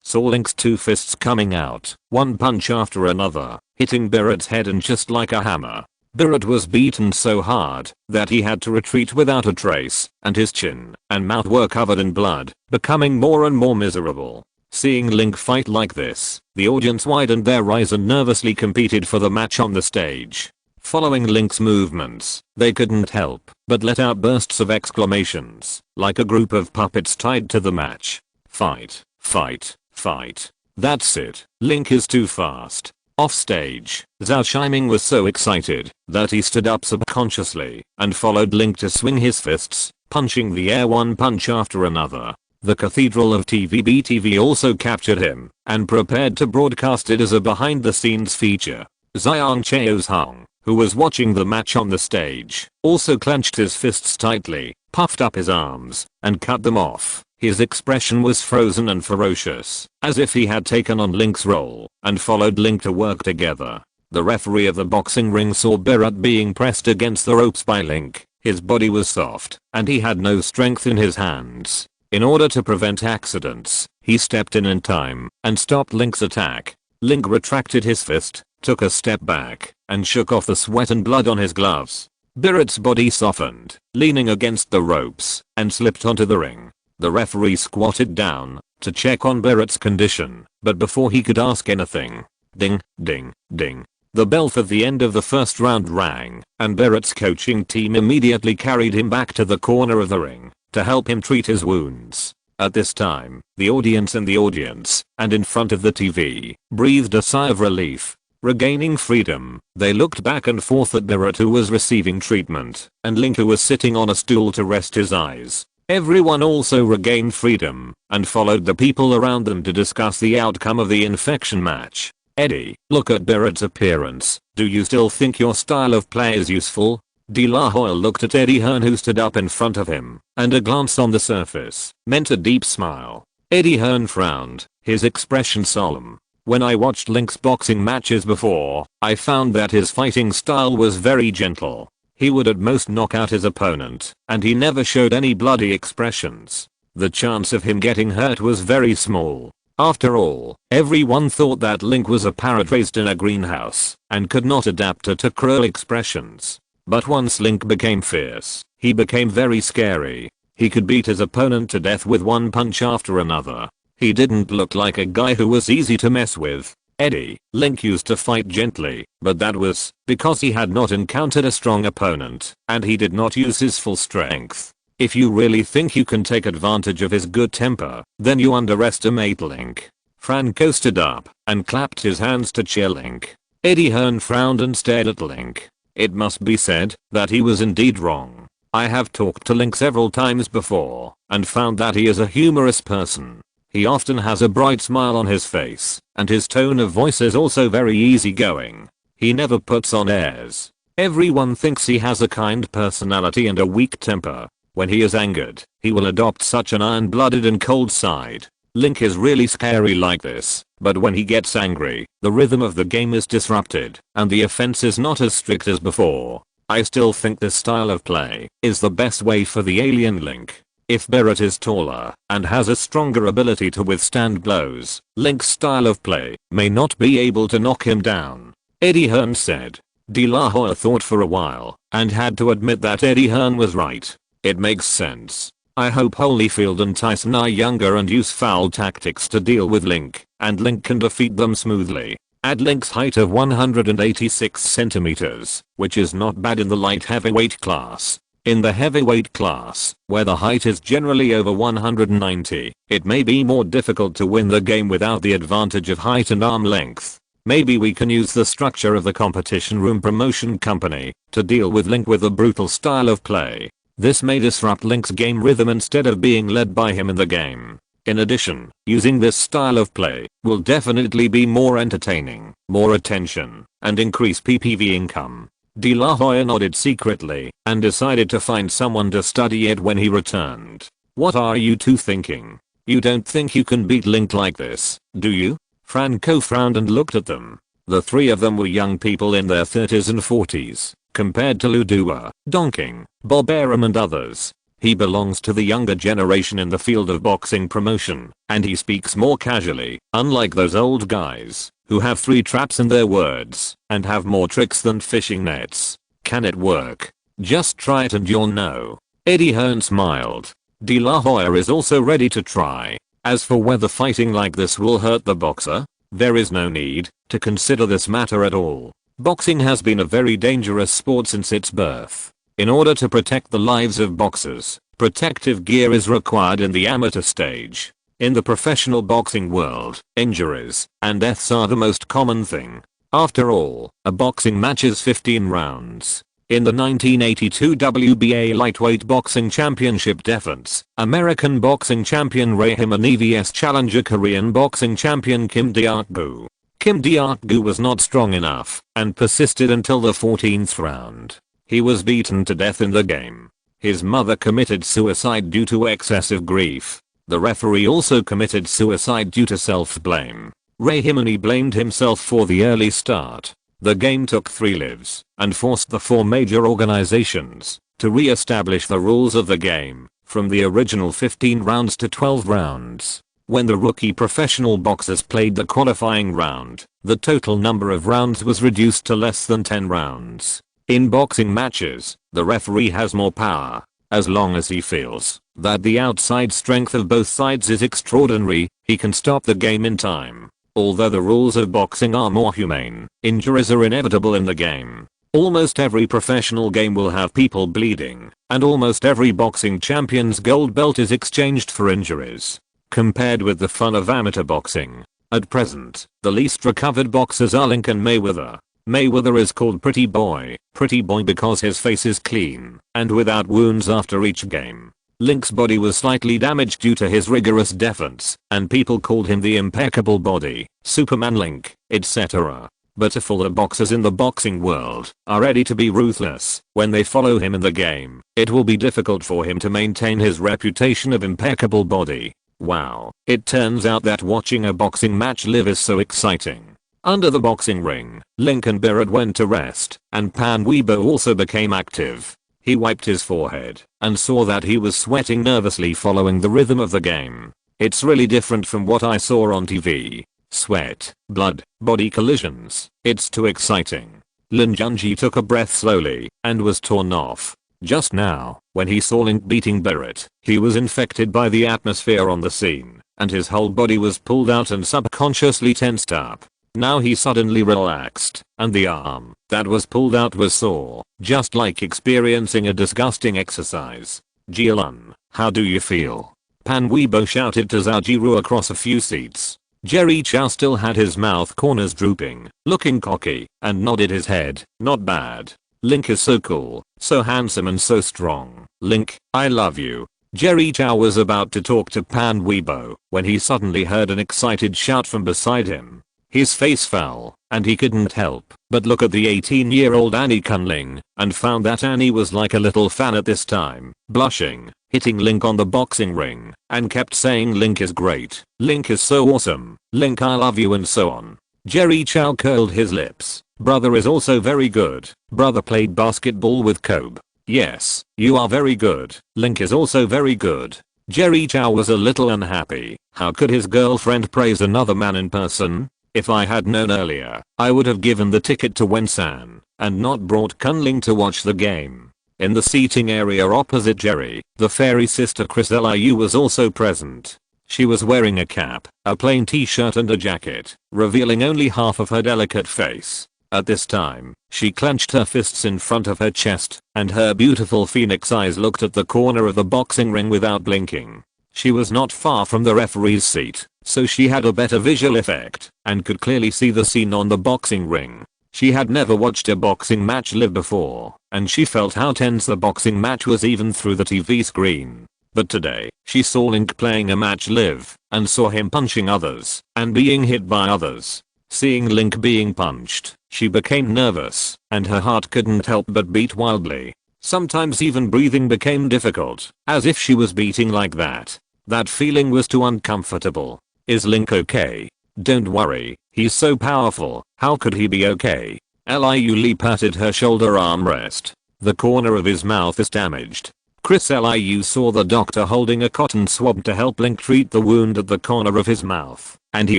saw Link's 2 fists coming out, one punch after another, hitting Barrett's head and just like a hammer. Barrett was beaten so hard that he had to retreat without a trace, and his chin and mouth were covered in blood, becoming more and more miserable. Seeing Link fight like this, the audience widened their eyes and nervously competed for the match on the stage. Following Link's movements, they couldn't help but let out bursts of exclamations, like a group of puppets tied to the match. Fight, fight, fight. That's it. Link is too fast. Off stage, Zhao Shiming was so excited that he stood up subconsciously and followed Link to swing his fists, punching the air one punch after another. The Cathedral of TVB-TV also captured him and prepared to broadcast it as a behind-the-scenes feature. Xiang Chaozhong, who was watching the match on the stage, also clenched his fists tightly, puffed up his arms, and cut them off. His expression was frozen and ferocious, as if he had taken on Link's role and followed Link to work together. The referee of the boxing ring saw Berat being pressed against the ropes by Link. His body was soft, and he had no strength in his hands. In order to prevent accidents, he stepped in time and stopped Link's attack. Link retracted his fist, took a step back, and shook off the sweat and blood on his gloves. Berat's body softened, leaning against the ropes, and slipped onto the ring. The referee squatted down to check on Berat's condition, but before he could ask anything, ding, ding, ding, the bell for the end of the first round rang, and Berat's coaching team immediately carried him back to the corner of the ring to help him treat his wounds. At this time, the audience and in front of the TV, breathed a sigh of relief. Regaining freedom, they looked back and forth at Berat, who was receiving treatment, and Link, who was sitting on a stool to rest his eyes. Everyone also regained freedom and followed the people around them to discuss the outcome of the infection match. Eddie, look at Berat's appearance. Do you still think your style of play is useful? De La Hoya looked at Eddie Hearn, who stood up in front of him, and a glance on the surface meant a deep smile. Eddie Hearn frowned, his expression solemn. When I watched Link's boxing matches before, I found that his fighting style was very gentle. He would at most knock out his opponent, and he never showed any bloody expressions. The chance of him getting hurt was very small. After all, everyone thought that Link was a parrot raised in a greenhouse and could not adapt to cruel expressions. But once Link became fierce, he became very scary. He could beat his opponent to death with one punch after another. He didn't look like a guy who was easy to mess with. Eddie, Link used to fight gently, but that was because he had not encountered a strong opponent, and he did not use his full strength. If you really think you can take advantage of his good temper, then you underestimate Link. Franco stood up and clapped his hands to cheer Link. Eddie Hearn frowned and stared at Link. It must be said that he was indeed wrong. I have talked to Link several times before and found that he is a humorous person. He often has a bright smile on his face, and his tone of voice is also very easygoing. He never puts on airs. Everyone thinks he has a kind personality and a weak temper. When he is angered, he will adopt such an iron-blooded and cold side. Link is really scary like this, but when he gets angry, the rhythm of the game is disrupted, and the offense is not as strict as before. I still think this style of play is the best way for the alien Link. If Berat is taller and has a stronger ability to withstand blows, Link's style of play may not be able to knock him down. Eddie Hearn said. De La Hoya thought for a while and had to admit that Eddie Hearn was right. It makes sense. I hope Holyfield and Tyson are younger and use foul tactics to deal with Link, and Link can defeat them smoothly. At Link's height of 186 centimeters, which is not bad in the light heavyweight class. In the heavyweight class, where the height is generally over 190, it may be more difficult to win the game without the advantage of height and arm length. Maybe we can use the structure of the competition room promotion company to deal with Link with a brutal style of play. This may disrupt Link's game rhythm instead of being led by him in the game. In addition, using this style of play will definitely be more entertaining, more attention, and increase PPV income. De La Hoya nodded secretly and decided to find someone to study it when he returned. What are you two thinking? You don't think you can beat Link like this, do you? Franco frowned and looked at them. The three of them were young people in their 30s and 40s, compared to Ludua, Donking, Bob Arum and others. He belongs to the younger generation in the field of boxing promotion, and he speaks more casually, unlike those old guys who have 3 traps in their words and have more tricks than fishing nets. Can it work? Just try it and you'll know. Eddie Hearn smiled. De La Hoya is also ready to try. As for whether fighting like this will hurt the boxer, there is no need to consider this matter at all. Boxing has been a very dangerous sport since its birth. In order to protect the lives of boxers, protective gear is required in the amateur stage. In the professional boxing world, injuries and deaths are the most common thing. After all, a boxing match is 15 rounds. In the 1982 WBA lightweight boxing championship defense, American boxing champion Ray Himon vs challenger Korean boxing champion Kim Deok-gu. Kim Deok-gu was not strong enough and persisted until the 14th round. He was beaten to death in the game. His mother committed suicide due to excessive grief. The referee also committed suicide due to self-blame. Ray Himon blamed himself for the early start. The game took 3 lives and forced the 4 major organizations to re-establish the rules of the game from the original 15 rounds to 12 rounds. When the rookie professional boxers played the qualifying round, the total number of rounds was reduced to less than 10 rounds. In boxing matches, the referee has more power. As long as he feels that the outside strength of both sides is extraordinary, he can stop the game in time. Although the rules of boxing are more humane, injuries are inevitable in the game. Almost every professional game will have people bleeding, and almost every boxing champion's gold belt is exchanged for injuries. Compared with the fun of amateur boxing, at present, the least recovered boxers are Link and Mayweather. Mayweather is called Pretty Boy because his face is clean and without wounds after each game. Link's body was slightly damaged due to his rigorous defense, and people called him the impeccable body, Superman Link, etc. But if all the boxers in the boxing world are ready to be ruthless when they follow him in the game, it will be difficult for him to maintain his reputation of impeccable body. Wow, it turns out that watching a boxing match live is so exciting. Under the boxing ring, Link and Barrett went to rest, and Pan Weibo also became active. He wiped his forehead and saw that he was sweating nervously following the rhythm of the game. It's really different from what I saw on TV. Sweat, blood, body collisions. It's too exciting. Lin Junji took a breath slowly and was torn off. Just now, when he saw Link beating Barrett, he was infected by the atmosphere on the scene, and his whole body was pulled out and subconsciously tensed up. Now he suddenly relaxed, and the arm that was pulled out was sore, just like experiencing a disgusting exercise. Jialun, how do you feel? Pan Weibo shouted to Zhao Jiru across a few seats. Jerry Chow still had his mouth corners drooping, looking cocky, and nodded his head. Not bad. Link is so cool, so handsome and so strong. Link, I love you. Jerry Chow was about to talk to Pan Weibo when he suddenly heard an excited shout from beside him. His face fell, and he couldn't help but look at the 18-year-old Annie Kunling, and found that Annie was like a little fan at this time, blushing, hitting Link on the boxing ring, and kept saying Link is great, Link is so awesome, Link I love you and so on. Jerry Chow curled his lips. Brother is also very good. Brother played basketball with Kobe. Yes, you are very good. Link is also very good. Jerry Chow was a little unhappy. How could his girlfriend praise another man in person? If I had known earlier, I would have given the ticket to Wen-san and not brought Kunling to watch the game. In the seating area opposite Jerry, the fairy sister Chris Liu was also present. She was wearing a cap, a plain t-shirt and a jacket, revealing only half of her delicate face. At this time, she clenched her fists in front of her chest, and her beautiful phoenix eyes looked at the corner of the boxing ring without blinking. She was not far from the referee's seat, so she had a better visual effect and could clearly see the scene on the boxing ring. She had never watched a boxing match live before, and she felt how tense the boxing match was even through the TV screen. But today, she saw Link playing a match live, and saw him punching others, and being hit by others. Seeing Link being punched, she became nervous, and her heart couldn't help but beat wildly. Sometimes even breathing became difficult, as if she was beating like that. That feeling was too uncomfortable. Is Link okay? Don't worry, he's so powerful, how could he be okay? Liu Li patted her shoulder armrest. The corner of his mouth is damaged. Chris Liu saw the doctor holding a cotton swab to help Link treat the wound at the corner of his mouth, and he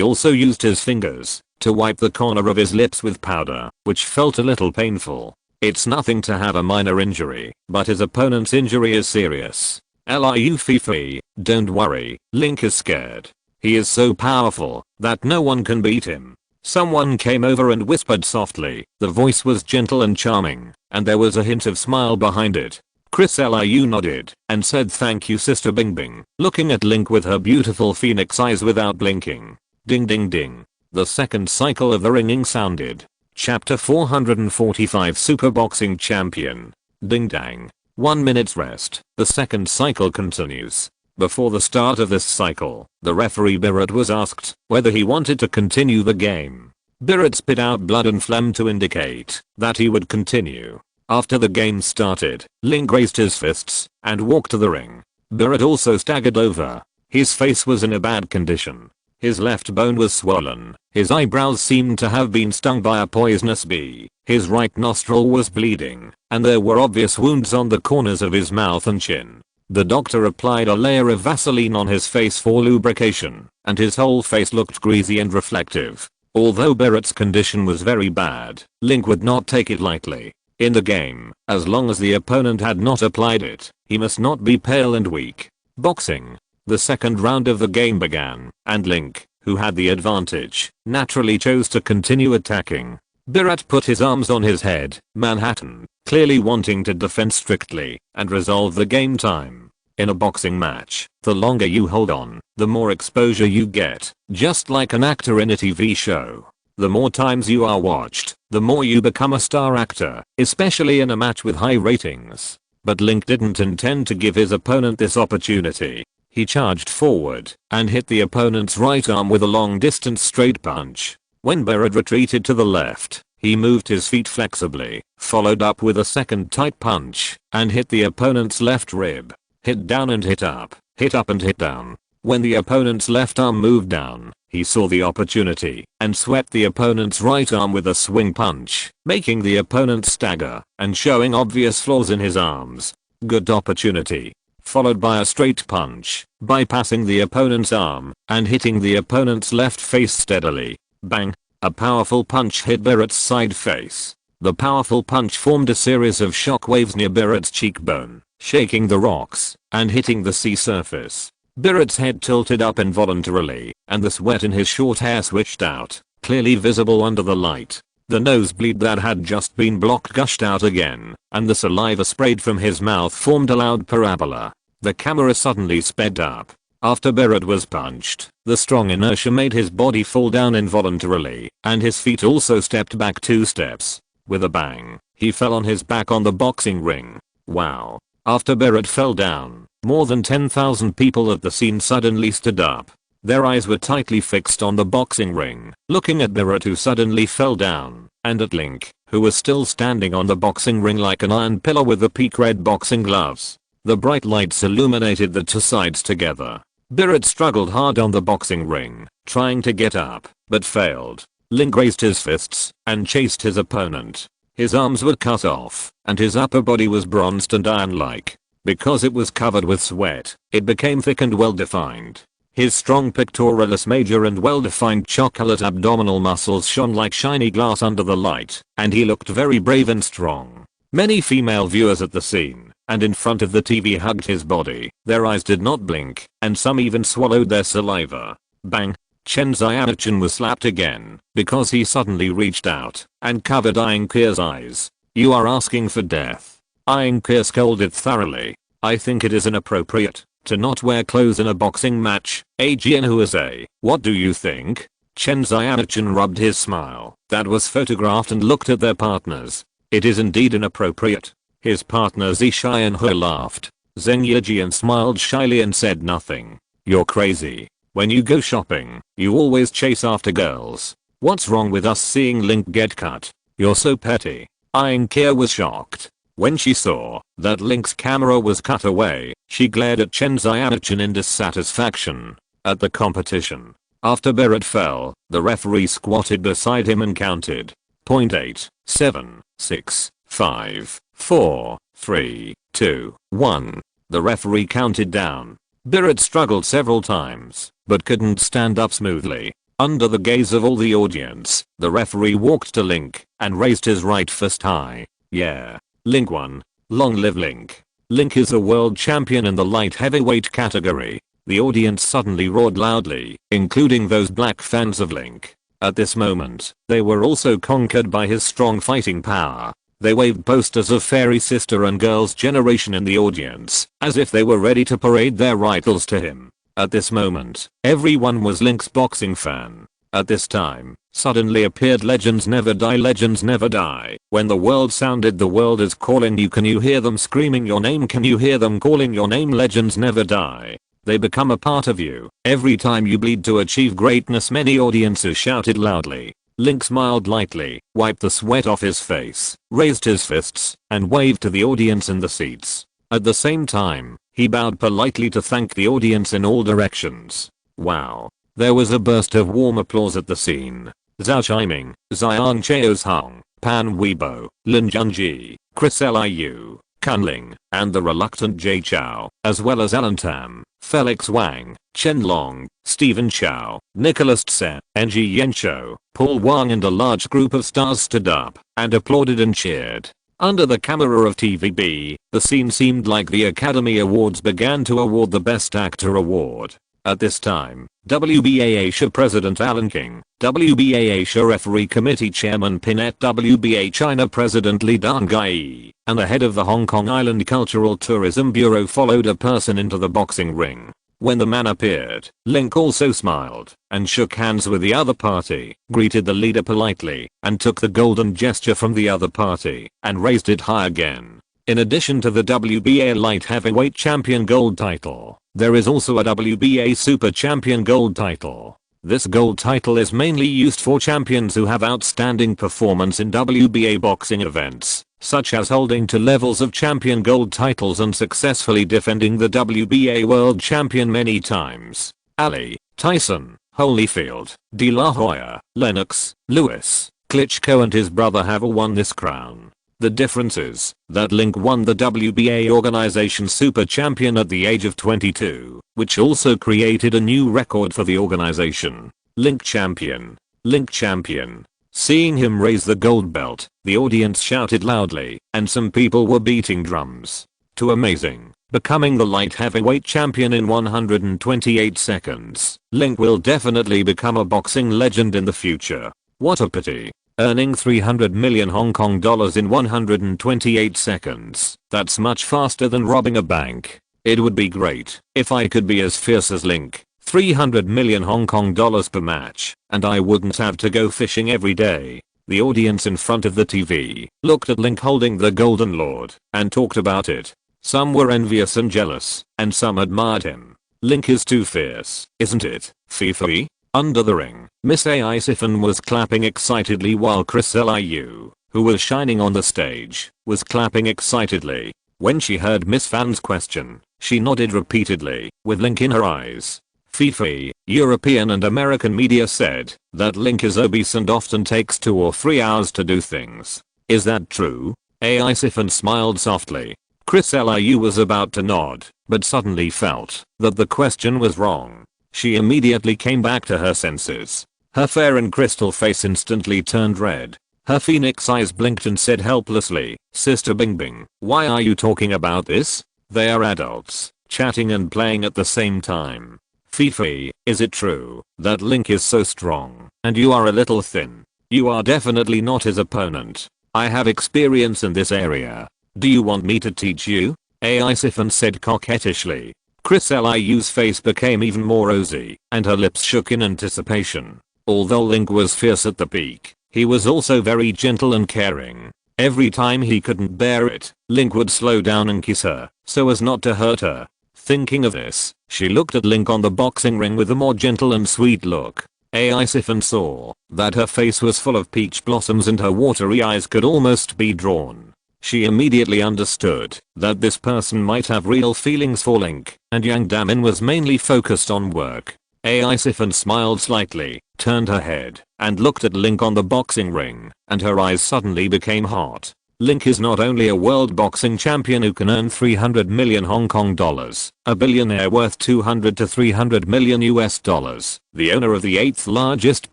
also used his fingers to wipe the corner of his lips with powder, which felt a little painful. It's nothing to have a minor injury, but his opponent's injury is serious. Liu Fifi, don't worry, Link is scared. He is so powerful that no one can beat him. Someone came over and whispered softly. The voice was gentle and charming, and there was a hint of smile behind it. Chris Liu nodded and said thank you Sister Bing Bing, looking at Link with her beautiful phoenix eyes without blinking. Ding ding ding. The second cycle of the ringing sounded. Chapter 445 Super Boxing Champion. Ding dang. 1 minute's rest. The second cycle continues. Before the start of this cycle, the referee Birrett was asked whether he wanted to continue the game. Birrett spit out blood and phlegm to indicate that he would continue. After the game started, Link raised his fists and walked to the ring. Birrett also staggered over. His face was in a bad condition. His left bone was swollen, his eyebrows seemed to have been stung by a poisonous bee, his right nostril was bleeding, and there were obvious wounds on the corners of his mouth and chin. The doctor applied a layer of Vaseline on his face for lubrication, and his whole face looked greasy and reflective. Although Birrett's condition was very bad, Link would not take it lightly. In the game, as long as the opponent had not applied it, he must not be pale and weak. Boxing. The second round of the game began, and Link, who had the advantage, naturally chose to continue attacking. Birrett put his arms on his head, Manhattan, clearly wanting to defend strictly and resolve the game time. In a boxing match, the longer you hold on, the more exposure you get, just like an actor in a TV show. The more times you are watched, the more you become a star actor, especially in a match with high ratings. But Link didn't intend to give his opponent this opportunity. He charged forward and hit the opponent's right arm with a long-distance straight punch. When Birrett retreated to the left, he moved his feet flexibly, followed up with a second tight punch, and hit the opponent's left rib. Hit down and hit up and hit down. When the opponent's left arm moved down, he saw the opportunity and swept the opponent's right arm with a swing punch, making the opponent stagger and showing obvious flaws in his arms. Good opportunity. Followed by a straight punch, bypassing the opponent's arm and hitting the opponent's left face steadily. Bang! A powerful punch hit Birrett's side face. The powerful punch formed a series of shock waves near Birrett's cheekbone, shaking the rocks and hitting the sea surface. Birrett's head tilted up involuntarily, and the sweat in his short hair switched out, clearly visible under the light. The nosebleed that had just been blocked gushed out again, and the saliva sprayed from his mouth formed a loud parabola. The camera suddenly sped up. After Birrett was punched, the strong inertia made his body fall down involuntarily, and his feet also stepped back 2 steps. With a bang, he fell on his back on the boxing ring. Wow. After Birrett fell down, more than 10,000 people at the scene suddenly stood up. Their eyes were tightly fixed on the boxing ring, looking at Birrett who suddenly fell down, and at Link, who was still standing on the boxing ring like an iron pillar with the peak red boxing gloves. The bright lights illuminated the two sides together. Birrett struggled hard on the boxing ring, trying to get up, but failed. Link raised his fists and chased his opponent. His arms were cut off, and his upper body was bronzed and iron-like. Because it was covered with sweat, it became thick and well-defined. His strong pectoralis major and well-defined chocolate abdominal muscles shone like shiny glass under the light, and he looked very brave and strong. Many female viewers at the scene and in front of the TV hugged his body. Their eyes did not blink, and some even swallowed their saliva. Bang! Chen Xiaochin was slapped again because he suddenly reached out and covered Iron Keir's eyes. You are asking for death. Iron Keir scolded thoroughly. I think it is inappropriate to not wear clothes in a boxing match. Ajian Huazai, what do you think? Chen Xiaochin rubbed his smile that was photographed and looked at their partners. It is indeed inappropriate. His partner Zishian He laughed. Zheng Yijian smiled shyly and said nothing. You're crazy. When you go shopping, you always chase after girls. What's wrong with us seeing Link get cut? You're so petty. Iron Keir was shocked. When she saw that Link's camera was cut away, she glared at Chen Xiaochin in dissatisfaction. At the competition, after Birrett fell, the referee squatted beside him and counted. 8, 7, 6, 5, 4, 3, 2, 1. The referee counted down. Birrett struggled several times, but couldn't stand up smoothly. Under the gaze of all the audience, the referee walked to Link and raised his right fist high. Yeah. Link won. Long live Link. Link is a world champion in the light heavyweight category. The audience suddenly roared loudly, including those black fans of Link. At this moment, they were also conquered by his strong fighting power. They waved posters of Fairy Sister and Girls' Generation in the audience, as if they were ready to parade their rivals to him. At this moment, everyone was Link's boxing fan. At this time, suddenly appeared Legends Never Die, Legends Never Die. When the world sounded, the world is calling you. Can you hear them screaming your name? Can you hear them calling your name? Legends never die. They become a part of you. Every time you bleed to achieve greatness, many audiences shouted loudly. Link smiled lightly, wiped the sweat off his face, raised his fists, and waved to the audience in the seats. At the same time, he bowed politely to thank the audience in all directions. Wow. There was a burst of warm applause at the scene. Zhao Chiming, Xiang Cheos Hong, Pan Weibo, Lin Junji, Chris Liu, Kunling, and the reluctant Jay Chou, as well as Alan Tam, Felix Wang, Chen Long, Stephen Chow, Nicholas Tse, Ng Yenshou, Paul Wang, and a large group of stars stood up and applauded and cheered. Under the camera of TVB, the scene seemed like the Academy Awards began to award the Best Actor award. At this time, WBA Asia President Alan King, WBA Asia Referee Committee Chairman Pinette, WBA China President Li Dangai, and the head of the Hong Kong Island Cultural Tourism Bureau followed a person into the boxing ring. When the man appeared, Link also smiled and shook hands with the other party, greeted the leader politely, and took the golden gesture from the other party and raised it high again. In addition to the WBA Light Heavyweight Champion Gold title, there is also a WBA Super Champion Gold title. This gold title is mainly used for champions who have outstanding performance in WBA boxing events, such as holding to levels of champion gold titles and successfully defending the WBA World Champion many times. Ali, Tyson, Holyfield, De La Hoya, Lennox, Lewis, Klitschko and his brother have all won this crown. The difference is that Link won the WBA organization Super Champion at the age of 22, which also created a new record for the organization. Link Champion. Link Champion. Seeing him raise the gold belt, the audience shouted loudly, and some people were beating drums. Too amazing. Becoming the light heavyweight champion in 128 seconds. Link will definitely become a boxing legend in the future. What a pity. Earning 300 million Hong Kong dollars in 128 seconds. That's much faster than robbing a bank. It would be great if I could be as fierce as Link. 300 million Hong Kong dollars per match, and I wouldn't have to go fishing every day. The audience in front of the TV looked at Link holding the Golden Lord and talked about it. Some were envious and jealous, and some admired him. Link is too fierce, isn't it, Fifi? Under the ring, Miss AI Siphon was clapping excitedly while Chris Liu, who was shining on the stage, was clapping excitedly. When she heard Miss Fan's question, she nodded repeatedly, with Link in her eyes. Fifi, European and American media said that Link is obese and often takes 2 or 3 hours to do things. Is that true? AI Siphon smiled softly. Chris Liu was about to nod, but suddenly felt that the question was wrong. She immediately came back to her senses. Her fair and crystal face instantly turned red. Her phoenix eyes blinked and said helplessly, Sister Bing Bing, why are you talking about this? They are adults, chatting and playing at the same time. Fifi, is it true that Link is so strong and you are a little thin? You are definitely not his opponent. I have experience in this area. Do you want me to teach you? AI Siphon said coquettishly. Chris Liu's face became even more rosy, and her lips shook in anticipation. Although Link was fierce at the peak, he was also very gentle and caring. Every time he couldn't bear it, Link would slow down and kiss her, so as not to hurt her. Thinking of this, she looked at Link on the boxing ring with a more gentle and sweet look. AI Siphon saw that her face was full of peach blossoms and her watery eyes could almost be drawn. She immediately understood that this person might have real feelings for Link, and Yang Damin was mainly focused on work. AI Siphon smiled slightly, turned her head, and looked at Link on the boxing ring, and her eyes suddenly became hot. Link is not only a world boxing champion who can earn 300 million Hong Kong dollars, a billionaire worth 200 to 300 million US dollars, the owner of the 8th largest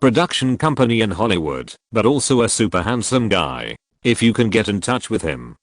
production company in Hollywood, but also a super handsome guy. If you can get in touch with him,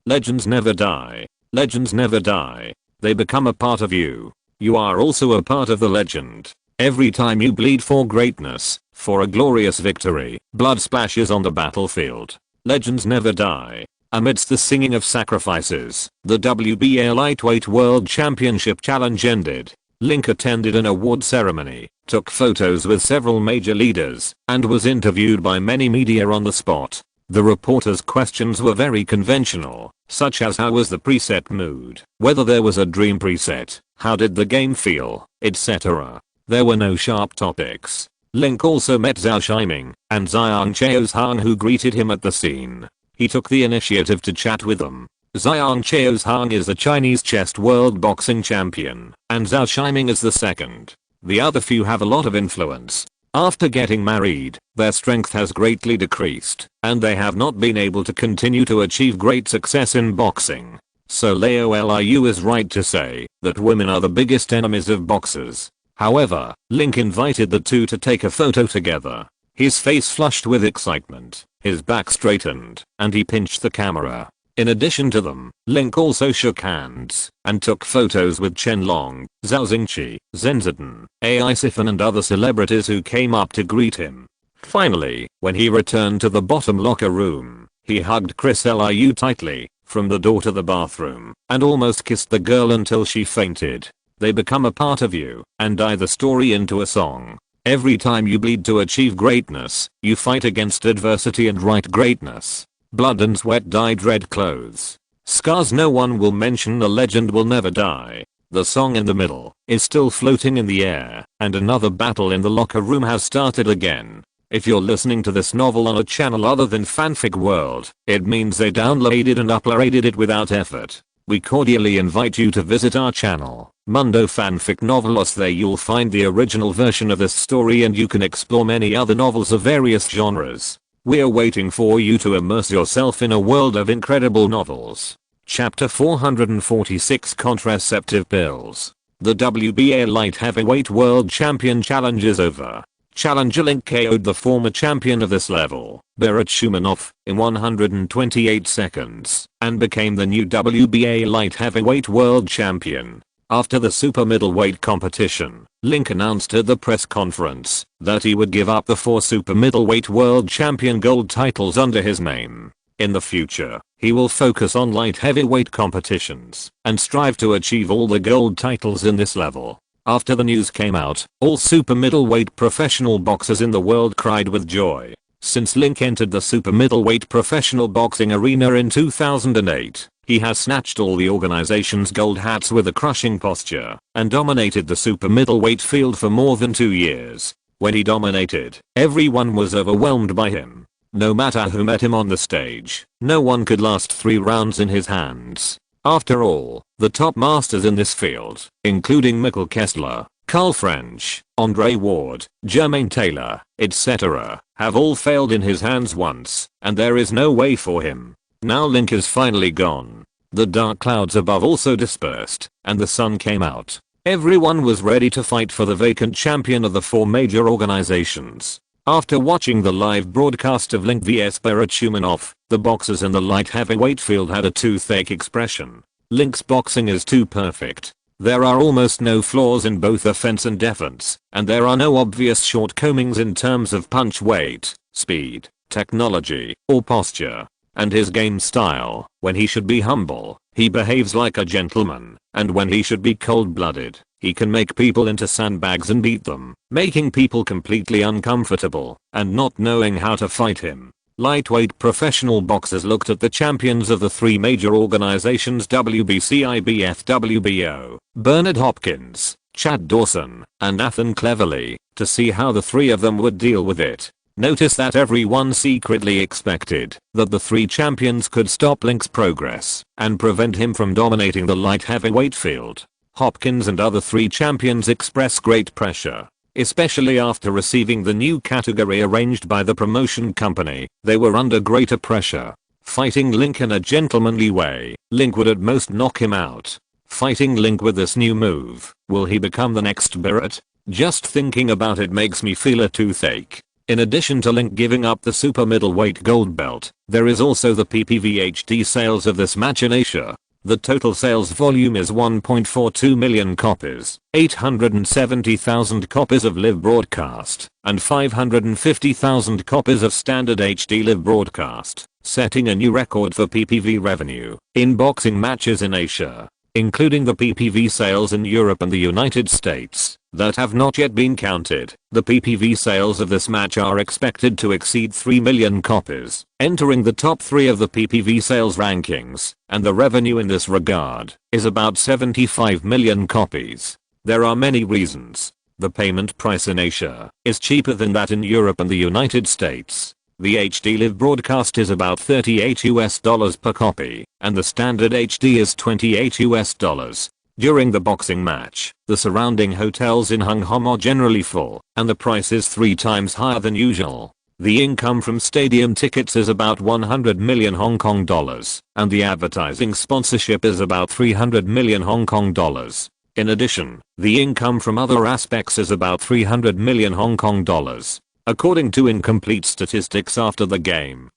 legends never die. Legends never die. They become a part of you. You are also a part of the legend. Every time you bleed for greatness, For a glorious victory, blood splashes on the battlefield. Legends never die. Amidst the singing of sacrifices, the WBA Lightweight World Championship Challenge ended. Link attended an award ceremony, took photos with several major leaders, and was interviewed by many media on the spot. The reporters' questions were very conventional, such as how was the preset mood, whether there was a dream preset, how did the game feel, etc. There were no sharp topics. Link also met Zhao Shiming and Xiang Chaozhang, who greeted him at the scene. He took the initiative to chat with them. Xiang Chaozhang is the Chinese chess world boxing champion, and Zhao Shiming is the second. The other few have a lot of influence. After getting married, their strength has greatly decreased, and they have not been able to continue to achieve great success in boxing. So Leo Liu is right to say that women are the biggest enemies of boxers. However, Link invited the two to take a photo together. His face flushed with excitement, his back straightened, and he pinched the camera. In addition to them, Link also shook hands and took photos with Chen Long, Zhao Xingqi, Zhen Zidan, AI Sifan and other celebrities who came up to greet him. Finally, when he returned to the bottom locker room, he hugged Chris Liu tightly from the door to the bathroom and almost kissed the girl until she fainted. They become a part of you and die the story into a song. Every time you bleed to achieve greatness, you fight against adversity and write greatness. Blood and sweat dyed red clothes. Scars no one will mention, the legend will never die. The song in the middle is still floating in the air, and another battle in the locker room has started again. If you're listening to this novel on a channel other than Fanfic World, it means they downloaded and uploaded it without effort. We cordially invite you to visit our channel, Mundo Fanfic Novelos. There you'll find the original version of this story and you can explore many other novels of various genres. We're waiting for you to immerse yourself in a world of incredible novels. Chapter 446, Contraceptive Pills. The WBA Light Heavyweight World Champion Challenge is over. Challenger Link KO'd the former champion of this level, Berat Shumanov, in 128 seconds, and became the new WBA Light Heavyweight World Champion. After the super middleweight competition, Link announced at the press conference that he would give up the 4 super middleweight world champion gold titles under his name. In the future, he will focus on light heavyweight competitions and strive to achieve all the gold titles in this level. After the news came out, all super middleweight professional boxers in the world cried with joy. Since Link entered the super middleweight professional boxing arena in 2008, he has snatched all the organization's gold hats with a crushing posture and dominated the super middleweight field for more than 2 years. When he dominated, everyone was overwhelmed by him. No matter who met him on the stage, no one could last 3 rounds in his hands. After all, the top masters in this field, including Mikkel Kessler, Carl French, Andre Ward, Jermaine Taylor, etc., have all failed in his hands once, and there is no way for him. Now Link is finally gone. The dark clouds above also dispersed, and the sun came out. Everyone was ready to fight for the vacant champion of the 4 major organizations. After watching the live broadcast of Link vs Berat Shumanov, the boxers in the light heavyweight field had a toothache expression. Link's boxing is too perfect. There are almost no flaws in both offense and defense, and there are no obvious shortcomings in terms of punch weight, speed, technology, or posture. And his game style, when he should be humble, he behaves like a gentleman, and when he should be cold-blooded, he can make people into sandbags and beat them, making people completely uncomfortable and not knowing how to fight him. Lightweight professional boxers looked at the champions of the 3 major organizations WBC, IBF, WBO, Bernard Hopkins, Chad Dawson, and Nathan Cleverly, to see how the 3 of them would deal with it. Notice that everyone secretly expected that the 3 champions could stop Link's progress and prevent him from dominating the light heavyweight field. Hopkins and other 3 champions express great pressure, especially after receiving the new category arranged by the promotion company. They were under greater pressure. Fighting Link in a gentlemanly way, Link would at most knock him out. Fighting Link with this new move, will he become the next Berat? Just thinking about it makes me feel a toothache. In addition to Link giving up the super middleweight gold belt, there is also the PPVHD sales of this match in Asia. The total sales volume is 1.42 million copies, 870,000 copies of live broadcast, and 550,000 copies of standard HD live broadcast, setting a new record for PPV revenue in boxing matches in Asia, including the PPV sales in Europe and the United States that have not yet been counted. The PPV sales of this match are expected to exceed 3 million copies, entering the top 3 of the PPV sales rankings, and the revenue in this regard is about 75 million copies. There are many reasons. The payment price in Asia is cheaper than that in Europe and the United States. The HD live broadcast is about $38 per copy, and the standard HD is $28. During the boxing match, the surrounding hotels in Hong Kong are generally full, and the price is 3 times higher than usual. The income from stadium tickets is about 100 million Hong Kong dollars, and the advertising sponsorship is about 300 million Hong Kong dollars. In addition, the income from other aspects is about 300 million Hong Kong dollars. According to incomplete statistics after the game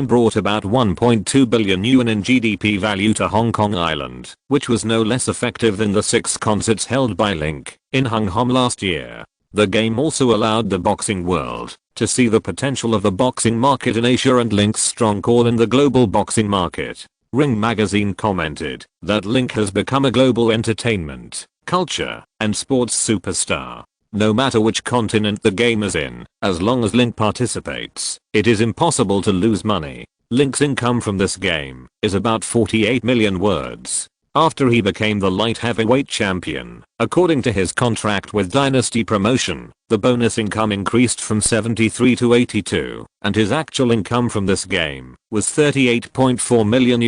brought about 1.2 billion yuan in GDP value to Hong Kong Island, which was no less effective than the 6 concerts held by Link in Hong Kong last year. The game also allowed the boxing world to see the potential of the boxing market in Asia and Link's strong call in the global boxing market. Ring magazine commented that Link has become a global entertainment, culture, and sports superstar. No matter which continent the game is in, as long as Link participates, it is impossible to lose money. Link's income from this game is about 48 million words. After he became the light heavyweight champion, according to his contract with Dynasty Promotion, the bonus income increased from 73 to 82, and his actual income from this game was $38.4 million.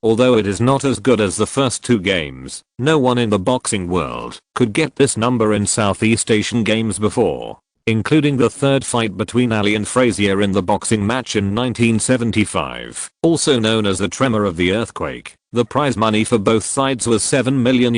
Although it is not as good as the first 2 games, no one in the boxing world could get this number in Southeast Asian games before, including the 3rd fight between Ali and Frazier in the boxing match in 1975, also known as the Tremor of the Earthquake. The prize money for both sides was $7 million.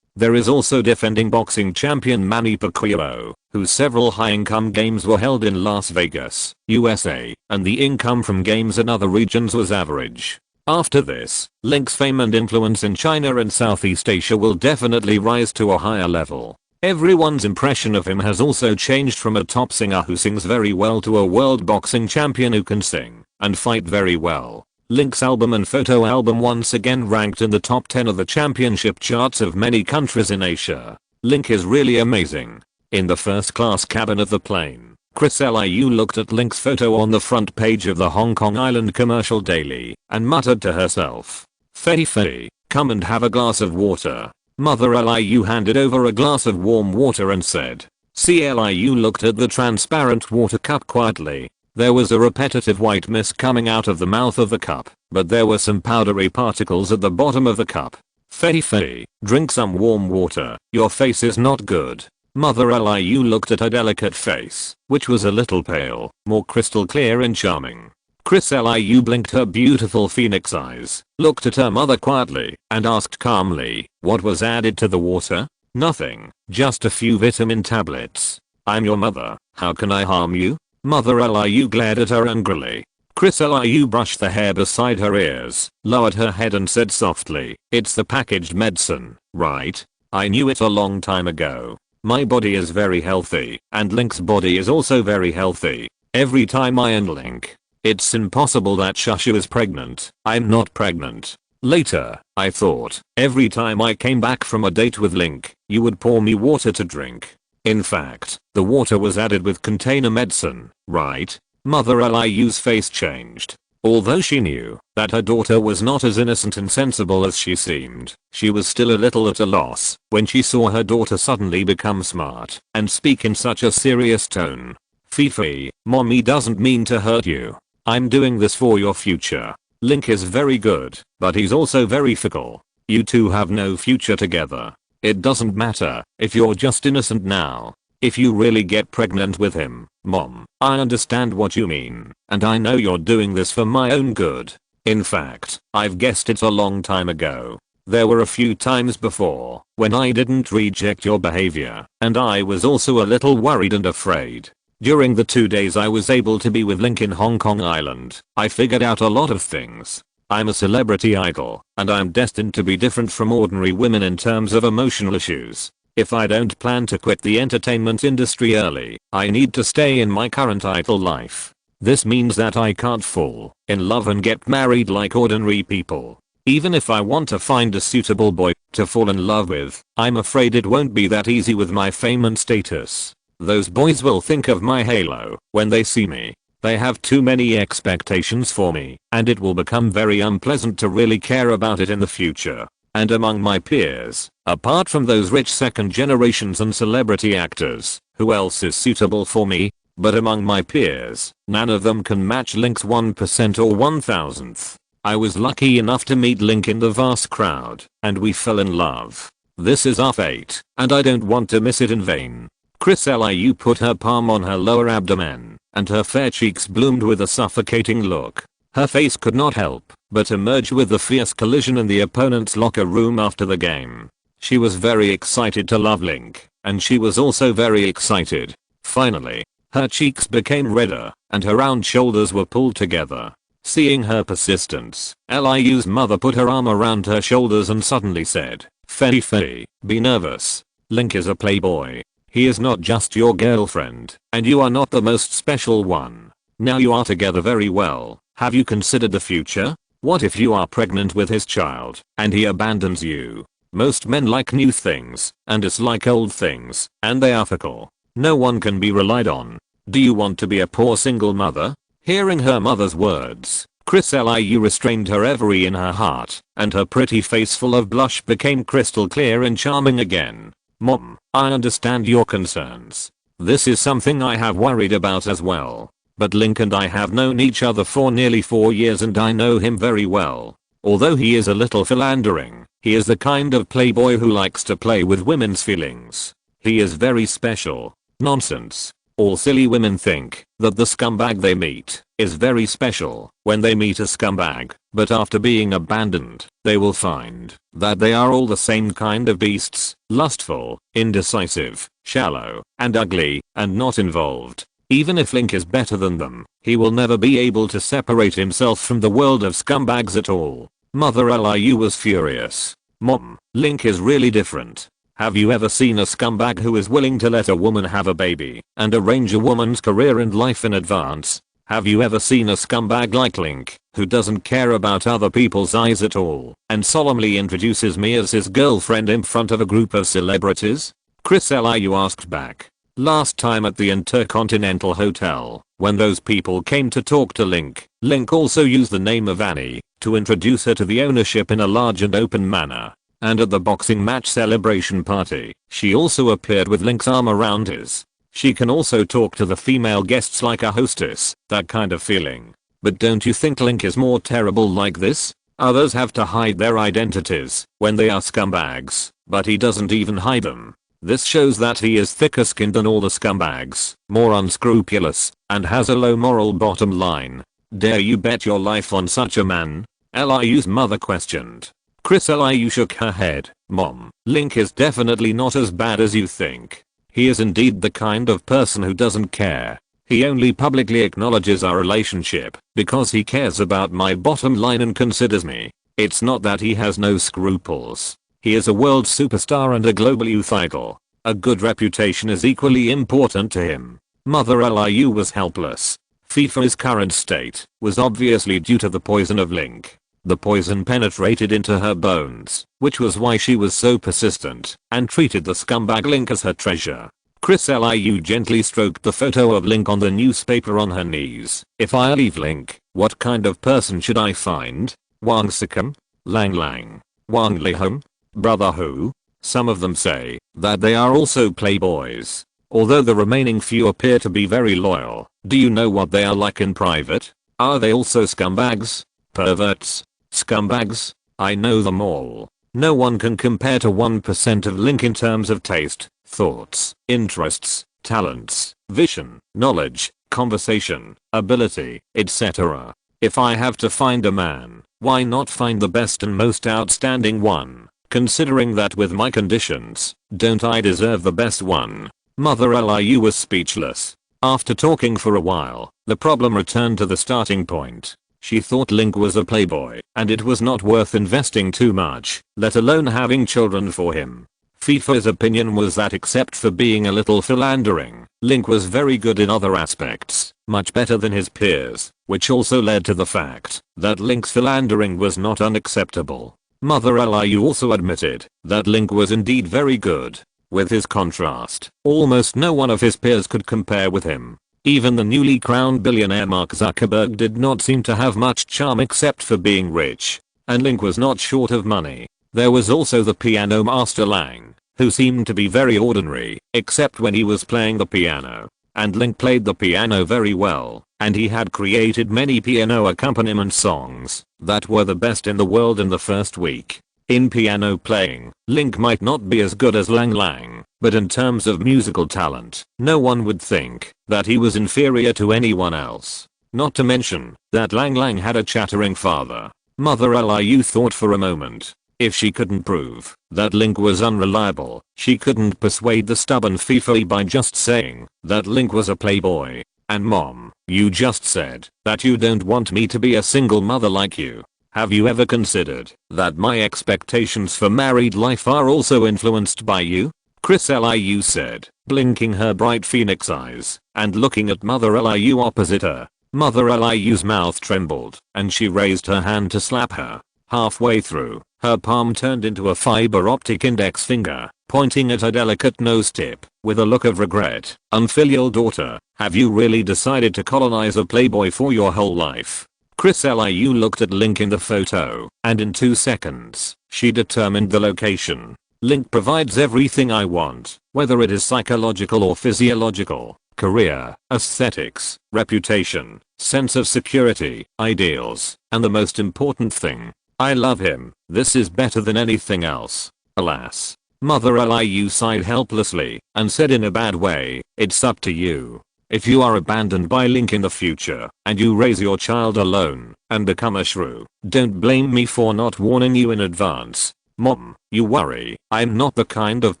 There is also defending boxing champion Manny Pacquiao, whose several high-income games were held in Las Vegas, USA, and the income from games in other regions was average. After this, Link's fame and influence in China and Southeast Asia will definitely rise to a higher level. Everyone's impression of him has also changed from a top singer who sings very well to a world boxing champion who can sing and fight very well. Link's album and photo album once again ranked in the top 10 of the championship charts of many countries in Asia. Link is really amazing. In the first class cabin of the plane, Chris Liu looked at Link's photo on the front page of the Hong Kong Island Commercial Daily and muttered to herself, "Fei Fei, come and have a glass of water." Mother Liu handed over a glass of warm water and said, Liu looked at the transparent water cup quietly. There was a repetitive white mist coming out of the mouth of the cup, but there were some powdery particles at the bottom of the cup. "Fei Fei, drink some warm water, your face is not good." Mother Liu looked at her delicate face, which was a little pale, more crystal clear and charming. Chris Liu blinked her beautiful phoenix eyes, looked at her mother quietly, and asked calmly, "What was added to the water?" "Nothing, just a few vitamin tablets." "I'm your mother, how can I harm you?" Mother Liu glared at her angrily. Chris Liu brushed the hair beside her ears, lowered her head and said softly, "It's the packaged medicine, right? I knew it a long time ago. My body is very healthy, and Link's body is also very healthy. Every time I and Link, it's impossible that Shushu is pregnant. I'm not pregnant." Later, I thought, every time I came back from a date with Link, you would pour me water to drink. In fact, the water was added with container medicine, right? Mother Liu's face changed. Although she knew that her daughter was not as innocent and sensible as she seemed, she was still a little at a loss when she saw her daughter suddenly become smart and speak in such a serious tone. "Fifi, mommy doesn't mean to hurt you. I'm doing this for your future. Link is very good, but he's also very fickle. You two have no future together. It doesn't matter if you're just innocent now. If you really get pregnant with him, Mom, I understand what you mean, and I know you're doing this for my own good. In fact, I've guessed it a long time ago. There were a few times before when I didn't reject your behavior, and I was also a little worried and afraid. During the 2 days I was able to be with Link in Hong Kong Island, I figured out a lot of things. I'm a celebrity idol, and I'm destined to be different from ordinary women in terms of emotional issues. If I don't plan to quit the entertainment industry early, I need to stay in my current idol life. This means that I can't fall in love and get married like ordinary people. Even if I want to find a suitable boy to fall in love with, I'm afraid it won't be that easy with my fame and status. Those boys will think of my halo when they see me. They have too many expectations for me, and it will become very unpleasant to really care about it in the future. And among my peers, apart from those rich second generations and celebrity actors, who else is suitable for me? But among my peers, none of them can match Link's 1% or 1000th. I was lucky enough to meet Link in the vast crowd, and we fell in love. This is our fate, and I don't want to miss it in vain. Chris Liu put her palm on her lower abdomen, and her fair cheeks bloomed with a suffocating look. Her face could not help but emerge with the fierce collision in the opponent's locker room after the game. She was very excited to love Link, and she was also very excited. Finally, her cheeks became redder, and her round shoulders were pulled together. Seeing her persistence, Liu's mother put her arm around her shoulders and suddenly said, Fei, be nervous. Link is a playboy. He is not just your girlfriend, and you are not the most special one. Now you are together very well. Have you considered the future? What if you are pregnant with his child, and he abandons you? Most men like new things, and dislike old things, and they are fickle. No one can be relied on. Do you want to be a poor single mother? Hearing her mother's words, Chris Liu restrained her every in her heart, and her pretty face full of blush became crystal clear and charming again. Mom, I understand your concerns. This is something I have worried about as well. But Link and I have known each other for nearly 4 years and I know him very well. Although he is a little philandering, he is the kind of playboy who likes to play with women's feelings. He is very special. Nonsense. All silly women think that the scumbag they meet is very special when they meet a scumbag, but after being abandoned, they will find that they are all the same kind of beasts, lustful, indecisive, shallow, and ugly, and not involved. Even if Link is better than them, he will never be able to separate himself from the world of scumbags at all. Mother Liu was furious. Mom, Link is really different. Have you ever seen a scumbag who is willing to let a woman have a baby and arrange a woman's career and life in advance? Have you ever seen a scumbag like Link, who doesn't care about other people's eyes at all, and solemnly introduces me as his girlfriend in front of a group of celebrities? Chris Liu asked back. Last time at the Intercontinental Hotel, when those people came to talk to Link, Link also used the name of Annie to introduce her to the ownership in a large and open manner. And at the boxing match celebration party, she also appeared with Link's arm around his. She can also talk to the female guests like a hostess, that kind of feeling. But don't you think Link is more terrible like this? Others have to hide their identities when they are scumbags, but he doesn't even hide them. This shows that he is thicker skinned than all the scumbags, more unscrupulous, and has a low moral bottom line. Dare you bet your life on such a man? Liu's mother questioned. Chris Liu shook her head. Mom, Link is definitely not as bad as you think. He is indeed the kind of person who doesn't care. He only publicly acknowledges our relationship because he cares about my bottom line and considers me. It's not that he has no scruples. He is a world superstar and a global youth idol. A good reputation is equally important to him. Mother Liu was helpless. FIFA's current state was obviously due to the poison of Link. The poison penetrated into her bones, which was why she was so persistent and treated the scumbag Link as her treasure. Chris Liu gently stroked the photo of Link on the newspaper on her knees. If I leave Link, what kind of person should I find? Wang Sikkim? Lang Lang? Wang Lihong? Brother who? Some of them say that they are also playboys. Although the remaining few appear to be very loyal, do you know what they are like in private? Are they also scumbags? Perverts? Scumbags? I know them all. No one can compare to 1% of Link in terms of taste, thoughts, interests, talents, vision, knowledge, conversation, ability, etc. If I have to find a man, why not find the best and most outstanding one? Considering that with my conditions, don't I deserve the best one? Mother Liu was speechless. After talking for a while, the problem returned to the starting point. She thought Link was a playboy and it was not worth investing too much, let alone having children for him. Fifi's opinion was that except for being a little philandering, Link was very good in other aspects, much better than his peers, which also led to the fact that Link's philandering was not unacceptable. Mother Liu also admitted that Link was indeed very good. With his contrast, almost no one of his peers could compare with him. Even the newly crowned billionaire Mark Zuckerberg did not seem to have much charm except for being rich. And Link was not short of money. There was also the piano master Lang, who seemed to be very ordinary, except when he was playing the piano. And Link played the piano very well, and he had created many piano accompaniment songs that were the best in the world in the first week. In piano playing, Link might not be as good as Lang, but in terms of musical talent, no one would think that he was inferior to anyone else. Not to mention that Lang had a chattering father. Mother Liu thought for a moment. If she couldn't prove that Link was unreliable, she couldn't persuade the stubborn Fifi by just saying that Link was a playboy. And mom, you just said that you don't want me to be a single mother like you. Have you ever considered that my expectations for married life are also influenced by you? Chris Liu said, blinking her bright phoenix eyes and looking at Mother Liu opposite her. Mother Liu's mouth trembled and she raised her hand to slap her. Halfway through, her palm turned into a fiber optic index finger, pointing at her delicate nose tip, with a look of regret. Unfilial daughter, have you really decided to colonize a playboy for your whole life? Chris Liu looked at Link in the photo, and in 2 seconds, she determined the location. Link provides everything I want, whether it is psychological or physiological, career, aesthetics, reputation, sense of security, ideals, and the most important thing, I love him. This is better than anything else. Alas. Mother Liu sighed helplessly and said in a bad way, it's up to you. If you are abandoned by Link in the future and you raise your child alone and become a shrew, don't blame me for not warning you in advance. Mom, you worry. I'm not the kind of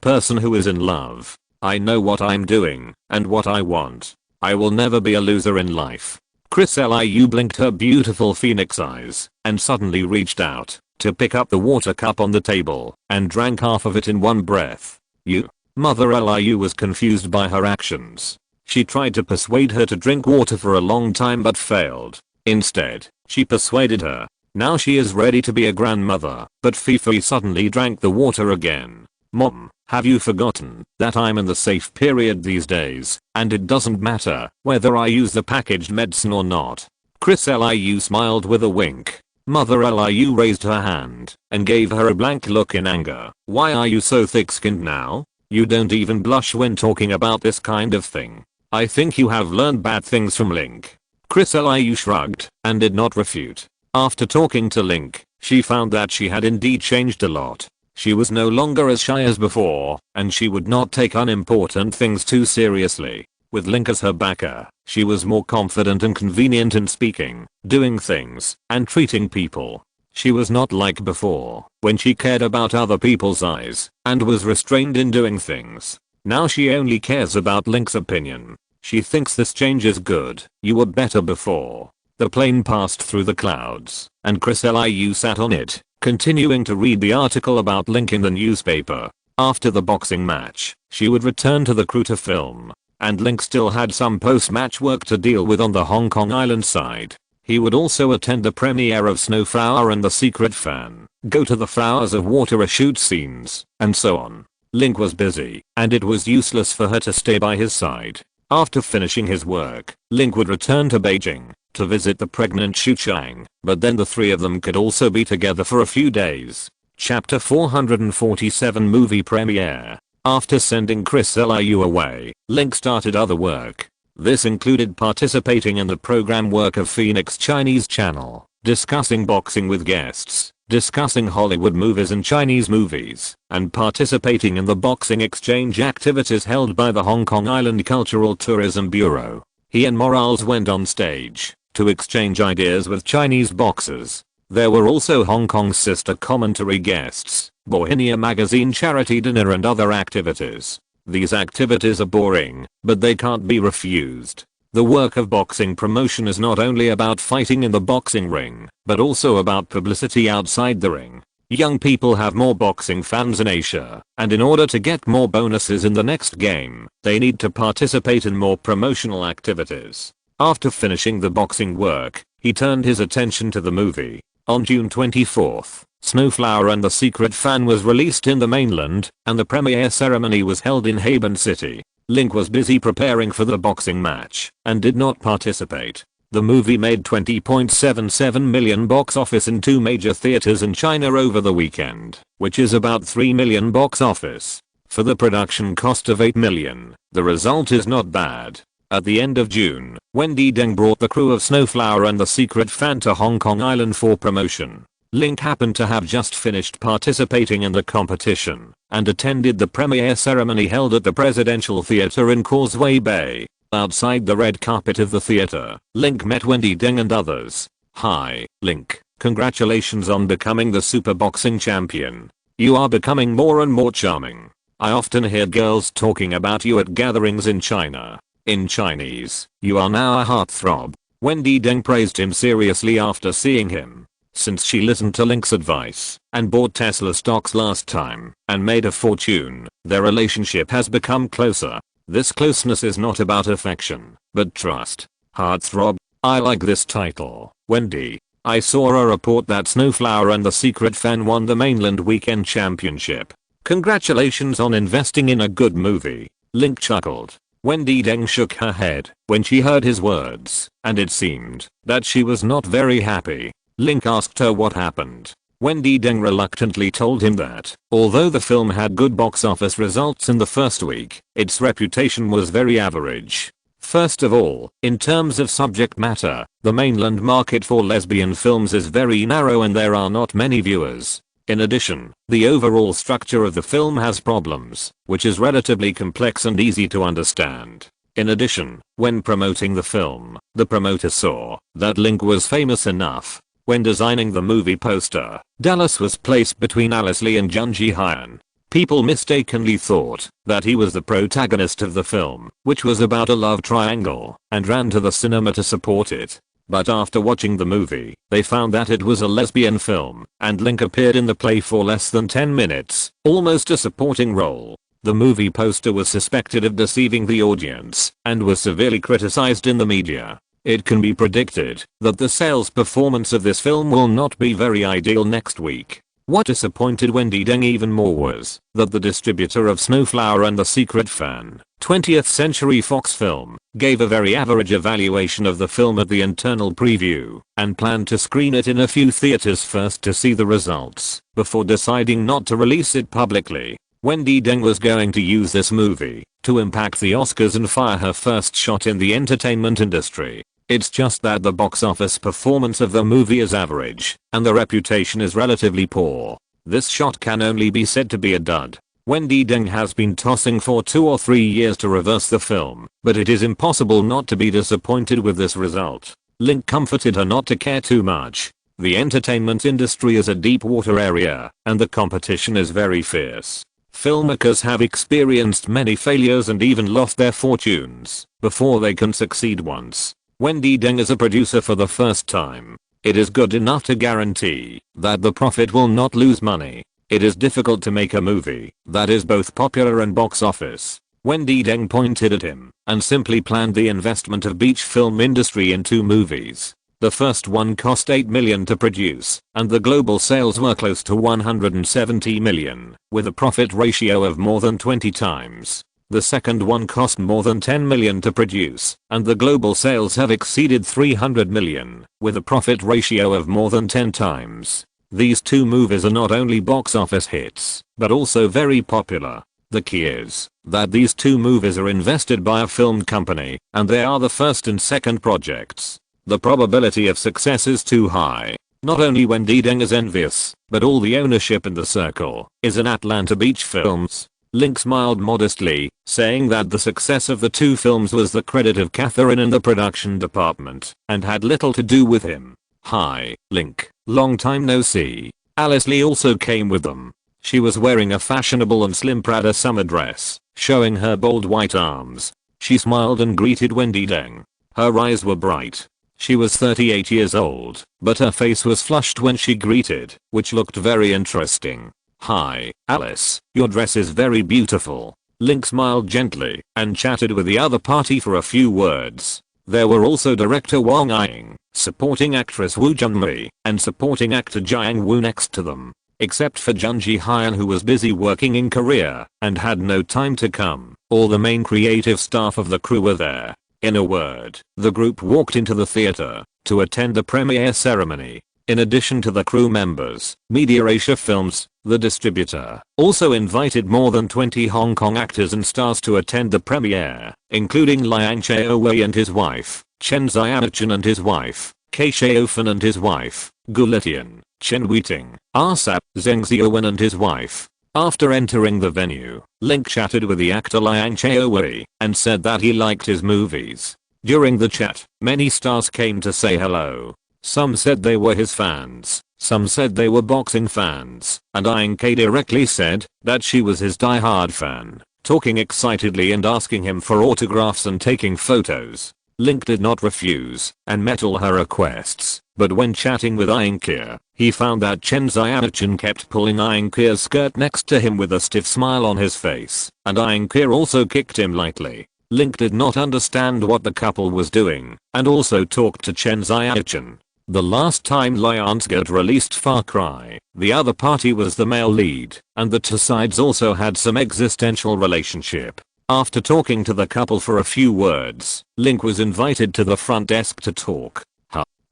person who is in love. I know what I'm doing and what I want. I will never be a loser in life. Chris Liu blinked her beautiful phoenix eyes and suddenly reached out to pick up the water cup on the table and drank half of it in one breath. You? Mother Liu was confused by her actions. She tried to persuade her to drink water for a long time but failed. Instead, she persuaded her. Now she is ready to be a grandmother, but Fifi suddenly drank the water again. Mom, have you forgotten that I'm in the safe period these days, and it doesn't matter whether I use the packaged medicine or not? Chris Liu smiled with a wink. Mother Liu raised her hand and gave her a blank look in anger. Why are you so thick-skinned now? You don't even blush when talking about this kind of thing. I think you have learned bad things from Link. Chris Liu shrugged and did not refute. After talking to Link, she found that she had indeed changed a lot. She was no longer as shy as before, and she would not take unimportant things too seriously. With Link as her backer, she was more confident and convenient in speaking, doing things, and treating people. She was not like before, when she cared about other people's eyes, and was restrained in doing things. Now she only cares about Link's opinion. She thinks this change is good. You were better before. The plane passed through the clouds, and Chris Liu sat on it, continuing to read the article about Link in the newspaper. After the boxing match, she would return to the crew to film, and Link still had some post-match work to deal with on the Hong Kong Island side. He would also attend the premiere of Snowflower and the Secret Fan, go to the Flowers of Water shoot scenes, and so on. Link was busy, and it was useless for her to stay by his side. After finishing his work, Link would return to Beijing to visit the pregnant Xu Chang, but then the three of them could also be together for a few days. Chapter 447 Movie Premiere. After sending Chris Liu away, Link started other work. This included participating in the program work of Phoenix Chinese Channel, discussing boxing with guests, discussing Hollywood movies and Chinese movies, and participating in the boxing exchange activities held by the Hong Kong Island Cultural Tourism Bureau. He and Morales went on stage to exchange ideas with Chinese boxers. There were also Hong Kong's sister commentary guests, Bohemia Magazine charity dinner and other activities. These activities are boring, but they can't be refused. The work of boxing promotion is not only about fighting in the boxing ring, but also about publicity outside the ring. Young people have more boxing fans in Asia, and in order to get more bonuses in the next game, they need to participate in more promotional activities. After finishing the boxing work, he turned his attention to the movie. On June 24th, Snowflower and the Secret Fan was released in the mainland, and the premiere ceremony was held in Haben City. Link was busy preparing for the boxing match, and did not participate. The movie made $20.77 million box office in 2 major theaters in China over the weekend, which is about $3 million box office. For the production cost of $8 million, the result is not bad. At the end of June, Wendy Deng brought the crew of Snowflower and the Secret Fan to Hong Kong Island for promotion. Link happened to have just finished participating in the competition, and attended the premiere ceremony held at the Presidential Theatre in Causeway Bay. Outside the red carpet of the theatre, Link met Wendy Deng and others. "Hi, Link. Congratulations on becoming the super boxing champion. You are becoming more and more charming. I often hear girls talking about you at gatherings in China. In Chinese, you are now a heartthrob." Wendy Deng praised him seriously after seeing him. Since she listened to Link's advice and bought Tesla stocks last time and made a fortune, their relationship has become closer. This closeness is not about affection, but trust. Heartthrob. I like this title, Wendy. I saw a report that Snowflower and the Secret Fan won the mainland weekend championship. Congratulations on investing in a good movie. Link chuckled. Wendy Deng shook her head when she heard his words, and it seemed that she was not very happy. Link asked her what happened. Wendy Deng reluctantly told him that, although the film had good box office results in the first week, its reputation was very average. First of all, in terms of subject matter, the mainland market for lesbian films is very narrow and there are not many viewers. In addition, the overall structure of the film has problems, which is relatively complex and easy to understand. In addition, when promoting the film, the promoter saw that Link was famous enough. When designing the movie poster, Dallas was placed between Alice Lee and Jun Ji Hyun. People mistakenly thought that he was the protagonist of the film, which was about a love triangle, and ran to the cinema to support it. But after watching the movie, they found that it was a lesbian film, and Link appeared in the play for less than 10 minutes, almost a supporting role. The movie poster was suspected of deceiving the audience, and was severely criticized in the media. It can be predicted that the sales performance of this film will not be very ideal next week. What disappointed Wendy Deng even more was that the distributor of Snowflower and the Secret Fan, 20th Century Fox Film, gave a very average evaluation of the film at the internal preview, and planned to screen it in a few theaters first to see the results, before deciding not to release it publicly. Wendy Deng was going to use this movie to impact the Oscars and fire her first shot in the entertainment industry. It's just that the box office performance of the movie is average, and the reputation is relatively poor. This shot can only be said to be a dud. Wendy Deng has been tossing for 2 or 3 years to reverse the film, but it is impossible not to be disappointed with this result. Link comforted her not to care too much. The entertainment industry is a deep water area, and the competition is very fierce. Filmmakers have experienced many failures and even lost their fortunes before they can succeed once. Wendy Deng is a producer for the first time. It is good enough to guarantee that the profit will not lose money. It is difficult to make a movie that is both popular and box office. Wendy Deng pointed at him and simply planned the investment of beach film industry in 2 movies. The first one cost $8 million to produce, and the global sales were close to $170 million, with a profit ratio of more than 20 times. The second one cost more than $10 million to produce, and the global sales have exceeded $300 million, with a profit ratio of more than 10 times. These 2 movies are not only box office hits, but also very popular. The key is that these 2 movies are invested by a film company, and they are the first and second projects. The probability of success is too high. Not only Wendy Deng is envious, but all the ownership in the circle is in Atlanta Beach Films. Link smiled modestly, saying that the success of the 2 films was the credit of Catherine in the production department, and had little to do with him. "Hi, Link. Long time no see." Alice Lee also came with them. She was wearing a fashionable and slim Prada summer dress, showing her bold white arms. She smiled and greeted Wendy Deng. Her eyes were bright. She was 38 years old, but her face was flushed when she greeted, which looked very interesting. "Hi, Alice, your dress is very beautiful." Link smiled gently and chatted with the other party for a few words. There were also director Wang Ying, supporting actress Wu Junmi, and supporting actor Jiang Wu next to them. Except for Jun Ji Hyun, who was busy working in Korea and had no time to come, all the main creative staff of the crew were there. In a word, the group walked into the theater to attend the premiere ceremony. In addition to the crew members, Media Asia Films, the distributor, also invited more than 20 Hong Kong actors and stars to attend the premiere, including Liang Chaowei and his wife, Chen Xiaochen and his wife, Kei Xiaofan and his wife, Gu Litian, Chen Weiting, Arsap, Zheng Xiaowen and his wife. After entering the venue, Link chatted with the actor Liang Chaowei and said that he liked his movies. During the chat, many stars came to say hello. Some said they were his fans, some said they were boxing fans, and Aang K directly said that she was his die-hard fan, talking excitedly and asking him for autographs and taking photos. Link did not refuse and met all her requests, but when chatting with Aang K, he found that Chen Xiaochen kept pulling Aang K's skirt next to him with a stiff smile on his face, and Aang K also kicked him lightly. Link did not understand what the couple was doing and also talked to Chen Xiaochen. The last time Lionsgate released Far Cry, the other party was the male lead, and the two sides also had some existential relationship. After talking to the couple for a few words, Link was invited to the front desk to talk.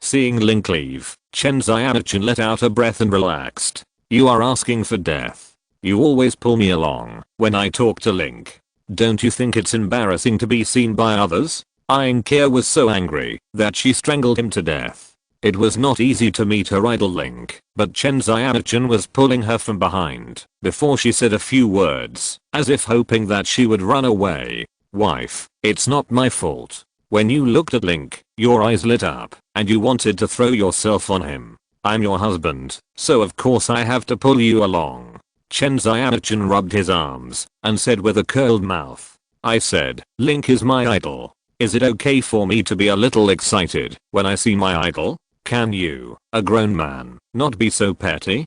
Seeing Link leave, Chen Xiaochen let out a breath and relaxed. "You are asking for death. You always pull me along when I talk to Link. Don't you think it's embarrassing to be seen by others?" Aang K was so angry that she strangled him to death. It was not easy to meet her idol Link, but Chen Xiaochen was pulling her from behind before she said a few words, as if hoping that she would run away. "Wife, it's not my fault. When you looked at Link, your eyes lit up, and you wanted to throw yourself on him. I'm your husband, so of course I have to pull you along." Chen Xiaochen rubbed his arms and said with a curled mouth, "I said, Link is my idol. Is it okay for me to be a little excited when I see my idol? Can you, a grown man, not be so petty?"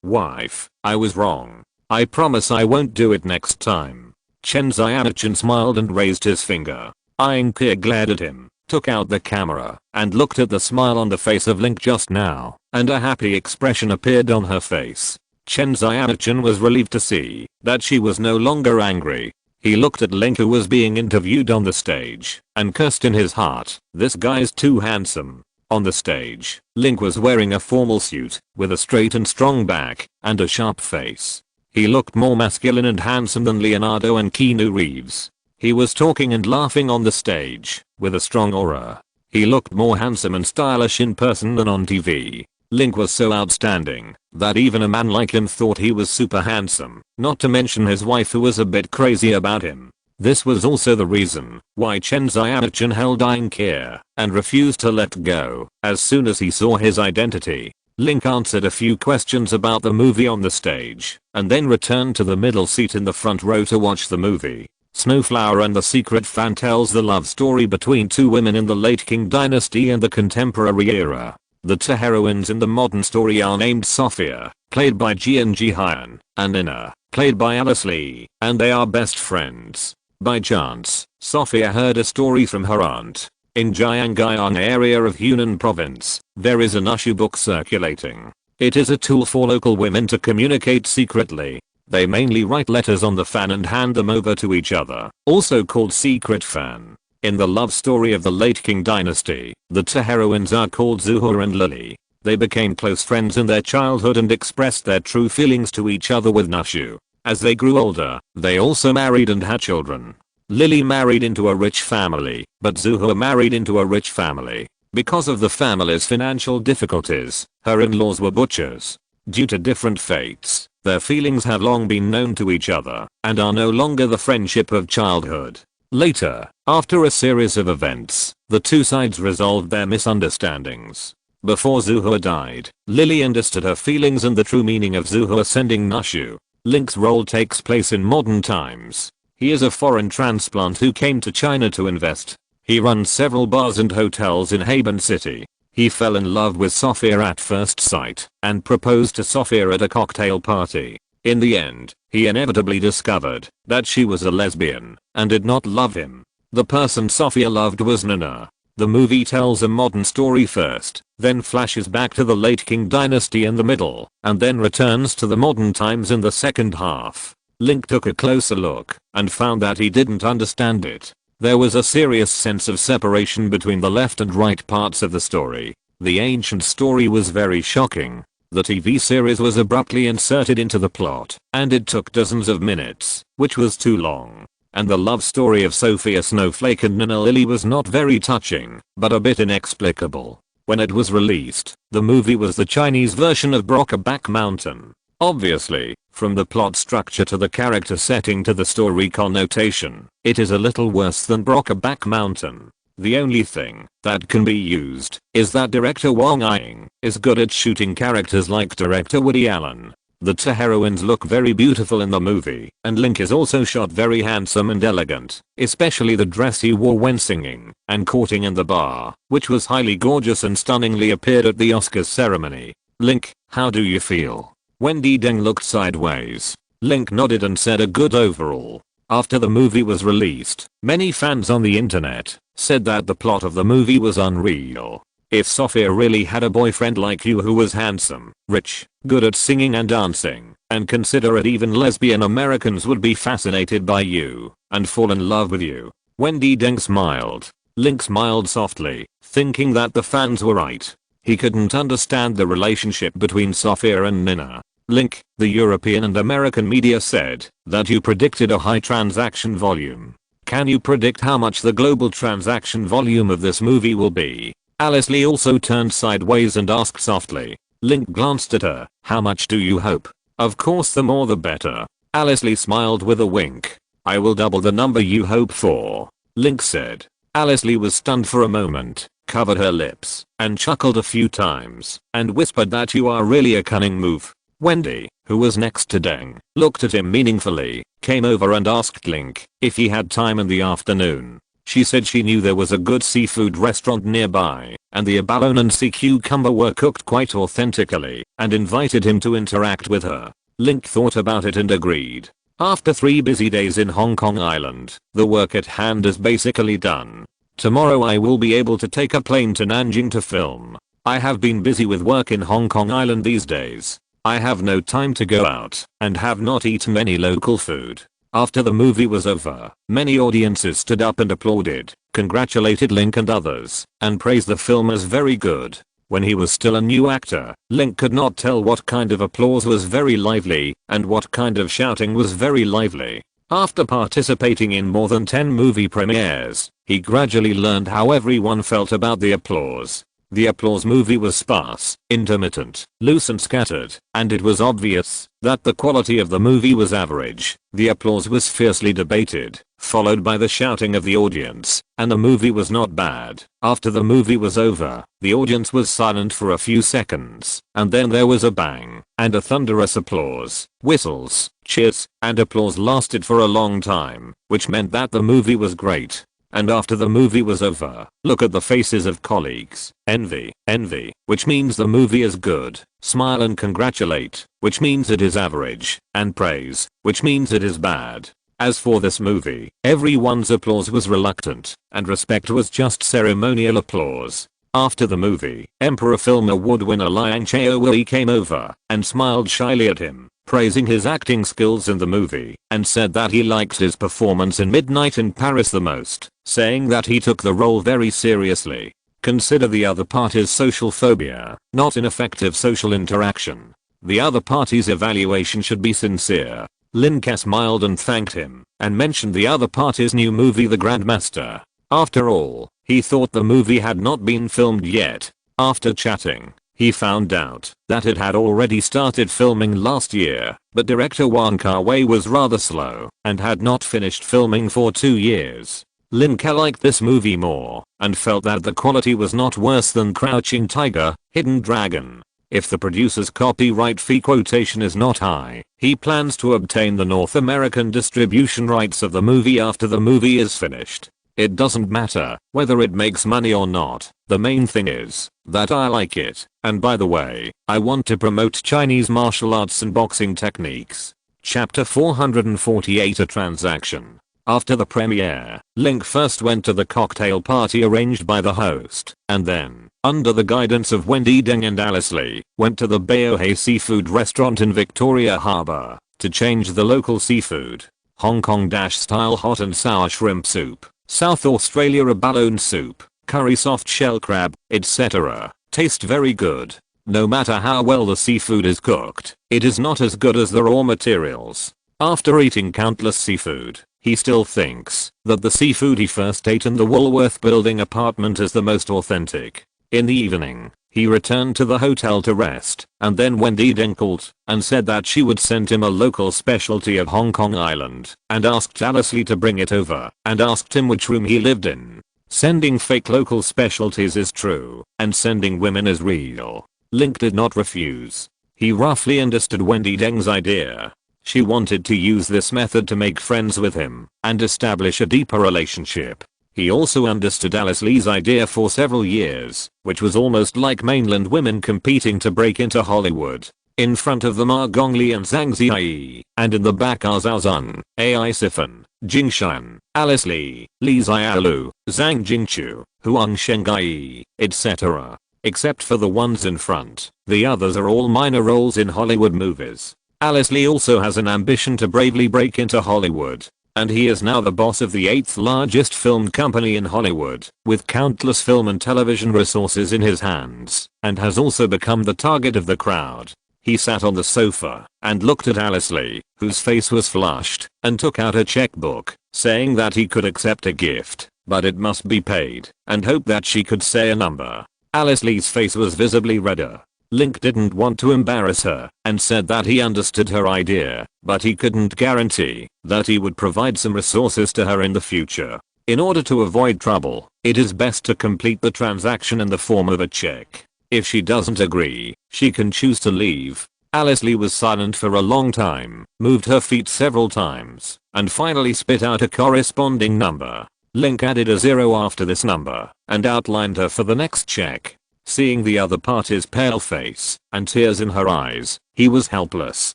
Wife, I was wrong. I promise I won't do it next time." Chen Xiaochen smiled and raised his finger. Aang K glared at him, took out the camera, and looked at the smile on the face of Link just now, and a happy expression appeared on her face. Chen Xiaochen was relieved to see that she was no longer angry. He looked at Link, who was being interviewed on the stage, and cursed in his heart, "This guy's too handsome." On the stage, Link was wearing a formal suit, with a straight and strong back, and a sharp face. He looked more masculine and handsome than Leonardo and Keanu Reeves. He was talking and laughing on the stage, with a strong aura. He looked more handsome and stylish in person than on TV. Link was so outstanding that even a man like him thought he was super handsome, not to mention his wife, who was a bit crazy about him. This was also the reason why Chen Xiaochen held Aang K and refused to let go as soon as he saw his identity. Link answered a few questions about the movie on the stage, and then returned to the middle seat in the front row to watch the movie. Snowflower and the Secret Fan tells the love story between two women in the late Qing dynasty and the contemporary era. The two heroines in the modern story are named Sophia, played by Jin Ji Hyun, and Nina, played by Alice Lee, and they are best friends. By chance, Sophia heard a story from her aunt. In Jianggyang area of Hunan province, there is a Nushu book circulating. It is a tool for local women to communicate secretly. They mainly write letters on the fan and hand them over to each other, also called secret fan. In the love story of the late Qing dynasty, the two heroines are called Zuhua and Lily. They became close friends in their childhood and expressed their true feelings to each other with Nushu. As they grew older, they also married and had children. Lily married into a rich family, but Zuhua married into a rich family. Because of the family's financial difficulties, her in-laws were butchers. Due to different fates, their feelings have long been known to each other, and are no longer the friendship of childhood. Later, after a series of events, the two sides resolved their misunderstandings. Before Zuhua died, Lily understood her feelings and the true meaning of Zuhua sending Nushu. Link's role takes place in modern times. He is a foreign transplant who came to China to invest. He runs several bars and hotels in Haven City. He fell in love with Sophia at first sight and proposed to Sophia at a cocktail party. In the end, he inevitably discovered that she was a lesbian and did not love him. The person Sophia loved was Nina. The movie tells a modern story first, then flashes back to the late Qing dynasty in the middle, and then returns to the modern times in the second half. Link took a closer look and found that he didn't understand it. There was a serious sense of separation between the left and right parts of the story. The ancient story was very shocking. The TV series was abruptly inserted into the plot, and it took dozens of minutes, which was too long. And the love story of Sophia Snowflake and Nina Lily was not very touching, but a bit inexplicable. When it was released, the movie was the Chinese version of Brokeback Mountain. Obviously, from the plot structure to the character setting to the story connotation, it is a little worse than Brokeback Mountain. The only thing that can be used is that director Wang Ying is good at shooting characters like director Woody Allen. The two heroines look very beautiful in the movie, and Link is also shot very handsome and elegant, especially the dress he wore when singing and courting in the bar, which was highly gorgeous and stunningly appeared at the Oscars ceremony. Link, how do you feel? Wendy Deng looked sideways. Link nodded and said a good overall. After the movie was released, many fans on the internet said that the plot of the movie was unreal. If Sophia really had a boyfriend like you who was handsome, rich, good at singing and dancing, and considerate, even lesbian Americans would be fascinated by you and fall in love with you. Wendy Deng smiled. Link smiled softly, thinking that the fans were right. He couldn't understand the relationship between Sophia and Nina. Link, the European and American media said that you predicted a high transaction volume. Can you predict how much the global transaction volume of this movie will be? Alice Lee also turned sideways and asked softly. Link glanced at her. How much do you hope? Of course, the more the better. Alice Lee smiled with a wink. I will double the number you hope for, Link said. Alice Lee was stunned for a moment, covered her lips, and chuckled a few times, and whispered that you are really a cunning move. Wendy, who was next to Deng, looked at him meaningfully, came over and asked Link if he had time in the afternoon. She said she knew there was a good seafood restaurant nearby, and the abalone and sea cucumber were cooked quite authentically, and invited him to interact with her. Link thought about it and agreed. After 3 busy days in Hong Kong Island, the work at hand is basically done. Tomorrow I will be able to take a plane to Nanjing to film. I have been busy with work in Hong Kong Island these days. I have no time to go out and have not eaten any local food. After the movie was over, many audiences stood up and applauded, congratulated Link and others, and praised the film as very good. When he was still a new actor, Link could not tell what kind of applause was very lively and what kind of shouting was very lively. After participating in more than 10 movie premieres, he gradually learned how everyone felt about the applause. The applause movie was sparse, intermittent, loose and scattered, and it was obvious that the quality of the movie was average. The applause was fiercely debated, followed by the shouting of the audience, and the movie was not bad. After the movie was over, the audience was silent for a few seconds, and then there was a bang, and a thunderous applause, whistles, cheers, and applause lasted for a long time, which meant that the movie was great. And after the movie was over, look at the faces of colleagues. Envy, which means the movie is good. Smile and congratulate, which means it is average. And praise, which means it is bad. As for this movie, everyone's applause was reluctant, and respect was just ceremonial applause. After the movie, Emperor Film Award winner Liang Chaowei came over and smiled shyly at him, praising his acting skills in the movie, and said that he liked his performance in Midnight in Paris the most, saying that he took the role very seriously. Consider the other party's social phobia, not ineffective social interaction. The other party's evaluation should be sincere. Lin Ka smiled and thanked him, and mentioned the other party's new movie The Grandmaster. After all, he thought the movie had not been filmed yet. After chatting, he found out that it had already started filming last year, but director Wong Kar-wai was rather slow and had not finished filming for 2 years. Lin Ka liked this movie more and felt that the quality was not worse than Crouching Tiger, Hidden Dragon. If the producer's copyright fee quotation is not high, he plans to obtain the North American distribution rights of the movie after the movie is finished. It doesn't matter whether it makes money or not. The main thing is that I like it. And by the way, I want to promote Chinese martial arts and boxing techniques. Chapter 448, a transaction. After the premiere, Link first went to the cocktail party arranged by the host, and then, under the guidance of Wendy Deng and Alice Lee, went to the Baohe seafood restaurant in Victoria Harbour to change the local seafood. Hong Kong-style hot and sour shrimp soup, South Australia abalone soup, curry soft shell crab, etc. Taste very good. No matter how well the seafood is cooked, it is not as good as the raw materials. After eating countless seafood, he still thinks that the seafood he first ate in the Woolworth Building apartment is the most authentic. In the evening, he returned to the hotel to rest, and then Wendy Deng called and said that she would send him a local specialty of Hong Kong Island, and asked Alice Lee to bring it over, and asked him which room he lived in. Sending fake local specialties is true, and sending women is real. Link did not refuse. He roughly understood Wendy Deng's idea. She wanted to use this method to make friends with him and establish a deeper relationship. He also understood Alice Lee's idea for several years, which was almost like mainland women competing to break into Hollywood. In front of them are Gong Li and Zhang Ziyi, and in the back are Zhao Zun, Ai Sifan, Jing Shan, Alice Lee, Li Xiaolu, Zhang Jingchu, Huang Shengai, etc. Except for the ones in front, the others are all minor roles in Hollywood movies. Alice Lee also has an ambition to bravely break into Hollywood, and he is now the boss of the 8th largest film company in Hollywood, with countless film and television resources in his hands, and has also become the target of the crowd. He sat on the sofa and looked at Alice Lee, whose face was flushed, and took out a checkbook, saying that he could accept a gift, but it must be paid, and hoped that she could say a number. Alice Lee's face was visibly redder. Link didn't want to embarrass her and said that he understood her idea, but he couldn't guarantee that he would provide some resources to her in the future. In order to avoid trouble, it is best to complete the transaction in the form of a check. If she doesn't agree, she can choose to leave. Alice Lee was silent for a long time, moved her feet several times, and finally spit out a corresponding number. Link added a 0 after this number and outlined her for the next check. Seeing the other party's pale face and tears in her eyes, he was helpless.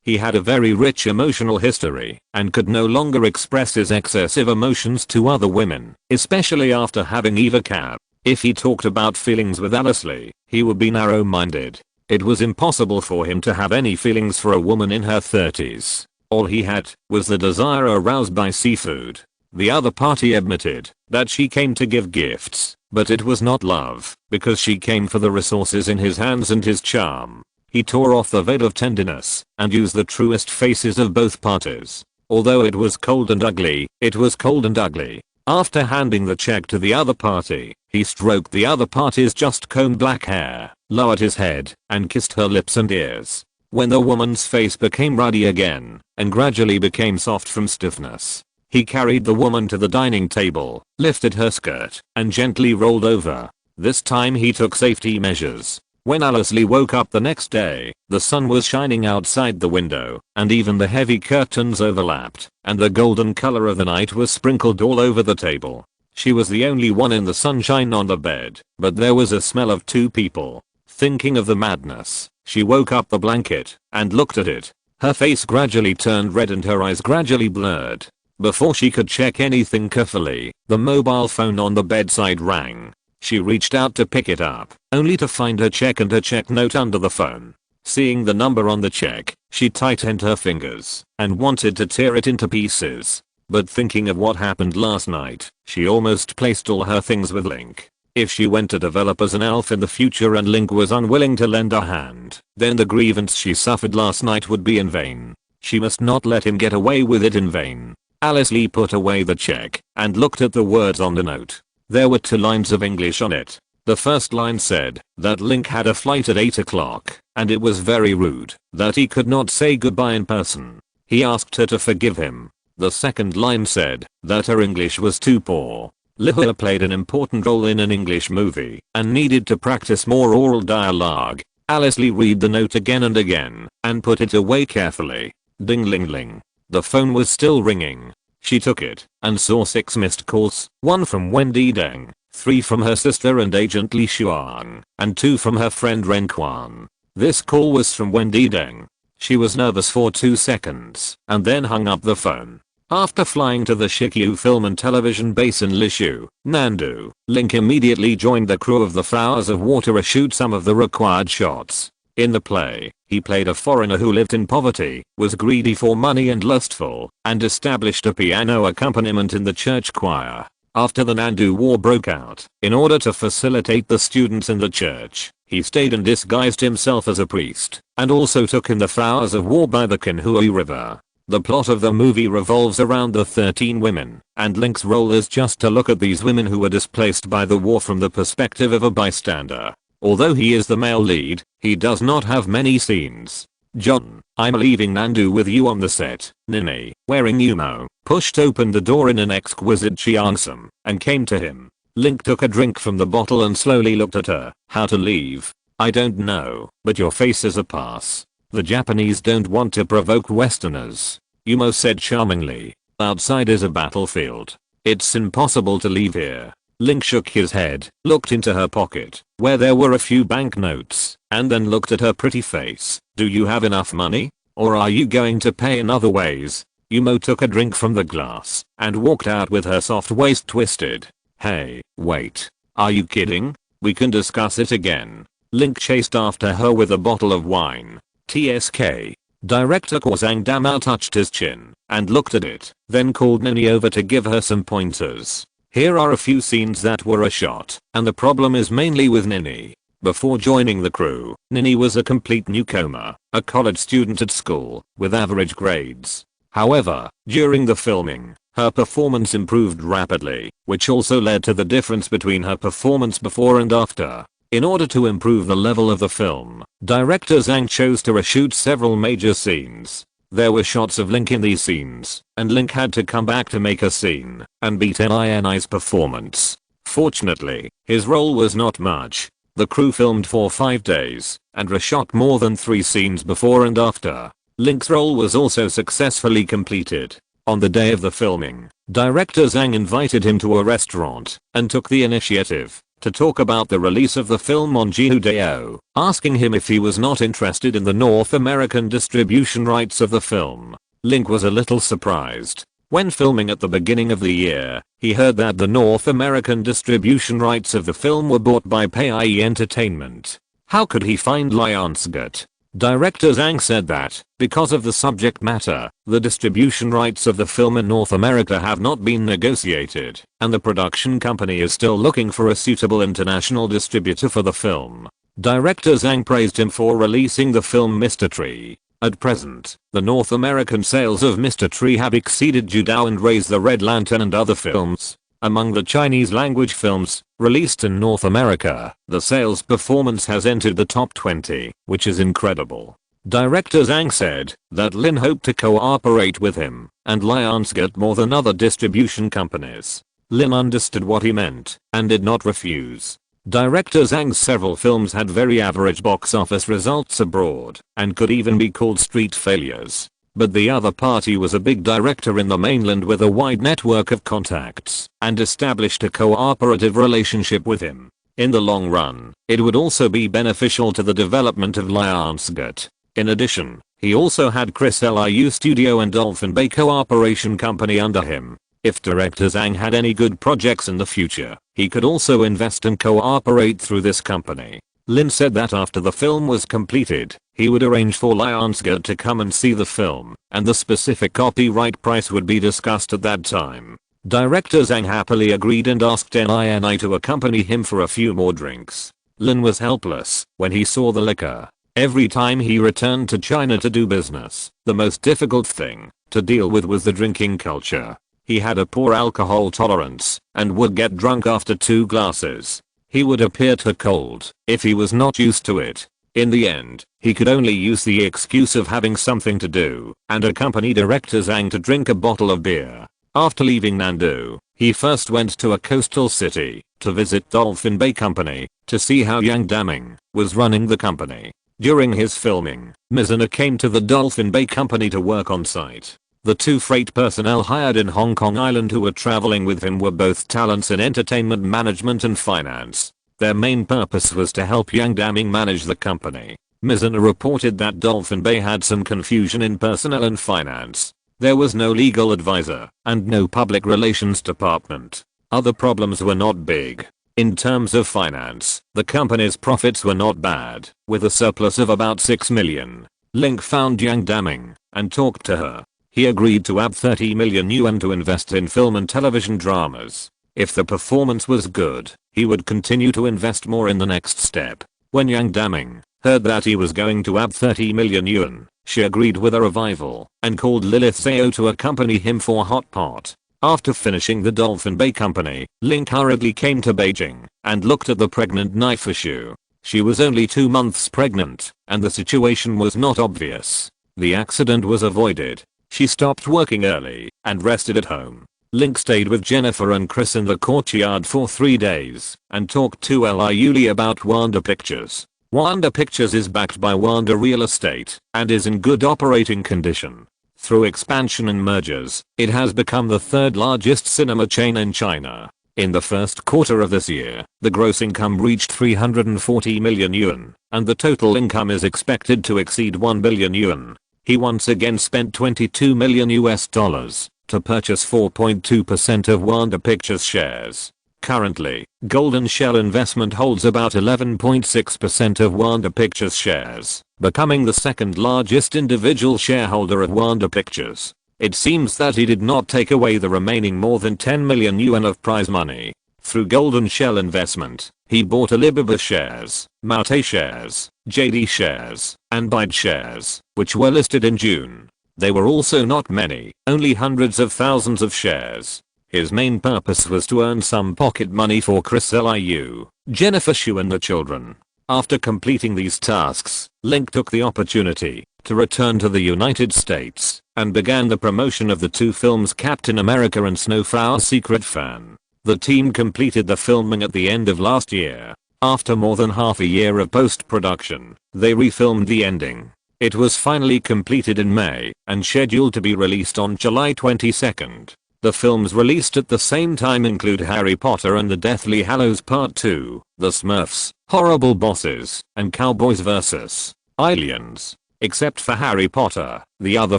He had a very rich emotional history and could no longer express his excessive emotions to other women, especially after having Eva Cab. If he talked about feelings with Alice Lee, he would be narrow-minded. It was impossible for him to have any feelings for a woman in her 30s. All he had was the desire aroused by seafood. The other party admitted that she came to give gifts, but it was not love, because she came for the resources in his hands and his charm. He tore off the veil of tenderness and used the truest faces of both parties. Although it was cold and ugly, it was cold and ugly. After handing the check to the other party, he stroked the other party's just combed black hair, lowered his head, and kissed her lips and ears. When the woman's face became ruddy again, and gradually became soft from stiffness, he carried the woman to the dining table, lifted her skirt, and gently rolled over. This time he took safety measures. When Alice Lee woke up the next day, the sun was shining outside the window, and even the heavy curtains overlapped, and the golden color of the night was sprinkled all over the table. She was the only one in the sunshine on the bed, but there was a smell of two people. Thinking of the madness, she woke up the blanket and looked at it. Her face gradually turned red and her eyes gradually blurred. Before she could check anything carefully, the mobile phone on the bedside rang. She reached out to pick it up, only to find her check and her check note under the phone. Seeing the number on the check, she tightened her fingers and wanted to tear it into pieces. But thinking of what happened last night, she almost placed all her things with Link. If she went to develop as an elf in the future and Link was unwilling to lend a hand, then the grievance she suffered last night would be in vain. She must not let him get away with it in vain. Alice Lee put away the check and looked at the words on the note. There were 2 lines of English on it. The first line said that Link had a flight at 8 o'clock, and it was very rude that he could not say goodbye in person. He asked her to forgive him. The second line said that her English was too poor. Lihua played an important role in an English movie and needed to practice more oral dialogue. Alice Lee read the note again and again and put it away carefully. Ding ling ling. The phone was still ringing. She took it and saw 6 missed calls, 1 from Wendy Deng, 3 from her sister and agent Li Xuan, and 2 from her friend Ren Quan. This call was from Wendy Deng. She was nervous for 2 seconds and then hung up the phone. After flying to the Shikyu film and television base in Lishu, Nandu, Link immediately joined the crew of the Flowers of War to reshoot some of the required shots. In the play, he played a foreigner who lived in poverty, was greedy for money and lustful, and established a piano accompaniment in the church choir. After the Nandu War broke out, in order to facilitate the students in the church, he stayed and disguised himself as a priest, and also took in the Flowers of War by the Kinhui River. The plot of the movie revolves around the 13 women, and Link's role is just to look at these women who were displaced by the war from the perspective of a bystander. Although he is the male lead, he does not have many scenes. John, I'm leaving Nandu with you on the set. Nini, wearing Yumo, pushed open the door in an exquisite Chiangsum, and came to him. Link took a drink from the bottle and slowly looked at her. How to leave? I don't know, but your face is a pass. The Japanese don't want to provoke Westerners. Yumo said charmingly. Outside is a battlefield. It's impossible to leave here. Link shook his head, looked into her pocket, where there were a few banknotes, and then looked at her pretty face. Do you have enough money? Or are you going to pay in other ways? Yumo took a drink from the glass, and walked out with her soft waist twisted. Hey, wait. Are you kidding? We can discuss it again. Link chased after her with a bottle of wine. TSK. Director Kwazang Damao touched his chin and looked at it, then called Nini over to give her some pointers. Here are a few scenes that were a shot, and the problem is mainly with Nini. Before joining the crew, Nini was a complete newcomer, a college student at school, with average grades. However, during the filming, her performance improved rapidly, which also led to the difference between her performance before and after. In order to improve the level of the film, director Zhang chose to reshoot several major scenes. There were shots of Link in these scenes, and Link had to come back to make a scene and beat Nini's performance. Fortunately, his role was not much. The crew filmed for 5 days and reshot more than 3 scenes before and after. Link's role was also successfully completed. On the day of the filming, director Zhang invited him to a restaurant and took the initiative to talk about the release of the film on Jiudao, asking him if he was not interested in the North American distribution rights of the film. Link was a little surprised. When filming at the beginning of the year, he heard that the North American distribution rights of the film were bought by PAE Entertainment. How could he find Lionsgate? Director Zhang said that, because of the subject matter, the distribution rights of the film in North America have not been negotiated, and the production company is still looking for a suitable international distributor for the film. Director Zhang praised him for releasing the film Mr. Tree. At present, the North American sales of Mr. Tree have exceeded Judao and Raise the Red Lantern and other films. Among the Chinese language films released in North America, the sales performance has entered the top 20, which is incredible. Director Zhang said that Lin hoped to cooperate with him and Lionsgate more than other distribution companies. Lin understood what he meant and did not refuse. Director Zhang's several films had very average box office results abroad and could even be called street failures. But the other party was a big director in the mainland with a wide network of contacts and established a cooperative relationship with him. In the long run, it would also be beneficial to the development of Lionsgate. In addition, he also had Chris Liu Studio and Dolphin Bay Cooperation Company under him. If director Zhang had any good projects in the future, he could also invest and cooperate through this company. Lin said that after the film was completed, he would arrange for Lionsgate to come and see the film, and the specific copyright price would be discussed at that time. Director Zhang happily agreed and asked Nini to accompany him for a few more drinks. Lin was helpless when he saw the liquor. Every time he returned to China to do business, the most difficult thing to deal with was the drinking culture. He had a poor alcohol tolerance and would get drunk after 2 glasses. He would appear too cold if he was not used to it. In the end, he could only use the excuse of having something to do and accompany director Zhang to drink a bottle of beer. After leaving Nandu, he first went to a coastal city to visit Dolphin Bay Company to see how Yang Daming was running the company. During his filming, Mizuna came to the Dolphin Bay Company to work on site. The two freight personnel hired in Hong Kong Island who were traveling with him were both talents in entertainment management and finance. Their main purpose was to help Yang Daming manage the company. Mizana reported that Dolphin Bay had some confusion in personnel and finance. There was no legal advisor and no public relations department. Other problems were not big. In terms of finance, the company's profits were not bad, with a surplus of about 6 million. Link found Yang Daming and talked to her. He agreed to add 30 million yuan to invest in film and television dramas. If the performance was good, he would continue to invest more in the next step. When Yang Daming heard that he was going to add 30 million yuan, she agreed with a revival and called Lilith Sao to accompany him for Hot Pot. After finishing the Dolphin Bay company, Link hurriedly came to Beijing and looked at the pregnant knife issue. She was only 2 months pregnant, and the situation was not obvious. The accident was avoided. She stopped working early and rested at home. Link stayed with Jennifer and Chris in the courtyard for 3 days and talked to Eli Yuli about Wanda Pictures. Wanda Pictures is backed by Wanda Real Estate and is in good operating condition. Through expansion and mergers, it has become the third largest cinema chain in China. In the first quarter of this year, the gross income reached 340 million yuan, and the total income is expected to exceed 1 billion yuan. He once again spent $22 million to purchase 4.2% of Wanda Pictures shares. Currently, Golden Shell Investment holds about 11.6% of Wanda Pictures shares, becoming the second largest individual shareholder of Wanda Pictures. It seems that he did not take away the remaining more than 10 million yuan of prize money. Through Golden Shell Investment, he bought Alibaba shares, Maute shares, JD shares, and Byte shares, which were listed in June. They were also not many, only hundreds of thousands of shares. His main purpose was to earn some pocket money for Chris Liu, Jennifer Shu and the children. After completing these tasks, Link took the opportunity to return to the United States and began the promotion of the two films Captain America and Snowflower Secret Fan. The team completed the filming at the end of last year. After more than half a year of post-production, they refilmed the ending. It was finally completed in May and scheduled to be released on July 22nd. The films released at the same time include Harry Potter and the Deathly Hallows Part 2, The Smurfs, Horrible Bosses, and Cowboys vs. Aliens. Except for Harry Potter, the other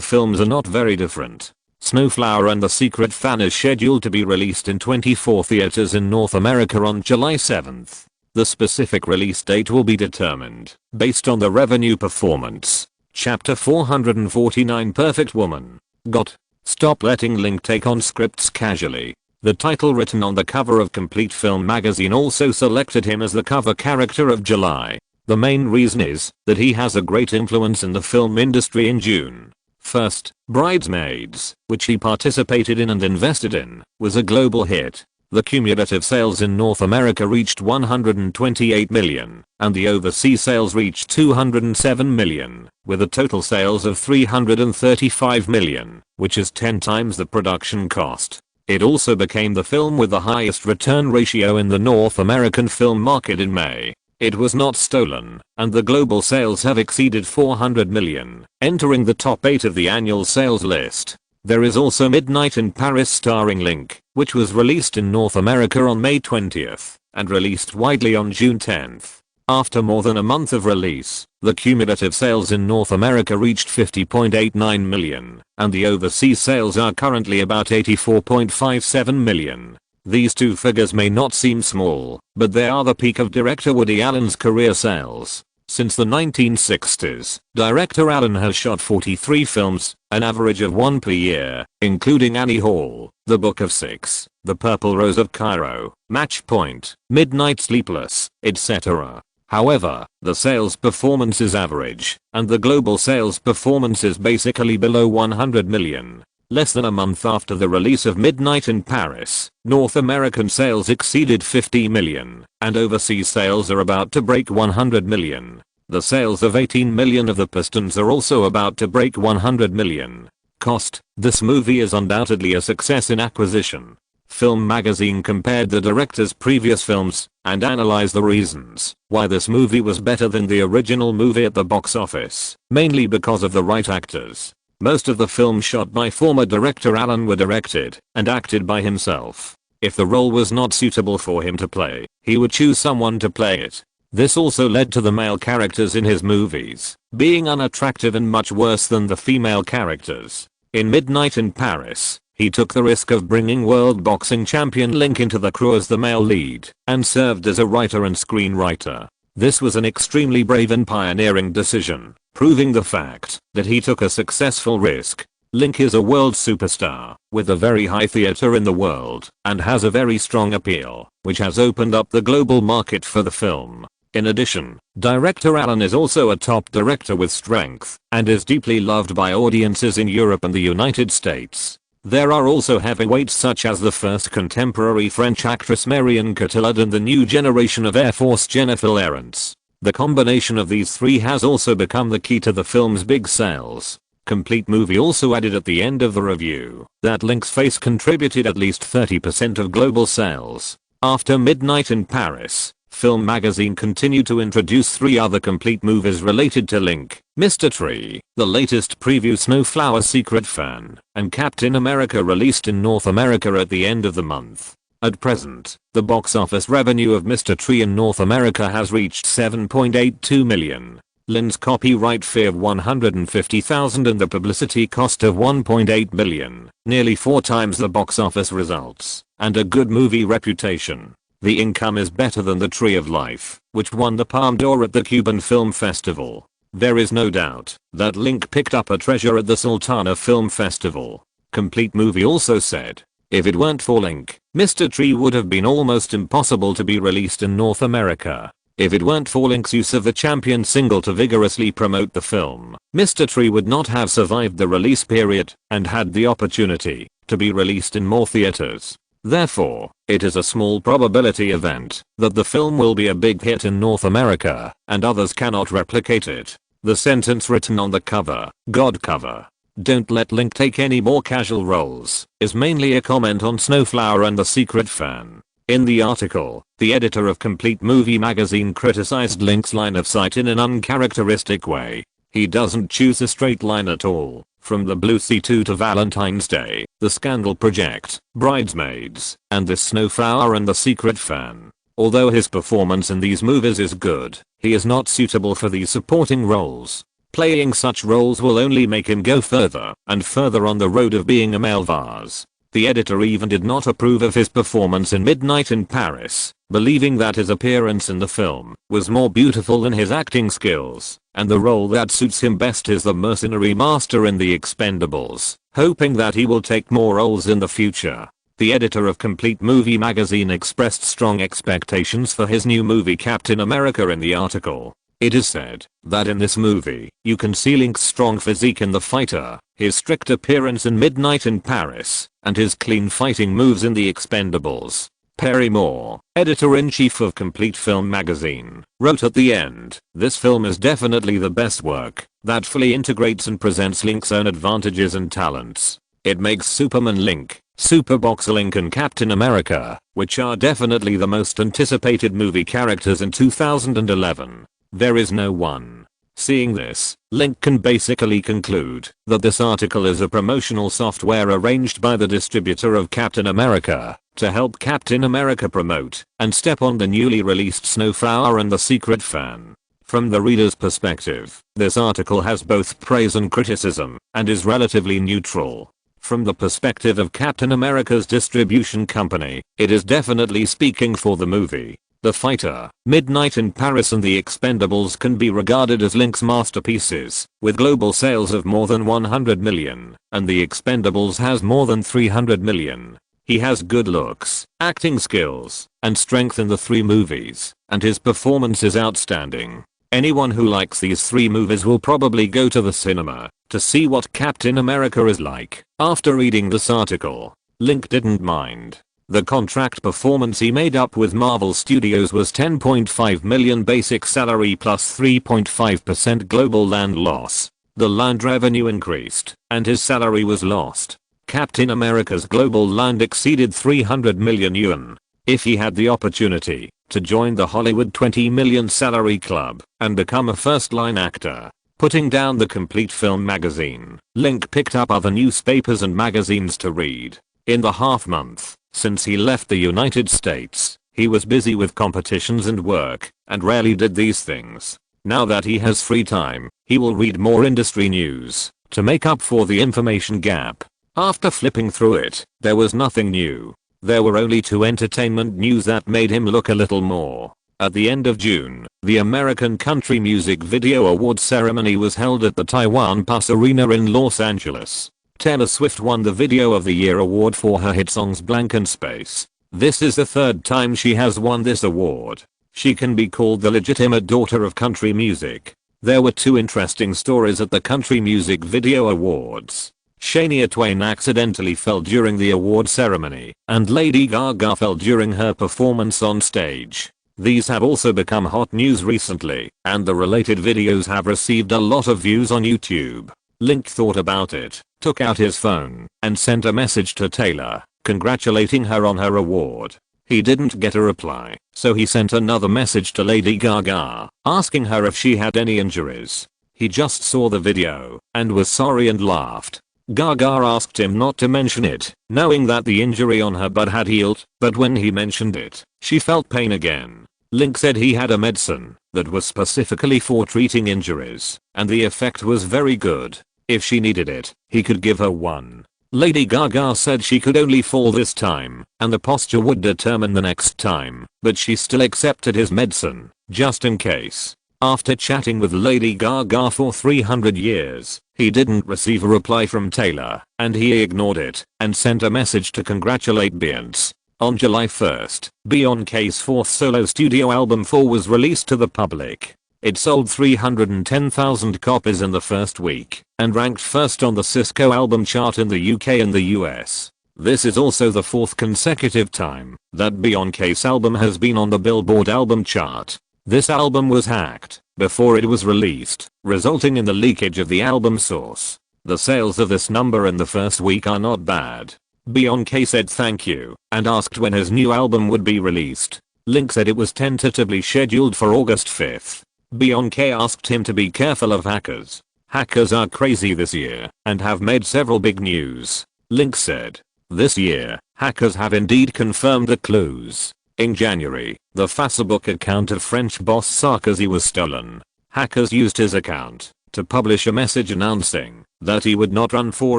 films are not very different. Snowflower and the Secret Fan is scheduled to be released in 24 theaters in North America on July 7th. The specific release date will be determined based on the revenue performance. Chapter 449 Perfect Woman. Got. Stop letting Link take on scripts casually. The title written on the cover of Complete Film magazine also selected him as the cover character of July. The main reason is that he has a great influence in the film industry in June. First, Bridesmaids, which he participated in and invested in, was a global hit. The cumulative sales in North America reached 128 million, and the overseas sales reached 207 million, with a total sales of 335 million, which is 10 times the production cost. It also became the film with the highest return ratio in the North American film market in May. It was not stolen, and the global sales have exceeded 400 million, entering the top 8 of the annual sales list. There is also Midnight in Paris starring Link, which was released in North America on May 20th and released widely on June 10th. After more than a month of release, the cumulative sales in North America reached 50.89 million, and the overseas sales are currently about 84.57 million. These two figures may not seem small, but they are the peak of director Woody Allen's career sales. Since the 1960s, director Allen has shot 43 films, an average of 1 per year, including Annie Hall, The Book of Six, The Purple Rose of Cairo, Match Point, Midnight Sleepless, etc. However, the sales performance is average, and the global sales performance is basically below 100 million. Less than a month after the release of Midnight in Paris, North American sales exceeded 50 million, and overseas sales are about to break 100 million. The sales of 18 million of the Pistons are also about to break 100 million. Cost. This movie is undoubtedly a success in acquisition. Film magazine compared the director's previous films and analyzed the reasons why this movie was better than the original movie at the box office, mainly because of the right actors. Most of the films shot by former director Allen were directed and acted by himself. If the role was not suitable for him to play, he would choose someone to play it. This also led to the male characters in his movies being unattractive and much worse than the female characters. In Midnight in Paris, he took the risk of bringing world boxing champion Link into the crew as the male lead and served as a writer and screenwriter. This was an extremely brave and pioneering decision, proving the fact that he took a successful risk. Link is a world superstar with a very high theater in the world and has a very strong appeal, which has opened up the global market for the film. In addition, director Allen is also a top director with strength and is deeply loved by audiences in Europe and the United States. There are also heavyweights such as the first contemporary French actress Marion Cotillard and the new generation of Air Force Jennifer Lawrence. The combination of these three has also become the key to the film's big sales. Complete Movie also added at the end of the review that Link's face contributed at least 30% of global sales. After Midnight in Paris, Film Magazine continued to introduce 3 other complete movies related to Link: Mr. Tree, the latest preview Snowflower Secret Fan, and Captain America, released in North America at the end of the month. At present, the box office revenue of Mr. Tree in North America has reached $7.82 million. Link's copyright fee of $150,000 and the publicity cost of $1.8 million, nearly 4 times the box office results, and a good movie reputation. The income is better than The Tree of Life, which won the Palme d'Or at the Cuban Film Festival. There is no doubt that Link picked up a treasure at the Sultana Film Festival. Complete Movie also said, if it weren't for Link, Mr. Tree would have been almost impossible to be released in North America. If it weren't for Link's use of the Champion single to vigorously promote the film, Mr. Tree would not have survived the release period and had the opportunity to be released in more theaters. Therefore, it is a small probability event that the film will be a big hit in North America and others cannot replicate it. The sentence written on the cover, God cover, "Don't let Link take any more casual roles," is mainly a comment on Snowflower and the Secret Fan. In the article, the editor of Complete Movie magazine criticized Link's line of sight in an uncharacteristic way. He doesn't choose a straight line at all. From the Blue Sea 2 to Valentine's Day, The Scandal Project, Bridesmaids, and this Snowflower and the Secret Fan. Although his performance in these movies is good, he is not suitable for these supporting roles. Playing such roles will only make him go further and further on the road of being a male vase. The editor even did not approve of his performance in Midnight in Paris, believing that his appearance in the film was more beautiful than his acting skills, and the role that suits him best is the mercenary master in The Expendables, hoping that he will take more roles in the future. The editor of Complete Movie magazine expressed strong expectations for his new movie Captain America in the article. It is said that in this movie, you can see Link's strong physique in The Fighter, his strict appearance in Midnight in Paris, and his clean fighting moves in The Expendables. Perry Moore, editor-in-chief of Complete Film magazine, wrote at the end, "This film is definitely the best work that fully integrates and presents Link's own advantages and talents. It makes Superman Link, Superboxer Link and Captain America, which are definitely the most anticipated movie characters in 2011. There is no one." Seeing this, Link can basically conclude that this article is a promotional software arranged by the distributor of Captain America to help Captain America promote and step on the newly released Snowflower and the Secret Fan. From the reader's perspective, this article has both praise and criticism and is relatively neutral. From the perspective of Captain America's distribution company, it is definitely speaking for the movie. The Fighter, Midnight in Paris and The Expendables can be regarded as Link's masterpieces, with global sales of more than 100 million, and The Expendables has more than 300 million. He has good looks, acting skills, and strength in the 3 movies, and his performance is outstanding. Anyone who likes these 3 movies will probably go to the cinema to see what Captain America is like. After reading this article, Link didn't mind. The contract performance he made up with Marvel Studios was $10.5 million basic salary plus 3.5% global land loss. The land revenue increased, and his salary was lost. Captain America's global land exceeded 300 million yuan. If he had the opportunity to join the Hollywood 20 million salary club and become a first-line actor, Putting down the complete film magazine, Link picked up other newspapers and magazines to read. In the half month since he left the United States, he was busy with competitions and work, and rarely did these things. Now that he has free time, he will read more industry news to make up for the information gap. After flipping through it, there was nothing new. There were only 2 entertainment news that made him look a little more. At the end of June, the American Country Music Video Awards ceremony was held at the Taiwan Bus Arena in Los Angeles. Taylor Swift won the Video of the Year award for her hit songs Blank and Space. This is the 3rd time she has won this award. She can be called the legitimate daughter of country music. There were 2 interesting stories at the Country Music Video Awards. Shania Twain accidentally fell during the award ceremony, and Lady Gaga fell during her performance on stage. These have also become hot news recently, and the related videos have received a lot of views on YouTube. Link thought about it, took out his phone, and sent a message to Taylor, congratulating her on her award. He didn't get a reply, so he sent another message to Lady Gaga, asking her if she had any injuries. He just saw the video, and was sorry and laughed. Gaga asked him not to mention it, knowing that the injury on her butt had healed, but when he mentioned it, she felt pain again. Link said he had a medicine that was specifically for treating injuries, and the effect was very good. If she needed it, he could give her one. Lady Gaga said she could only fall this time, and the posture would determine the next time, but she still accepted his medicine, just in case. After chatting with Lady Gaga for 300 years, he didn't receive a reply from Taylor, and he ignored it, and sent a message to congratulate Beyoncé. On July 1st, Beyoncé's 4th solo studio album 4 was released to the public. It sold 310,000 copies in the first week, and ranked first on the Cisco album chart in the UK and the US. This is also the 4th consecutive time that Beyoncé's album has been on the Billboard album chart. This album was hacked before it was released, resulting in the leakage of the album source. The sales of this number in the first week are not bad. Beyoncé said thank you, and asked when his new album would be released. Link said it was tentatively scheduled for August 5th. Beyoncé asked him to be careful of hackers. Hackers are crazy this year, and have made several big news. Link said, this year, hackers have indeed confirmed the clues. In January, the Facebook account of French boss Sarkozy was stolen. Hackers used his account to publish a message announcing that he would not run for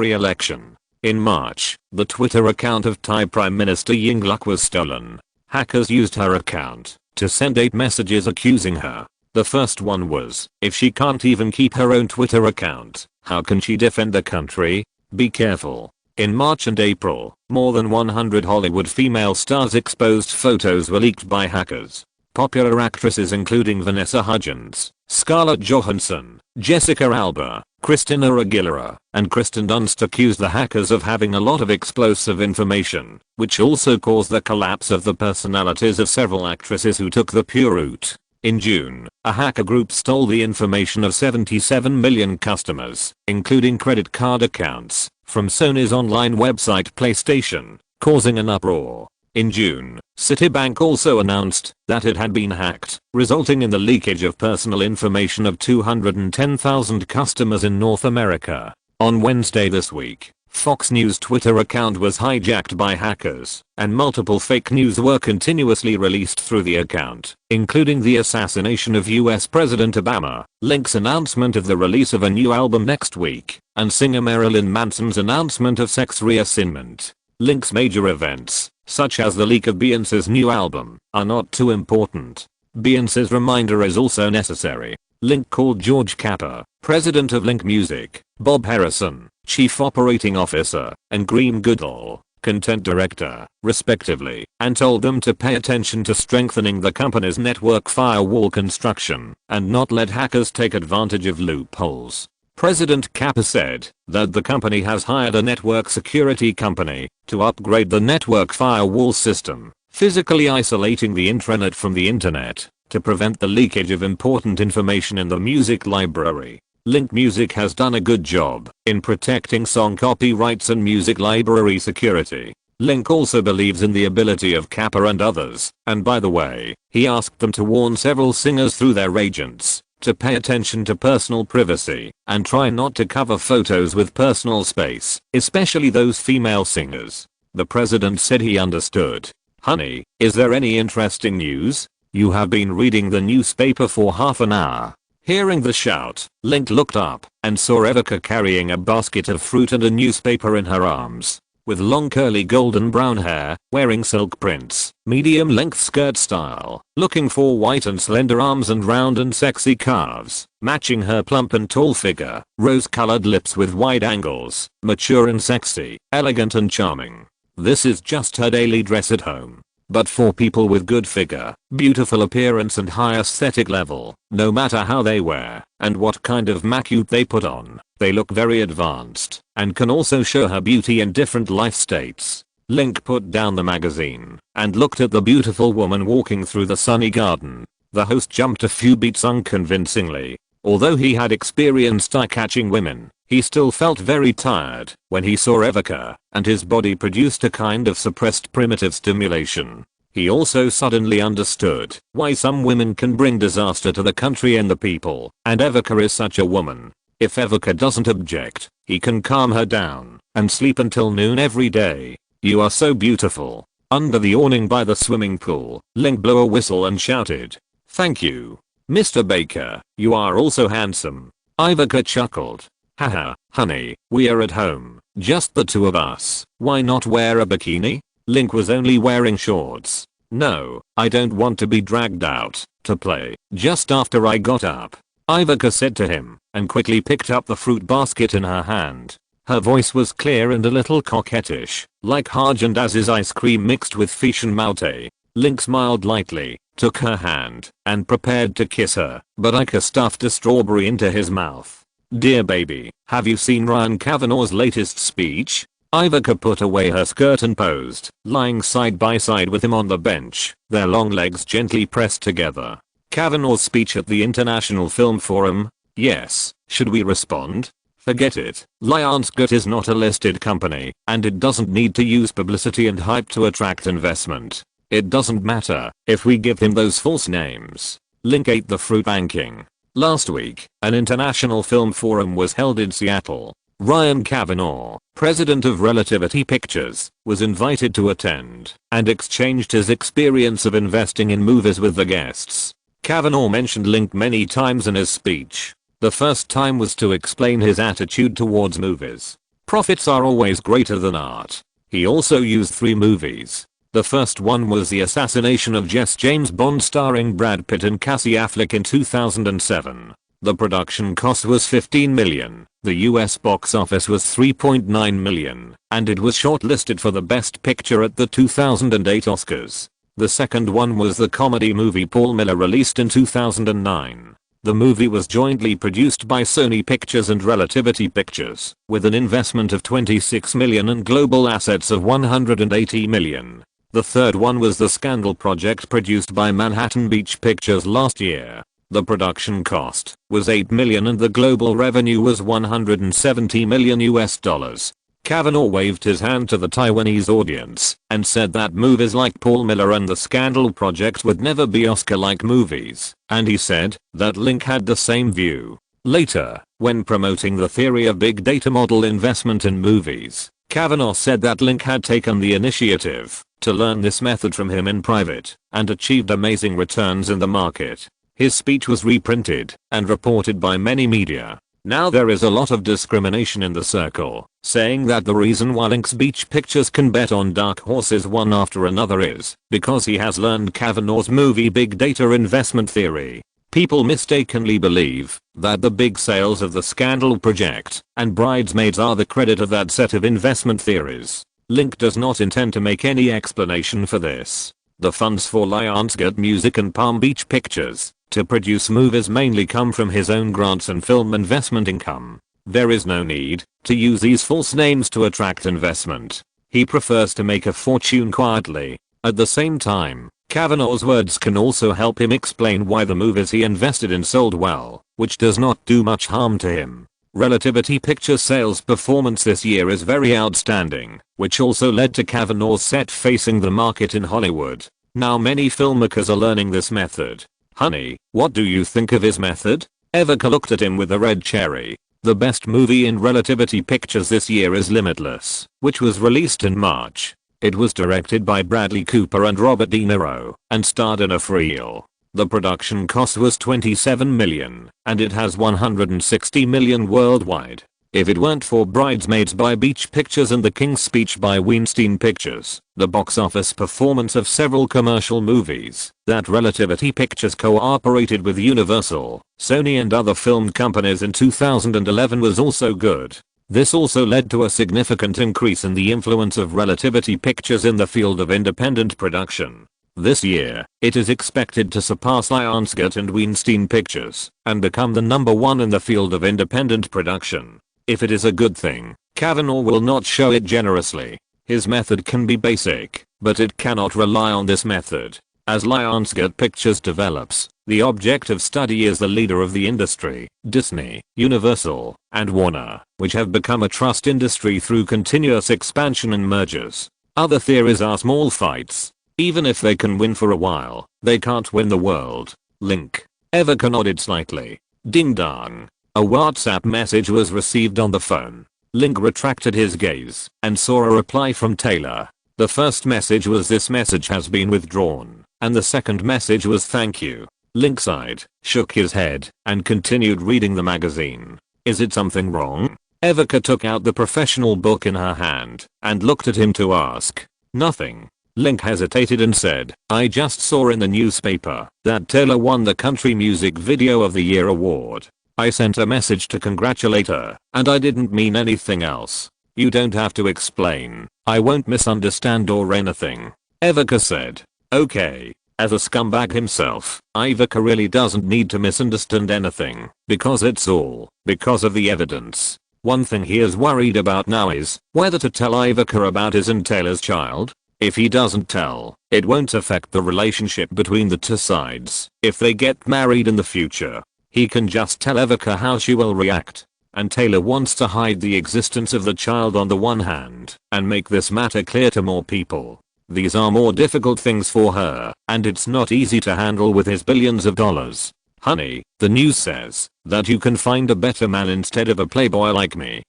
re-election. In March, the Twitter account of Thai Prime Minister Yingluck was stolen. Hackers used her account to send 8 messages accusing her. The first one was, if she can't even keep her own Twitter account, how can she defend the country? Be careful. In March and April, more than 100 Hollywood female stars' exposed photos were leaked by hackers. Popular actresses including Vanessa Hudgens, Scarlett Johansson, Jessica Alba, Christina Aguilera, and Kristen Dunst accused the hackers of having a lot of explosive information, which also caused the collapse of the personalities of several actresses who took the pure route. In June, a hacker group stole the information of 77 million customers, including credit card accounts, from Sony's online website PlayStation, causing an uproar. In June, Citibank also announced that it had been hacked, resulting in the leakage of personal information of 210,000 customers in North America. On Wednesday this week, Fox News' Twitter account was hijacked by hackers, and multiple fake news were continuously released through the account, including the assassination of US President Obama, Link's announcement of the release of a new album next week, and singer Marilyn Manson's announcement of sex reassignment. Link's major events, such as the leak of Beyoncé's new album, are not too important. Beyoncé's reminder is also necessary. Link called George Kappa, president of Link Music, Bob Harrison, chief operating officer, and Green Goodall, content director, respectively, and told them to pay attention to strengthening the company's network firewall construction and not let hackers take advantage of loopholes. President Kappa said that the company has hired a network security company to upgrade the network firewall system, physically isolating the intranet from the internet to prevent the leakage of important information in the music library. Link Music has done a good job in protecting song copyrights and music library security. Link also believes in the ability of Kappa and others, and by the way, he asked them to warn several singers through their agents to pay attention to personal privacy and try not to cover photos with personal space, especially those female singers. The president said he understood. Honey, is there any interesting news? You have been reading the newspaper for half an hour. Hearing the shout, Link looked up and saw Evika carrying a basket of fruit and a newspaper in her arms. With long curly golden brown hair, wearing silk prints, medium length skirt style, looking for white and slender arms and round and sexy calves, matching her plump and tall figure, rose colored lips with wide angles, mature and sexy, elegant and charming. This is just her daily dress at home. But for people with good figure, beautiful appearance and high aesthetic level, no matter how they wear and what kind of makeup they put on, they look very advanced and can also show her beauty in different life states. Link put down the magazine and looked at the beautiful woman walking through the sunny garden. The host jumped a few beats unconvincingly. Although he had experienced eye-catching women, he still felt very tired when he saw Evika, and his body produced a kind of suppressed primitive stimulation. He also suddenly understood why some women can bring disaster to the country and the people, and Evika is such a woman. If Evika doesn't object, he can calm her down and sleep until noon every day. You are so beautiful. Under the awning by the swimming pool, Link blew a whistle and shouted, "Thank you, Mr. Baker, you are also handsome." Evika chuckled. "Haha, honey, we are at home, just the two of us. Why not wear a bikini?" Link was only wearing shorts. "No, I don't want to be dragged out to play just after I got up," Evika said to him, and quickly picked up the fruit basket in her hand. Her voice was clear and a little coquettish, like Haagen-Dazs's ice cream mixed with fish and malte. Link smiled lightly, took her hand, and prepared to kiss her, but Ika stuffed a strawberry into his mouth. "Dear baby, have you seen Ryan Kavanaugh's latest speech?" Evika put away her skirt and posed, lying side by side with him on the bench, their long legs gently pressed together. "Kavanaugh's speech at the International Film Forum? Yes. Should we respond?" "Forget it. Lionsgate is not a listed company, and it doesn't need to use publicity and hype to attract investment. It doesn't matter if we give him those false names." Link ate the fruit banking. Last week, an international film forum was held in Seattle. Ryan Kavanaugh, president of Relativity Pictures, was invited to attend and exchanged his experience of investing in movies with the guests. Kavanaugh mentioned Link many times in his speech. The first time was to explain his attitude towards movies. Profits are always greater than art. He also used 3 movies. The first one was the assassination of James Bond starring Brad Pitt and Cassie Affleck in 2007. The production cost was $15 million, the US box office was $3.9 million, and it was shortlisted for the Best Picture at the 2008 Oscars. The second one was the comedy movie Paul Miller, released in 2009. The movie was jointly produced by Sony Pictures and Relativity Pictures, with an investment of $26 million and global assets of $180 million. The third one was the Scandal Project, produced by Manhattan Beach Pictures last year. The production cost was $8 million and the global revenue was $170 million US dollars. Kavanaugh waved his hand to the Taiwanese audience and said that movies like Paul Miller and the Scandal Project would never be Oscar-like movies, and he said that Link had the same view. Later, when promoting the theory of big data model investment in movies, Kavanaugh said that Link had taken the initiative to learn this method from him in private and achieved amazing returns in the market. His speech was reprinted and reported by many media. Now there is a lot of discrimination in the circle, saying that the reason why Link's Beach Pictures can bet on dark horses one after another is because he has learned Kavanaugh's movie big data investment theory. People mistakenly believe that the big sales of the Scandal Project and Bridesmaids are the credit of that set of investment theories. Link does not intend to make any explanation for this. The funds for Lionsgate Music and Palm Beach Pictures to produce movies mainly come from his own grants and film investment income. There is no need to use these false names to attract investment. He prefers to make a fortune quietly. At the same time, Kavanaugh's words can also help him explain why the movies he invested in sold well, which does not do much harm to him. Relativity Pictures sales performance this year is very outstanding, which also led to Kavanaugh's set facing the market in Hollywood. Now many filmmakers are learning this method. Honey, what do you think of his method? Evika looked at him with a red cherry. The best movie in relativity pictures this year is Limitless, which was released in March. It was directed by Bradley Cooper and Robert De Niro, and starred in a reel. The production cost was $27 million, and it has $160 million worldwide. If it weren't for Bridesmaids by Beach Pictures and The King's Speech by Weinstein Pictures, the box office performance of several commercial movies that Relativity Pictures cooperated with Universal, Sony and other film companies in 2011 was also good. This also led to a significant increase in the influence of Relativity Pictures in the field of independent production. This year, it is expected to surpass Lionsgate and Weinstein Pictures and become the #1 in the field of independent production. If it is a good thing, Kavanaugh will not show it generously. His method can be basic, but it cannot rely on this method. As Lionsgate Pictures develops, the object of study is the leader of the industry, Disney, Universal, and Warner, which have become a trust industry through continuous expansion and mergers. Other theories are small fights. Even if they can win for a while, they can't win the world. Link. Evika nodded slightly. Ding dong. A WhatsApp message was received on the phone. Link retracted his gaze and saw a reply from Taylor. The first message was "This message has been withdrawn," and the second message was "Thank you." Link sighed, shook his head, and continued reading the magazine. Is it something wrong? Evika took out the professional book in her hand and looked at him to ask. Nothing. Link hesitated and said, I just saw in the newspaper that Taylor won the Country Music Video of the Year award. I sent a message to congratulate her, and I didn't mean anything else. You don't have to explain. I won't misunderstand or anything. Evika said. Okay. As a scumbag himself, Evika really doesn't need to misunderstand anything, because it's all because of the evidence. One thing he is worried about now is whether to tell Evika about his and Taylor's child. If he doesn't tell, it won't affect the relationship between the two sides. If they get married in the future, he can just tell Evika how she will react. And Taylor wants to hide the existence of the child on the one hand, and make this matter clear to more people. These are more difficult things for her, and it's not easy to handle with his billions of dollars. Honey, the news says that you can find a better man instead of a playboy like me.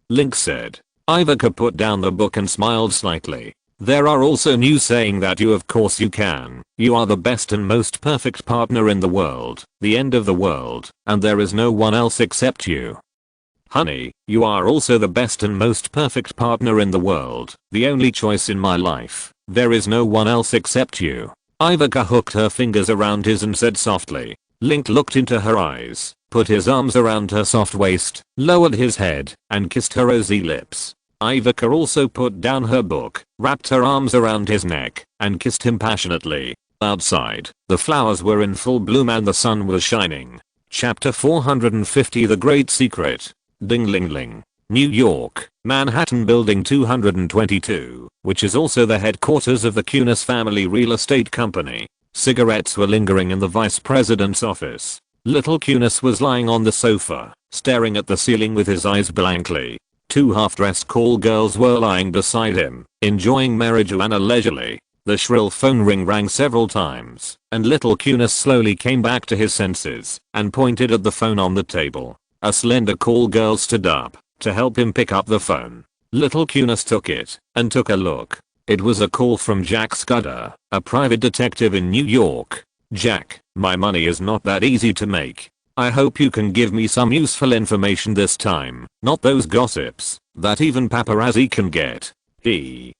Link said. Evika put down the book and smiled slightly. There are also news saying that of course you can. You are the best and most perfect partner in the world, the end of the world, and there is no one else except you. Honey, you are also the best and most perfect partner in the world, the only choice in my life. There is no one else except you. Evika hooked her fingers around his and said softly. Link looked into her eyes, put his arms around her soft waist, lowered his head, and kissed her rosy lips. Evika also put down her book, wrapped her arms around his neck, and kissed him passionately. Outside, the flowers were in full bloom and the sun was shining. Chapter 450 The Great Secret. Ding ling ling. New York, Manhattan Building 222, which is also the headquarters of the Kunis family real estate company. Cigarettes were lingering in the vice president's office. Little Kunis was lying on the sofa, staring at the ceiling with his eyes blankly. Two half-dressed call girls were lying beside him, enjoying marijuana leisurely. The shrill phone ring rang several times, and little Kunis slowly came back to his senses and pointed at the phone on the table. A slender call girl stood up to help him pick up the phone. Little Kunis took it and took a look. It was a call from Jack Scudder, a private detective in New York. Jack, my money is not that easy to make. I hope you can give me some useful information this time, not those gossips that even paparazzi can get.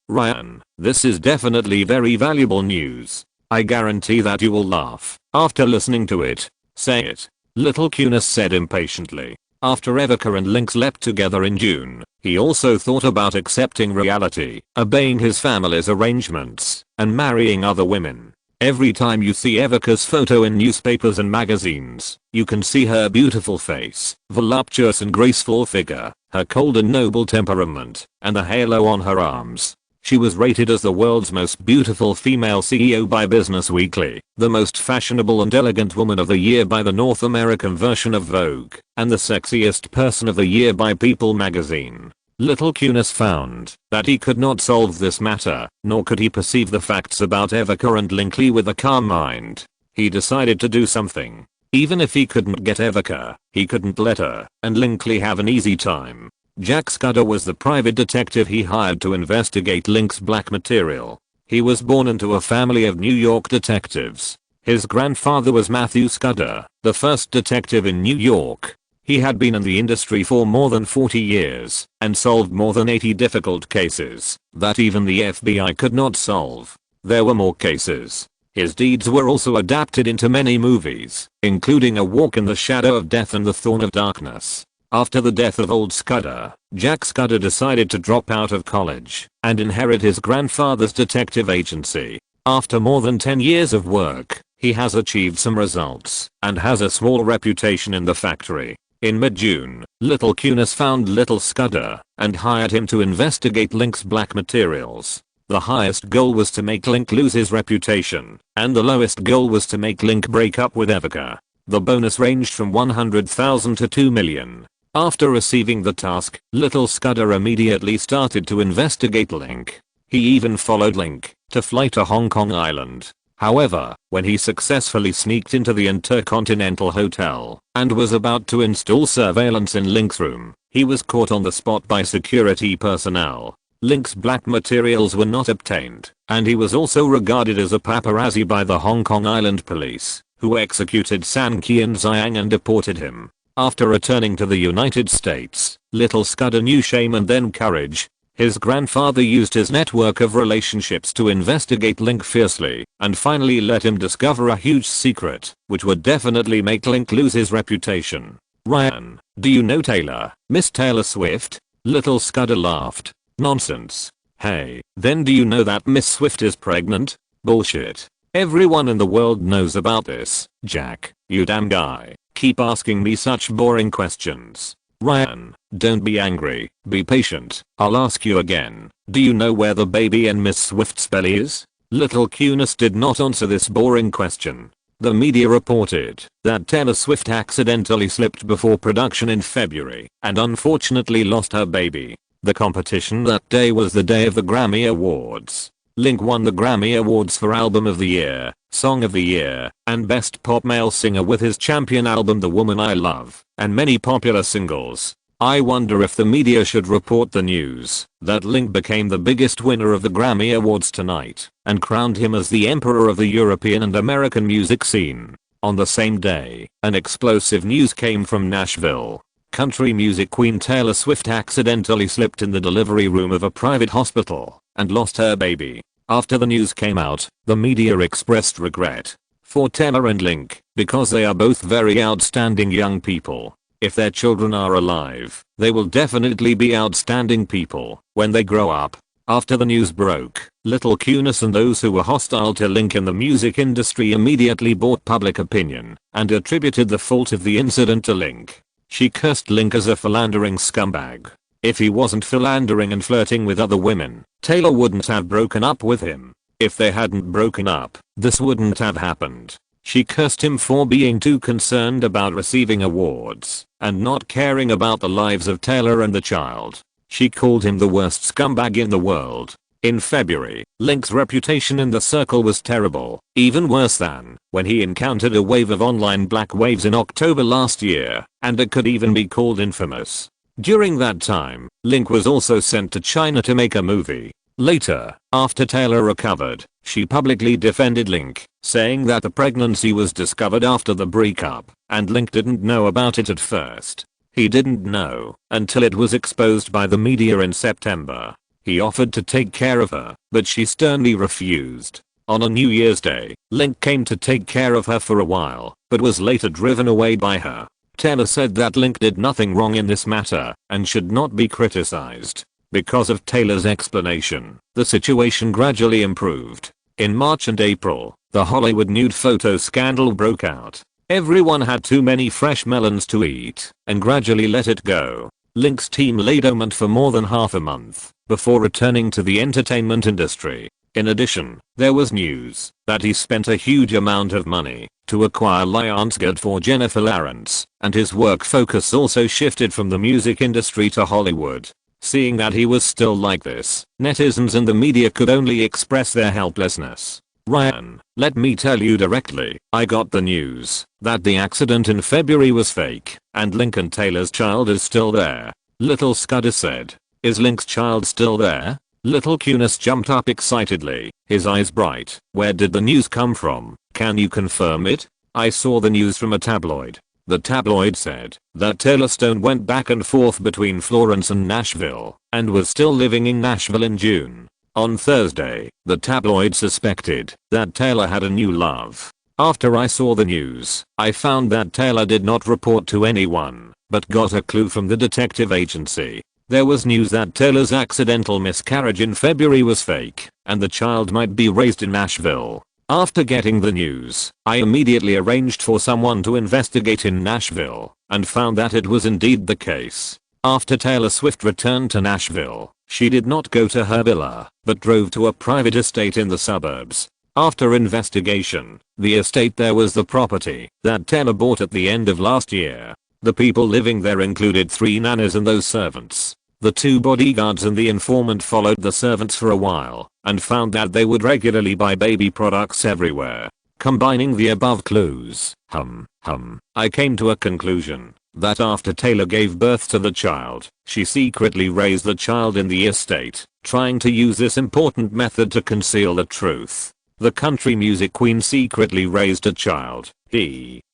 Ryan, this is definitely very valuable news. I guarantee that you will laugh after listening to it. Say it. Little Kunis said impatiently. After Evika and Link slept together in June, he also thought about accepting reality, obeying his family's arrangements, and marrying other women. Every time you see Evika's photo in newspapers and magazines, you can see her beautiful face, voluptuous and graceful figure, her cold and noble temperament, and the halo on her arms. She was rated as the world's most beautiful female CEO by Business Weekly, the most fashionable and elegant woman of the year by the North American version of Vogue, and the sexiest person of the year by People magazine. Little Kunis found that he could not solve this matter, nor could he perceive the facts about Evika and Linkley with a calm mind. he decided to do something. Even if he couldn't get Evica, he couldn't let her and Linkley have an easy time. Jack Scudder was the private detective he hired to investigate Link's black material. He was born into a family of New York detectives. His grandfather was Matthew Scudder, the first detective in New York. He had been in the industry for more than 40 years and solved more than 80 difficult cases that even the FBI could not solve. There were more cases. His deeds were also adapted into many movies, including A Walk in the Shadow of Death and The Thorn of Darkness. After the death of old Scudder, Jack Scudder decided to drop out of college and inherit his grandfather's detective agency. After more than 10 years of work, he has achieved some results and has a small reputation in the factory. In mid-June, Little Cunis found Little Scudder and hired him to investigate Link's black materials. The highest goal was to make Link lose his reputation, and the lowest goal was to make Link break up with Evica. The bonus ranged from 100,000 to 2 million. After receiving the task, Little Scudder immediately started to investigate Link. He even followed Link to fly to Hong Kong Island. However, when he successfully sneaked into the Intercontinental Hotel and was about to install surveillance in Link's room, he was caught on the spot by security personnel. Link's black materials were not obtained, and he was also regarded as a paparazzi by the Hong Kong Island police, who executed San Qian Zhang and deported him. After returning to the United States, Little Scudder knew shame and then courage. His grandfather used his network of relationships to investigate Link fiercely and finally let him discover a huge secret, which would definitely make Link lose his reputation. Ryan, do you know Taylor, Miss Taylor Swift? Little Scudder laughed. Nonsense. Hey, then do you know that Miss Swift is pregnant? Bullshit. Everyone in the world knows about this. Jack, you damn guy. Keep asking me such boring questions. Ryan, don't be angry, be patient. I'll ask you again. Do you know where the baby in Miss Swift's belly is? Little Cunis did not answer this boring question. The media reported that Taylor Swift accidentally slipped before production in February and unfortunately lost her baby. The competition that day was the day of the Grammy Awards. Link won the Grammy Awards for Album of the Year, Song of the Year, and Best Pop Male Singer with his champion album The Woman I Love, and many popular singles. I wonder if the media should report the news that Link became the biggest winner of the Grammy Awards tonight and crowned him as the emperor of the European and American music scene. On the same day, an explosive news came from Nashville. Country music queen Taylor Swift accidentally slipped in the delivery room of a private hospital and lost her baby. After the news came out, the media expressed regret for Taylor and Link because they are both very outstanding young people. If their children are alive, they will definitely be outstanding people when they grow up. After the news broke, Little Cunis and those who were hostile to Link in the music industry immediately bought public opinion and attributed the fault of the incident to Link. She cursed Link as a philandering scumbag. If he wasn't philandering and flirting with other women, Taylor wouldn't have broken up with him. If they hadn't broken up, this wouldn't have happened. She cursed him for being too concerned about receiving awards and not caring about the lives of Taylor and the child. She called him the worst scumbag in the world. In February, Link's reputation in the circle was terrible, even worse than when he encountered a wave of online black waves in October last year, and it could even be called infamous. During that time, Link was also sent to China to make a movie. Later, after Taylor recovered, she publicly defended Link, saying that the pregnancy was discovered after the breakup, and Link didn't know about it at first. He didn't know until it was exposed by the media in September. He offered to take care of her, but she sternly refused. On a New Year's Day, Link came to take care of her for a while, but was later driven away by her. Taylor said that Link did nothing wrong in this matter and should not be criticized. Because of Taylor's explanation, the situation gradually improved. In March and April, the Hollywood nude photo scandal broke out. Everyone had too many fresh melons to eat and gradually let it go. Link's team lay dormant for more than half a month before returning to the entertainment industry. In addition, there was news that he spent a huge amount of money to acquire Lionsgate for Jennifer Lawrence, and his work focus also shifted from the music industry to Hollywood. Seeing that he was still like this, netizens and the media could only express their helplessness. Ryan, let me tell you directly, I got the news that the accident in February was fake, and Lincoln Taylor's child is still there. Little Scudder said. Is Link's child still there? Little Cunis jumped up excitedly, his eyes bright. Where did the news come from? Can you confirm it? I saw the news from a tabloid. The tabloid said that Taylor Stone went back and forth between Florence and Nashville, and was still living in Nashville in June. On Thursday, the tabloid suspected that Taylor had a new love. After I saw the news, I found that Taylor did not report to anyone, but got a clue from the detective agency. There was news that Taylor's accidental miscarriage in February was fake, and the child might be raised in Nashville. After getting the news, I immediately arranged for someone to investigate in Nashville, and found that it was indeed the case. After Taylor Swift returned to Nashville, she did not go to her villa, but drove to a private estate in the suburbs. After investigation, the estate there was the property that Taylor bought at the end of last year. The people living there included 3 nannies and those servants. The 2 bodyguards and the informant followed the servants for a while, and found that they would regularly buy baby products everywhere. Combining the above clues, I came to a conclusion that after Taylor gave birth to the child, she secretly raised the child in the estate, trying to use this important method to conceal the truth. The country music queen secretly raised a child.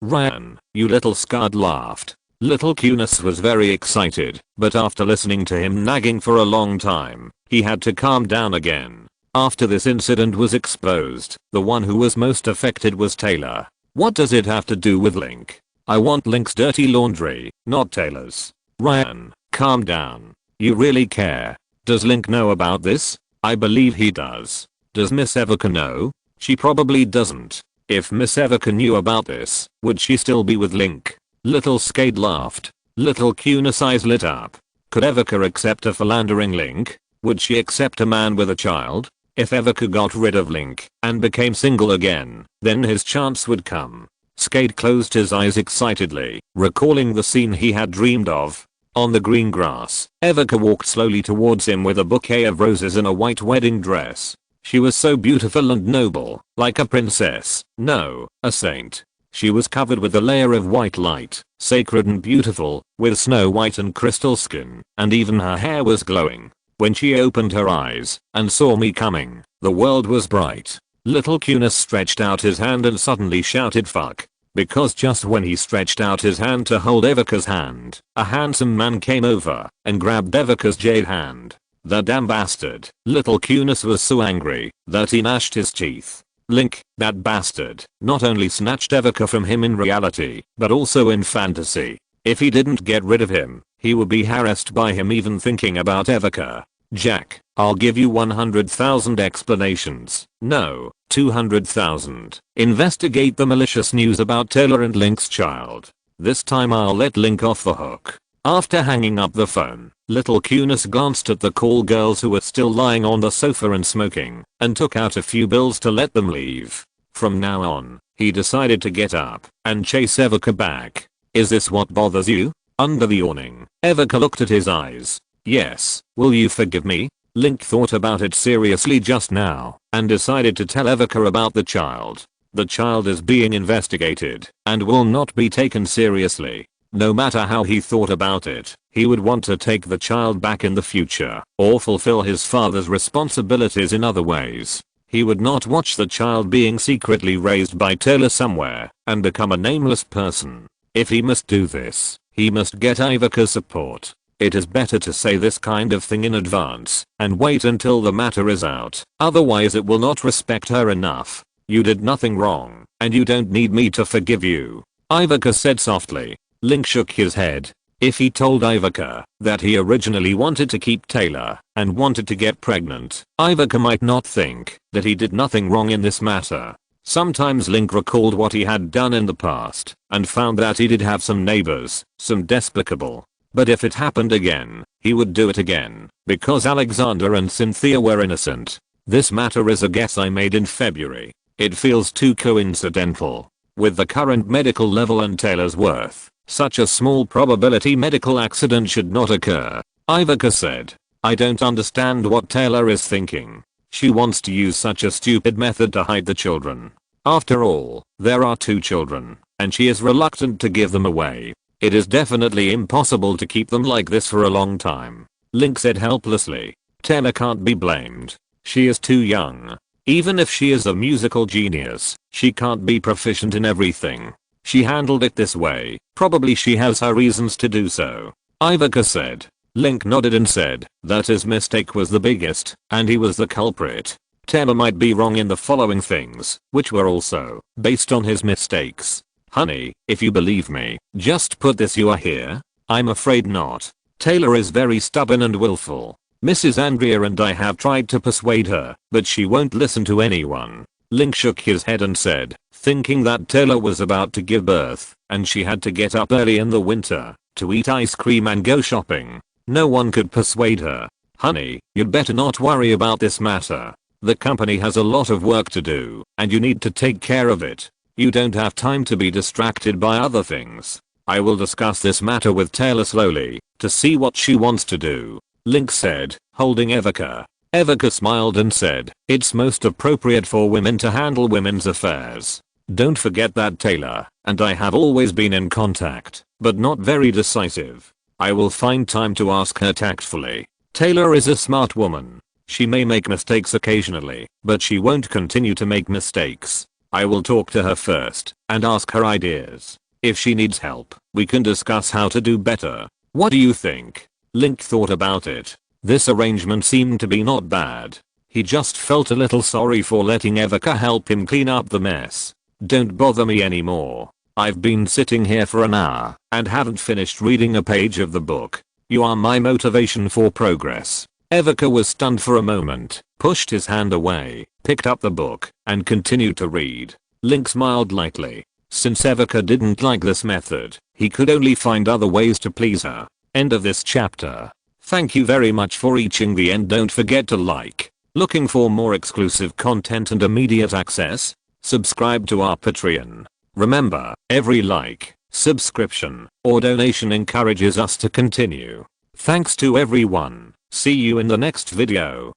Ryan, you little scud laughed. Little Cunis was very excited, but after listening to him nagging for a long time, he had to calm down again. After this incident was exposed, the one who was most affected was Taylor. What does it have to do with Link? I want Link's dirty laundry, not Taylor's. Ryan, calm down. You really care. Does Link know about this? I believe he does. Does Miss Evoca know? She probably doesn't. If Miss Evoca knew about this, would she still be with Link? Little Skade laughed. Little Cunis' eyes lit up. Could Evoca accept a philandering Link? Would she accept a man with a child? If Evoca got rid of Link and became single again, then his chance would come. Skade closed his eyes excitedly, recalling the scene he had dreamed of. On the green grass, Evoca walked slowly towards him with a bouquet of roses in a white wedding dress. She was so beautiful and noble, like a princess, no, a saint. She was covered with a layer of white light, sacred and beautiful, with snow white and crystal skin, and even her hair was glowing. When she opened her eyes and saw me coming, the world was bright. Little Cunis stretched out his hand and suddenly shouted fuck. Because just when he stretched out his hand to hold Evoca's hand, a handsome man came over and grabbed Evoca's jade hand. The damn bastard. Little Cunis was so angry that he gnashed his teeth. Link, that bastard, not only snatched Evoca from him in reality, but also in fantasy. If he didn't get rid of him, he would be harassed by him even thinking about Evoca. Jack, I'll give you 100,000 explanations. No, 200,000. Investigate the malicious news about Taylor and Link's child. This time I'll let Link off the hook. After hanging up the phone, Little Cunis glanced at the call girls who were still lying on the sofa and smoking, and took out a few bills to let them leave. From now on, he decided to get up and chase Evoca back. Is this what bothers you? Under the awning, Evoca looked at his eyes. Yes, will you forgive me? Link thought about it seriously just now, and decided to tell Evoca about the child. The child is being investigated, and will not be taken seriously. No matter how he thought about it, he would want to take the child back in the future, or fulfill his father's responsibilities in other ways. He would not watch the child being secretly raised by Taylor somewhere, and become a nameless person. If he must do this, he must get Evoca's support. It is better to say this kind of thing in advance, and wait until the matter is out, otherwise it will not respect her enough. You did nothing wrong, and you don't need me to forgive you, Evoca said softly. Link shook his head. If he told Evoca that he originally wanted to keep Taylor and wanted to get pregnant, Evoca might not think that he did nothing wrong in this matter. Sometimes Link recalled what he had done in the past and found that he did have some neighbors, some despicable. But if it happened again, he would do it again, because Alexander and Cynthia were innocent. This matter is a guess I made in February. It feels too coincidental. With the current medical level and Taylor's worth, such a small probability medical accident should not occur, Evoca said. I don't understand what Taylor is thinking. She wants to use such a stupid method to hide the children. After all, there are 2 children, and she is reluctant to give them away. It is definitely impossible to keep them like this for a long time. Link said helplessly. Taylor can't be blamed. She is too young. Even if she is a musical genius, she can't be proficient in everything. She handled it this way. Probably she has her reasons to do so. Ivica said. Link nodded and said that his mistake was the biggest, and he was the culprit. Taylor might be wrong in the following things, which were also based on his mistakes. Honey, if you believe me, just put this you are here? I'm afraid not. Taylor is very stubborn and willful. Mrs. Andrea and I have tried to persuade her, but she won't listen to anyone. Link shook his head and said, thinking that Taylor was about to give birth, and she had to get up early in the winter to eat ice cream and go shopping. No one could persuade her. Honey, you'd better not worry about this matter. The company has a lot of work to do, and you need to take care of it. You don't have time to be distracted by other things. I will discuss this matter with Taylor slowly, to see what she wants to do. Link said, holding Ivica. Ivica smiled and said, it's most appropriate for women to handle women's affairs. Don't forget that Taylor and I have always been in contact, but not very decisive. I will find time to ask her tactfully. Taylor is a smart woman. She may make mistakes occasionally, but she won't continue to make mistakes. I will talk to her first and ask her ideas. If she needs help, we can discuss how to do better. What do you think? Link thought about it. This arrangement seemed to be not bad. He just felt a little sorry for letting Ivica help him clean up the mess. Don't bother me anymore. I've been sitting here for an hour and haven't finished reading a page of the book. You are my motivation for progress. Ivica was stunned for a moment, pushed his hand away, picked up the book, and continued to read. Link smiled lightly. Since Ivica didn't like this method, he could only find other ways to please her. End of this chapter. Thank you very much for reaching the end. Don't forget to like. Looking for more exclusive content and immediate access? Subscribe to our Patreon. Remember, every like, subscription, or donation encourages us to continue. Thanks to everyone. See you in the next video.